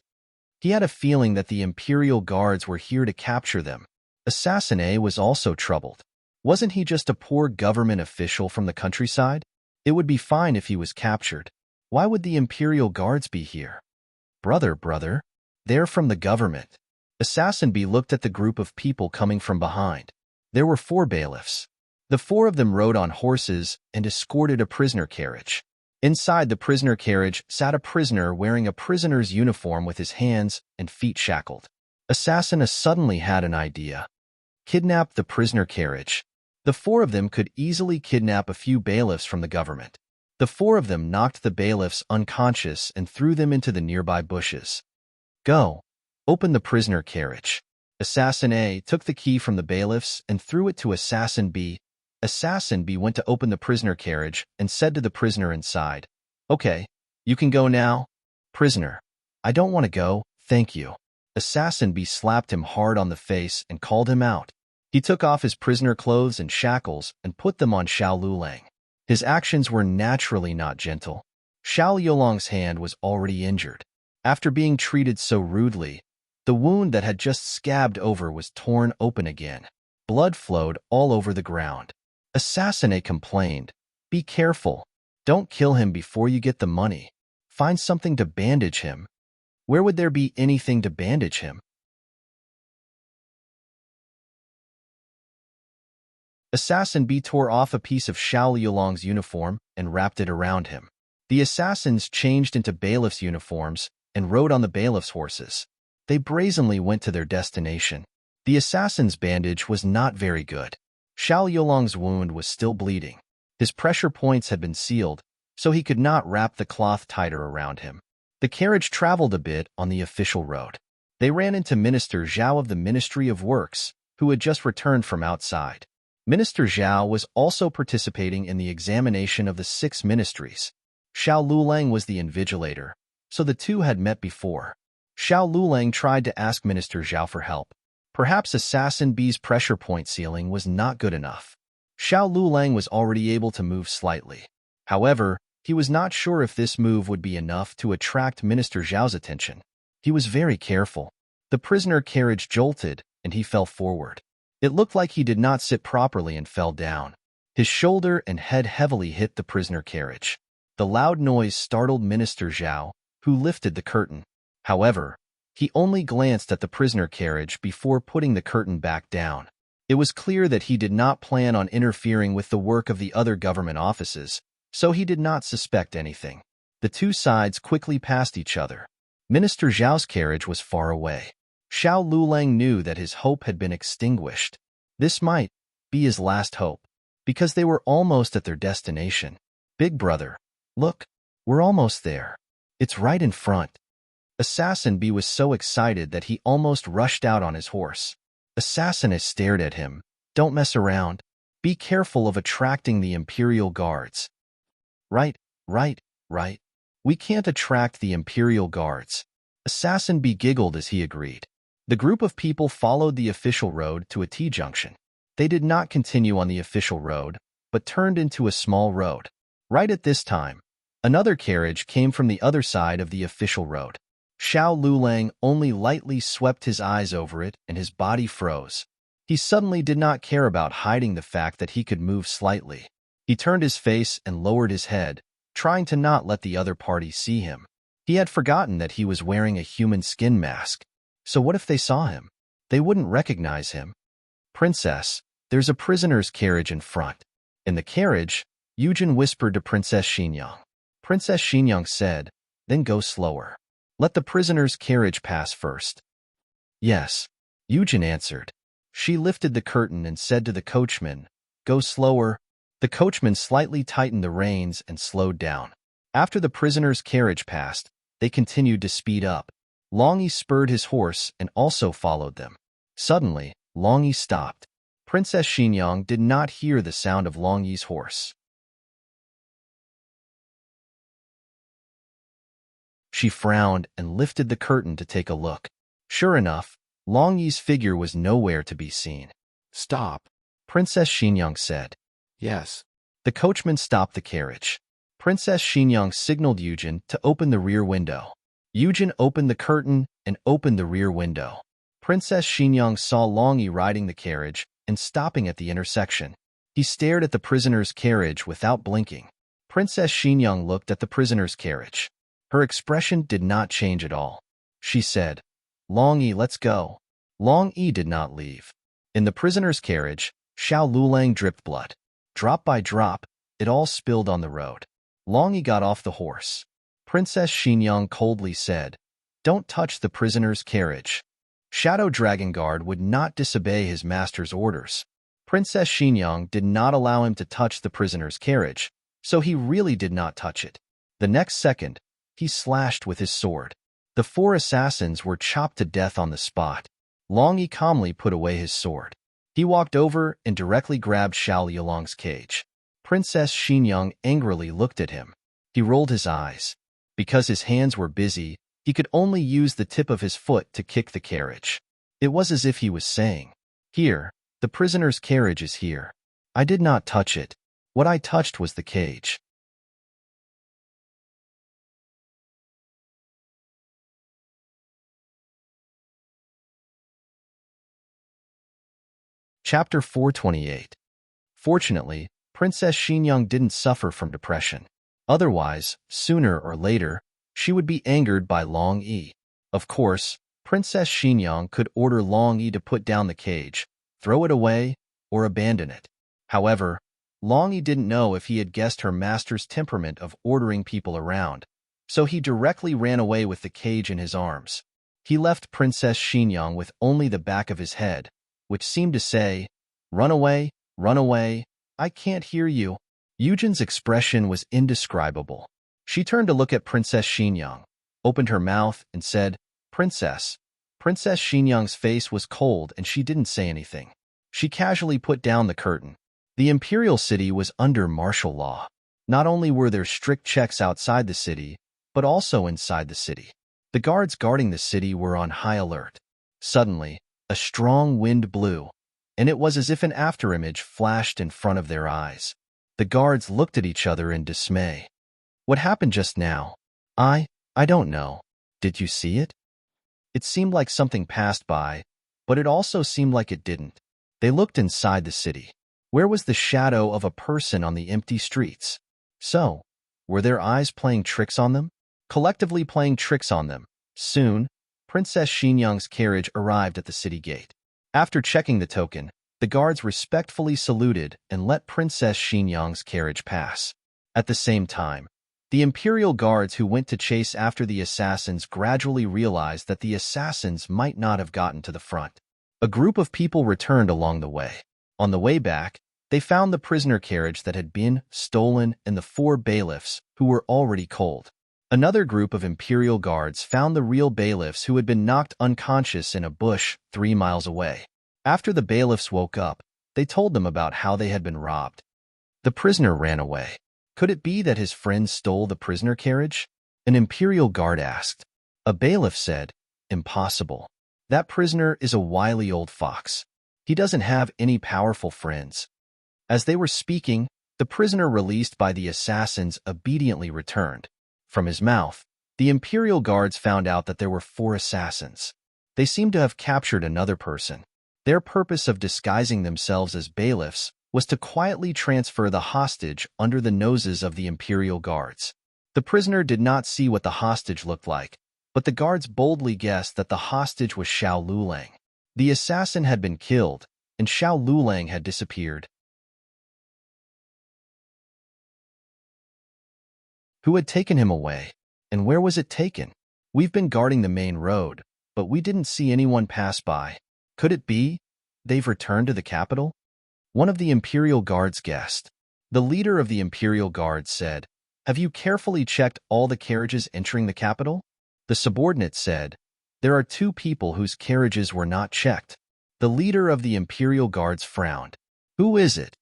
He had a feeling that the Imperial Guards were here to capture them. Assassin A was also troubled. Wasn't he just a poor government official from the countryside? It would be fine if he was captured. Why would the Imperial Guards be here? Brother, they're from the government." Assassin B looked at the group of people coming from behind. There were 4 bailiffs. The 4 of them rode on horses and escorted a prisoner carriage. Inside the prisoner carriage sat a prisoner wearing a prisoner's uniform with his hands and feet shackled. Assassin A suddenly had an idea. Kidnap the prisoner carriage. The 4 of them could easily kidnap a few bailiffs from the government. The 4 of them knocked the bailiffs unconscious and threw them into the nearby bushes. "Go. Open the prisoner carriage." Assassin A took the key from the bailiffs and threw it to Assassin B. Assassin B went to open the prisoner carriage and said to the prisoner inside, "Okay, you can go now." "Prisoner, I don't want to go, thank you." Assassin B slapped him hard on the face and called him out. He took off his prisoner clothes and shackles and put them on Xiao Lulang. His actions were naturally not gentle. Xiao Yulong's hand was already injured. After being treated so rudely, the wound that had just scabbed over was torn open again. Blood flowed all over the ground. Assassin A complained, "Be careful. Don't kill him before you get the money. Find something to bandage him. Where would there be anything to bandage him? Assassin B tore off a piece of Xiao Liulong's uniform and wrapped it around him. The assassins changed into bailiffs' uniforms and rode on the bailiffs' horses. They brazenly went to their destination. The assassin's bandage was not very good. Xiao Liulong's wound was still bleeding. His pressure points had been sealed, so he could not wrap the cloth tighter around him. The carriage traveled a bit on the official road. They ran into Minister Zhao of the Ministry of Works, who had just returned from outside. Minister Zhao was also participating in the examination of the 6 ministries. Xiao Lulang was the invigilator, so the two had met before. Xiao Lulang tried to ask Minister Zhao for help. Perhaps Assassin B's pressure point ceiling was not good enough. Xiao Lulang was already able to move slightly. However, he was not sure if this move would be enough to attract Minister Zhao's attention. He was very careful. The prisoner carriage jolted, and he fell forward. It looked like he did not sit properly and fell down. His shoulder and head heavily hit the prisoner carriage. The loud noise startled Minister Zhao, who lifted the curtain. However, he only glanced at the prisoner carriage before putting the curtain back down. It was clear that he did not plan on interfering with the work of the other government offices, so he did not suspect anything. The two sides quickly passed each other. Minister Zhao's carriage was far away. Xiao Lulang knew that his hope had been extinguished. This might be his last hope, because they were almost at their destination. Big brother, look, we're almost there. It's right in front. Assassin B was so excited that he almost rushed out on his horse. Assassin S stared at him. Don't mess around. Be careful of attracting the Imperial Guards. Right. We can't attract the Imperial Guards. Assassin B giggled as he agreed. The group of people followed the official road to a T-junction. They did not continue on the official road, but turned into a small road. Right at this time, another carriage came from the other side of the official road. Xiao Lulang only lightly swept his eyes over it and his body froze. He suddenly did not care about hiding the fact that he could move slightly. He turned his face and lowered his head, trying to not let the other party see him. He had forgotten that he was wearing a human skin mask. So what if they saw him? They wouldn't recognize him. Princess, there's a prisoner's carriage in front. In the carriage, Yujin whispered to Princess Xinyang. Princess Xinyang said, then go slower. Let the prisoner's carriage pass first. Yes, Yujin answered. She lifted the curtain and said to the coachman, go slower. The coachman slightly tightened the reins and slowed down. After the prisoner's carriage passed, they continued to speed up. Long Yi spurred his horse and also followed them. Suddenly, Long Yi stopped. Princess Xinyang did not hear the sound of Long Yi's horse. She frowned and lifted the curtain to take a look. Sure enough, Long Yi's figure was nowhere to be seen. Stop, Princess Xinyang said. yes. The coachman stopped the carriage. Princess Xinyang signaled Yujin to open the rear window. Yujin opened the curtain and opened the rear window. Princess Xinyang saw Long Yi riding the carriage and stopping at the intersection. He stared at the prisoner's carriage without blinking. Princess Xinyang looked at the prisoner's carriage. Her expression did not change at all. She said, Long Yi, let's go. Long Yi did not leave. In the prisoner's carriage, Xiao Lulang dripped blood. Drop by drop, it all spilled on the road. Long Yi got off the horse. Princess Xinyang coldly said, don't touch the prisoner's carriage. Shadow Dragon Guard would not disobey his master's orders. Princess Xinyang did not allow him to touch the prisoner's carriage, so he really did not touch it. The next second, he slashed with his sword. The 4 assassins were chopped to death on the spot. Long Yi calmly put away his sword. He walked over and directly grabbed Xiao Liulong's cage. Princess Xinyang angrily looked at him. He rolled his eyes. Because his hands were busy, he could only use the tip of his foot to kick the carriage. It was as if he was saying, here, the prisoner's carriage is here. I did not touch it. What I touched was the cage. Chapter 428. Fortunately, Princess Xinyang didn't suffer from depression. Otherwise, sooner or later, she would be angered by Long Yi. Of course, Princess Xinyang could order Long Yi to put down the cage, throw it away, or abandon it. However, Long Yi didn't know if he had guessed her master's temperament of ordering people around, so he directly ran away with the cage in his arms. He left Princess Xinyang with only the back of his head, which seemed to say, run away, I can't hear you." Eugen's expression was indescribable. She turned to look at Princess Xinyang, opened her mouth, and said, "Princess." Princess Xinyang's face was cold and she didn't say anything. She casually put down the curtain. The imperial city was under martial law. Not only were there strict checks outside the city, but also inside the city. The guards guarding the city were on high alert. Suddenly, a strong wind blew, and it was as if an afterimage flashed in front of their eyes. The guards looked at each other in dismay. "What happened just now?" I don't know. Did you see it?" It seemed like something passed by, but it also seemed like it didn't. They looked inside the city. Where was the shadow of a person on the empty streets? So, were their eyes playing tricks on them? Collectively playing tricks on them. Soon, Princess Xinyang's carriage arrived at the city gate. After checking the token, the guards respectfully saluted and let Princess Xinyang's carriage pass. At the same time, the imperial guards who went to chase after the assassins gradually realized that the assassins might not have gotten to the front. A group of people returned along the way. On the way back, they found the prisoner carriage that had been stolen and the 4 bailiffs, who were already cold. Another group of imperial guards found the real bailiffs who had been knocked unconscious in a bush 3 miles away. After the bailiffs woke up, they told them about how they had been robbed. The prisoner ran away. Could it be that his friends stole the prisoner carriage? An imperial guard asked. A bailiff said, "Impossible. That prisoner is a wily old fox. He doesn't have any powerful friends." As they were speaking, the prisoner released by the assassins obediently returned. From his mouth, the imperial guards found out that there were 4 assassins. They seemed to have captured another person. Their purpose of disguising themselves as bailiffs was to quietly transfer the hostage under the noses of the imperial guards. The prisoner did not see what the hostage looked like, but the guards boldly guessed that the hostage was Xiao Lulang. The assassin had been killed, and Xiao Lulang had disappeared. Who had taken him away? And where was it taken? "We've been guarding the main road, but we didn't see anyone pass by. Could it be they've returned to the capital?" One of the imperial guards guessed. The leader of the imperial guards said, "Have you carefully checked all the carriages entering the capital?" The subordinate said, "There are 2 people whose carriages were not checked." The leader of the imperial guards frowned. "Who is it?"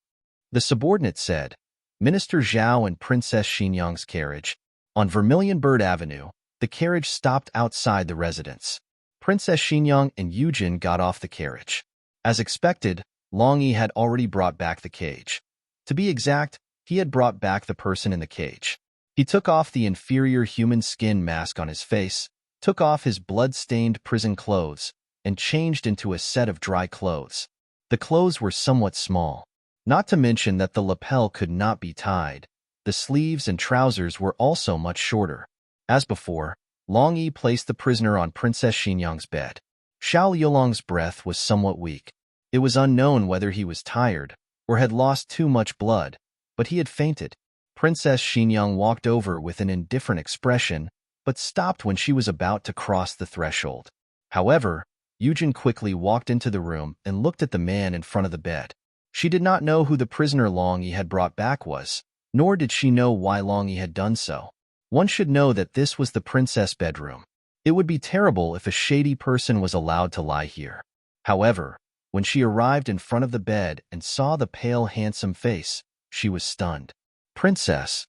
The subordinate said, "Minister Zhao and Princess Xinyang's carriage." On Vermilion Bird Avenue, the carriage stopped outside the residence. Princess Xinyang and Eugen got off the carriage. As expected, Long Yi had already brought back the cage. To be exact, he had brought back the person in the cage. He took off the inferior human skin mask on his face, took off his blood-stained prison clothes, and changed into a set of dry clothes. The clothes were somewhat small. Not to mention that the lapel could not be tied. The sleeves and trousers were also much shorter. As before, Long Yi placed the prisoner on Princess Xinyang's bed. Xiao Yulong's breath was somewhat weak. It was unknown whether he was tired or had lost too much blood, but he had fainted. Princess Xinyang walked over with an indifferent expression, but stopped when she was about to cross the threshold. However, Eugen quickly walked into the room and looked at the man in front of the bed. She did not know who the prisoner Long Yi had brought back was, nor did she know why Long Yi had done so. One should know that this was the princess bedroom. It would be terrible if a shady person was allowed to lie here. However, when she arrived in front of the bed and saw the pale, handsome face, she was stunned. "Princess."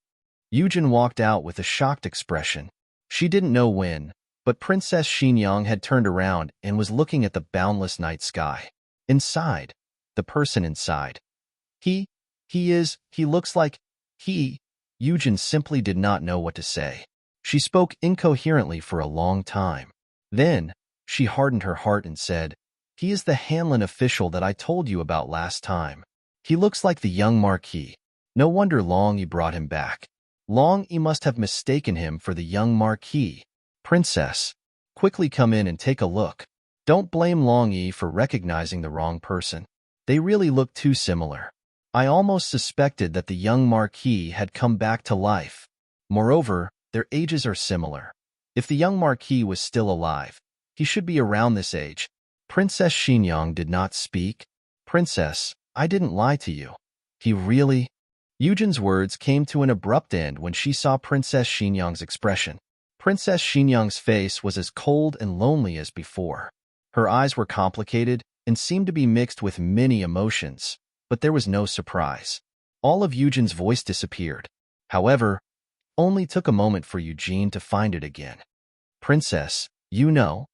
Eugen walked out with a shocked expression. She didn't know when, but Princess Xinyang had turned around and was looking at the boundless night sky. Inside, the person inside. He looks like, Eugen simply did not know what to say. She spoke incoherently for a long time. Then, she hardened her heart and said, "He is the Hanlin official that I told you about last time. He looks like the young Marquis. No wonder Long Yi brought him back." Long Yi must have mistaken him for the young Marquis. Princess, quickly come in and take a look. Don't blame Long Yi for recognizing the wrong person. They really look too similar. I almost suspected that the young Marquis had come back to life. Moreover, their ages are similar. If the young Marquis was still alive, he should be around this age. Princess Xinyang did not speak. Princess, I didn't lie to you. He really? Yujin's words came to an abrupt end when she saw Princess Xinyang's expression. Princess Xinyang's face was as cold and lonely as before. Her eyes were complicated and seemed to be mixed with many emotions, but there was no surprise. All of Yujin's voice disappeared. However, only took a moment for Eugene to find it again. Princess, you know.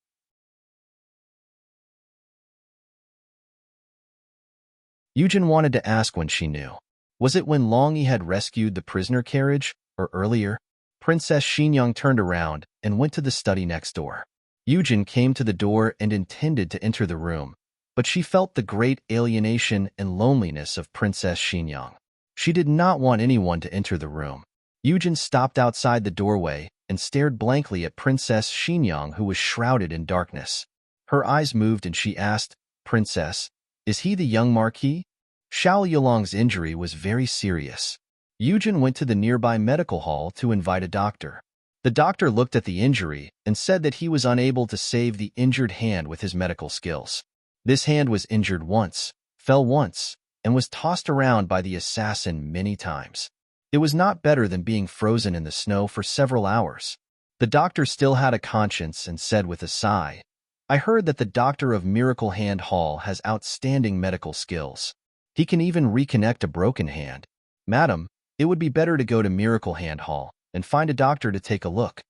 Yujin wanted to ask when she knew. Was it when Long Yi had rescued the prisoner carriage, or earlier? Princess Xinyang turned around and went to the study next door. Yujin came to the door and intended to enter the room, but she felt the great alienation and loneliness of Princess Xinyang. She did not want anyone to enter the room. Yujin stopped outside the doorway and stared blankly at Princess Xinyang, who was shrouded in darkness. Her eyes moved and she asked, Princess, is he the young Marquis? Xiao Yulong's injury was very serious. Yujin went to the nearby medical hall to invite a doctor. The doctor looked at the injury and said that he was unable to save the injured hand with his medical skills. This hand was injured once, fell once, and was tossed around by the assassin many times. It was not better than being frozen in the snow for several hours. The doctor still had a conscience and said with a sigh, I heard that the doctor of Miracle Hand Hall has outstanding medical skills. He can even reconnect a broken hand. Madam, it would be better to go to Miracle Hand Hall and find a doctor to take a look.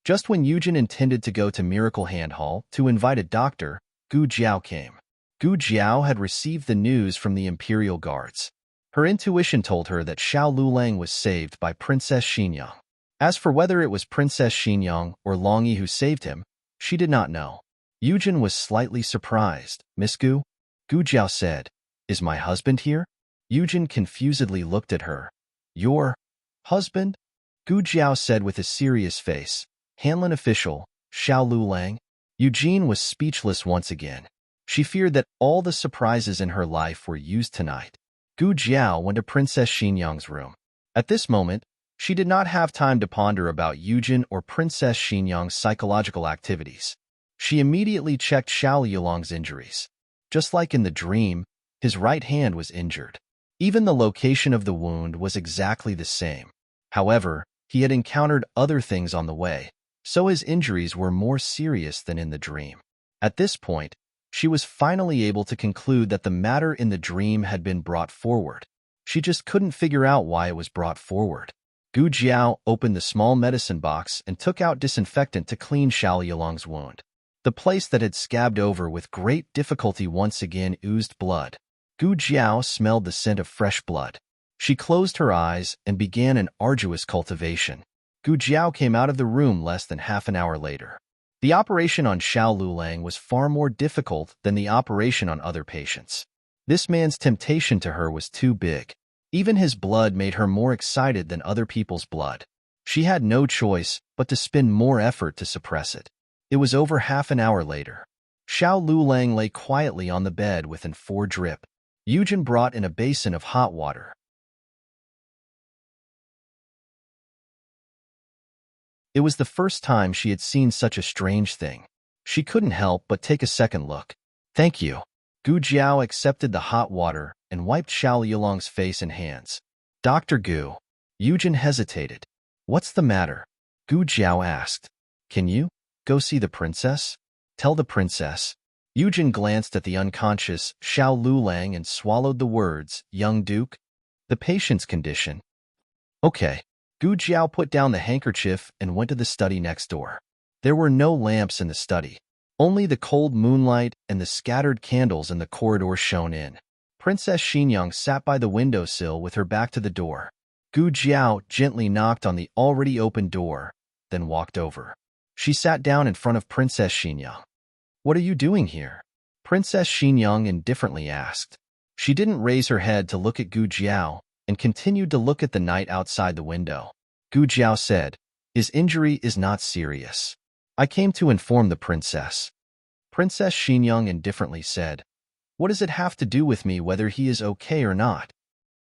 Just when Yujin intended to go to Miracle Hand Hall to invite a doctor, Gu Jiao came. Gu Jiao had received the news from the Imperial Guards. Her intuition told her that Xiao Lulang was saved by Princess Xinyang. As for whether it was Princess Xinyang or Long Yi who saved him, she did not know. Yujin was slightly surprised. Miss Gu? Gu Jiao said, Is my husband here? Yujin confusedly looked at her. Your husband? Gu Jiao said with a serious face. Hanlin official, Xiao Lulang. Eugene was speechless once again. She feared that all the surprises in her life were used tonight. Gu Jiao went to Princess Xinyang's room. At this moment, she did not have time to ponder about Yujin or Princess Xinyang's psychological activities. She immediately checked Xiao Yulong's injuries. Just like in the dream, his right hand was injured. Even the location of the wound was exactly the same. However, he had encountered other things on the way, so his injuries were more serious than in the dream. At this point, she was finally able to conclude that the matter in the dream had been brought forward. She just couldn't figure out why it was brought forward. Gu Jiao opened the small medicine box and took out disinfectant to clean Xiao Yulong's wound. The place that had scabbed over with great difficulty once again oozed blood. Gu Jiao smelled the scent of fresh blood. She closed her eyes and began an arduous cultivation. Gu Jiao came out of the room less than half an hour later. The operation on Xiao Lulang was far more difficult than the operation on other patients. This man's temptation to her was too big. Even his blood made her more excited than other people's blood. She had no choice but to spend more effort to suppress it. It was over half an hour later. Xiao Lulang lay quietly on the bed with an 4 drip. Yujin brought in a basin of hot water. It was the first time she had seen such a strange thing. She couldn't help but take a second look. Thank you. Gu Jiao accepted the hot water and wiped Xiao Yulong's face and hands. Dr. Gu. Yujin hesitated. What's the matter? Gu Jiao asked. Can you go see the princess? Tell the princess. Yujin glanced at the unconscious Xiao Lulang and swallowed the words, young duke. The patient's condition. Okay. Gu Jiao put down the handkerchief and went to the study next door. There were no lamps in the study. Only the cold moonlight and the scattered candles in the corridor shone in. Princess Xinyang sat by the windowsill with her back to the door. Gu Jiao gently knocked on the already open door, then walked over. She sat down in front of Princess Xinyang. What are you doing here? Princess Xinyang indifferently asked. She didn't raise her head to look at Gu Jiao and continued to look at the night outside the window. Gu Jiao said. His injury is not serious. I came to inform the princess. Princess Xinyang indifferently said. What does it have to do with me whether he is okay or not?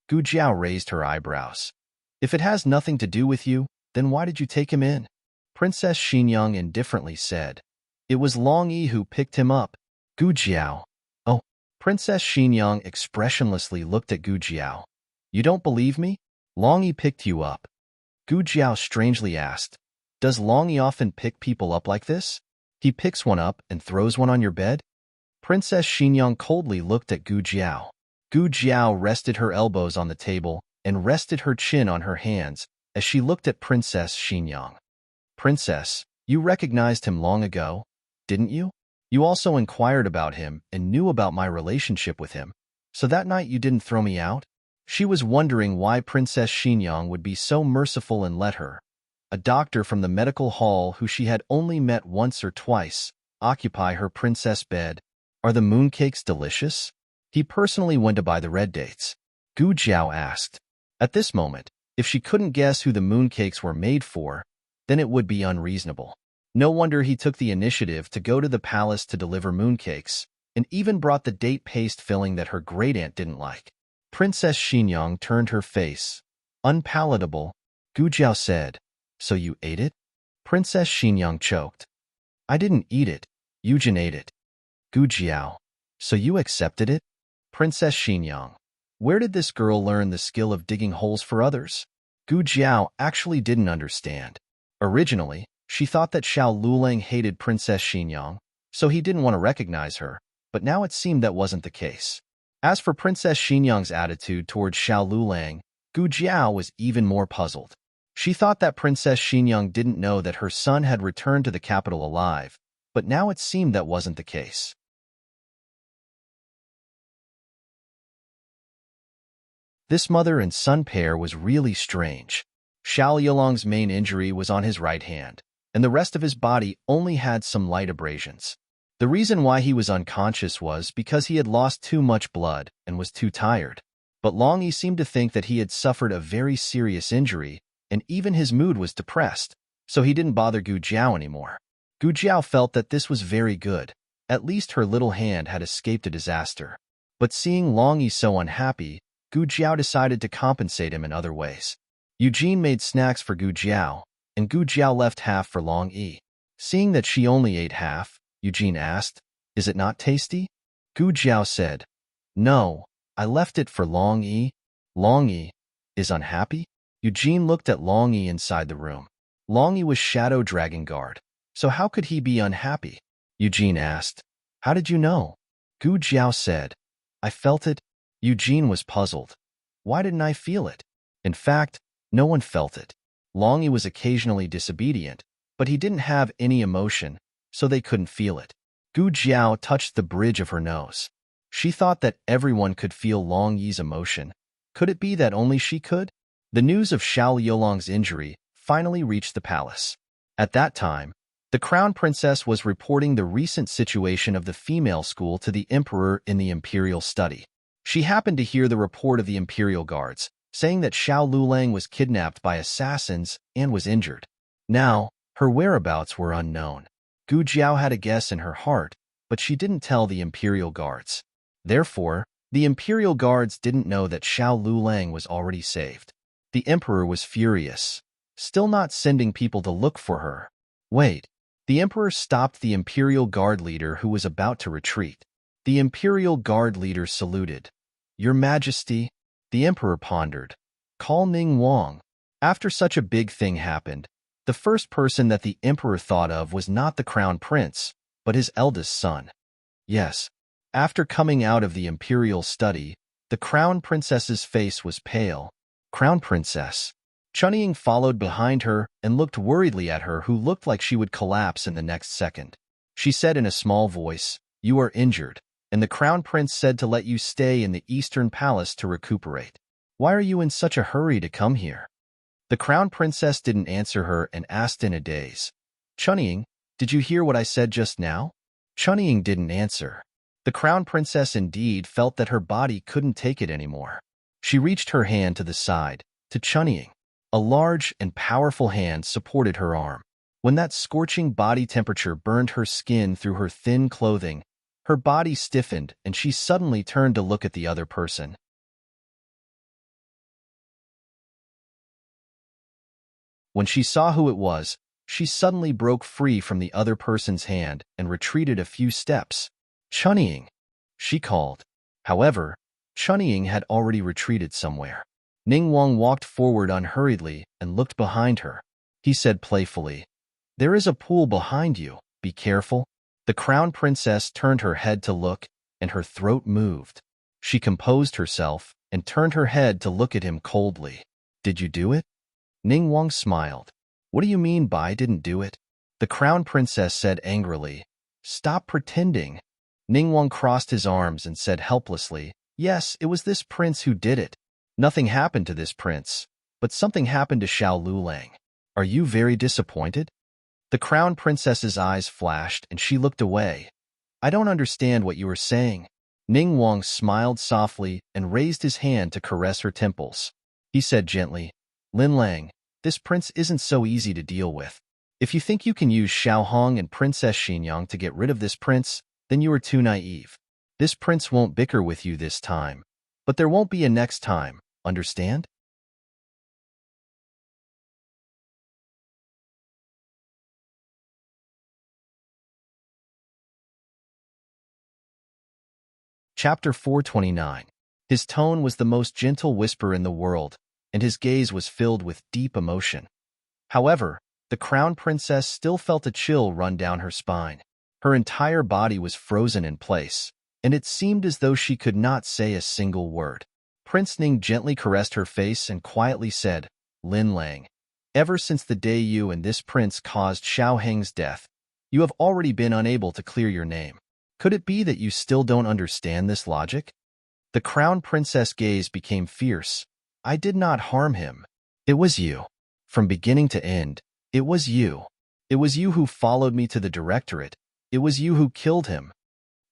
Gu Jiao raised her eyebrows. If it has nothing to do with you, then why did you take him in? Princess Xinyang indifferently said. It was Long Yi who picked him up. Gu Jiao. Oh. Princess Xinyang expressionlessly looked at Gu Jiao. You don't believe me? Long Yi picked you up. Gu Jiao strangely asked. Does Long Yi often pick people up like this? He picks one up and throws one on your bed? Princess Xinyang coldly looked at Gu Jiao. Gu Jiao rested her elbows on the table and rested her chin on her hands as she looked at Princess Xinyang. Princess, you recognized him long ago, didn't you? You also inquired about him and knew about my relationship with him, so that night you didn't throw me out? She was wondering why Princess Xinyang would be so merciful and let her, a doctor from the medical hall who she had only met once or twice, occupy her princess bed. Are the mooncakes delicious? He personally went to buy the red dates. Gu Jiao asked. At this moment, if she couldn't guess who the mooncakes were made for, then it would be unreasonable. No wonder he took the initiative to go to the palace to deliver mooncakes, and even brought the date paste filling that her great-aunt didn't like. Princess Xinyang turned her face. Unpalatable, Gu Jiao said. So you ate it? Princess Xinyang choked. I didn't eat it. Yujin ate it. Gu Jiao. So you accepted it? Princess Xinyang. Where did this girl learn the skill of digging holes for others? Gu Jiao actually didn't understand. Originally, she thought that Xiao Lulang hated Princess Xinyang, so he didn't want to recognize her, but now it seemed that wasn't the case. As for Princess Xinyang's attitude towards Xiao Lulang, Gu Jiao was even more puzzled. She thought that Princess Xinyang didn't know that her son had returned to the capital alive, but now it seemed that wasn't the case. This mother and son pair was really strange. Xiao Yilong's main injury was on his right hand, and the rest of his body only had some light abrasions. The reason why he was unconscious was because he had lost too much blood and was too tired. But Long Yi seemed to think that he had suffered a very serious injury, and even his mood was depressed, so he didn't bother Gu Jiao anymore. Gu Jiao felt that this was very good. At least her little hand had escaped a disaster. But seeing Long Yi so unhappy, Gu Jiao decided to compensate him in other ways. Eugene made snacks for Gu Jiao, and Gu Jiao left half for Long Yi. Seeing that she only ate half, Eugene asked, Is it not tasty? Gu Jiao said, No, I left it for Long Yi. Long Yi is unhappy? Eugene looked at Long Yi inside the room. Long Yi was Shadow Dragon Guard, so how could he be unhappy? Eugene asked, How did you know? Gu Jiao said, I felt it. Eugene was puzzled. Why didn't I feel it? In fact, no one felt it. Long Yi was occasionally disobedient, but he didn't have any emotion, so they couldn't feel it. Gu Jiao touched the bridge of her nose. She thought that everyone could feel Long Yi's emotion. Could it be that only she could? The news of Xiao Yolong's injury finally reached the palace. At that time, the crown princess was reporting the recent situation of the female school to the emperor in the imperial study. She happened to hear the report of the imperial guards, saying that Xiao Lulang was kidnapped by assassins and was injured. Now, her whereabouts were unknown. Gu Jiao had a guess in her heart, but she didn't tell the imperial guards. Therefore, the imperial guards didn't know that Xiao Lulang was already saved. The emperor was furious, still not sending people to look for her. Wait, the emperor stopped the imperial guard leader who was about to retreat. The imperial guard leader saluted. Your Majesty, the emperor pondered. Call Ning Wang. After such a big thing happened, the first person that the emperor thought of was not the crown prince, but his eldest son. Yes, after coming out of the imperial study, the crown princess's face was pale. Crown princess. Chunying followed behind her and looked worriedly at her, who looked like she would collapse in the next second. She said in a small voice, You are injured, and the crown prince said to let you stay in the eastern palace to recuperate. Why are you in such a hurry to come here? The crown princess didn't answer her and asked in a daze. Chunying, did you hear what I said just now? Chunying didn't answer. The crown princess indeed felt that her body couldn't take it anymore. She reached her hand to the side, to Chunying. A large and powerful hand supported her arm. When that scorching body temperature burned her skin through her thin clothing, her body stiffened and she suddenly turned to look at the other person. When she saw who it was, she suddenly broke free from the other person's hand and retreated a few steps. "Chunying," she called. However, Chunying had already retreated somewhere. Ningguang walked forward unhurriedly and looked behind her. He said playfully, "There is a pool behind you. Be careful." The crown princess turned her head to look, and her throat moved. She composed herself and turned her head to look at him coldly. "Did you do it?" Ningguang smiled. "What do you mean by didn't do it?" The crown princess said angrily. "Stop pretending." Ningguang crossed his arms and said helplessly, "Yes, it was this prince who did it. Nothing happened to this prince, but something happened to Xiao Lulang. Are you very disappointed?" The crown princess's eyes flashed and she looked away. "I don't understand what you are saying." Ningguang smiled softly and raised his hand to caress her temples. He said gently, "Lin Lang, this prince isn't so easy to deal with. If you think you can use Xiao Hong and Princess Xinyang to get rid of this prince, then you are too naive. This prince won't bicker with you this time, but there won't be a next time, understand?" Chapter 429. His tone was the most gentle whisper in the world, and his gaze was filled with deep emotion. However, the crown princess still felt a chill run down her spine. Her entire body was frozen in place, and it seemed as though she could not say a single word. Prince Ning gently caressed her face and quietly said, "Lin Lang, ever since the day you and this prince caused Xiao Heng's death, you have already been unable to clear your name. Could it be that you still don't understand this logic?" The crown princess' gaze became fierce. "I did not harm him. It was you. From beginning to end, it was you. It was you who followed me to the directorate. It was you who killed him."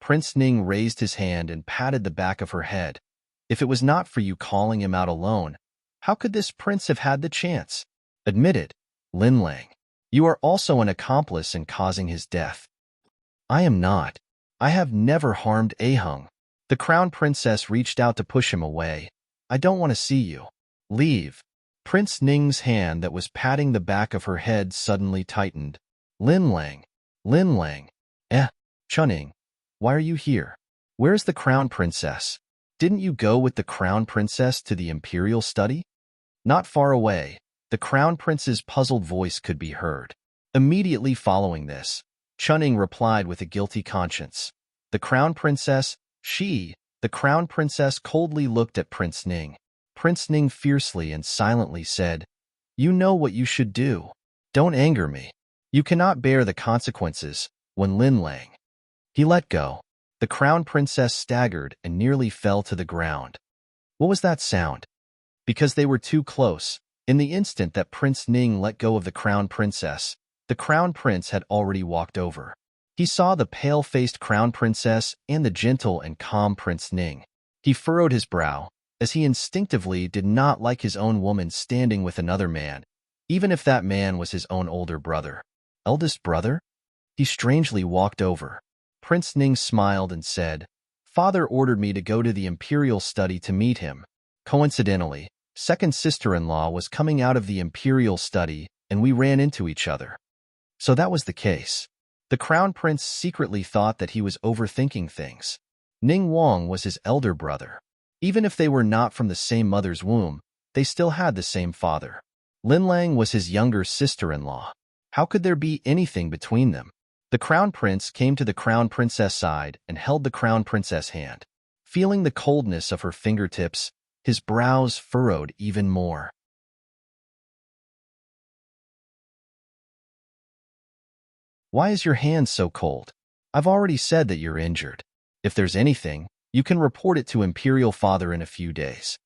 Prince Ning raised his hand and patted the back of her head. "If it was not for you calling him out alone, how could this prince have had the chance? Admit it, Lin Lang. You are also an accomplice in causing his death." "I am not. I have never harmed Ahung." The crown princess reached out to push him away. "I don't want to see you. Leave." Prince Ning's hand that was patting the back of her head suddenly tightened. "Lin Lang. Lin Lang. Chunying, why are you here? Where's the crown princess? Didn't you go with the crown princess to the imperial study?" Not far away, the crown prince's puzzled voice could be heard. Immediately following this, Chunying replied with a guilty conscience. The crown princess, the crown princess coldly looked at Prince Ning. Prince Ning fiercely and silently said, "You know what you should do. Don't anger me. You cannot bear the consequences." When Lin Lang. He let go. The crown princess staggered and nearly fell to the ground. What was that sound? Because they were too close, in the instant that Prince Ning let go of the crown princess, the crown prince had already walked over. He saw the pale-faced crown princess and the gentle and calm Prince Ning. He furrowed his brow, as he instinctively did not like his own woman standing with another man, even if that man was his own older brother. Eldest brother? He strangely walked over. Prince Ning smiled and said, "Father ordered me to go to the imperial study to meet him." Coincidentally, second sister-in-law was coming out of the imperial study, and we ran into each other. So that was the case. The crown prince secretly thought that he was overthinking things. Ning Wang was his elder brother. Even if they were not from the same mother's womb, they still had the same father. Lin Lang was his younger sister-in-law. How could there be anything between them? The crown prince came to the crown princess' side and held the crown princess' hand. Feeling the coldness of her fingertips, his brows furrowed even more. "Why is your hand so cold? I've already said that you're injured. If there's anything, you can report it to Imperial Father in a few days."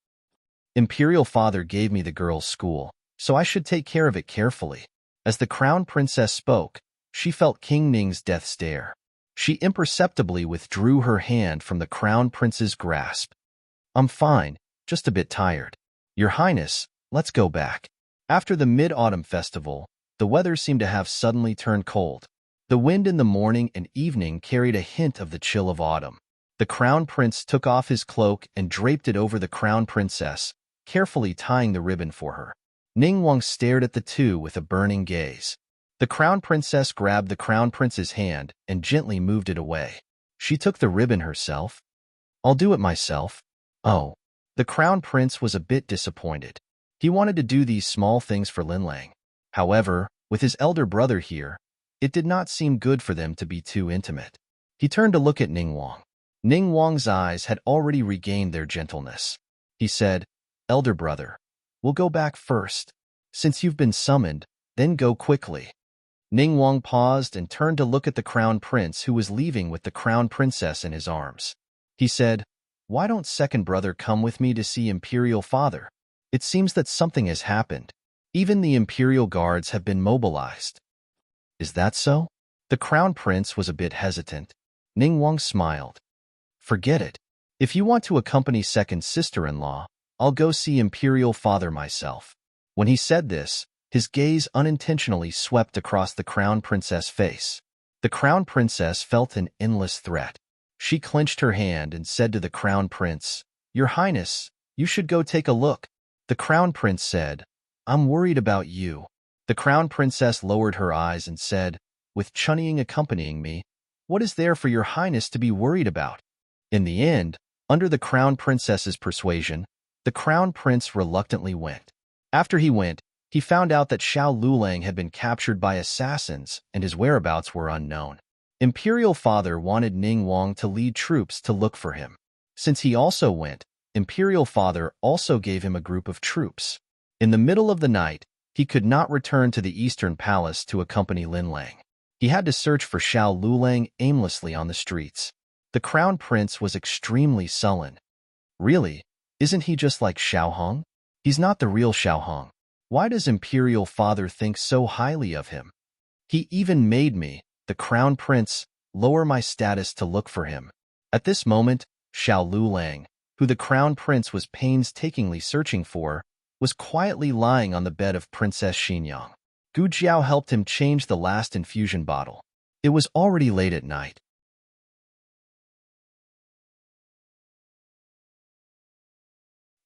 Imperial Father gave me the girl's school, so I should take care of it carefully. As the crown princess spoke, she felt King Ning's death stare. She imperceptibly withdrew her hand from the crown prince's grasp. "I'm fine, just a bit tired. Your Highness, let's go back." After the Mid-Autumn Festival, the weather seemed to have suddenly turned cold. The wind in the morning and evening carried a hint of the chill of autumn. The Crown Prince took off his cloak and draped it over the Crown Princess, carefully tying the ribbon for her. Ningguang stared at the two with a burning gaze. The Crown Princess grabbed the Crown Prince's hand and gently moved it away. She took the ribbon herself. "I'll do it myself." Oh. The Crown Prince was a bit disappointed. He wanted to do these small things for Linlang. However, with his elder brother here, it did not seem good for them to be too intimate. He turned to look at Ningguang. Ningguang's eyes had already regained their gentleness. He said, "Elder brother, we'll go back first. Since you've been summoned, then go quickly." Ningguang paused and turned to look at the Crown Prince, who was leaving with the Crown Princess in his arms. He said, "Why don't second brother come with me to see Imperial Father? It seems that something has happened. Even the Imperial Guards have been mobilized." "Is that so?" The Crown Prince was a bit hesitant. Ningguang smiled. "Forget it. If you want to accompany second sister-in-law, I'll go see Imperial Father myself." When he said this, his gaze unintentionally swept across the Crown Princess' face. The Crown Princess felt an endless threat. She clenched her hand and said to the Crown Prince, "Your Highness, you should go take a look." The Crown Prince said, "I'm worried about you." The Crown Princess lowered her eyes and said, "With Chunying accompanying me, what is there for your Highness to be worried about?" In the end, under the Crown Princess's persuasion, the Crown Prince reluctantly went. After he went, he found out that Xiao Lulang had been captured by assassins and his whereabouts were unknown. Imperial Father wanted Ningguang to lead troops to look for him. Since he also went, Imperial Father also gave him a group of troops. In the middle of the night, he could not return to the Eastern Palace to accompany Linlang. He had to search for Xiao Lulang aimlessly on the streets. The Crown Prince was extremely sullen. "Really? Isn't he just like Xiao Hong? He's not the real Xiao Hong. Why does Imperial Father think so highly of him? He even made me, the Crown Prince, lower my status to look for him." At this moment, Xiao Lulang, who the Crown Prince was painstakingly searching for, was quietly lying on the bed of Princess Xinyang. Gu Jiao helped him change the last infusion bottle. It was already late at night.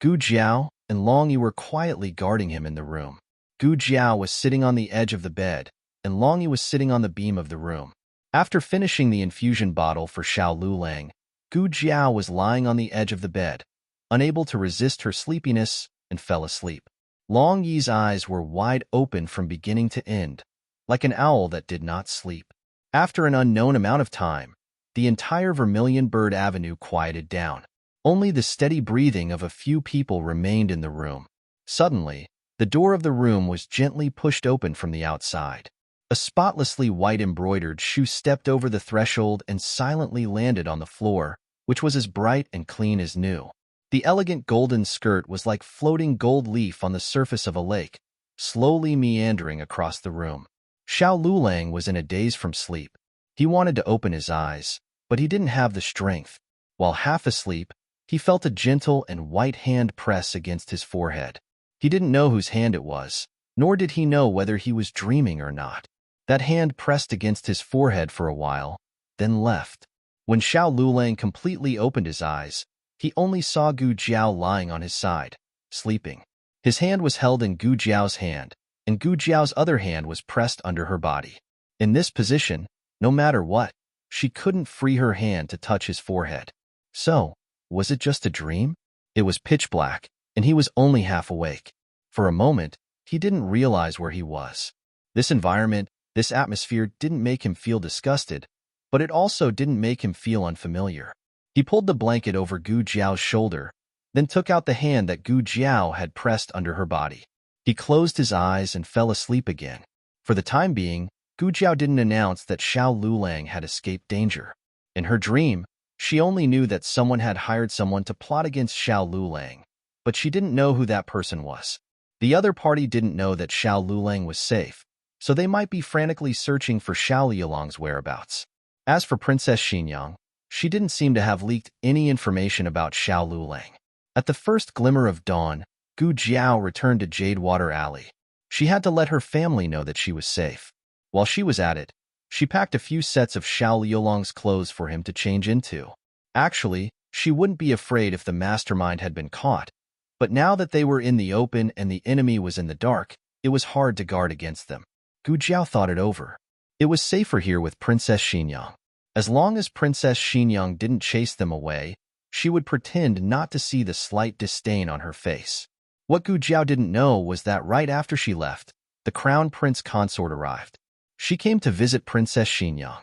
Gu Jiao and Long Yi were quietly guarding him in the room. Gu Jiao was sitting on the edge of the bed, and Long Yi was sitting on the beam of the room. After finishing the infusion bottle for Xiao Lulang, Gu Jiao was lying on the edge of the bed, unable to resist her sleepiness, and fell asleep. Long Yi's eyes were wide open from beginning to end, like an owl that did not sleep. After an unknown amount of time, the entire Vermilion Bird Avenue quieted down. Only the steady breathing of a few people remained in the room. Suddenly, the door of the room was gently pushed open from the outside. A spotlessly white embroidered shoe stepped over the threshold and silently landed on the floor, which was as bright and clean as new. The elegant golden skirt was like floating gold leaf on the surface of a lake, slowly meandering across the room. Xiao Lulang was in a daze from sleep. He wanted to open his eyes, but he didn't have the strength. While half asleep, he felt a gentle and white hand press against his forehead. He didn't know whose hand it was, nor did he know whether he was dreaming or not. That hand pressed against his forehead for a while, then left. When Xiao Lulang completely opened his eyes, he only saw Gu Jiao lying on his side, sleeping. His hand was held in Gu Jiao's hand, and Gu Jiao's other hand was pressed under her body. In this position, no matter what, she couldn't free her hand to touch his forehead. So, was it just a dream? It was pitch black, and he was only half awake. For a moment, he didn't realize where he was. This environment, this atmosphere didn't make him feel disgusted, but it also didn't make him feel unfamiliar. He pulled the blanket over Gu Jiao's shoulder, then took out the hand that Gu Jiao had pressed under her body. He closed his eyes and fell asleep again. For the time being, Gu Jiao didn't announce that Xiao Lulang had escaped danger. In her dream, she only knew that someone had hired someone to plot against Xiao Lulang, but she didn't know who that person was. The other party didn't know that Xiao Lulang was safe, so they might be frantically searching for Xiao Liulang's whereabouts. As for Princess Xinyang, she didn't seem to have leaked any information about Xiao Lulang. At the first glimmer of dawn, Gu Jiao returned to Jadewater Alley. She had to let her family know that she was safe. While she was at it, she packed a few sets of Xiao Liulong's clothes for him to change into. Actually, she wouldn't be afraid if the mastermind had been caught, but now that they were in the open and the enemy was in the dark, it was hard to guard against them. Gu Jiao thought it over. It was safer here with Princess Xinyang. As long as Princess Xinyang didn't chase them away, she would pretend not to see the slight disdain on her face. What Gu Jiao didn't know was that right after she left, the Crown Prince consort arrived. She came to visit Princess Xinyang.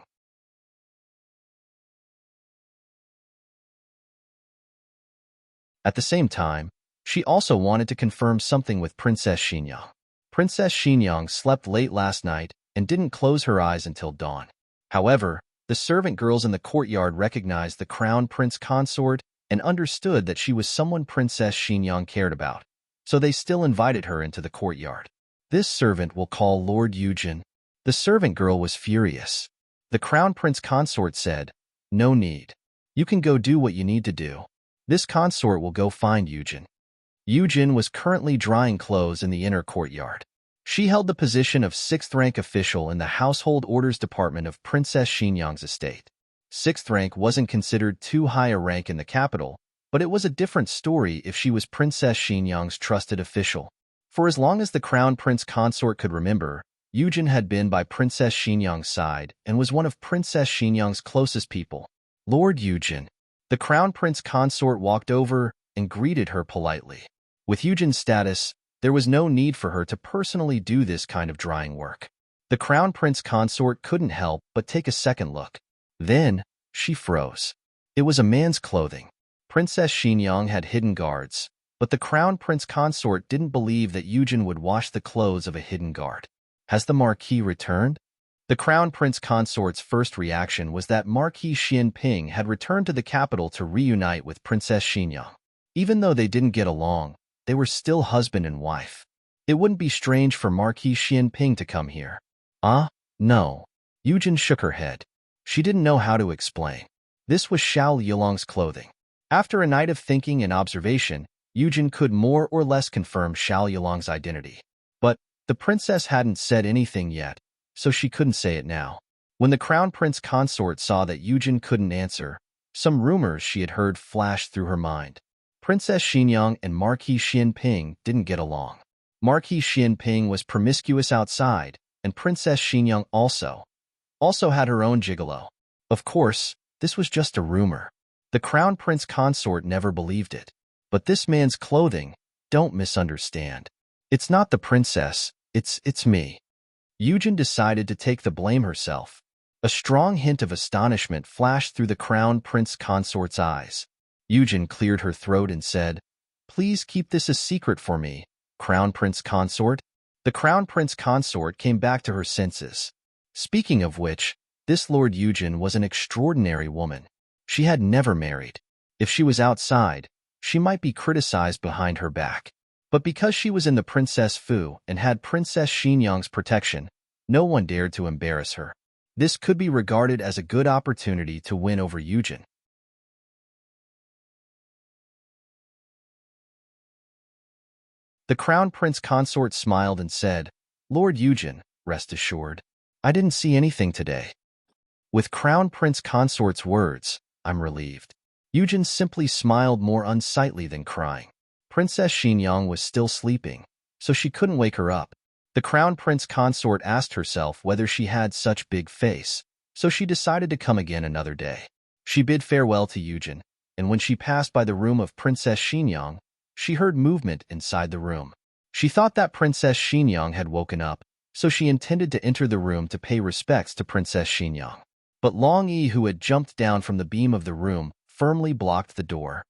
At the same time, she also wanted to confirm something with Princess Xinyang. Princess Xinyang slept late last night and didn't close her eyes until dawn. However, the servant girls in the courtyard recognized the Crown Prince consort and understood that she was someone Princess Xinyang cared about, so they still invited her into the courtyard. This servant will call Lord Yujin. The servant girl was furious. The Crown Prince consort said, "No need. You can go do what you need to do. This consort will go find Yujin." Yujin was currently drying clothes in the inner courtyard. She held the position of 6th rank official in the Household Orders Department of Princess Xinyang's estate. 6th rank wasn't considered too high a rank in the capital, but it was a different story if she was Princess Xinyang's trusted official. For as long as the Crown Prince consort could remember, Yujin had been by Princess Xinyang's side and was one of Princess Xinyang's closest people. Lord Yujin. The Crown Prince consort walked over and greeted her politely. With Yujin's status, there was no need for her to personally do this kind of drying work. The Crown Prince consort couldn't help but take a second look. Then, she froze. It was a man's clothing. Princess Xinyang had hidden guards, but the Crown Prince consort didn't believe that Yujin would wash the clothes of a hidden guard. Has the Marquis returned? The Crown Prince consort's first reaction was that Marquis Xianping had returned to the capital to reunite with Princess Xinyang. Even though they didn't get along, they were still husband and wife. It wouldn't be strange for Marquis Xianping to come here. No. Yujin shook her head. She didn't know how to explain. This was Xiao Liulong's clothing. After a night of thinking and observation, Yujin could more or less confirm Xiao Liulong's identity. But the princess hadn't said anything yet, so she couldn't say it now. When the Crown Prince consort saw that Yujin couldn't answer, some rumors she had heard flashed through her mind. Princess Xinyang and Marquis Xianping didn't get along. Marquis Xianping was promiscuous outside, and Princess Xinyang also had her own gigolo. Of course, this was just a rumor. The Crown Prince consort never believed it. But this man's clothing, don't misunderstand. It's not the princess, it's me. Yujin decided to take the blame herself. A strong hint of astonishment flashed through the Crown Prince consort's eyes. Yujin cleared her throat and said, "Please keep this a secret for me, Crown Prince consort." The Crown Prince consort came back to her senses. Speaking of which, this Lord Yujin was an extraordinary woman. She had never married. If she was outside, she might be criticized behind her back. But because she was in the Princess Fu and had Princess Xinyang's protection, no one dared to embarrass her. This could be regarded as a good opportunity to win over Yujin. The Crown Prince consort smiled and said, "Lord Yujin, rest assured, I didn't see anything today." With Crown Prince consort's words, "I'm relieved." Yujin simply smiled more unsightly than crying. Princess Xinyang was still sleeping, so she couldn't wake her up. The Crown Prince consort asked herself whether she had such big face, so she decided to come again another day. She bid farewell to Yujin, and when she passed by the room of Princess Xinyang, she heard movement inside the room. She thought that Princess Xinyang had woken up, so she intended to enter the room to pay respects to Princess Xinyang. But Long Yi, who had jumped down from the beam of the room, firmly blocked the door.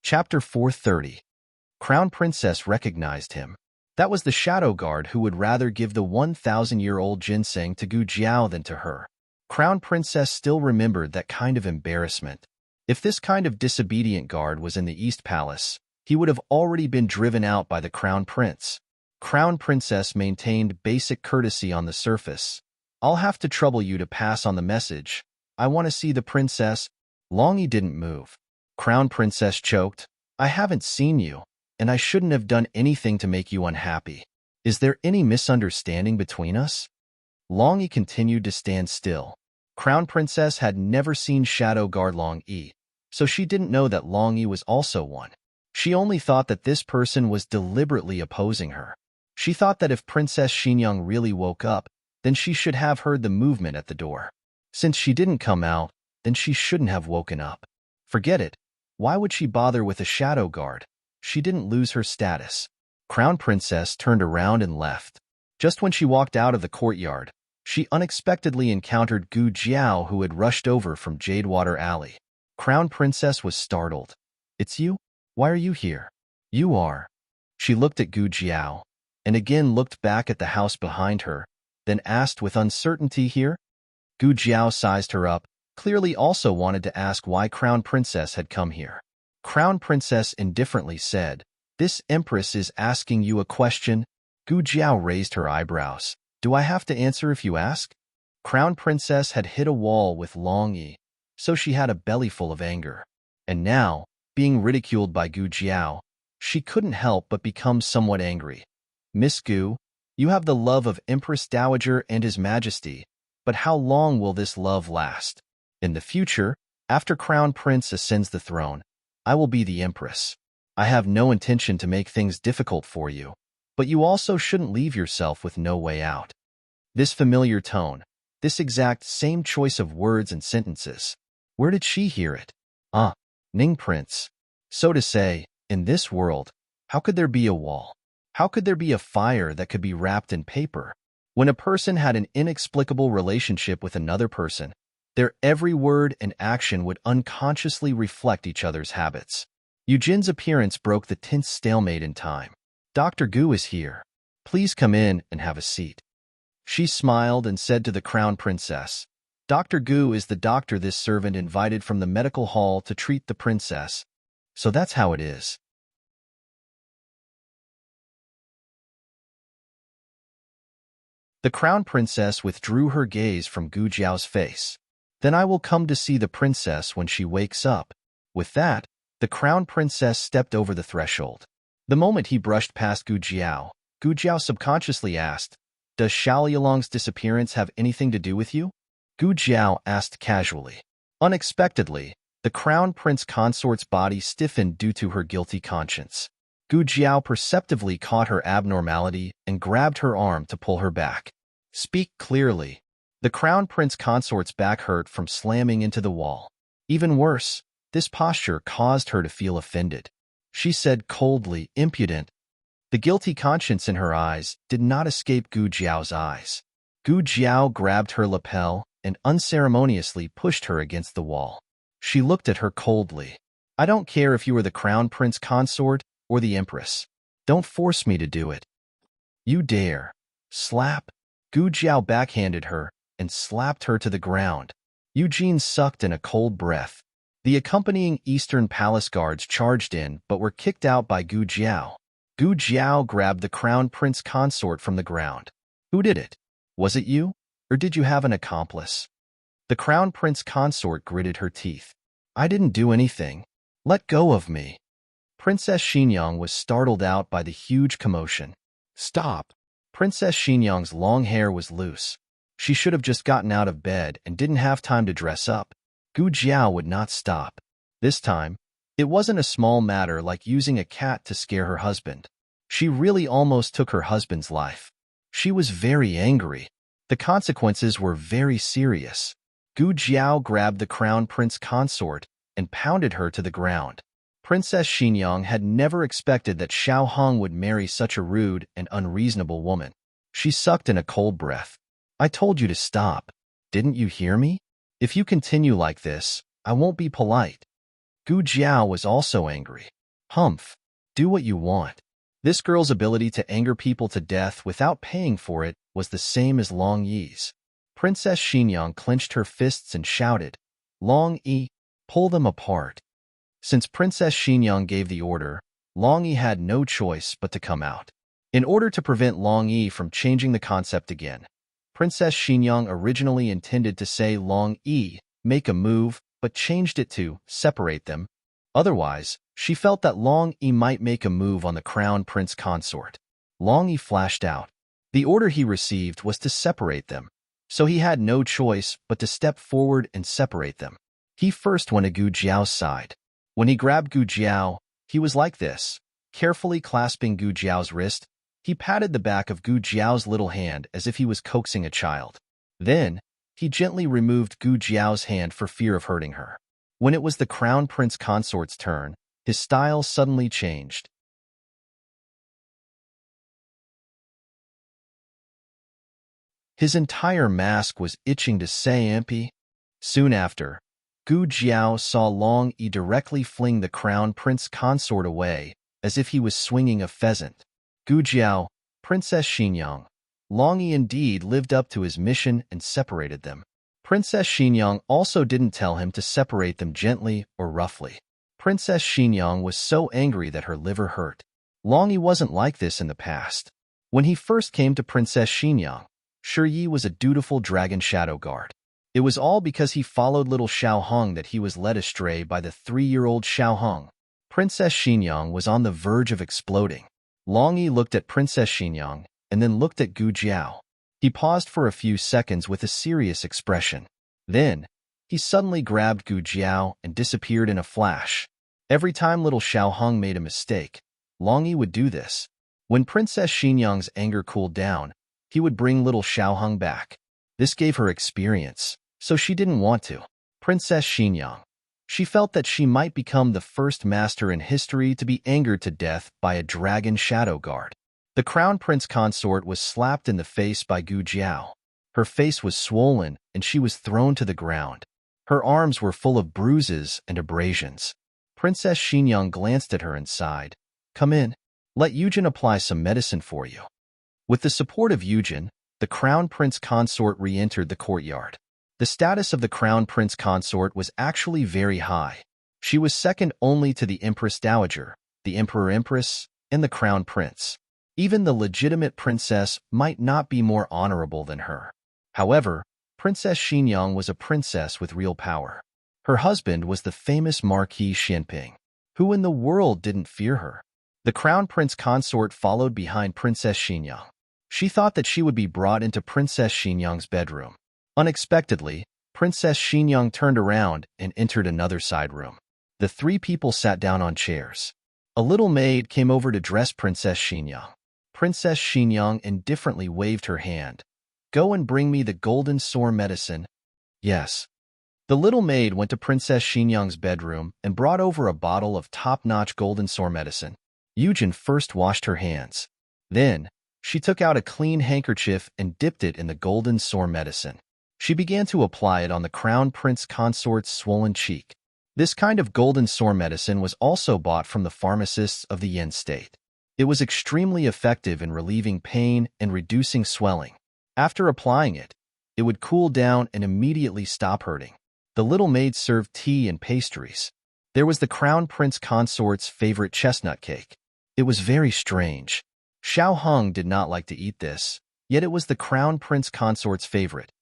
Chapter 430. Crown Princess recognized him. That was the shadow guard who would rather give the 1,000-year-old ginseng to Gu Jiao than to her. Crown Princess still remembered that kind of embarrassment. If this kind of disobedient guard was in the East Palace, he would have already been driven out by the Crown Prince. Crown Princess maintained basic courtesy on the surface, I'll have to trouble you to pass on the message. I want to see the princess. Long Yi didn't move. Crown Princess choked. I haven't seen you, and I shouldn't have done anything to make you unhappy. Is there any misunderstanding between us? Long Yi continued to stand still. Crown Princess had never seen Shadow Guard Long Yi, so she didn't know that Long Yi was also one. She only thought that this person was deliberately opposing her. She thought that if Princess Xinyang really woke up, then she should have heard the movement at the door. Since she didn't come out, then she shouldn't have woken up. Forget it. Why would she bother with a shadow guard? She didn't lose her status. Crown Princess turned around and left. Just when she walked out of the courtyard, she unexpectedly encountered Gu Jiao, who had rushed over from Jadewater Alley. Crown Princess was startled. It's you? Why are you here? You are. She looked at Gu Jiao, and again looked back at the house behind her, then asked with uncertainty here. Gu Jiao sized her up, clearly also wanted to ask why Crown Princess had come here. Crown Princess indifferently said, "This Empress is asking you a question." Gu Jiao raised her eyebrows. "Do I have to answer if you ask?" Crown Princess had hit a wall with Long Yi, so she had a bellyful of anger. And now, being ridiculed by Gu Jiao, she couldn't help but become somewhat angry. "Miss Gu, you have the love of Empress Dowager and His Majesty, but how long will this love last? In the future, after Crown Prince ascends the throne, I will be the Empress. I have no intention to make things difficult for you, but you also shouldn't leave yourself with no way out." This familiar tone, this exact same choice of words and sentences. Where did she hear it? Ning Prince. So to say, in this world, how could there be a wall? How could there be a fire that could be wrapped in paper? When a person had an inexplicable relationship with another person, their every word and action would unconsciously reflect each other's habits. Eugène's appearance broke the tense stalemate in time. "Dr. Gu is here. Please come in and have a seat." She smiled and said to the Crown Princess, "Dr. Gu is the doctor this servant invited from the medical hall to treat the princess. So that's how it is." The Crown Princess withdrew her gaze from Gu Jiao's face. "Then I will come to see the princess when she wakes up." With that, the Crown Princess stepped over the threshold. The moment he brushed past Gu Jiao subconsciously asked, "Does Xiao Yilong's disappearance have anything to do with you?" Gu Jiao asked casually. Unexpectedly, the Crown Prince Consort's body stiffened due to her guilty conscience. Gu Jiao perceptively caught her abnormality and grabbed her arm to pull her back. "Speak clearly." The Crown Prince Consort's back hurt from slamming into the wall. Even worse, this posture caused her to feel offended. She said coldly, "Impudent." The guilty conscience in her eyes did not escape Gu Jiao's eyes. Gu Jiao grabbed her lapel and unceremoniously pushed her against the wall. She looked at her coldly. "I don't care if you are the Crown Prince Consort or the Empress. Don't force me to do it." "You dare." Slap. Gu Jiao backhanded her and slapped her to the ground. Eugène sucked in a cold breath. The accompanying Eastern Palace guards charged in but were kicked out by Gu Jiao. Gu Jiao grabbed the Crown Prince Consort from the ground. "Who did it? Was it you? Or did you have an accomplice?" The Crown Prince Consort gritted her teeth. "I didn't do anything. Let go of me." Princess Xinyang was startled out by the huge commotion. "Stop." Princess Xinyang's long hair was loose. She should have just gotten out of bed and didn't have time to dress up. Gu Jiao would not stop. This time, it wasn't a small matter like using a cat to scare her husband. She really almost took her husband's life. She was very angry. The consequences were very serious. Gu Jiao grabbed the Crown Prince Consort and pounded her to the ground. Princess Xinyang had never expected that Xiao Hong would marry such a rude and unreasonable woman. She sucked in a cold breath. "I told you to stop. Didn't you hear me? If you continue like this, I won't be polite." Gu Jiao was also angry. "Humph. Do what you want." This girl's ability to anger people to death without paying for it was the same as Long Yi's. Princess Xinyang clenched her fists and shouted, "Long Yi, pull them apart." Since Princess Xinyang gave the order, Long Yi had no choice but to come out. In order to prevent Long Yi from changing the concept again, Princess Xinyang originally intended to say Long Yi, make a move, but changed it to separate them. Otherwise, she felt that Long Yi might make a move on the crown prince consort. Long Yi flashed out. The order he received was to separate them, so he had no choice but to step forward and separate them. He first went to Gu Jiao's side. When he grabbed Gu Jiao, he was like this. Carefully clasping Gu Jiao's wrist, he patted the back of Gu Jiao's little hand as if he was coaxing a child. Then, he gently removed Gu Jiao's hand for fear of hurting her. When it was the crown prince consort's turn, his style suddenly changed. His entire mask was itching to say "Impy." Soon after, Gu Jiao saw Long Yi directly fling the crown prince consort away, as if he was swinging a pheasant. Gu Jiao, Princess Xinyang. Long Yi indeed lived up to his mission and separated them. Princess Xinyang also didn't tell him to separate them gently or roughly. Princess Xinyang was so angry that her liver hurt. Long Yi wasn't like this in the past. When he first came to Princess Xinyang, Shi was a dutiful dragon shadow guard. It was all because he followed little Xiao Hong that he was led astray by the 3-year-old Xiao Hong. Princess Xinyang was on the verge of exploding. Long Yi looked at Princess Xinyang and then looked at Gu Jiao. He paused for a few seconds with a serious expression. Then, he suddenly grabbed Gu Jiao and disappeared in a flash. Every time little Xiao Hong made a mistake, Long Yi would do this. When Princess Xinyang's anger cooled down, he would bring little Xiao Hong back. This gave her experience, so she didn't want to. Princess Xinyang. She felt that she might become the first master in history to be angered to death by a dragon shadow guard. The crown prince consort was slapped in the face by Gu Jiao. Her face was swollen and she was thrown to the ground. Her arms were full of bruises and abrasions. Princess Xinyang glanced at her and sighed. "Come in. Let Yujin apply some medicine for you." With the support of Yujin, the crown prince consort re-entered the courtyard. The status of the crown prince consort was actually very high. She was second only to the Empress Dowager, the Emperor-Empress, and the crown prince. Even the legitimate princess might not be more honorable than her. However, Princess Xinyang was a princess with real power. Her husband was the famous Marquis Xianping. Who in the world didn't fear her? The crown prince consort followed behind Princess Xinyang. She thought that she would be brought into Princess Xinyang's bedroom. Unexpectedly, Princess Xinyang turned around and entered another side room. The 3 people sat down on chairs. A little maid came over to dress Princess Xinyang. Princess Xinyang indifferently waved her hand. "Go and bring me the golden sore medicine." "Yes." The little maid went to Princess Xinyang's bedroom and brought over a bottle of top-notch golden sore medicine. Yujin first washed her hands. Then, she took out a clean handkerchief and dipped it in the golden sore medicine. She began to apply it on the crown prince consort's swollen cheek. This kind of golden sore medicine was also bought from the pharmacists of the Yin state. It was extremely effective in relieving pain and reducing swelling. After applying it, it would cool down and immediately stop hurting. The little maid served tea and pastries. There was the crown prince consort's favorite chestnut cake. It was very strange. Xiao Hong did not like to eat this, yet it was the crown prince consort's favorite.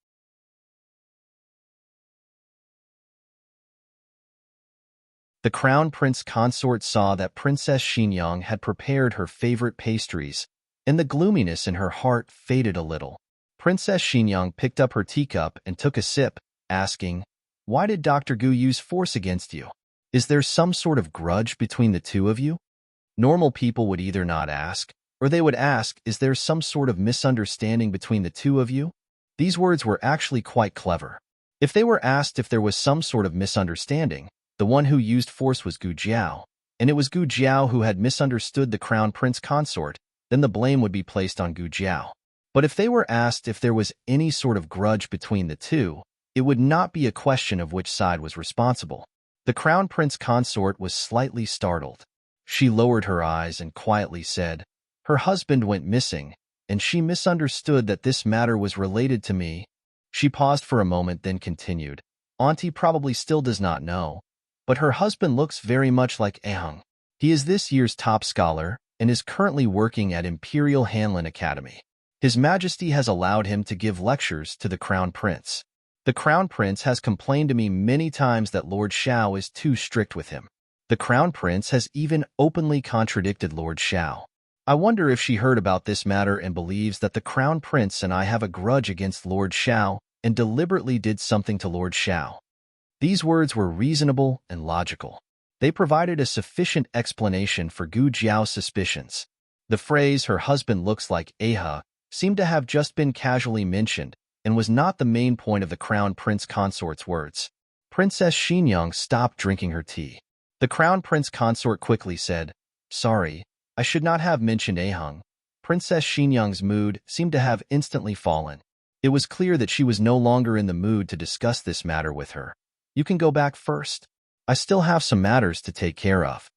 The crown prince consort saw that Princess Xinyang had prepared her favorite pastries, and the gloominess in her heart faded a little. Princess Xinyang picked up her teacup and took a sip, asking, "Why did Dr. Gu use force against you? Is there some sort of grudge between the two of you?" Normal people would either not ask, or they would ask, "Is there some sort of misunderstanding between the two of you?" These words were actually quite clever. If they were asked if there was some sort of misunderstanding, the one who used force was Gu Jiao, and it was Gu Jiao who had misunderstood the crown prince consort, then the blame would be placed on Gu Jiao. But if they were asked if there was any sort of grudge between the two, it would not be a question of which side was responsible. The crown prince consort was slightly startled. She lowered her eyes and quietly said, "Her husband went missing, and she misunderstood that this matter was related to me." She paused for a moment, then continued, "Auntie probably still does not know, but her husband looks very much like Ehung. He is this year's top scholar and is currently working at Imperial Hanlin Academy. His Majesty has allowed him to give lectures to the Crown Prince. The Crown Prince has complained to me many times that Lord Xiao is too strict with him. The Crown Prince has even openly contradicted Lord Xiao. I wonder if she heard about this matter and believes that the Crown Prince and I have a grudge against Lord Xiao and deliberately did something to Lord Xiao. These words were reasonable and logical. They provided a sufficient explanation for Gu Jiao's suspicions. The phrase, "her husband looks like Aha," seemed to have just been casually mentioned and was not the main point of the Crown Prince Consort's words. Princess Xinyang stopped drinking her tea. The Crown Prince Consort quickly said, "Sorry, I should not have mentioned Ahung." Princess Xinyang's mood seemed to have instantly fallen. It was clear that she was no longer in the mood to discuss this matter with her. "You can go back first. I still have some matters to take care of."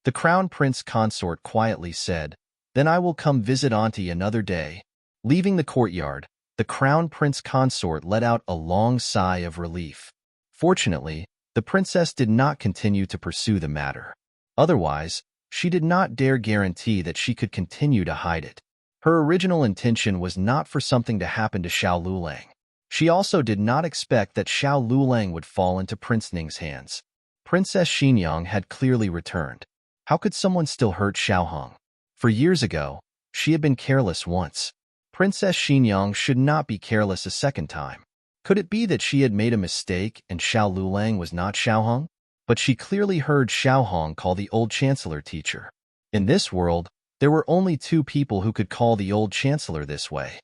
The Crown Prince Consort quietly said, "Then I will come visit Auntie another day." Leaving the courtyard, the Crown Prince Consort let out a long sigh of relief. Fortunately, the princess did not continue to pursue the matter. Otherwise, she did not dare guarantee that she could continue to hide it. Her original intention was not for something to happen to Xiao Lulang. She also did not expect that Xiao Lulang would fall into Prince Ning's hands. Princess Xinyang had clearly returned. How could someone still hurt Xiao Hong? For years ago, she had been careless once. Princess Xinyang should not be careless a second time. Could it be that she had made a mistake and Xiao Lulang was not Xiao Hong? But she clearly heard Xiao Hong call the old chancellor teacher. In this world, there were only two people who could call the old chancellor this way.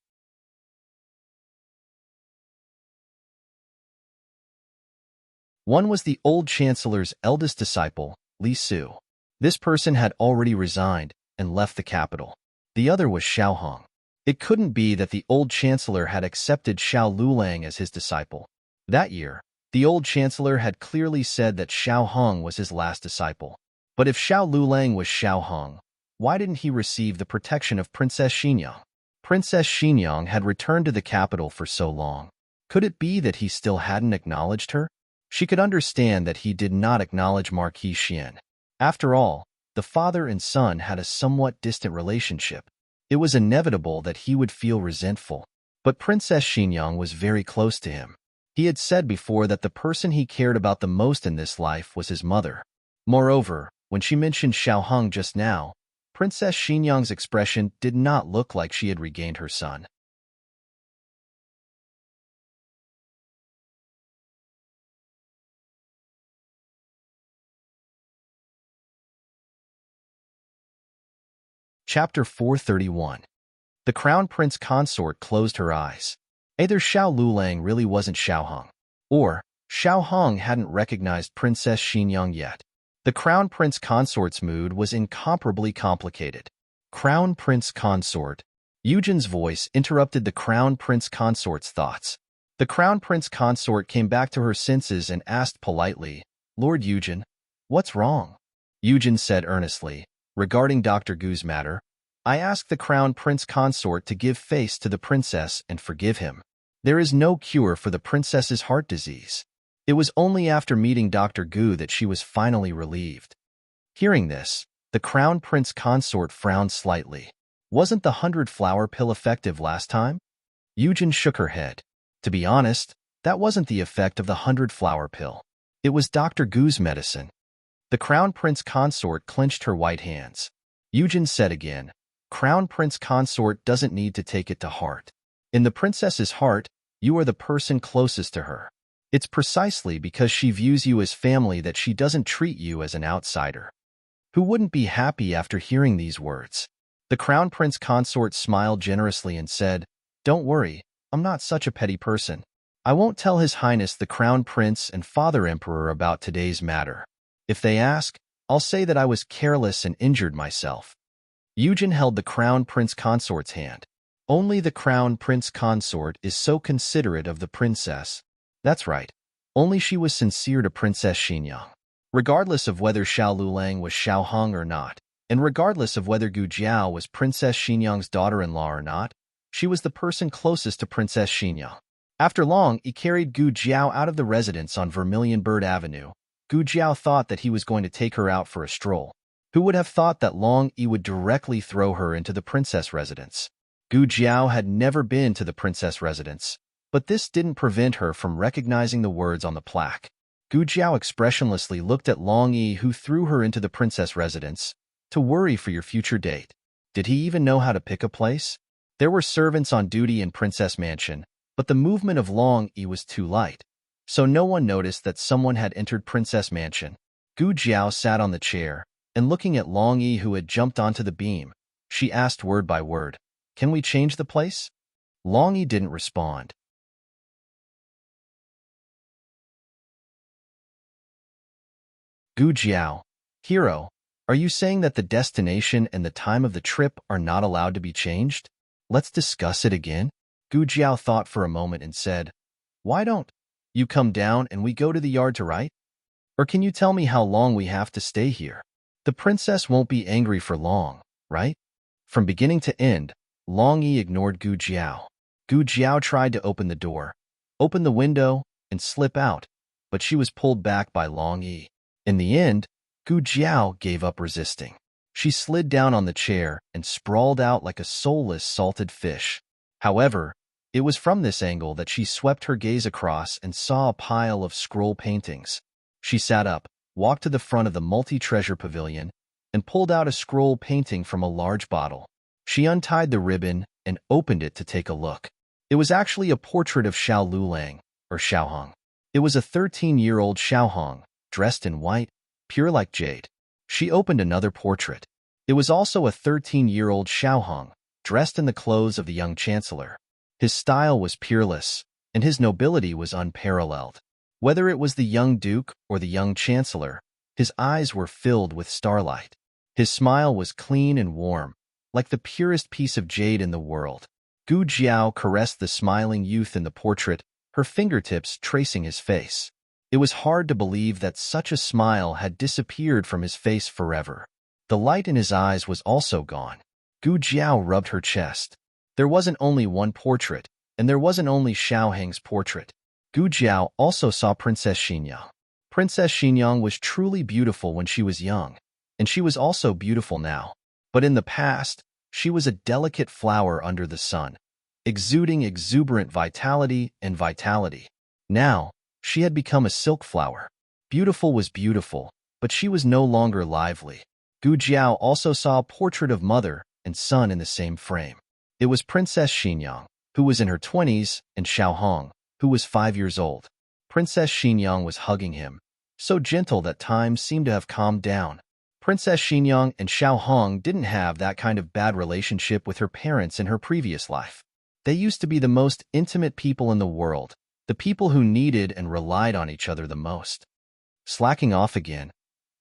One was the old chancellor's eldest disciple, Li Su. This person had already resigned and left the capital. The other was Xiao Hong. It couldn't be that the old chancellor had accepted Xiao Lulang as his disciple. That year, the old chancellor had clearly said that Xiao Hong was his last disciple. But if Xiao Lulang was Xiao Hong, why didn't he receive the protection of Princess Xinyang? Princess Xinyang had returned to the capital for so long. Could it be that he still hadn't acknowledged her? She could understand that he did not acknowledge Marquis Xian. After all, the father and son had a somewhat distant relationship. It was inevitable that he would feel resentful. But Princess Xinyang was very close to him. He had said before that the person he cared about the most in this life was his mother. Moreover, when she mentioned Xiao Hong just now, Princess Xinyang's expression did not look like she had regained her son. Chapter 431. The Crown Prince Consort closed her eyes. Either Xiao Lulang really wasn't Xiao Hong, or Xiao Hong hadn't recognized Princess Xinyang yet. The Crown Prince Consort's mood was incomparably complicated. Crown Prince Consort. Eugen's voice interrupted the Crown Prince Consort's thoughts. The Crown Prince Consort came back to her senses and asked politely, "Lord Eugen, what's wrong?" Eugen said earnestly, "Regarding Dr. Gu's matter, I asked the Crown Prince Consort to give face to the princess and forgive him. There is no cure for the princess's heart disease." It was only after meeting Dr. Gu that she was finally relieved. Hearing this, the Crown Prince Consort frowned slightly. Wasn't the 100-flower pill effective last time? Eugen shook her head. To be honest, that wasn't the effect of the 100-flower pill. It was Dr. Gu's medicine. The Crown Prince Consort clenched her white hands. Eugen said again, "Crown Prince Consort doesn't need to take it to heart. In the princess's heart, you are the person closest to her. It's precisely because she views you as family that she doesn't treat you as an outsider." Who wouldn't be happy after hearing these words? The Crown Prince Consort smiled generously and said, "Don't worry, I'm not such a petty person. I won't tell His Highness the Crown Prince and Father Emperor about today's matter. If they ask, I'll say that I was careless and injured myself." Eugen held the Crown Prince Consort's hand. Only the Crown Prince Consort is so considerate of the princess. That's right. Only she was sincere to Princess Xinyang. Regardless of whether Xiao Lulang was Xiao Hong or not, and regardless of whether Gu Jiao was Princess Xinyang's daughter-in-law or not, she was the person closest to Princess Xinyang. After long, he carried Gu Jiao out of the residence on Vermilion Bird Avenue. Gu Jiao thought that he was going to take her out for a stroll. Who would have thought that Long Yi would directly throw her into the princess residence? Gu Jiao had never been to the princess residence, but this didn't prevent her from recognizing the words on the plaque. Gu Jiao expressionlessly looked at Long Yi, who threw her into the princess residence to worry for your future date. Did he even know how to pick a place? There were servants on duty in Princess Mansion, but the movement of Long Yi was too light, so no one noticed that someone had entered Princess Mansion. Gu Jiao sat on the chair, and looking at Long Yi, who had jumped onto the beam, she asked word by word, "Can we change the place?" Long Yi didn't respond. Gu Jiao, hero, are you saying that the destination and the time of the trip are not allowed to be changed? Let's discuss it again. Gu Jiao thought for a moment and said, "Why don't you come down and we go to the yard to write? Or can you tell me how long we have to stay here? The princess won't be angry for long, right?" From beginning to end, Long Yi ignored Gu Jiao. Gu Jiao tried to open the door, open the window, and slip out, but she was pulled back by Long Yi. In the end, Gu Jiao gave up resisting. She slid down on the chair and sprawled out like a soulless salted fish. However, it was from this angle that she swept her gaze across and saw a pile of scroll paintings. She sat up, walked to the front of the multi-treasure pavilion, and pulled out a scroll painting from a large bottle. She untied the ribbon and opened it to take a look. It was actually a portrait of Xiao Lulang, or Xiaohong. It was a 13-year-old Xiaohong, dressed in white, pure like jade. She opened another portrait. It was also a 13-year-old Xiaohong, dressed in the clothes of the young chancellor. His style was peerless, and his nobility was unparalleled. Whether it was the young duke or the young chancellor, his eyes were filled with starlight. His smile was clean and warm, like the purest piece of jade in the world. Gu Jiao caressed the smiling youth in the portrait, her fingertips tracing his face. It was hard to believe that such a smile had disappeared from his face forever. The light in his eyes was also gone. Gu Jiao rubbed her chest. There wasn't only one portrait, and there wasn't only Xiaohong's portrait. Gu Jiao also saw Princess Xinyang. Princess Xinyang was truly beautiful when she was young, and she was also beautiful now. But in the past, she was a delicate flower under the sun, exuding exuberant vitality and vitality. Now, she had become a silk flower. Beautiful was beautiful, but she was no longer lively. Gu Jiao also saw a portrait of mother and son in the same frame. It was Princess Xinyang, who was in her 20s, and Xiaohong, who was 5 years old. Princess Xinyang was hugging him, so gentle that time seemed to have calmed down. Princess Xinyang and Xiaohong didn't have that kind of bad relationship with her parents in her previous life. They used to be the most intimate people in the world, the people who needed and relied on each other the most. Slacking off again,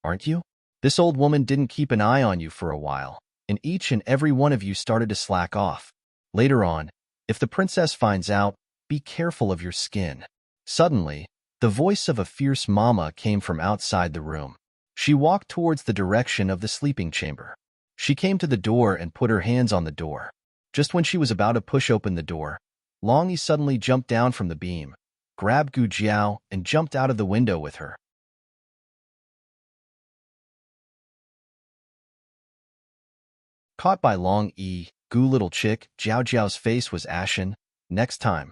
aren't you? This old woman didn't keep an eye on you for a while, and each and every one of you started to slack off. Later on, if the princess finds out, be careful of your skin. Suddenly, the voice of a fierce mama came from outside the room. She walked towards the direction of the sleeping chamber. She came to the door and put her hands on the door. Just when she was about to push open the door, Long Yi suddenly jumped down from the beam, grabbed Gu Jiao, and jumped out of the window with her. Caught by Long Yi, Gu little chick, Jiao Jiao's face was ashen. Next time,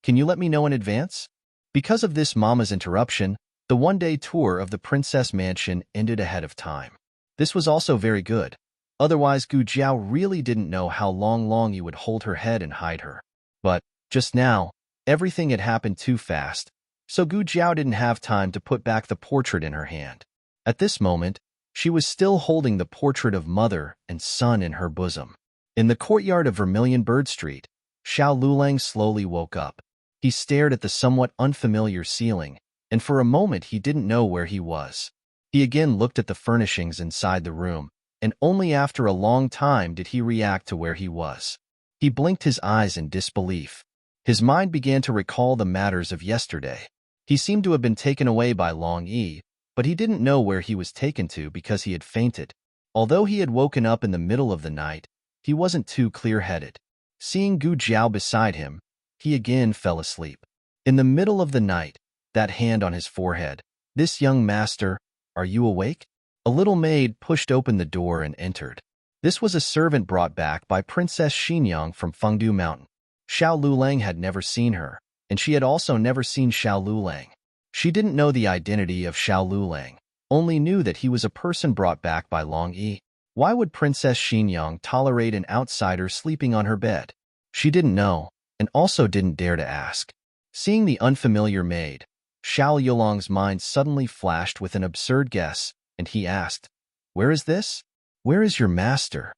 can you let me know in advance? Because of this mama's interruption, the one-day tour of the princess mansion ended ahead of time. This was also very good. Otherwise, Gu Jiao really didn't know how long Long Yi would hold her head and hide her. But, just now, everything had happened too fast, so Gu Jiao didn't have time to put back the portrait in her hand. At this moment, she was still holding the portrait of mother and son in her bosom. In the courtyard of Vermilion Bird Street, Xiao Lulang slowly woke up. He stared at the somewhat unfamiliar ceiling, and for a moment he didn't know where he was. He again looked at the furnishings inside the room, and only after a long time did he react to where he was. He blinked his eyes in disbelief. His mind began to recall the matters of yesterday. He seemed to have been taken away by Long Yi, but he didn't know where he was taken to because he had fainted. Although he had woken up in the middle of the night, he wasn't too clear-headed. Seeing Gu Jiao beside him, he again fell asleep. In the middle of the night, that hand on his forehead, "This young master, are you awake?" A little maid pushed open the door and entered. This was a servant brought back by Princess Xinyang from Fengdu Mountain. Xiao Lulang had never seen her, and she had also never seen Xiao Lulang. She didn't know the identity of Xiao Lulang, only knew that he was a person brought back by Long Yi. Why would Princess Xinyang tolerate an outsider sleeping on her bed? She didn't know, and also didn't dare to ask. Seeing the unfamiliar maid, Xiao Yulong's mind suddenly flashed with an absurd guess, and he asked, "Where is this? Where is your master?"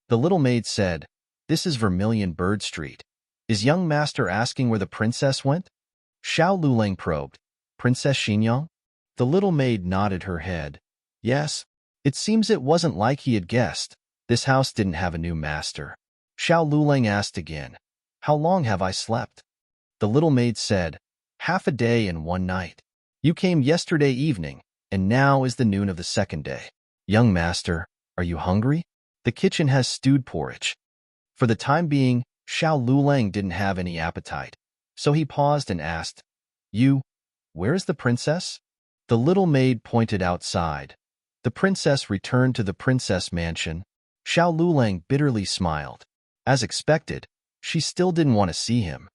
The little maid said, "This is Vermilion Bird Street. Is young master asking where the princess went?" Xiao Lulang probed, "Princess Xinyang?" The little maid nodded her head. "Yes." It seems it wasn't like he had guessed. This house didn't have a new master. Xiao Lulang asked again, "How long have I slept?" The little maid said, "Half a day and one night. You came yesterday evening, and now is the noon of the second day. Young master, are you hungry? The kitchen has stewed porridge." For the time being, Xiao Lulang didn't have any appetite, so he paused and asked, Where is the princess?" The little maid pointed outside. The princess returned to the princess mansion. Xiao Lulang bitterly smiled. As expected, she still didn't want to see him.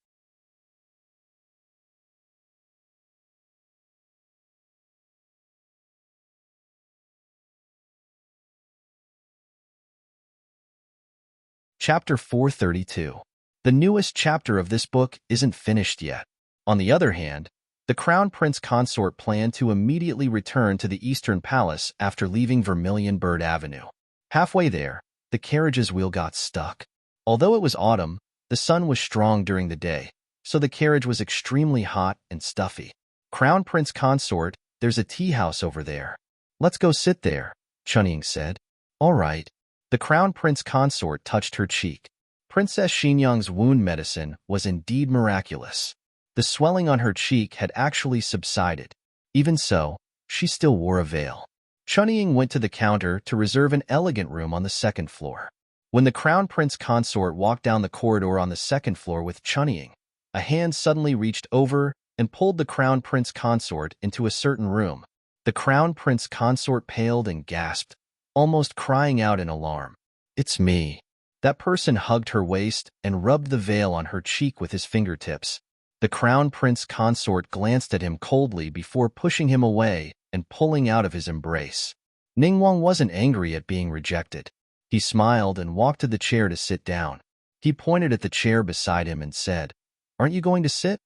Chapter 432. The newest chapter of this book isn't finished yet. On the other hand, the Crown Prince Consort planned to immediately return to the Eastern Palace after leaving Vermilion Bird Avenue. Halfway there, the carriage's wheel got stuck. Although it was autumn, the sun was strong during the day, so the carriage was extremely hot and stuffy. "Crown Prince Consort, there's a tea house over there. Let's go sit there," Chunying said. "All right." The Crown Prince Consort touched her cheek. Princess Xinyang's wound medicine was indeed miraculous. The swelling on her cheek had actually subsided. Even so, she still wore a veil. Chunying went to the counter to reserve an elegant room on the second floor. When the Crown Prince Consort walked down the corridor on the second floor with Chunying, a hand suddenly reached over and pulled the Crown Prince Consort into a certain room. The Crown Prince Consort paled and gasped, almost crying out in alarm. "It's me." That person hugged her waist and rubbed the veil on her cheek with his fingertips. The Crown Prince Consort glanced at him coldly before pushing him away and pulling out of his embrace. Ningguang wasn't angry at being rejected. He smiled and walked to the chair to sit down. He pointed at the chair beside him and said, "Aren't you going to sit?"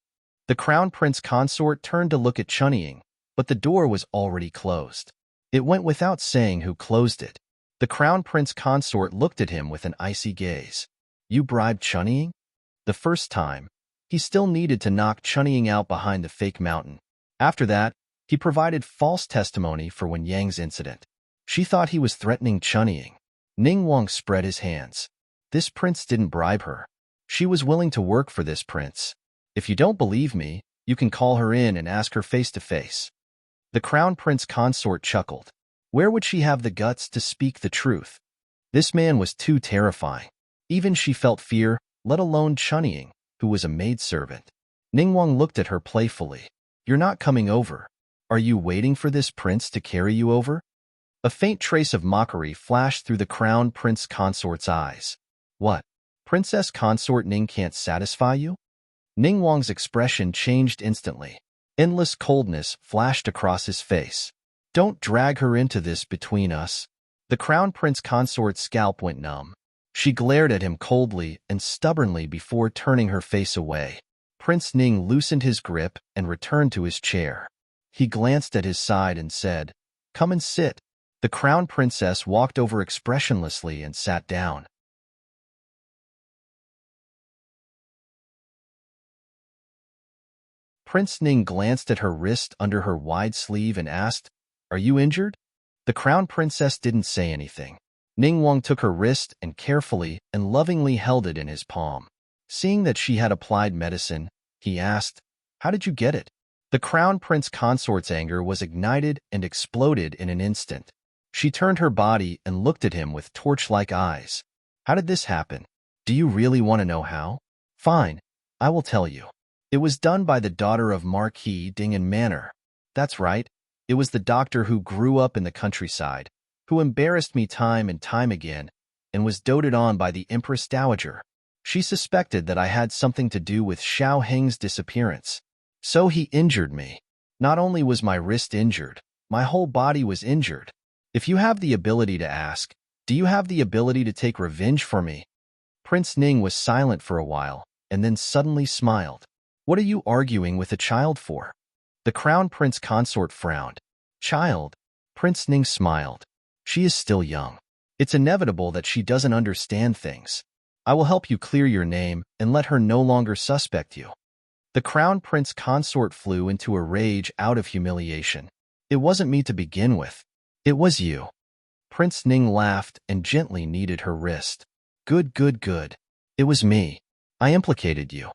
The Crown Prince Consort turned to look at Chunying, but the door was already closed. It went without saying who closed it. The Crown Prince Consort looked at him with an icy gaze. "You bribed Chunying?" The first time, he still needed to knock Chunying out behind the fake mountain. After that, he provided false testimony for Wen Yang's incident. She thought he was threatening Chunying. Ningguang spread his hands. This prince didn't bribe her. She was willing to work for this prince. If you don't believe me, you can call her in and ask her face to face. The Crown Prince Consort chuckled. Where would she have the guts to speak the truth? This man was too terrifying. Even she felt fear, let alone Chunying, who was a maidservant. Ningguang looked at her playfully. "You're not coming over. Are you waiting for this prince to carry you over?" A faint trace of mockery flashed through the Crown Prince Consort's eyes. "What? Princess Consort Ning can't satisfy you?" Ningguang's expression changed instantly. Endless coldness flashed across his face. "Don't drag her into this between us." The Crown Prince Consort's scalp went numb. She glared at him coldly and stubbornly before turning her face away. Prince Ning loosened his grip and returned to his chair. He glanced at his side and said, "Come and sit." The Crown Princess walked over expressionlessly and sat down. Prince Ning glanced at her wrist under her wide sleeve and asked, "Are you injured?" The Crown Princess didn't say anything. Ningguang took her wrist and carefully and lovingly held it in his palm. Seeing that she had applied medicine, he asked, "How did you get it?" The Crown Prince Consort's anger was ignited and exploded in an instant. She turned her body and looked at him with torch-like eyes. "How did this happen? Do you really want to know how? Fine, I will tell you. It was done by the daughter of Marquis Dingen Manor. That's right, it was the doctor who grew up in the countryside, who embarrassed me time and time again, and was doted on by the Empress Dowager. She suspected that I had something to do with Xiao Heng's disappearance. So he injured me. Not only was my wrist injured, my whole body was injured. If you have the ability to ask, do you have the ability to take revenge for me? Prince Ning was silent for a while, and then suddenly smiled. What are you arguing with a child for? The Crown Prince consort frowned. Child? Prince Ning smiled. She is still young. It's inevitable that she doesn't understand things. I will help you clear your name and let her no longer suspect you. The Crown Prince consort flew into a rage out of humiliation. It wasn't me to begin with. It was you. Prince Ning laughed and gently kneaded her wrist. Good, good, good. It was me. I implicated you.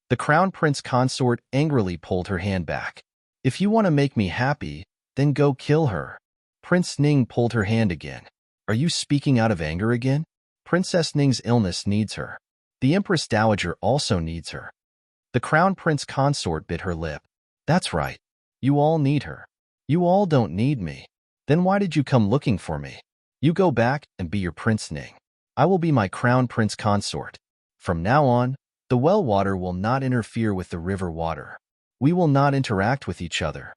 The Crown Prince consort angrily pulled her hand back. If you want to make me happy, then go kill her. Prince Ning pulled her hand again. Are you speaking out of anger again? Princess Ning's illness needs her. The Empress Dowager also needs her. The Crown Prince consort bit her lip. That's right. You all need her. You all don't need me. Then why did you come looking for me? You go back and be your Prince Ning. I will be my Crown Prince consort. From now on, the well water will not interfere with the river water. We will not interact with each other.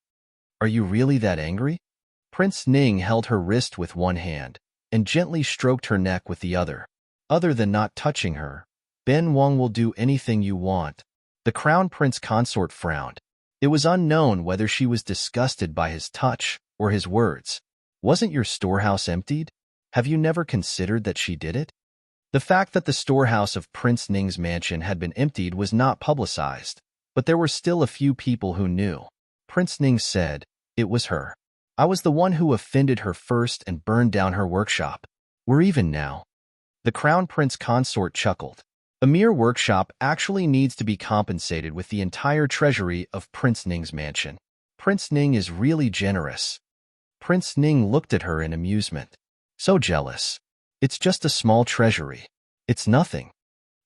Are you really that angry? Prince Ning held her wrist with one hand and gently stroked her neck with the other. Other than not touching her, Ben Wang will do anything you want. The Crown Prince consort frowned. It was unknown whether she was disgusted by his touch or his words. Wasn't your storehouse emptied? Have you never considered that she did it? The fact that the storehouse of Prince Ning's mansion had been emptied was not publicized, but there were still a few people who knew. Prince Ning said, it was her. I was the one who offended her first and burned down her workshop. We're even now. The Crown Prince consort chuckled. A mere workshop actually needs to be compensated with the entire treasury of Prince Ning's mansion. Prince Ning is really generous. Prince Ning looked at her in amusement. So jealous. It's just a small treasury. It's nothing.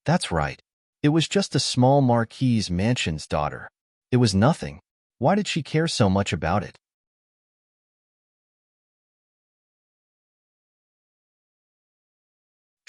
That's right. It was just a small marquise mansion's daughter. It was nothing. Why did she care so much about it?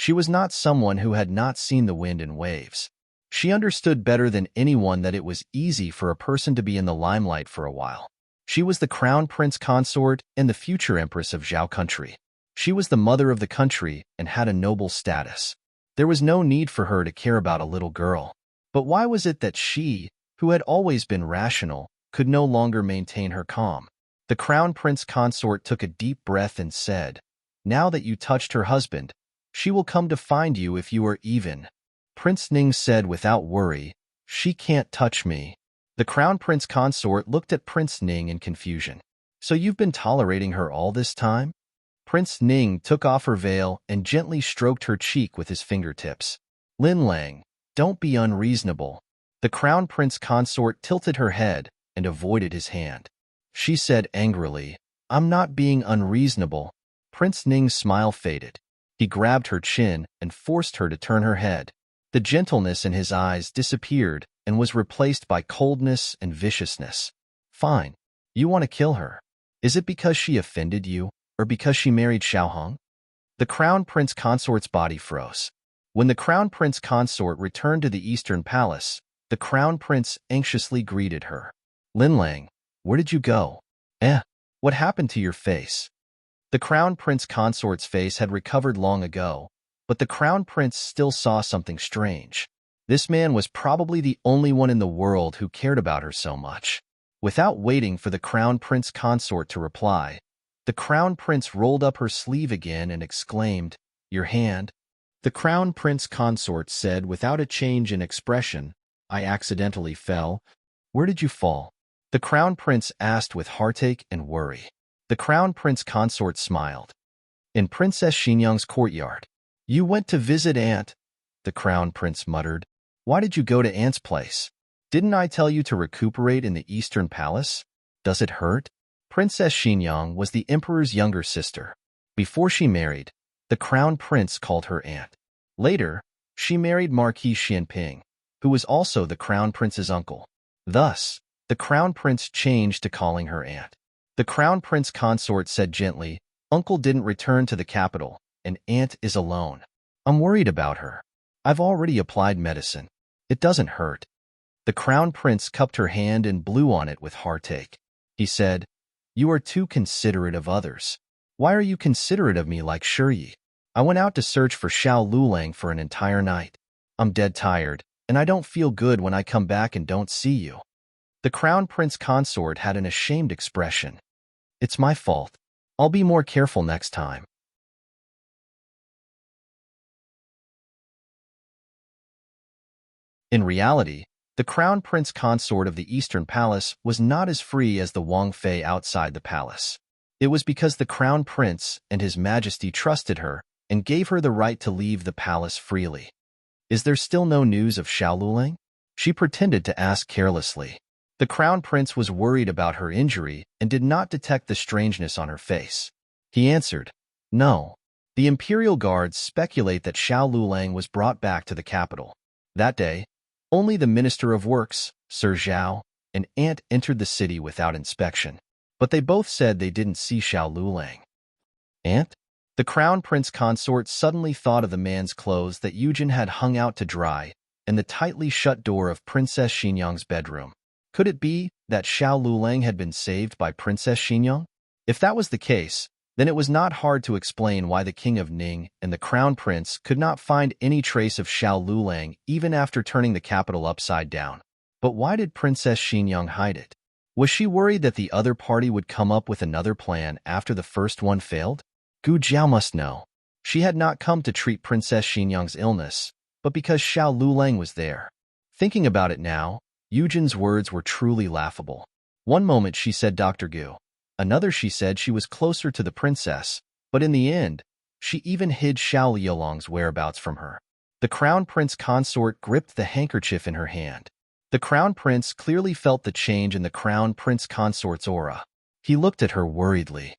She was not someone who had not seen the wind and waves. She understood better than anyone that it was easy for a person to be in the limelight for a while. She was the Crown Prince consort and the future Empress of Zhao country. She was the mother of the country and had a noble status. There was no need for her to care about a little girl. But why was it that she, who had always been rational, could no longer maintain her calm? The Crown Prince consort took a deep breath and said, now that you touched her husband, she will come to find you if you are even. Prince Ning said without worry, she can't touch me. The Crown Prince consort looked at Prince Ning in confusion. So you've been tolerating her all this time? Prince Ning took off her veil and gently stroked her cheek with his fingertips. Lin Lang, don't be unreasonable. The Crown Prince consort tilted her head and avoided his hand. She said angrily, I'm not being unreasonable. Prince Ning's smile faded. He grabbed her chin and forced her to turn her head. The gentleness in his eyes disappeared and was replaced by coldness and viciousness. Fine. You want to kill her. Is it because she offended you, or because she married Xiao Hong? The Crown Prince consort's body froze. When the Crown Prince consort returned to the Eastern Palace, the Crown Prince anxiously greeted her. Lin Lang, where did you go? What happened to your face? The Crown Prince consort's face had recovered long ago, but the Crown Prince still saw something strange. This man was probably the only one in the world who cared about her so much. Without waiting for the Crown Prince consort to reply, the Crown Prince rolled up her sleeve again and exclaimed, Your hand? The Crown Prince consort said without a change in expression, I accidentally fell. Where did you fall? The Crown Prince asked with heartache and worry. The Crown Prince consort smiled. In Princess Xinyang's courtyard. You went to visit Aunt, the Crown Prince muttered. Why did you go to Aunt's place? Didn't I tell you to recuperate in the Eastern Palace? Does it hurt? Princess Xinyang was the Emperor's younger sister. Before she married, the Crown Prince called her Aunt. Later, she married Marquis Xianping, who was also the Crown Prince's uncle. Thus, the Crown Prince changed to calling her Aunt. The Crown Prince consort said gently, Uncle didn't return to the capital, and Aunt is alone. I'm worried about her. I've already applied medicine. It doesn't hurt. The crown prince cupped her hand and blew on it with heartache. He said, "You are too considerate of others. Why are you considerate of me like Shiryi? I went out to search for Xiao Lulang for an entire night. I'm dead tired, and I don't feel good when I come back and don't see you." The crown prince consort had an ashamed expression. "It's my fault. I'll be more careful next time." In reality, the crown prince consort of the Eastern Palace was not as free as the Wang Fei outside the palace. It was because the crown prince and his majesty trusted her and gave her the right to leave the palace freely. "Is there still no news of Xiao Lulang?" She pretended to ask carelessly. The crown prince was worried about her injury and did not detect the strangeness on her face. He answered, "No. The imperial guards speculate that Xiao Lulang was brought back to the capital. That day, only the Minister of Works, Sir Zhao, and Aunt entered the city without inspection. But they both said they didn't see Xiao Lulang." "Aunt?" The crown prince consort suddenly thought of the man's clothes that Yujin had hung out to dry and the tightly shut door of Princess Xinyang's bedroom. Could it be that Xiao Lulang had been saved by Princess Xinyang? If that was the case, then it was not hard to explain why the King of Ning and the Crown Prince could not find any trace of Xiao Lulang even after turning the capital upside down. But why did Princess Xinyang hide it? Was she worried that the other party would come up with another plan after the first one failed? Gu Jiao must know. She had not come to treat Princess Xinyang's illness, but because Xiao Lulang was there. Thinking about it now, Yujin's words were truly laughable. One moment she said Dr. Gu. Another she said she was closer to the princess, but in the end, she even hid Xiao Liulong's whereabouts from her. The crown prince consort gripped the handkerchief in her hand. The crown prince clearly felt the change in the crown prince consort's aura. He looked at her worriedly.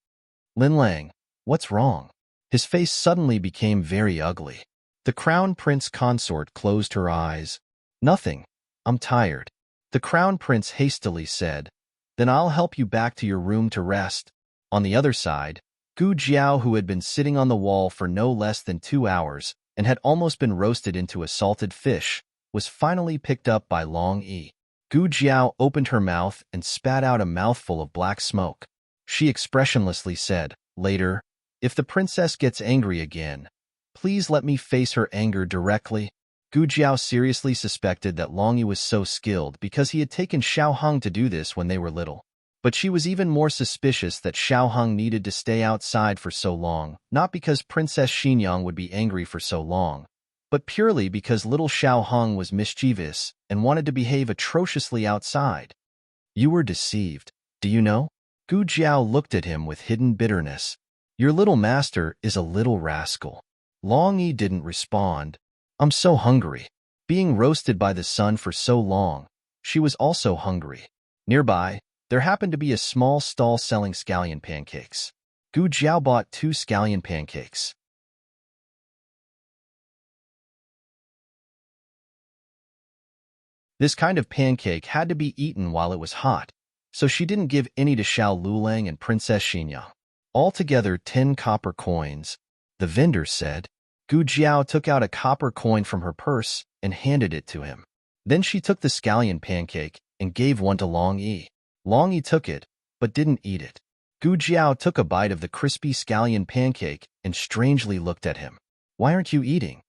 "Lin Lang, what's wrong?" His face suddenly became very ugly. The crown prince consort closed her eyes. "Nothing. I'm tired." The crown prince hastily said, "Then I'll help you back to your room to rest." On the other side, Gu Jiao, who had been sitting on the wall for no less than 2 hours and had almost been roasted into a salted fish, was finally picked up by Long Yi. Gu Jiao opened her mouth and spat out a mouthful of black smoke. She expressionlessly said, later, "If the princess gets angry again, please let me face her anger directly." Gu Jiao seriously suspected that Long Yi was so skilled because he had taken Xiao Hong to do this when they were little. But she was even more suspicious that Xiao Hong needed to stay outside for so long, not because Princess Xinyang would be angry for so long, but purely because little Xiao Hong was mischievous and wanted to behave atrociously outside. "You were deceived, do you know?" Gu Jiao looked at him with hidden bitterness. "Your little master is a little rascal." Long Yi didn't respond. "I'm so hungry." Being roasted by the sun for so long, she was also hungry. Nearby, there happened to be a small stall selling scallion pancakes. Gu Jiao bought 2 scallion pancakes. This kind of pancake had to be eaten while it was hot, so she didn't give any to Xiao Lulang and Princess Xinyang. Altogether 10 copper coins, the vendor said. Gu Jiao took out a copper coin from her purse and handed it to him. Then she took the scallion pancake and gave one to Long Yi. Long Yi took it, but didn't eat it. Gu Jiao took a bite of the crispy scallion pancake and strangely looked at him. "Why aren't you eating?"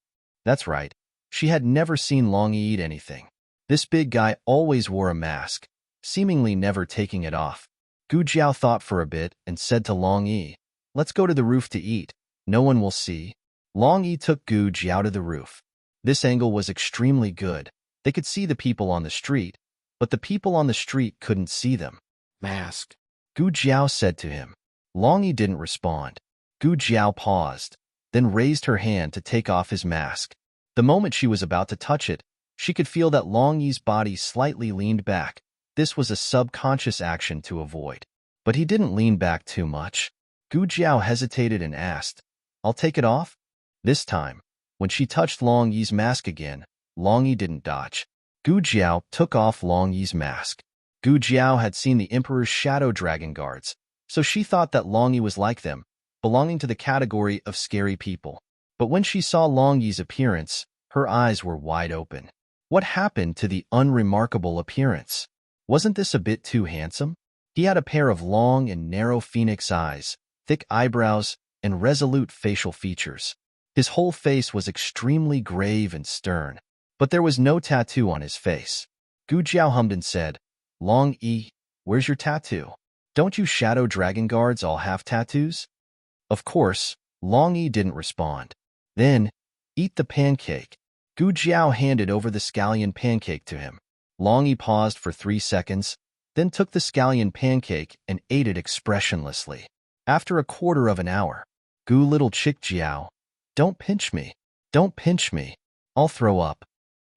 That's right. She had never seen Long Yi eat anything. This big guy always wore a mask, seemingly never taking it off. Gu Jiao thought for a bit and said to Long Yi, "Let's go to the roof to eat. No one will see." Long Yi took Gu Jiao to the roof. This angle was extremely good. They could see the people on the street, but the people on the street couldn't see them. "Mask," Gu Jiao said to him. Long Yi didn't respond. Gu Jiao paused, then raised her hand to take off his mask. The moment she was about to touch it, she could feel that Long Yi's body slightly leaned back. This was a subconscious action to avoid. But he didn't lean back too much. Gu Jiao hesitated and asked, "I'll take it off?" This time, when she touched Long Yi's mask again, Long Yi didn't dodge. Gu Jiao took off Long Yi's mask. Gu Jiao had seen the Emperor's shadow dragon guards, so she thought that Long Yi was like them, belonging to the category of scary people. But when she saw Long Yi's appearance, her eyes were wide open. What happened to the unremarkable appearance? Wasn't this a bit too handsome? He had a pair of long and narrow phoenix eyes, thick eyebrows, and resolute facial features. His whole face was extremely grave and stern, but there was no tattoo on his face. Gu Jiao hummed and said, "Long Yi, where's your tattoo? Don't you shadow dragon guards all have tattoos?" Of course, Long Yi didn't respond. Then, "Eat the pancake." Gu Jiao handed over the scallion pancake to him. Long Yi paused for 3 seconds, then took the scallion pancake and ate it expressionlessly. After a quarter of an hour, "Gu little chick Jiao, don't pinch me. Don't pinch me. I'll throw up."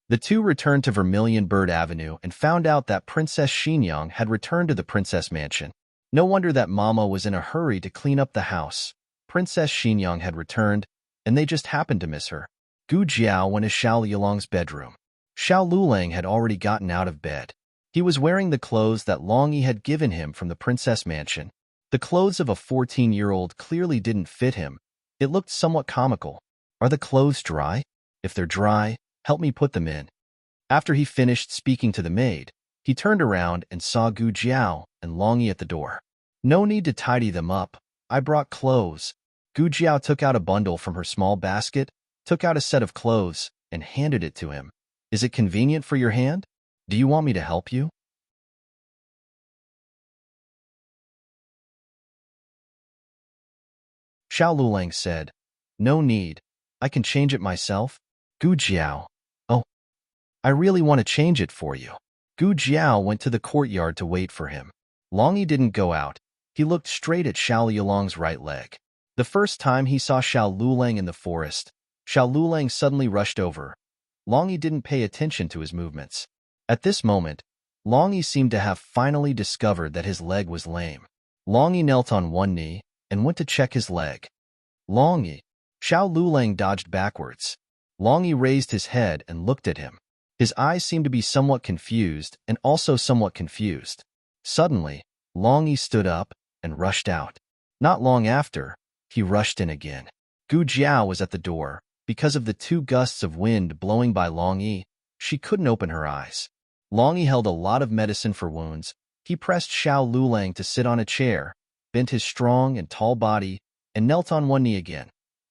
The two returned to Vermilion Bird Avenue and found out that Princess Xinyang had returned to the princess mansion. No wonder that Mama was in a hurry to clean up the house. Princess Xinyang had returned, and they just happened to miss her. Gu Jiao went to Xiao Yulong's bedroom. Xiao Lulang had already gotten out of bed. He was wearing the clothes that Long Yi had given him from the princess mansion. The clothes of a 14-year-old clearly didn't fit him. It looked somewhat comical. "Are the clothes dry? If they're dry, help me put them in." After he finished speaking to the maid, he turned around and saw Gu Jiao and Long Yi at the door. "No need to tidy them up. I brought clothes." Gu Jiao took out a bundle from her small basket, took out a set of clothes, and handed it to him. "Is it convenient for your hand? Do you want me to help you?" Xiao Lulang said, "No need. I can change it myself." Gu Jiao, "Oh, I really want to change it for you." Gu Jiao went to the courtyard to wait for him. Long Yi didn't go out. He looked straight at Xiao Yulong's right leg. The first time he saw Xiao Lulang in the forest, Xiao Lulang suddenly rushed over. Long Yi didn't pay attention to his movements. At this moment, Long Yi seemed to have finally discovered that his leg was lame. Long Yi knelt on one knee and went to check his leg. "Long Yi." Xiao Lulang dodged backwards. Long Yi raised his head and looked at him. His eyes seemed to be somewhat confused and also somewhat confused. Suddenly, Long Yi stood up and rushed out. Not long after, he rushed in again. Gu Jiao was at the door. Because of the 2 gusts of wind blowing by Long Yi, she couldn't open her eyes. Long Yi held a lot of medicine for wounds. He pressed Xiao Lulang to sit on a chair, bent his strong and tall body, and knelt on one knee again,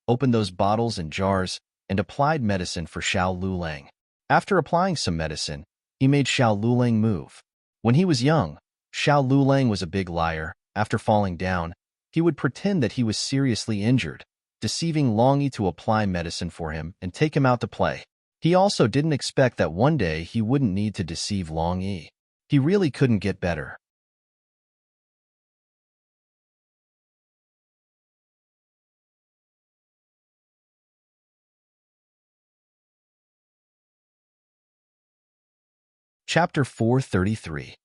opened those bottles and jars, and applied medicine for Xiao Lulang. After applying some medicine, he made Xiao Lulang move. When he was young, Xiao Lulang was a big liar. After falling down, he would pretend that he was seriously injured, deceiving Long Yi to apply medicine for him and take him out to play. He also didn't expect that one day he wouldn't need to deceive Long Yi. He really couldn't get better. Chapter 433.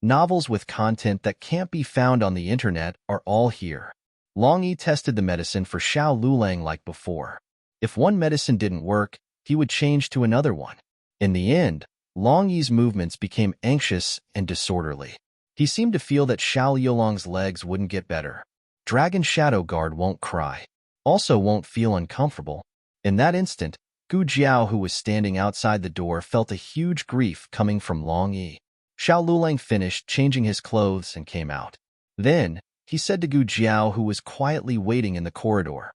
Novels with content that can't be found on the internet are all here. Long Yi tested the medicine for Xiao Lulang like before. If one medicine didn't work, he would change to another one. In the end, Long Yi's movements became anxious and disorderly. He seemed to feel that Xiao Yulong's legs wouldn't get better. Dragon Shadow Guard won't cry. Also won't feel uncomfortable. In that instant, Gu Jiao, who was standing outside the door, felt a huge grief coming from Long Yi. Xiao Lulang finished changing his clothes and came out. Then, he said to Gu Jiao, who was quietly waiting in the corridor,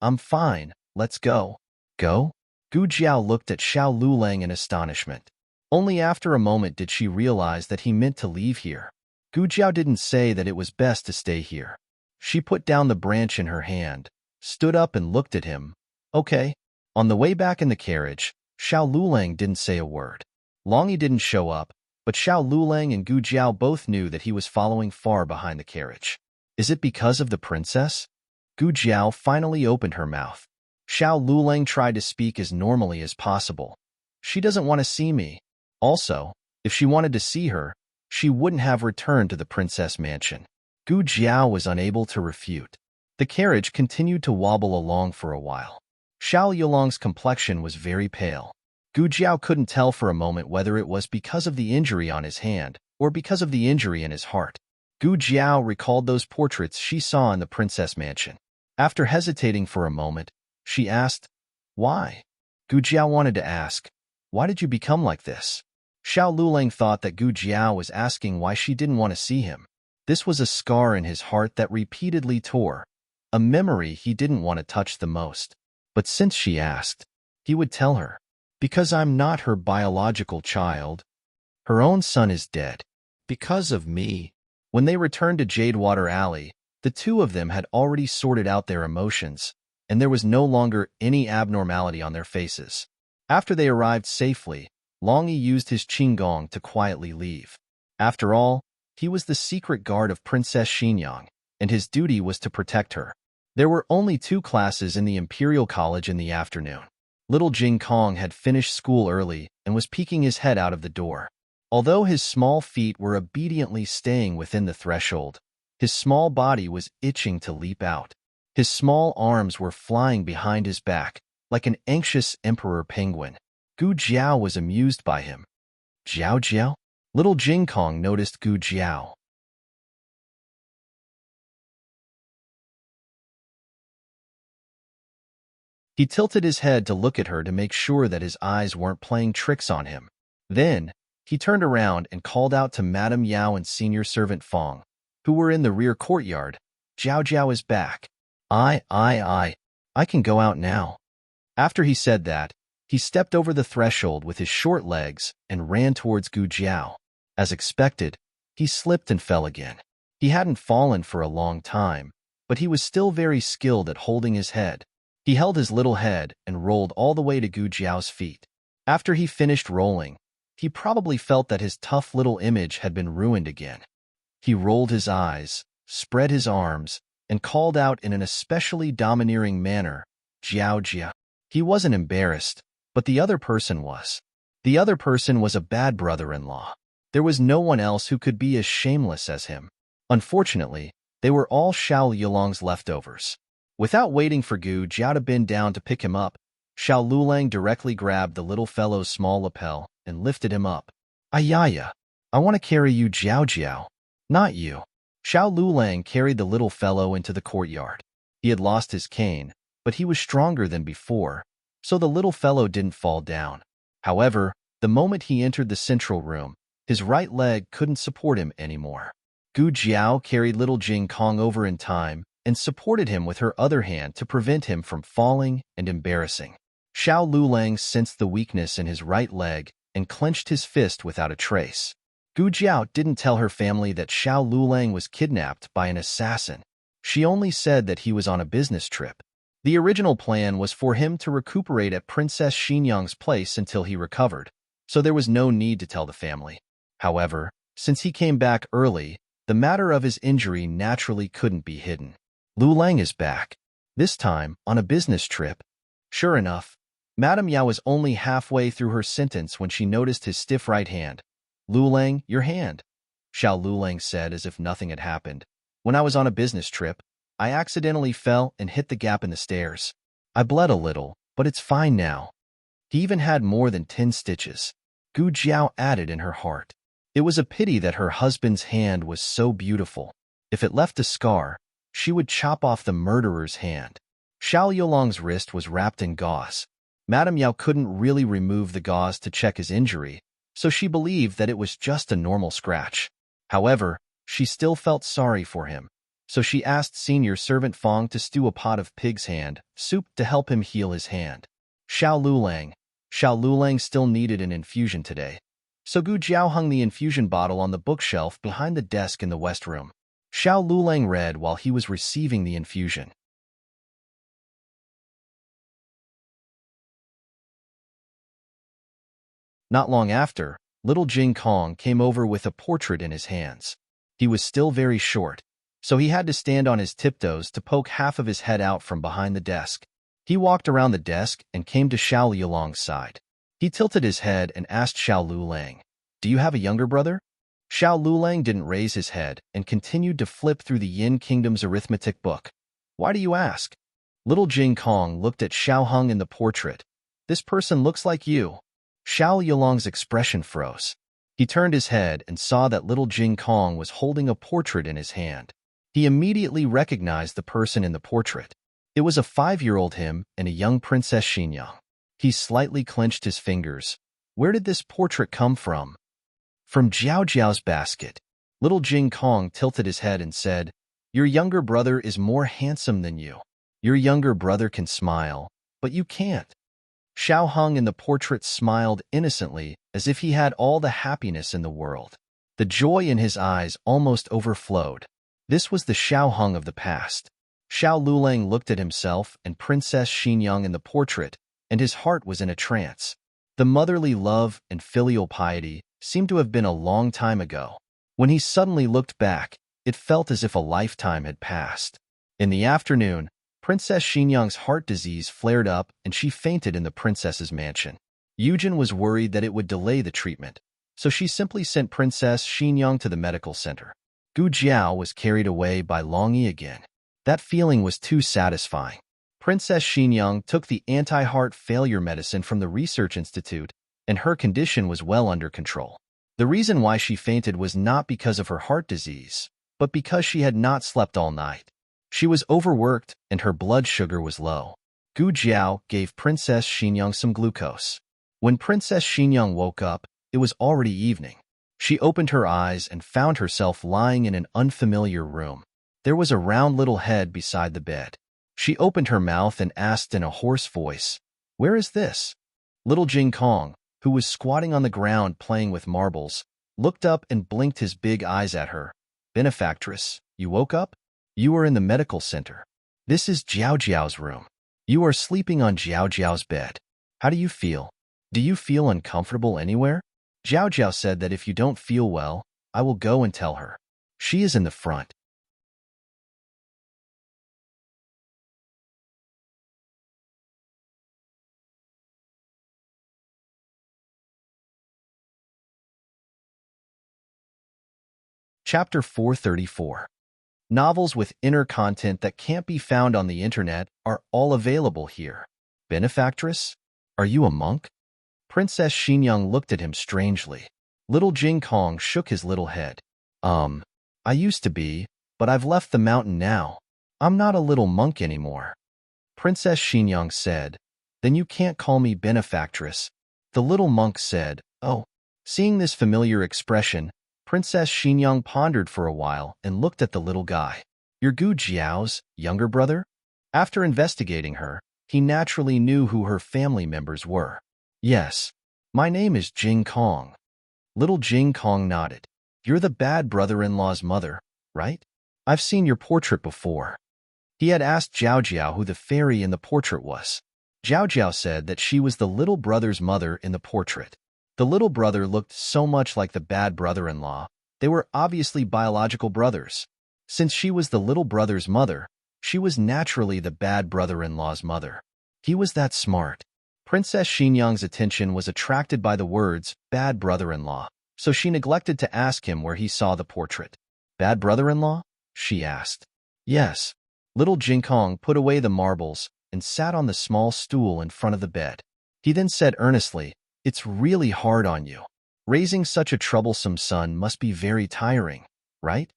"I'm fine, let's go." "Go?" Gu Jiao looked at Xiao Lulang in astonishment. Only after a moment did she realize that he meant to leave here. Gu Jiao didn't say that it was best to stay here. She put down the branch in her hand, stood up and looked at him. "Okay." On the way back in the carriage, Xiao Lulang didn't say a word. Long Yi didn't show up, but Xiao Lulang and Gu Jiao both knew that he was following far behind the carriage. Is it because of the princess? Gu Jiao finally opened her mouth. Xiao Lulang tried to speak as normally as possible. "She doesn't want to see me." Also, if she wanted to see her, she wouldn't have returned to the princess mansion. Gu Jiao was unable to refute. The carriage continued to wobble along for a while. Xiao Yulong's complexion was very pale. Gu Jiao couldn't tell for a moment whether it was because of the injury on his hand or because of the injury in his heart. Gu Jiao recalled those portraits she saw in the princess mansion. After hesitating for a moment, She asked, "Why?" Gu Jiao wanted to ask, "Why did you become like this?" Xiao Lulang thought that Gu Jiao was asking why she didn't want to see him. This was a scar in his heart that repeatedly tore, a memory he didn't want to touch the most. But since she asked, he would tell her, "Because I'm not her biological child. Her own son is dead. Because of me." When they returned to Jadewater Alley, the two of them had already sorted out their emotions, and there was no longer any abnormality on their faces. After they arrived safely, Long Yi used his Qinggong to quietly leave. After all, he was the secret guard of Princess Xinyang, and his duty was to protect her. There were only 2 classes in the Imperial College in the afternoon. Little Jing Kong had finished school early and was peeking his head out of the door. Although his small feet were obediently staying within the threshold, his small body was itching to leap out. His small arms were flying behind his back, like an anxious emperor penguin. Gu Jiao was amused by him. "Jiao Jiao?" Little Jing Kong noticed Gu Jiao. He tilted his head to look at her to make sure that his eyes weren't playing tricks on him. Then, he turned around and called out to Madame Yao and senior servant Fong, who were in the rear courtyard, "Jiao Jiao is back. I can go out now." After he said that, he stepped over the threshold with his short legs and ran towards Gu Jiao. As expected, he slipped and fell again. He hadn't fallen for a long time, but he was still very skilled at holding his head. He held his little head and rolled all the way to Gu Jiao's feet. After he finished rolling, he probably felt that his tough little image had been ruined again. He rolled his eyes, spread his arms, and called out in an especially domineering manner, "Jiao Jia." He wasn't embarrassed, but the other person was. The other person was a bad brother-in-law. There was no one else who could be as shameless as him. Unfortunately, they were all Xiao Yulong's leftovers. Without waiting for Gu Jiao to bend down to pick him up, Xiao Lulang directly grabbed the little fellow's small lapel and lifted him up. "Ayaya, I want to carry you, Jiao Jiao." "Not you." Xiao Lulang carried the little fellow into the courtyard. He had lost his cane, but he was stronger than before, so the little fellow didn't fall down. However, the moment he entered the central room, his right leg couldn't support him anymore. Gu Jiao carried little Jing Kong over in time and supported him with her other hand to prevent him from falling and embarrassing. Xiao Lulang sensed the weakness in his right leg and clenched his fist without a trace. Gu Jiao didn't tell her family that Xiao Lulang was kidnapped by an assassin. She only said that he was on a business trip. The original plan was for him to recuperate at Princess Xinyang's place until he recovered, so there was no need to tell the family. However, since he came back early, the matter of his injury naturally couldn't be hidden. Lulang is back, this time on a business trip. Sure enough, Madame Yao was only halfway through her sentence when she noticed his stiff right hand. "Lulang, your hand," Xiao Lulang said as if nothing had happened. "When I was on a business trip, I accidentally fell and hit the gap in the stairs. I bled a little, but it's fine now." He even had more than 10 stitches. Gu Jiao added in her heart. It was a pity that her husband's hand was so beautiful. If it left a scar, she would chop off the murderer's hand. Xiao Yulong's wrist was wrapped in gauze. Madame Yao couldn't really remove the gauze to check his injury, so she believed that it was just a normal scratch. However, she still felt sorry for him, so she asked senior servant Fong to stew a pot of pig's hand soup to help him heal his hand. Xiao Lulang still needed an infusion today, so Gu Jiao hung the infusion bottle on the bookshelf behind the desk in the West Room. Xiao Lulang read while he was receiving the infusion. Not long after, little Jing Kong came over with a portrait in his hands. He was still very short, so he had to stand on his tiptoes to poke half of his head out from behind the desk. He walked around the desk and came to Xiao Yulong's side. He tilted his head and asked Xiao Lulang, "Do you have a younger brother?" Xiao Lulang didn't raise his head and continued to flip through the Yin Kingdom's arithmetic book. "Why do you ask?" Little Jing Kong looked at Xiao Hung in the portrait. "This person looks like you." Xiao Yulong's expression froze. He turned his head and saw that little Jing Kong was holding a portrait in his hand. He immediately recognized the person in the portrait. It was a 5-year-old him and a young Princess Xinyang. He slightly clenched his fingers. Where did this portrait come from? From Jiao Jiao's basket. Little Jing Kong tilted his head and said, Your younger brother is more handsome than you. Your younger brother can smile, but you can't. Xiao Hung in the portrait smiled innocently as if he had all the happiness in the world. The joy in his eyes almost overflowed. This was the Xiao Hung of the past. Xiao Lulang looked at himself and Princess Xinyang in the portrait, and his heart was in a trance. The motherly love and filial piety seemed to have been a long time ago. When he suddenly looked back, it felt as if a lifetime had passed. In the afternoon, Princess Xinyang's heart disease flared up and she fainted in the princess's mansion. Yujin was worried that it would delay the treatment, so she simply sent Princess Xinyang to the medical center. Gu Jiao was carried away by Long Yi again. That feeling was too satisfying. Princess Xinyang took the anti-heart failure medicine from the research institute, and her condition was well under control. The reason why she fainted was not because of her heart disease, but because she had not slept all night. She was overworked and her blood sugar was low. Gu Jiao gave Princess Xinyang some glucose. When Princess Xinyang woke up, it was already evening. She opened her eyes and found herself lying in an unfamiliar room. There was a round little head beside the bed. She opened her mouth and asked in a hoarse voice, Where is this? Little Jing Kong, who was squatting on the ground playing with marbles, looked up and blinked his big eyes at her. Benefactress, you woke up? You are in the medical center. This is Jiao Jiao's room. You are sleeping on Jiao Jiao's bed. How do you feel? Do you feel uncomfortable anywhere? Jiao Jiao said that if you don't feel well, I will go and tell her. She is in the front. Chapter 434. Novels with inner content that can't be found on the internet are all available here. Benefactress? Are you a monk? Princess Xinyang looked at him strangely. Little Jing Kong shook his little head. I used to be, but I've left the mountain now. I'm not a little monk anymore. Princess Xinyang said, Then you can't call me benefactress. The little monk said, Oh. Seeing this familiar expression, Princess Xinyang pondered for a while and looked at the little guy. You're Gu Jiao's younger brother? After investigating her, he naturally knew who her family members were. Yes, my name is Jing Kong. Little Jing Kong nodded. You're the bad brother-in-law's mother, right? I've seen your portrait before. He had asked Jiao Jiao who the fairy in the portrait was. Jiao Jiao said that she was the little brother's mother in the portrait. The little brother looked so much like the bad brother-in-law. They were obviously biological brothers. Since she was the little brother's mother, she was naturally the bad brother-in-law's mother. He was that smart. Princess Xinyang's attention was attracted by the words, bad brother-in-law, so she neglected to ask him where he saw the portrait. Bad brother-in-law? She asked. Yes. Little Jing Kong put away the marbles and sat on the small stool in front of the bed. He then said earnestly, It's really hard on you. Raising such a troublesome son must be very tiring, right?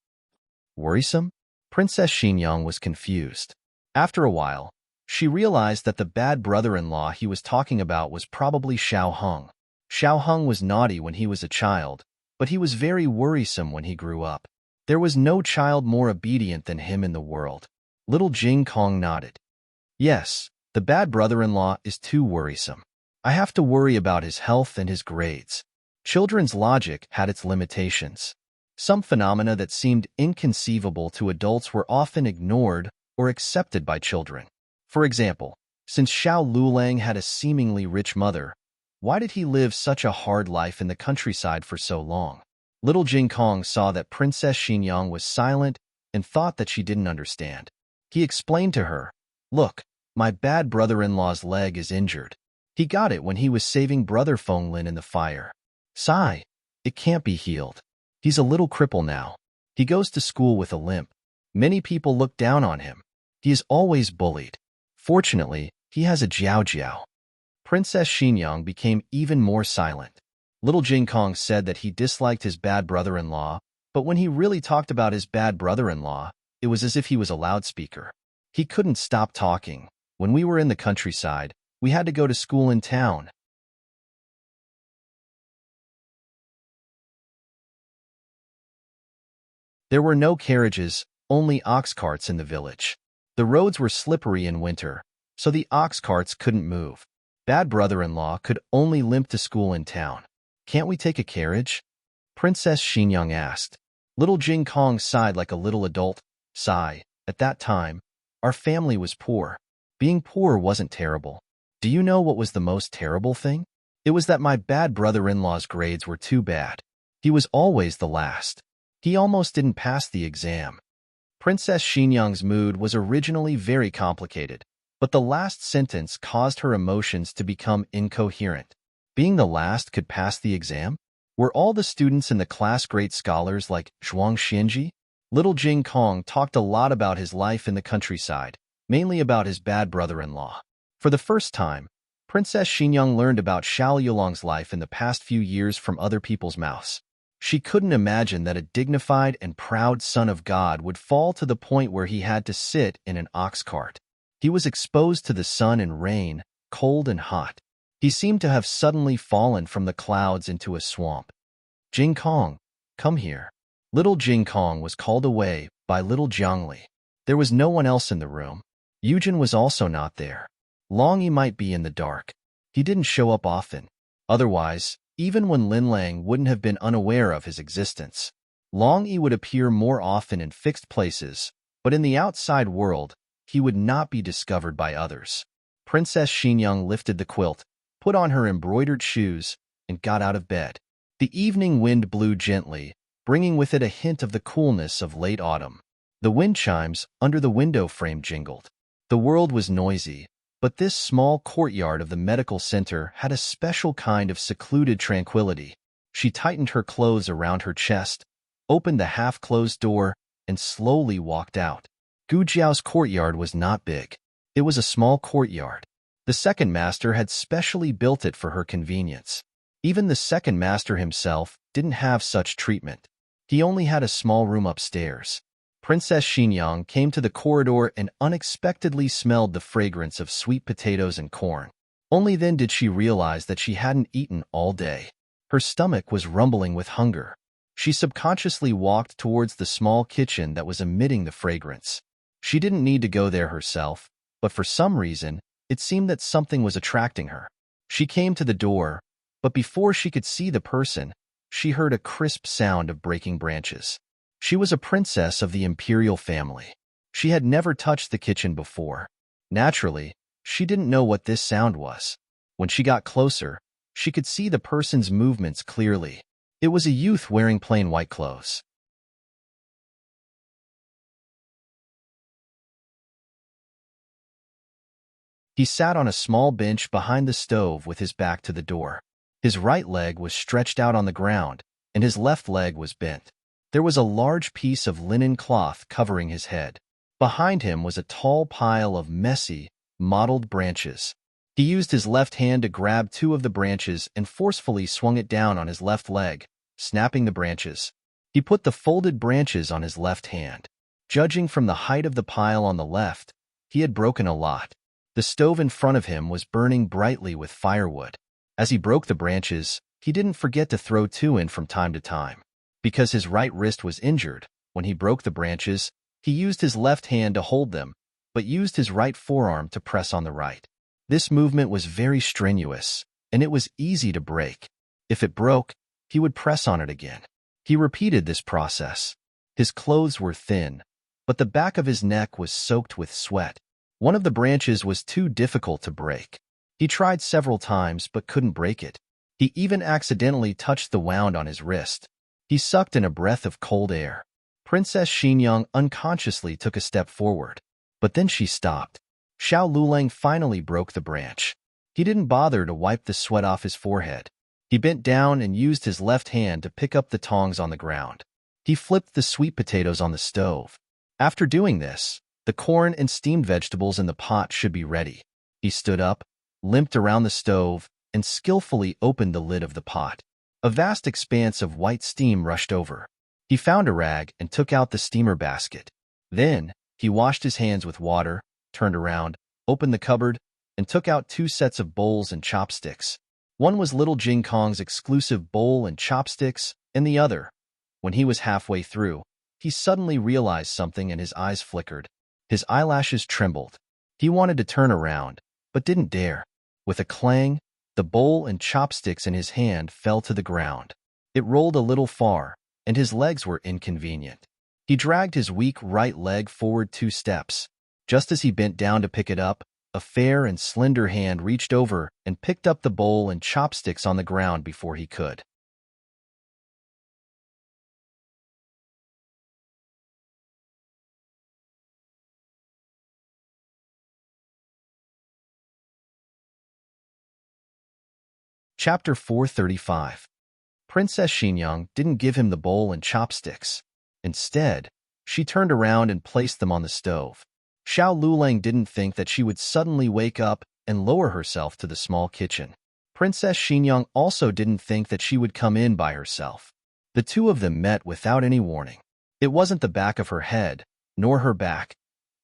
Worrisome? Princess Xinyang was confused. After a while, she realized that the bad brother-in-law he was talking about was probably Xiao Hung. Xiao Hung was naughty when he was a child, but he was very worrisome when he grew up. There was no child more obedient than him in the world. Little Jing Kong nodded. Yes, the bad brother-in-law is too worrisome. I have to worry about his health and his grades. Children's logic had its limitations. Some phenomena that seemed inconceivable to adults were often ignored or accepted by children. For example, since Xiao Lulang had a seemingly rich mother, why did he live such a hard life in the countryside for so long? Little Jing Kong saw that Princess Xinyang was silent and thought that she didn't understand. He explained to her, Look, my bad brother-in-law's leg is injured. He got it when he was saving Brother Fenglin in the fire. Sigh, it can't be healed. He's a little cripple now. He goes to school with a limp. Many people look down on him. He is always bullied. Fortunately, he has a Jiao Jiao. Princess Xinyang became even more silent. Little Jing Kong said that he disliked his bad brother-in-law, but when he really talked about his bad brother-in-law, it was as if he was a loudspeaker. He couldn't stop talking. When we were in the countryside, we had to go to school in town. There were no carriages, only ox carts in the village. The roads were slippery in winter, so the ox carts couldn't move. Bad brother-in-law could only limp to school in town. Can't we take a carriage? Princess Xinyang asked. Little Jing Kong sighed like a little adult. Sigh. At that time, our family was poor. Being poor wasn't terrible. Do you know what was the most terrible thing? It was that my bad brother-in-law's grades were too bad. He was always the last. He almost didn't pass the exam. Princess Xinyang's mood was originally very complicated, but the last sentence caused her emotions to become incoherent. Being the last could pass the exam? Were all the students in the class great scholars like Zhuang Xianji? Little Jing Kong talked a lot about his life in the countryside, mainly about his bad brother-in-law. For the first time, Princess Xinyang learned about Xiao Yulong's life in the past few years from other people's mouths. She couldn't imagine that a dignified and proud son of God would fall to the point where he had to sit in an ox cart. He was exposed to the sun and rain, cold and hot. He seemed to have suddenly fallen from the clouds into a swamp. Jing Kong, come here. Little Jing Kong was called away by little Jiangli. There was no one else in the room. Yujin was also not there. Long Yi might be in the dark. He didn't show up often. Otherwise, even when Lin Lang wouldn't have been unaware of his existence. Long Yi would appear more often in fixed places, but in the outside world, he would not be discovered by others. Princess Xinyang lifted the quilt, put on her embroidered shoes, and got out of bed. The evening wind blew gently, bringing with it a hint of the coolness of late autumn. The wind chimes under the window frame jingled. The world was noisy, but this small courtyard of the medical center had a special kind of secluded tranquility. She tightened her clothes around her chest, opened the half-closed door, and slowly walked out. Gu Jiao's courtyard was not big. It was a small courtyard. The second master had specially built it for her convenience. Even the second master himself didn't have such treatment. He only had a small room upstairs. Princess Xinyang came to the corridor and unexpectedly smelled the fragrance of sweet potatoes and corn. Only then did she realize that she hadn't eaten all day. Her stomach was rumbling with hunger. She subconsciously walked towards the small kitchen that was emitting the fragrance. She didn't need to go there herself, but for some reason, it seemed that something was attracting her. She came to the door, but before she could see the person, she heard a crisp sound of breaking branches. She was a princess of the imperial family. She had never touched the kitchen before. Naturally, she didn't know what this sound was. When she got closer, she could see the person's movements clearly. It was a youth wearing plain white clothes. He sat on a small bench behind the stove with his back to the door. His right leg was stretched out on the ground, and his left leg was bent. There was a large piece of linen cloth covering his head. Behind him was a tall pile of messy, mottled branches. He used his left hand to grab two of the branches and forcefully swung it down on his left leg, snapping the branches. He put the folded branches on his left hand. Judging from the height of the pile on the left, he had broken a lot. The stove in front of him was burning brightly with firewood. As he broke the branches, he didn't forget to throw two in from time to time. Because his right wrist was injured, when he broke the branches, he used his left hand to hold them, but used his right forearm to press on the right. This movement was very strenuous, and it was easy to break. If it broke, he would press on it again. He repeated this process. His clothes were thin, but the back of his neck was soaked with sweat. One of the branches was too difficult to break. He tried several times but couldn't break it. He even accidentally touched the wound on his wrist. He sucked in a breath of cold air. Princess Xinyang unconsciously took a step forward, but then she stopped. Xiao Lulang finally broke the branch. He didn't bother to wipe the sweat off his forehead. He bent down and used his left hand to pick up the tongs on the ground. He flipped the sweet potatoes on the stove. After doing this, the corn and steamed vegetables in the pot should be ready. He stood up, limped around the stove, and skillfully opened the lid of the pot. A vast expanse of white steam rushed over. He found a rag and took out the steamer basket. Then, He washed his hands with water, turned around, opened the cupboard, and took out 2 sets of bowls and chopsticks. One was little Jing Kong's exclusive bowl and chopsticks, and the other. When he was halfway through, he suddenly realized something and his eyes flickered. His eyelashes trembled. He wanted to turn around, but didn't dare. With a clang, the bowl and chopsticks in his hand fell to the ground. It rolled a little far, and his legs were inconvenient. He dragged his weak right leg forward 2 steps. Just as he bent down to pick it up, a fair and slender hand reached over and picked up the bowl and chopsticks on the ground before he could. Chapter 435. Princess Xinyang didn't give him the bowl and chopsticks. Instead, she turned around and placed them on the stove. Xiao Lulang didn't think that she would suddenly wake up and lower herself to the small kitchen. Princess Xinyang also didn't think that she would come in by herself. The two of them met without any warning. It wasn't the back of her head, nor her back,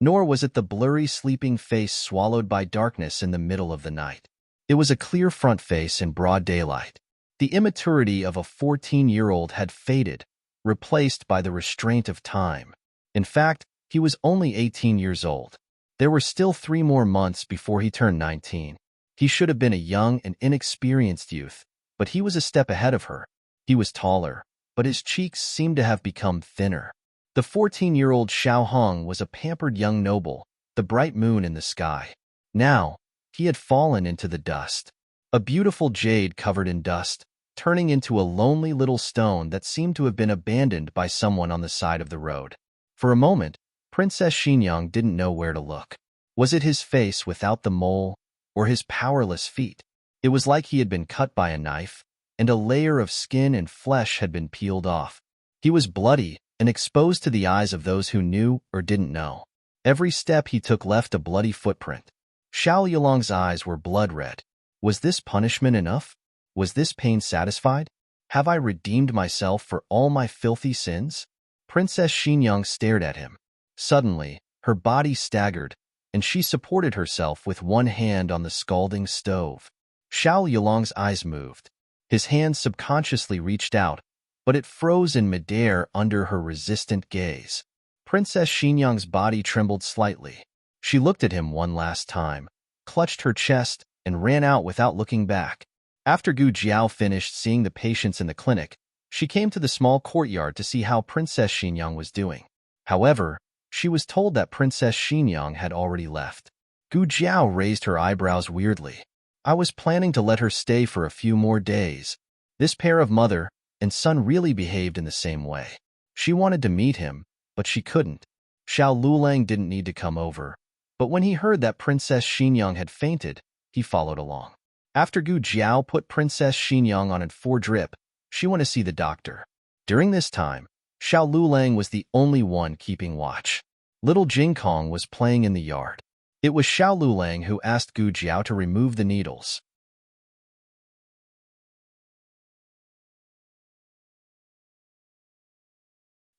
nor was it the blurry sleeping face swallowed by darkness in the middle of the night. It was a clear front face in broad daylight. The immaturity of a 14-year-old had faded, replaced by the restraint of time. In fact, he was only 18 years old. There were still 3 more months before he turned 19. He should have been a young and inexperienced youth, but he was a step ahead of her. He was taller, but his cheeks seemed to have become thinner. The 14-year-old Xiao Hong was a pampered young noble, the bright moon in the sky. Now, he had fallen into the dust. A beautiful jade covered in dust, turning into a lonely little stone that seemed to have been abandoned by someone on the side of the road. For a moment, Princess Xinyang didn't know where to look. Was it his face without the mole, or his powerless feet? It was like he had been cut by a knife, and a layer of skin and flesh had been peeled off. He was bloody and exposed to the eyes of those who knew or didn't know. Every step he took left a bloody footprint. Xiao Yulong's eyes were blood red. Was this punishment enough? Was this pain satisfied? Have I redeemed myself for all my filthy sins? Princess Xinyang stared at him. Suddenly, her body staggered, and she supported herself with one hand on the scalding stove. Xiao Yulong's eyes moved. His hand subconsciously reached out, but it froze in midair under her resistant gaze. Princess Xinyang's body trembled slightly. She looked at him one last time, clutched her chest, and ran out without looking back. After Gu Jiao finished seeing the patients in the clinic, she came to the small courtyard to see how Princess Xinyang was doing. However, she was told that Princess Xinyang had already left. Gu Jiao raised her eyebrows weirdly. I was planning to let her stay for a few more days. This pair of mother and son really behaved in the same way. She wanted to meet him, but she couldn't. Xiao Lulang didn't need to come over, but when he heard that Princess Xinyang had fainted, he followed along. After Gu Jiao put Princess Xinyang on a 4-drip, she went to see the doctor. During this time, Xiao Lulang was the only one keeping watch. Little Jing Kong was playing in the yard. It was Xiao Lulang who asked Gu Jiao to remove the needles.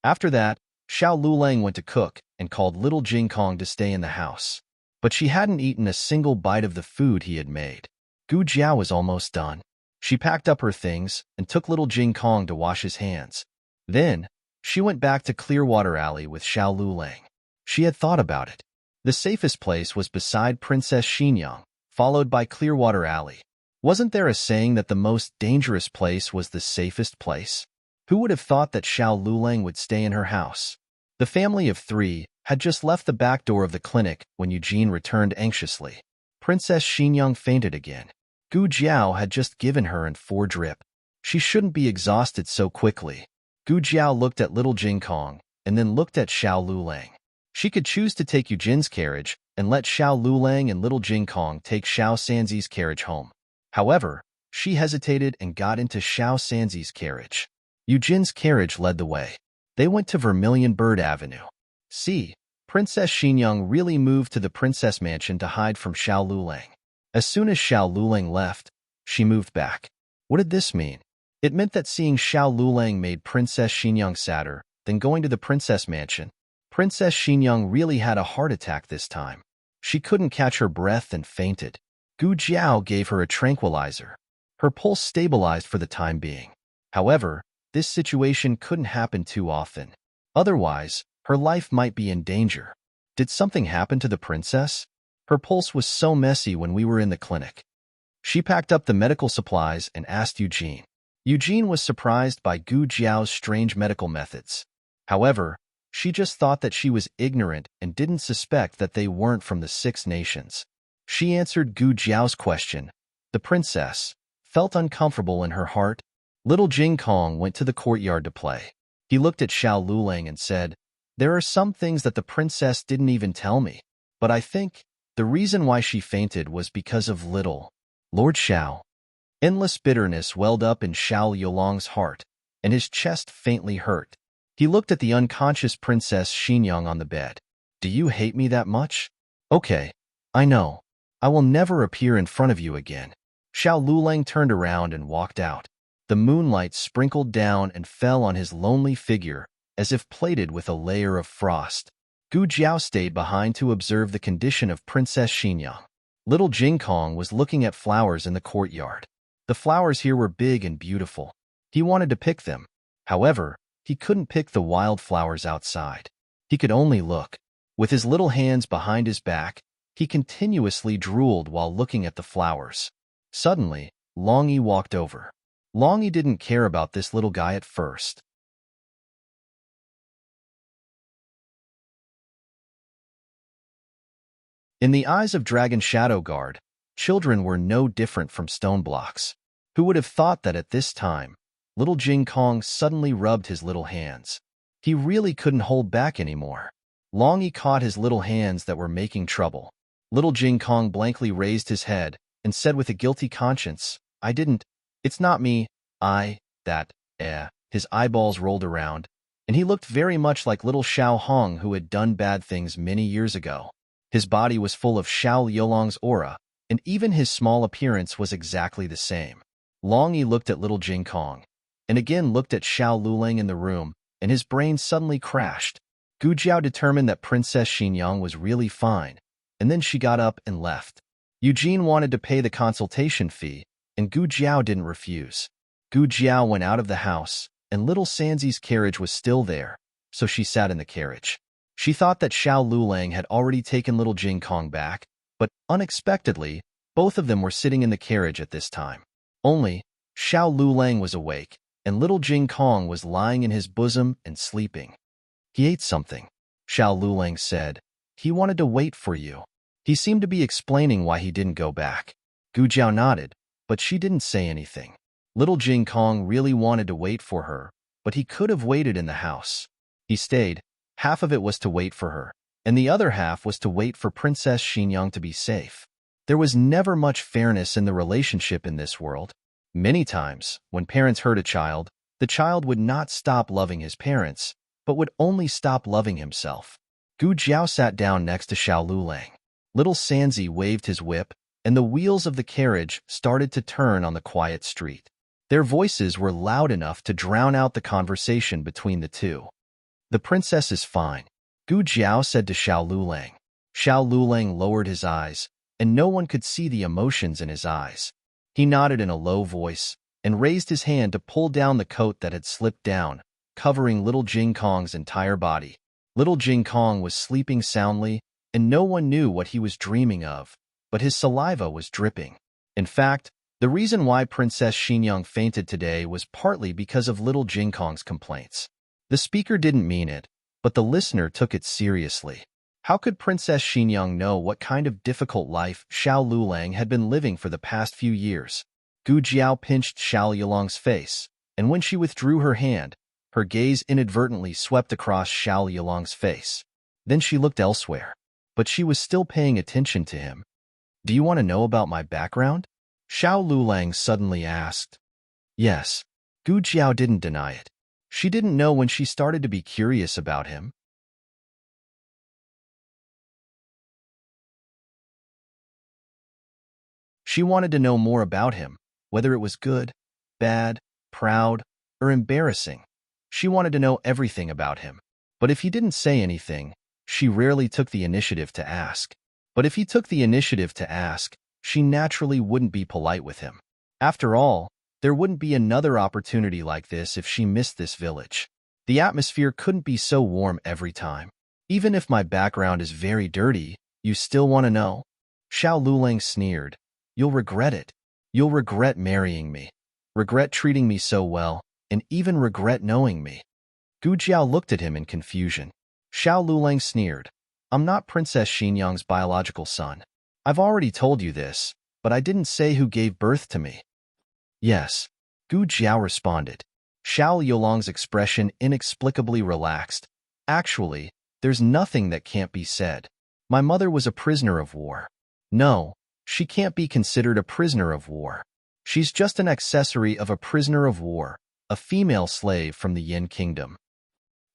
After that, Xiao Lulang went to cook and called little Jing Kong to stay in the house. But she hadn't eaten a single bite of the food he had made. Gu Jiao was almost done. She packed up her things and took little Jing Kong to wash his hands. Then, she went back to Clearwater Alley with Xiao Lulang. She had thought about it. The safest place was beside Princess Xinyang, followed by Clearwater Alley. Wasn't there a saying that the most dangerous place was the safest place? Who would have thought that Xiao Lulang would stay in her house? The family of 3 had just left the back door of the clinic when Eugene returned anxiously. Princess Xinyang fainted again. Gu Jiao had just given her an 4-drip. She shouldn't be exhausted so quickly. Gu Jiao looked at little Jing Kong and then looked at Xiao Lulang. She could choose to take Eugene's carriage and let Xiao Lulang and little Jing Kong take Xiao Sanzi's carriage home. However, she hesitated and got into Xiao Sanzi's carriage. Eugene's carriage led the way. They went to Vermilion Bird Avenue. See, Princess Xinyang really moved to the princess mansion to hide from Xiao Lulang. As soon as Xiao Lulang left, she moved back. What did this mean? It meant that seeing Xiao Lulang made Princess Xinyang sadder than going to the princess mansion. Princess Xinyang really had a heart attack this time. She couldn't catch her breath and fainted. Gu Jiao gave her a tranquilizer. Her pulse stabilized for the time being. However, this situation couldn't happen too often. Otherwise, her life might be in danger. Did something happen to the princess? Her pulse was so messy when we were in the clinic. She packed up the medical supplies and asked Eugene. Eugene was surprised by Gu Jiao's strange medical methods. However, she just thought that she was ignorant and didn't suspect that they weren't from the Six Nations. She answered Gu Jiao's question. The princess felt uncomfortable in her heart. Little Jing Kong went to the courtyard to play. He looked at Xiao Lulang and said, "There are some things that the princess didn't even tell me, but I think the reason why she fainted was because of little Lord Xiao." Endless bitterness welled up in Xiao Yulong's heart, and his chest faintly hurt. He looked at the unconscious Princess Xinyang on the bed. "Do you hate me that much? Okay, I know. I will never appear in front of you again." Xiao Lulang turned around and walked out. The moonlight sprinkled down and fell on his lonely figure, as if plated with a layer of frost. Gu Jiao stayed behind to observe the condition of Princess Xinyang. Little Jing Kong was looking at flowers in the courtyard. The flowers here were big and beautiful. He wanted to pick them. However, he couldn't pick the wild flowers outside. He could only look. With his little hands behind his back, he continuously drooled while looking at the flowers. Suddenly, Long Yi walked over. Long Yi didn't care about this little guy at first. In the eyes of Dragon Shadow Guard, children were no different from stone blocks. Who would have thought that at this time, little Jing Kong suddenly rubbed his little hands? He really couldn't hold back anymore. Long Yi caught his little hands that were making trouble. Little Jing Kong blankly raised his head and said with a guilty conscience, "I didn't. It's not me. His eyeballs rolled around, and he looked very much like little Xiao Hong who had done bad things many years ago. His body was full of Xiao Yolong's aura, and even his small appearance was exactly the same. Long Yi looked at little Jing Kong, and again looked at Xiao Lulang in the room, and his brain suddenly crashed. Gu Jiao determined that Princess Xinyang was really fine, and then she got up and left. Eugene wanted to pay the consultation fee, and Gu Jiao didn't refuse. Gu Jiao went out of the house, and little Sanzi's carriage was still there, so she sat in the carriage. She thought that Xiao Lulang had already taken little Jing Kong back, but unexpectedly, both of them were sitting in the carriage at this time. Only, Xiao Lulang was awake, and little Jing Kong was lying in his bosom and sleeping. "He ate something," Xiao Lulang said. "He wanted to wait for you." He seemed to be explaining why he didn't go back. Gu Jiao nodded, but she didn't say anything. Little Jing Kong really wanted to wait for her, but he could have waited in the house. He stayed. Half of it was to wait for her, and the other half was to wait for Princess Xinyang to be safe. There was never much fairness in the relationship in this world. Many times, when parents hurt a child, the child would not stop loving his parents, but would only stop loving himself. Gu Jiao sat down next to Xiao Lulang. Little Sanzi waved his whip, and the wheels of the carriage started to turn on the quiet street. Their voices were loud enough to drown out the conversation between the two. "The princess is fine," Gu Jiao said to Xiao Lulang. Xiao Lulang lowered his eyes, and no one could see the emotions in his eyes. He nodded in a low voice, and raised his hand to pull down the coat that had slipped down, covering little Jing Kong's entire body. Little Jing Kong was sleeping soundly, and no one knew what he was dreaming of, but his saliva was dripping. In fact, the reason why Princess Xinyang fainted today was partly because of little Jing Kong's complaints. The speaker didn't mean it, but the listener took it seriously. How could Princess Xinyang know what kind of difficult life Xiao Lulang had been living for the past few years? Gu Jiao pinched Xiao Yulong's face, and when she withdrew her hand, her gaze inadvertently swept across Xiao Yulong's face. Then she looked elsewhere, but she was still paying attention to him. "Do you want to know about my background?" Xiao Lulang suddenly asked. Yes. Gu Jiao didn't deny it. She didn't know when she started to be curious about him. She wanted to know more about him, whether it was good, bad, proud, or embarrassing. She wanted to know everything about him. But if he didn't say anything, she rarely took the initiative to ask. But if he took the initiative to ask, she naturally wouldn't be polite with him. After all, there wouldn't be another opportunity like this if she missed this village. The atmosphere couldn't be so warm every time. Even if my background is very dirty, you still want to know? Xiao Lulang sneered. You'll regret it. You'll regret marrying me, regret treating me so well, and even regret knowing me. Gu Jiao looked at him in confusion. Xiao Lulang sneered. I'm not Princess Xinyang's biological son. I've already told you this, but I didn't say who gave birth to me. Yes, Gu Jiao responded. Xiao Yolong's expression inexplicably relaxed. Actually, there's nothing that can't be said. My mother was a prisoner of war. No, she can't be considered a prisoner of war. She's just an accessory of a prisoner of war, a female slave from the Yin Kingdom.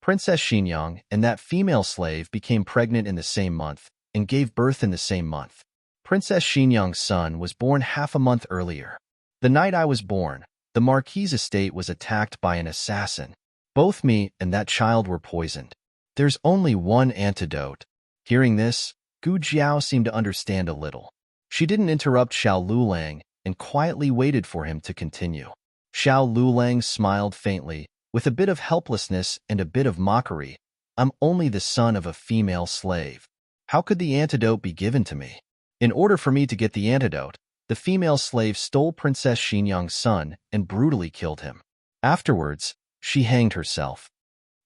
Princess Xinyang and that female slave became pregnant in the same month and gave birth in the same month. Princess Xinyang's son was born half a month earlier. The night I was born, the Marquis's estate was attacked by an assassin. Both me and that child were poisoned. There's only one antidote. Hearing this, Gu Jiao seemed to understand a little. She didn't interrupt Xiao Lulang and quietly waited for him to continue. Xiao Lulang smiled faintly, with a bit of helplessness and a bit of mockery. I'm only the son of a female slave. How could the antidote be given to me? In order for me to get the antidote, the female slave stole Princess Xinyang's son and brutally killed him. Afterwards, she hanged herself.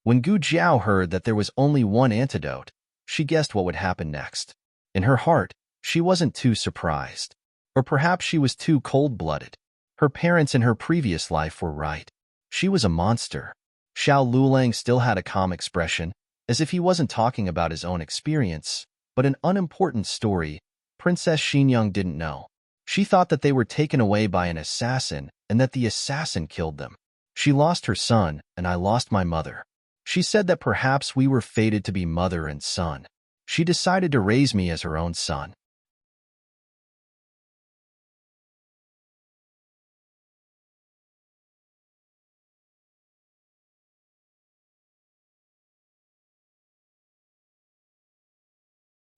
When Gu Jiao heard that there was only one antidote, she guessed what would happen next. In her heart, she wasn't too surprised. Or perhaps she was too cold-blooded. Her parents in her previous life were right. She was a monster. Xiao Lulang still had a calm expression, as if he wasn't talking about his own experience, but an unimportant story Princess Xinyang didn't know. She thought that they were taken away by an assassin and that the assassin killed them. She lost her son, and I lost my mother. She said that perhaps we were fated to be mother and son. She decided to raise me as her own son.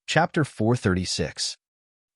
Chapter 436.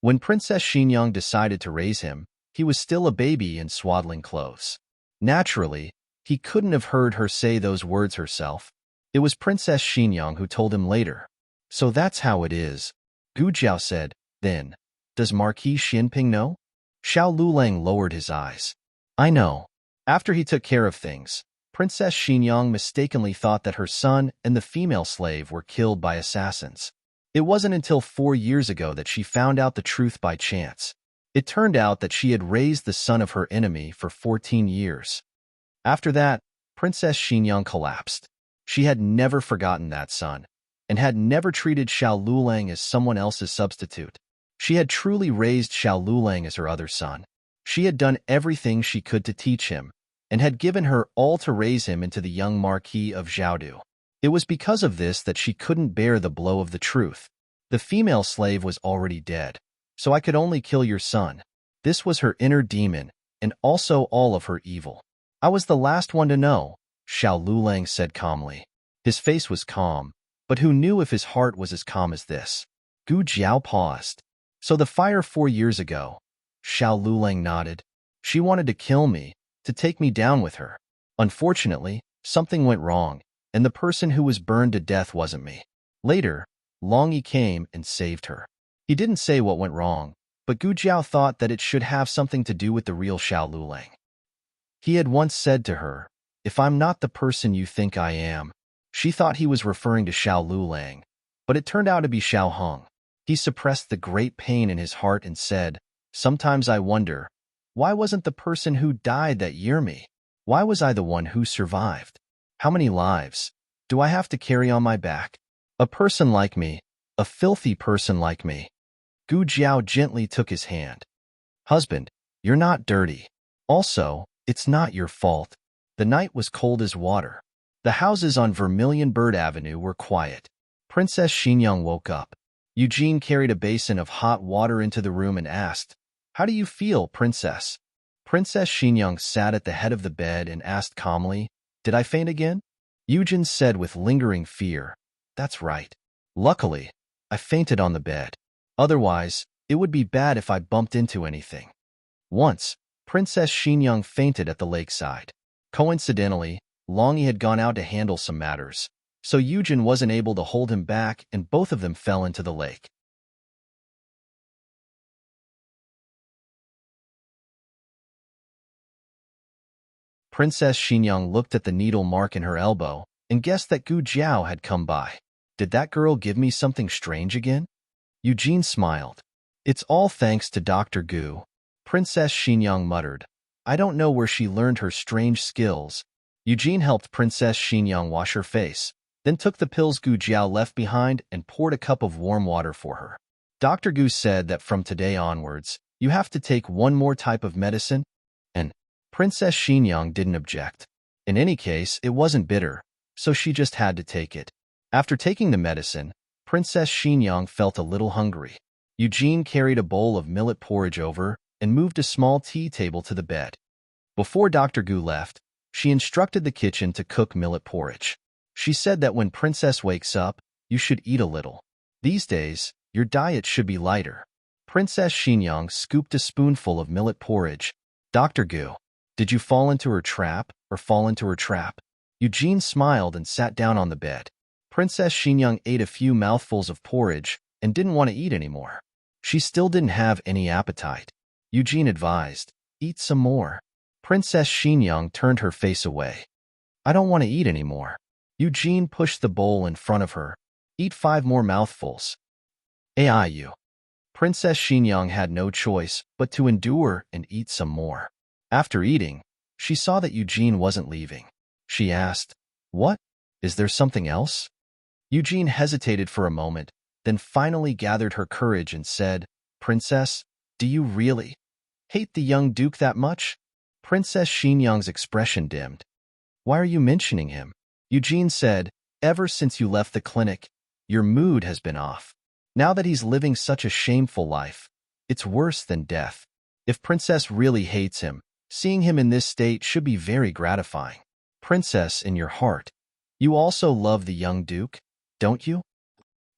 When Princess Xinyang decided to raise him, he was still a baby in swaddling clothes. Naturally, he couldn't have heard her say those words herself. It was Princess Xinyang who told him later. So that's how it is, Gu Jiao said. Then, does Marquis Xinping know? Xiao Lulang lowered his eyes. I know. After he took care of things, Princess Xinyang mistakenly thought that her son and the female slave were killed by assassins. It wasn't until 4 years ago that she found out the truth by chance. It turned out that she had raised the son of her enemy for 14 years. After that, Princess Xinyang collapsed. She had never forgotten that son, and had never treated Xiao Lulang as someone else's substitute. She had truly raised Xiao Lulang as her other son. She had done everything she could to teach him, and had given her all to raise him into the young Marquis of Zhaodu. It was because of this that she couldn't bear the blow of the truth. The female slave was already dead, so I could only kill your son. This was her inner demon, and also all of her evil. I was the last one to know, Xiao Lulang said calmly. His face was calm, but who knew if his heart was as calm as this? Gu Jiao paused. So the fire 4 years ago, Xiao Lulang nodded. She wanted to kill me, to take me down with her. Unfortunately, something went wrong, and the person who was burned to death wasn't me. Later, Long Yi came and saved her. He didn't say what went wrong, but Gu Jiao thought that it should have something to do with the real Xiao Lulang. He had once said to her, if I'm not the person you think I am. She thought he was referring to Xiao Lulang, but it turned out to be Xiao Hong. He suppressed the great pain in his heart and said, sometimes I wonder, why wasn't the person who died that year me? Why was I the one who survived? How many lives do I have to carry on my back? A person like me, a filthy person like me. Gu Jiao gently took his hand. Husband, you're not dirty. Also, it's not your fault. The night was cold as water. The houses on Vermilion Bird Avenue were quiet. Princess Xinyang woke up. Eugene carried a basin of hot water into the room and asked, how do you feel, Princess? Princess Xinyang sat at the head of the bed and asked calmly, did I faint again? Eugen said with lingering fear. That's right. Luckily, I fainted on the bed. Otherwise, it would be bad if I bumped into anything. Once, Princess Xingyang fainted at the lakeside. Coincidentally, Longy had gone out to handle some matters, so Eugen wasn't able to hold him back and both of them fell into the lake. Princess Xingyang looked at the needle mark in her elbow and guessed that Gu Jiao had come by. Did that girl give me something strange again? Eugene smiled. It's all thanks to Dr. Gu. Princess Xingyang muttered. I don't know where she learned her strange skills. Eugene helped Princess Xingyang wash her face, then took the pills Gu Jiao left behind and poured a cup of warm water for her. Dr. Gu said that from today onwards, you have to take one more type of medicine, and Princess Xingyang didn't object. In any case, it wasn't bitter, so she just had to take it. After taking the medicine, Princess Xingyang felt a little hungry. Eugene carried a bowl of millet porridge over and moved a small tea table to the bed. Before Dr. Gu left, she instructed the kitchen to cook millet porridge. She said that when Princess wakes up, you should eat a little. These days, your diet should be lighter. Princess Xingyang scooped a spoonful of millet porridge. Dr. Gu, did you fall into her trap or fall into her trap? Eugene smiled and sat down on the bed. Princess Xingyang ate a few mouthfuls of porridge and didn't want to eat anymore. She still didn't have any appetite. Eugene advised, eat some more. Princess Xingyang turned her face away. I don't want to eat anymore. Eugene pushed the bowl in front of her. Eat 5 more mouthfuls. Aiyu. Princess Xingyang had no choice but to endure and eat some more. After eating, she saw that Eugene wasn't leaving. She asked, what? Is there something else? Eugene hesitated for a moment, then finally gathered her courage and said, Princess, do you really hate the young duke that much? Princess Xingyang's expression dimmed. Why are you mentioning him? Eugene said, ever since you left the clinic, your mood has been off. Now that he's living such a shameful life, it's worse than death. If Princess really hates him, seeing him in this state should be very gratifying. Princess, in your heart, you also love the young duke, don't you?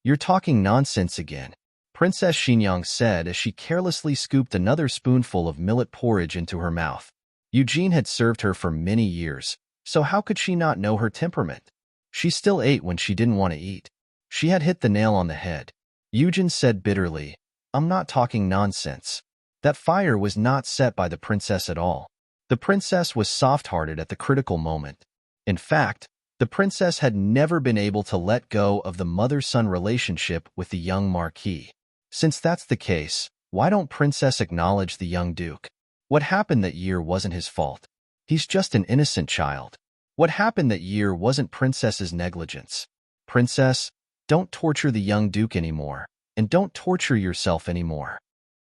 You're talking nonsense again, Princess Xingyang said as she carelessly scooped another spoonful of millet porridge into her mouth. Eugene had served her for many years, so how could she not know her temperament? She still ate when she didn't want to eat. She had hit the nail on the head. Eugene said bitterly, I'm not talking nonsense. That fire was not set by the princess at all. The princess was soft-hearted at the critical moment. In fact, the princess had never been able to let go of the mother-son relationship with the young marquis. Since that's the case, why don't Princess acknowledge the young duke? What happened that year wasn't his fault. He's just an innocent child. What happened that year wasn't Princess's negligence. Princess, don't torture the young duke anymore, and don't torture yourself anymore.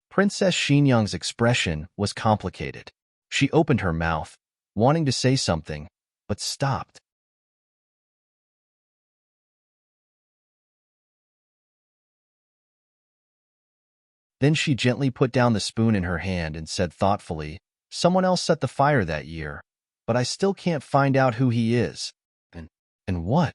Princess Xingyang's expression was complicated. She opened her mouth, wanting to say something, but stopped. Then she gently put down the spoon in her hand and said thoughtfully, someone else set the fire that year, but I still can't find out who he is. And what?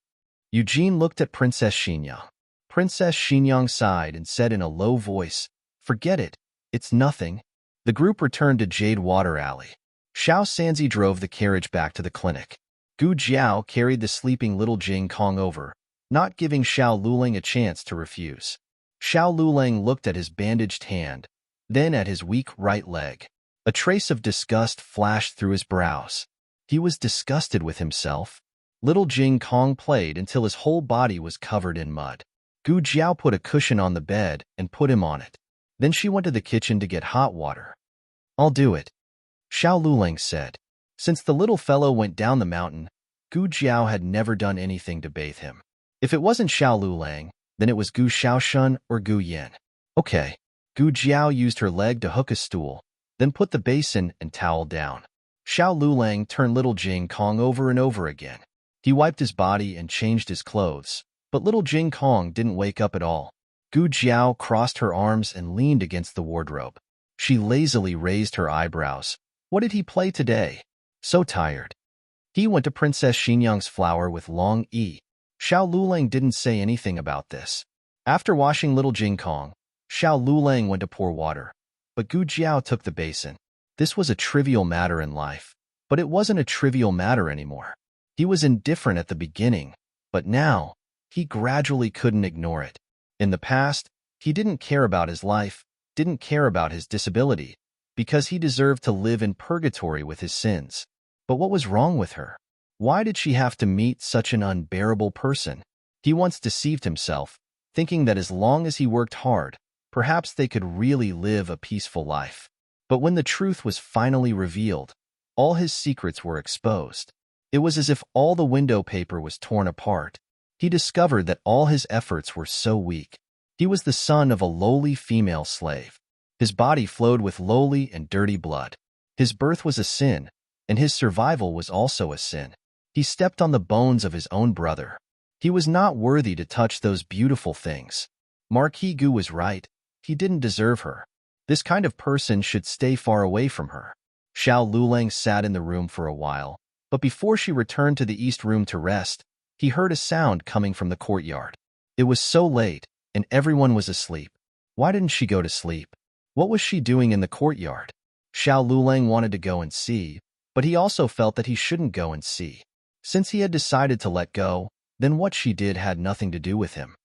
Eugene looked at Princess Xingyang. Princess Xingyang sighed and said in a low voice, forget it, it's nothing. The group returned to Jade Water Alley. Xiao Sanzi drove the carriage back to the clinic. Gu Jiao carried the sleeping little Jing Kong over, not giving Xiao Luling a chance to refuse. Xiao Luling looked at his bandaged hand, then at his weak right leg. A trace of disgust flashed through his brows. He was disgusted with himself. Little Jing Kong played until his whole body was covered in mud. Gu Jiao put a cushion on the bed and put him on it. Then she went to the kitchen to get hot water. I'll do it, Xiao Luling said. Since the little fellow went down the mountain, Gu Jiao had never done anything to bathe him. If it wasn't Xiao Luling, then it was Gu Xiaoshun or Gu Yin. Okay. Gu Jiao used her leg to hook a stool, then put the basin and towel down. Xiao Luling turned little Jing Kong over and over again. He wiped his body and changed his clothes, but little Jing Kong didn't wake up at all. Gu Jiao crossed her arms and leaned against the wardrobe. She lazily raised her eyebrows. What did he play today? So tired. He went to Princess Xinyang's flower with long E. Xiao Lulang didn't say anything about this. After washing little Jingkong, Xiao Lulang went to pour water, but Gu Jiao took the basin. This was a trivial matter in life, but it wasn't a trivial matter anymore. He was indifferent at the beginning, but now, he gradually couldn't ignore it. In the past, he didn't care about his life, didn't care about his disability, because he deserved to live in purgatory with his sins. But what was wrong with her? Why did she have to meet such an unbearable person? He once deceived himself, thinking that as long as he worked hard, perhaps they could really live a peaceful life. But when the truth was finally revealed, all his secrets were exposed. It was as if all the window paper was torn apart. He discovered that all his efforts were so weak. He was the son of a lowly female slave. His body flowed with lowly and dirty blood. His birth was a sin, and his survival was also a sin. He stepped on the bones of his own brother. He was not worthy to touch those beautiful things. Marquis Gu was right. He didn't deserve her. This kind of person should stay far away from her. Xiao Lulang sat in the room for a while, but before she returned to the east room to rest, he heard a sound coming from the courtyard. It was so late, and everyone was asleep. Why didn't she go to sleep? What was she doing in the courtyard? Xiao Lulang wanted to go and see, but he also felt that he shouldn't go and see. Since he had decided to let go, then what she did had nothing to do with him.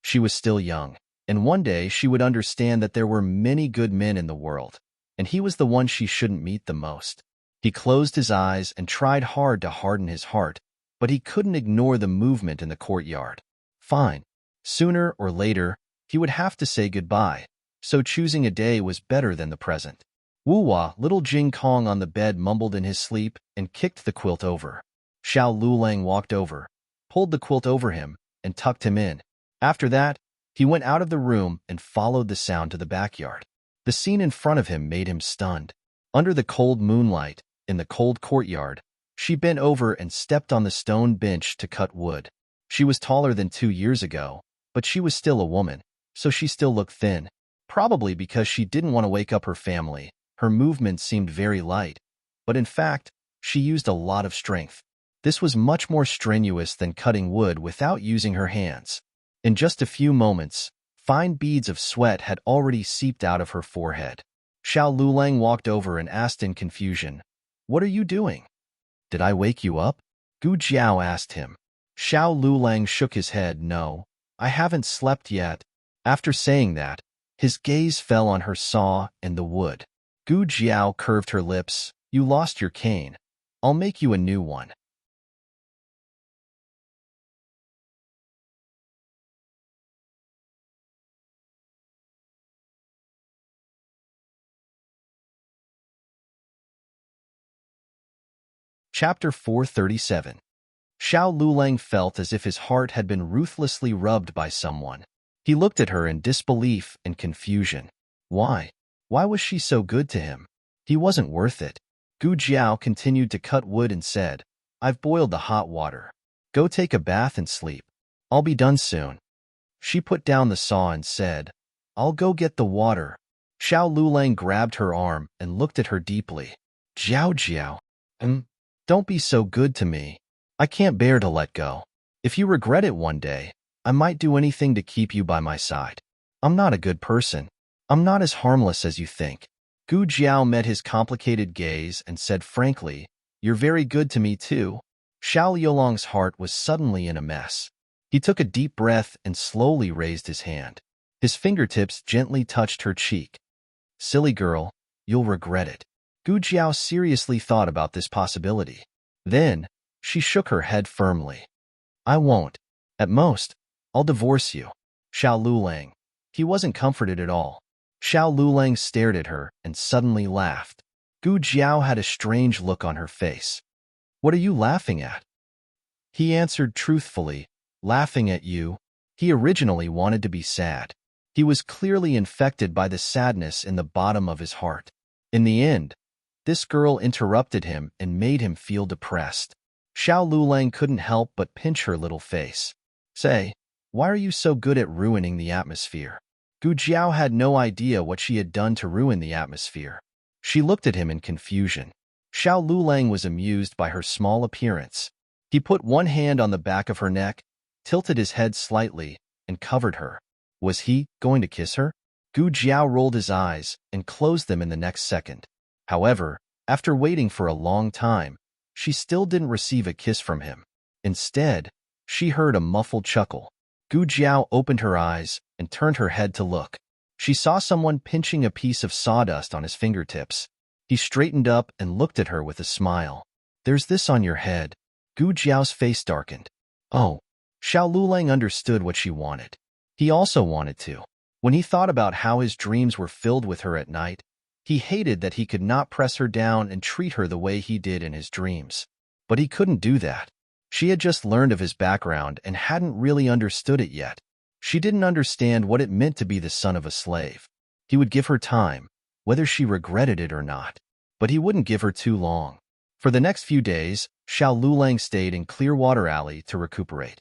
She was still young, and one day she would understand that there were many good men in the world, and he was the one she shouldn't meet the most. He closed his eyes and tried hard to harden his heart, but he couldn't ignore the movement in the courtyard. Fine. Sooner or later, he would have to say goodbye, so choosing a day was better than the present. Wu-Hua, little Jing Kong on the bed mumbled in his sleep and kicked the quilt over. Xiao Lulang walked over, pulled the quilt over him, and tucked him in. After that, he went out of the room and followed the sound to the backyard. The scene in front of him made him stunned. Under the cold moonlight, in the cold courtyard, she bent over and stepped on the stone bench to cut wood. She was taller than 2 years ago, but she was still a woman, so she still looked thin. Probably because she didn't want to wake up her family, her movements seemed very light, but in fact, she used a lot of strength. This was much more strenuous than cutting wood without using her hands. In just a few moments, fine beads of sweat had already seeped out of her forehead. Xiao Lulang walked over and asked in confusion, "What are you doing?" "Did I wake you up?" Gu Jiao asked him. Xiao Lulang shook his head. "No, I haven't slept yet." After saying that, his gaze fell on her saw and the wood. Gu Jiao curved her lips. "You lost your cane. I'll make you a new one." Chapter 437. Xiao Lulang felt as if his heart had been ruthlessly rubbed by someone. He looked at her in disbelief and confusion. Why? Why was she so good to him? He wasn't worth it. Gu Jiao continued to cut wood and said, "I've boiled the hot water. Go take a bath and sleep. I'll be done soon." She put down the saw and said, "I'll go get the water." Xiao Lulang grabbed her arm and looked at her deeply. "Jiao Jiao, don't be so good to me. I can't bear to let go. If you regret it one day, I might do anything to keep you by my side. I'm not a good person. I'm not as harmless as you think." Gu Jiao met his complicated gaze and said frankly, "You're very good to me too." Xiao Liulang's heart was suddenly in a mess. He took a deep breath and slowly raised his hand. His fingertips gently touched her cheek. "Silly girl, you'll regret it." Gu Jiao seriously thought about this possibility. Then, she shook her head firmly. "I won't. At most, I'll divorce you." Xiao Lulang. He wasn't comforted at all. Xiao Lulang stared at her and suddenly laughed. Gu Jiao had a strange look on her face. "What are you laughing at?" He answered truthfully, "Laughing at you." He originally wanted to be sad. He was clearly infected by the sadness in the bottom of his heart. In the end, this girl interrupted him and made him feel depressed. Xiao Lulang couldn't help but pinch her little face. "Say, why are you so good at ruining the atmosphere?" Gu Jiao had no idea what she had done to ruin the atmosphere. She looked at him in confusion. Xiao Lulang was amused by her small appearance. He put one hand on the back of her neck, tilted his head slightly, and covered her. Was he going to kiss her? Gu Jiao rolled his eyes and closed them in the next second. However, after waiting for a long time, she still didn't receive a kiss from him. Instead, she heard a muffled chuckle. Gu Jiao opened her eyes and turned her head to look. She saw someone pinching a piece of sawdust on his fingertips. He straightened up and looked at her with a smile. "There's this on your head." Gu Jiao's face darkened. Oh, Xiao Lulang understood what she wanted. He also wanted to. When he thought about how his dreams were filled with her at night, he hated that he could not press her down and treat her the way he did in his dreams. But he couldn't do that. She had just learned of his background and hadn't really understood it yet. She didn't understand what it meant to be the son of a slave. He would give her time, whether she regretted it or not. But he wouldn't give her too long. For the next few days, Xiao Lulang stayed in Clearwater Alley to recuperate.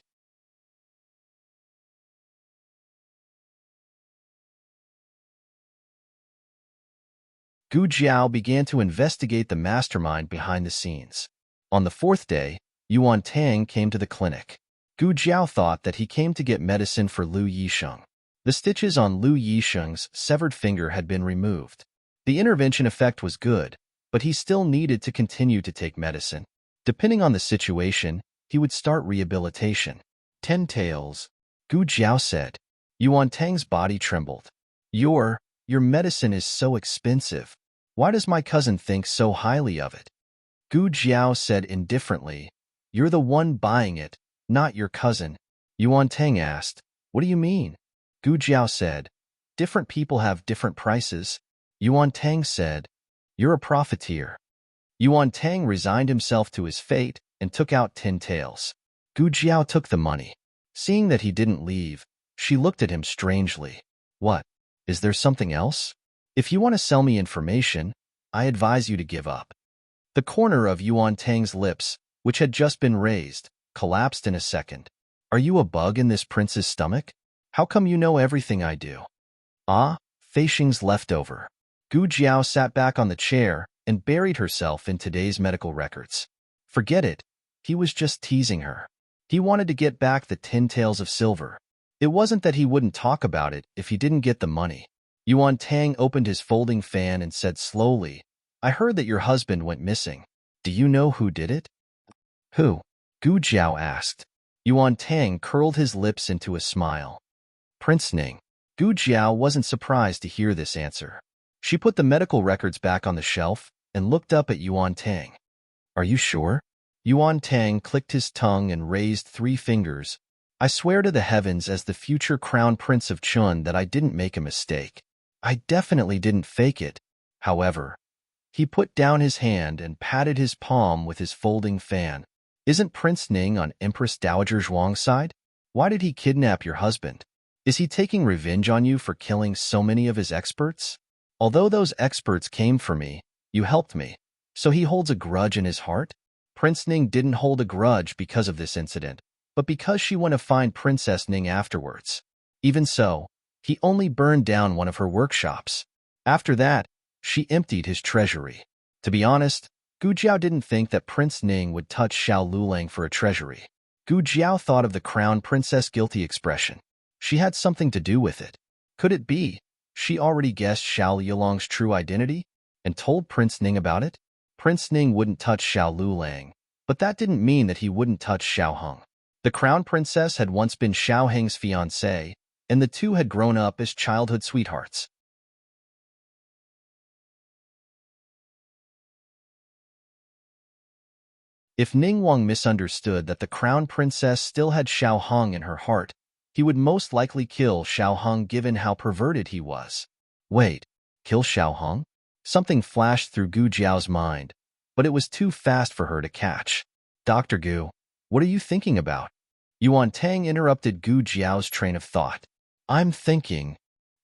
Gu Jiao began to investigate the mastermind behind the scenes. On the fourth day, Yuan Tang came to the clinic. Gu Jiao thought that he came to get medicine for Lu Yisheng. The stitches on Lu Yisheng's severed finger had been removed. The intervention effect was good, but he still needed to continue to take medicine. Depending on the situation, he would start rehabilitation. 10 taels, Gu Jiao said. Yuan Tang's body trembled. Your medicine is so expensive. Why does my cousin think so highly of it? Gu Jiao said indifferently. You're the one buying it, not your cousin. Yuan Tang asked, What do you mean? Gu Jiao said, Different people have different prices. Yuan Tang said, You're a profiteer. Yuan Tang resigned himself to his fate and took out 10 taels. Gu Jiao took the money. Seeing that he didn't leave, she looked at him strangely. What? Is there something else? If you want to sell me information, I advise you to give up. The corner of Yuan Tang's lips, which had just been raised, collapsed in a second. Are you a bug in this prince's stomach? How come you know everything I do? Ah, Feixing's leftover. Gu Jiao sat back on the chair and buried herself in today's medical records. Forget it. He was just teasing her. He wanted to get back the 10 taels of silver. It wasn't that he wouldn't talk about it if he didn't get the money. Yuan Tang opened his folding fan and said slowly, I heard that your husband went missing. Do you know who did it? Who? Gu Jiao asked. Yuan Tang curled his lips into a smile. Prince Ning. Gu Jiao wasn't surprised to hear this answer. She put the medical records back on the shelf and looked up at Yuan Tang. Are you sure? Yuan Tang clicked his tongue and raised 3 fingers. I swear to the heavens as the future crown prince of Chun that I didn't make a mistake. I definitely didn't fake it. However, he put down his hand and patted his palm with his folding fan. Isn't Prince Ning on Empress Dowager Zhuang's side? Why did he kidnap your husband? Is he taking revenge on you for killing so many of his experts? Although those experts came for me, you helped me. So he holds a grudge in his heart? Prince Ning didn't hold a grudge because of this incident, but because she went to find Princess Ning afterwards. Even so, he only burned down one of her workshops. After that, she emptied his treasury. To be honest, Gu Jiao didn't think that Prince Ning would touch Xiao Lulang for a treasury. Gu Jiao thought of the crown princess guilty expression. She had something to do with it. Could it be she already guessed Xiao Yulang's true identity and told Prince Ning about it? Prince Ning wouldn't touch Xiao Lulang, but that didn't mean that he wouldn't touch Xiao Heng. The crown princess had once been Xiao Heng's fiancée, and the two had grown up as childhood sweethearts. If Ning Wang misunderstood that the crown princess still had Xiao Heng in her heart, he would most likely kill Xiao Heng given how perverted he was. Wait, kill Xiao Heng? Something flashed through Gu Jiao's mind, but it was too fast for her to catch. Dr. Gu, what are you thinking about? Yuan Tang interrupted Gu Jiao's train of thought. I'm thinking,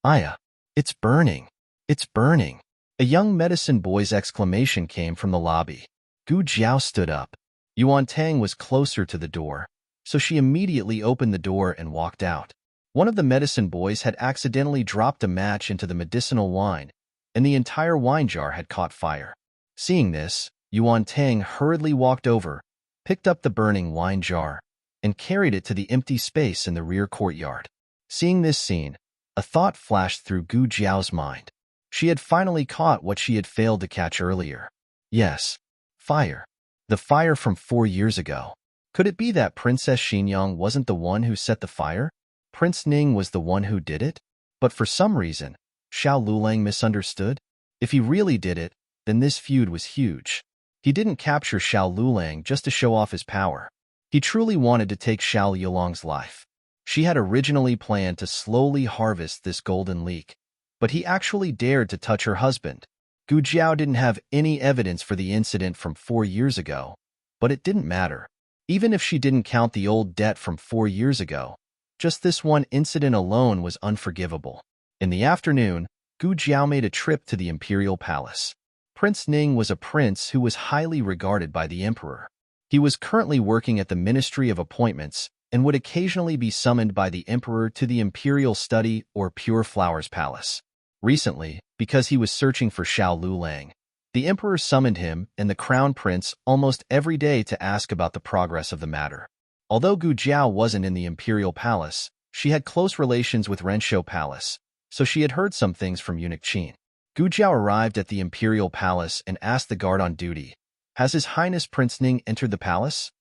Aya, it's burning. It's burning. A young medicine boy's exclamation came from the lobby. Gu Jiao stood up. Yuan Tang was closer to the door, so she immediately opened the door and walked out. One of the medicine boys had accidentally dropped a match into the medicinal wine, and the entire wine jar had caught fire. Seeing this, Yuan Tang hurriedly walked over, picked up the burning wine jar, and carried it to the empty space in the rear courtyard. Seeing this scene, a thought flashed through Gu Jiao's mind. She had finally caught what she had failed to catch earlier. Yes, fire. The fire from 4 years ago. Could it be that Princess Xinyang wasn't the one who set the fire? Prince Ning was the one who did it? But for some reason, Xiao Lulang misunderstood? If he really did it, then this feud was huge. He didn't capture Xiao Lulang just to show off his power. He truly wanted to take Xiao Yulong's life. She had originally planned to slowly harvest this golden leek, but he actually dared to touch her husband. Gu Jiao didn't have any evidence for the incident from 4 years ago, but it didn't matter. Even if she didn't count the old debt from 4 years ago, just this one incident alone was unforgivable. In the afternoon, Gu Jiao made a trip to the imperial palace. Prince Ning was a prince who was highly regarded by the emperor. He was currently working at the Ministry of Appointments and would occasionally be summoned by the emperor to the imperial study or Pure Flowers Palace. Recently, because he was searching for Xiao Lulang, the emperor summoned him and the crown prince almost every day to ask about the progress of the matter. Although Gu Jiao wasn't in the imperial palace, she had close relations with Renshou Palace, so she had heard some things from eunuch Qin. Gu Jiao arrived at the imperial palace and asked the guard on duty, "Has His Highness Prince Ning entered the palace?"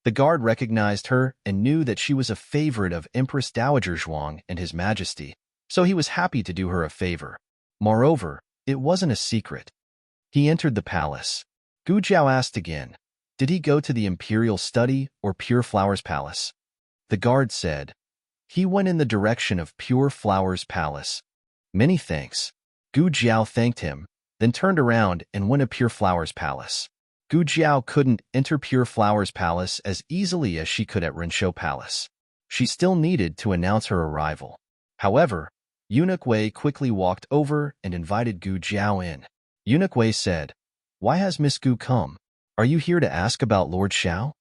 The guard recognized her and knew that she was a favorite of Empress Dowager Zhuang and His Majesty, so he was happy to do her a favor. Moreover, it wasn't a secret. He entered the palace. Gu Jiao asked again, "Did he go to the imperial study or Pure Flowers Palace?" The guard said, "He went in the direction of Pure Flowers Palace." "Many thanks." Gu Jiao thanked him, then turned around and went to Pure Flowers Palace. Gu Jiao couldn't enter Pure Flowers Palace as easily as she could at Renshou Palace. She still needed to announce her arrival. However, Eunuch Wei quickly walked over and invited Gu Jiao in. Eunuch Wei said, "Why has Miss Gu come? Are you here to ask about Lord Xiao?"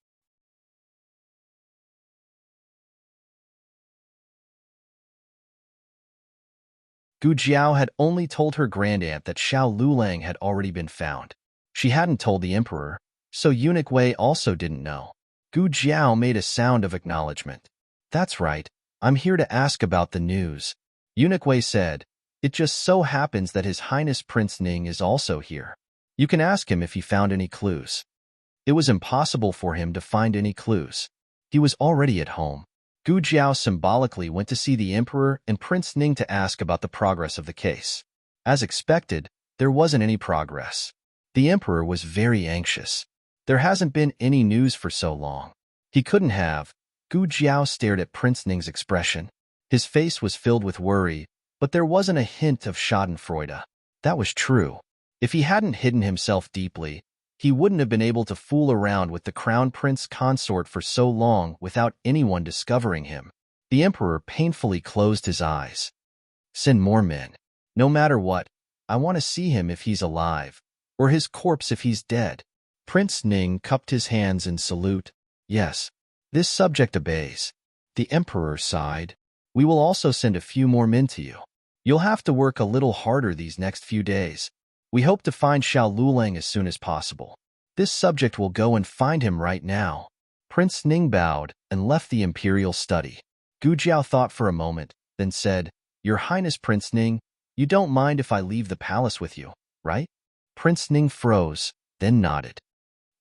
Gu Jiao had only told her grandaunt that Xiao Lulang had already been found. She hadn't told the emperor, so Eunuch Wei also didn't know. Gu Jiao made a sound of acknowledgement. "That's right, I'm here to ask about the news." Eunuch Wei said, "It just so happens that His Highness Prince Ning is also here. You can ask him if he found any clues." It was impossible for him to find any clues. He was already at home. Gu Jiao symbolically went to see the emperor and Prince Ning to ask about the progress of the case. As expected, there wasn't any progress. The emperor was very anxious. There hasn't been any news for so long. He couldn't have. Gu Jiao stared at Prince Ning's expression. His face was filled with worry, but there wasn't a hint of schadenfreude. That was true. If he hadn't hidden himself deeply, he wouldn't have been able to fool around with the crown prince consort for so long without anyone discovering him. The emperor painfully closed his eyes. "Send more men. No matter what, I want to see him if he's alive, or his corpse if he's dead." Prince Ning cupped his hands in salute. "Yes, this subject obeys." The emperor sighed. "We will also send a few more men to you. You'll have to work a little harder these next few days. We hope to find Xiao Lulang as soon as possible. This subject will go and find him right now." Prince Ning bowed and left the imperial study. Gu Jiao thought for a moment, then said, "Your Highness Prince Ning, you don't mind if I leave the palace with you, right?" Prince Ning froze, then nodded.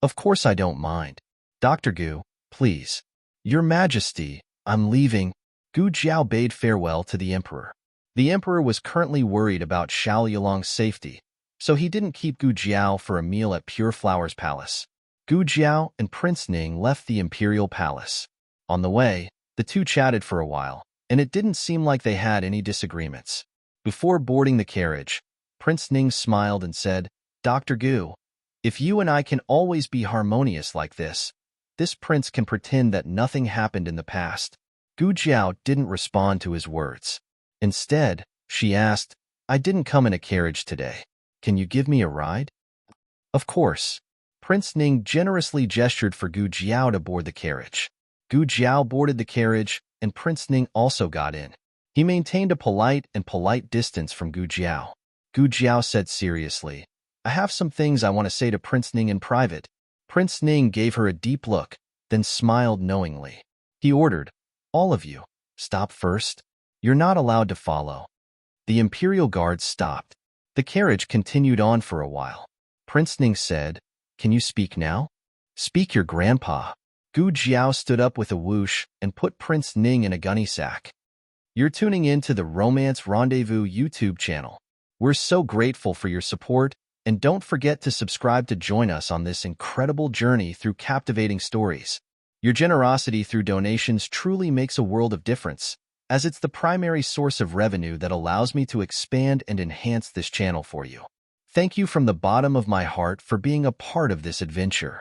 "Of course I don't mind. Dr. Gu, please." "Your Majesty, I'm leaving." Gu Jiao bade farewell to the emperor. The emperor was currently worried about Xiao Yulong's safety, so he didn't keep Gu Jiao for a meal at Pure Flowers Palace. Gu Jiao and Prince Ning left the imperial palace. On the way, the two chatted for a while, and it didn't seem like they had any disagreements. Before boarding the carriage, Prince Ning smiled and said, "Dr. Gu, if you and I can always be harmonious like this prince can pretend that nothing happened in the past." Gu Jiao didn't respond to his words. Instead, she asked, "I didn't come in a carriage today. Can you give me a ride?" "Of course." Prince Ning generously gestured for Gu Jiao to board the carriage. Gu Jiao boarded the carriage, and Prince Ning also got in. He maintained a polite distance from Gu Jiao. Gu Jiao said seriously, "I have some things I want to say to Prince Ning in private." Prince Ning gave her a deep look, then smiled knowingly. He ordered, "All of you, stop first. You're not allowed to follow." The Imperial Guards stopped. The carriage continued on for a while. Prince Ning said, "Can you speak now?" "Speak, your grandpa." Gu Jiao stood up with a whoosh and put Prince Ning in a gunny sack. You're tuning in to the Romance Rendezvous YouTube channel. We're so grateful for your support, and don't forget to subscribe to join us on this incredible journey through captivating stories. Your generosity through donations truly makes a world of difference, as it's the primary source of revenue that allows me to expand and enhance this channel for you. Thank you from the bottom of my heart for being a part of this adventure.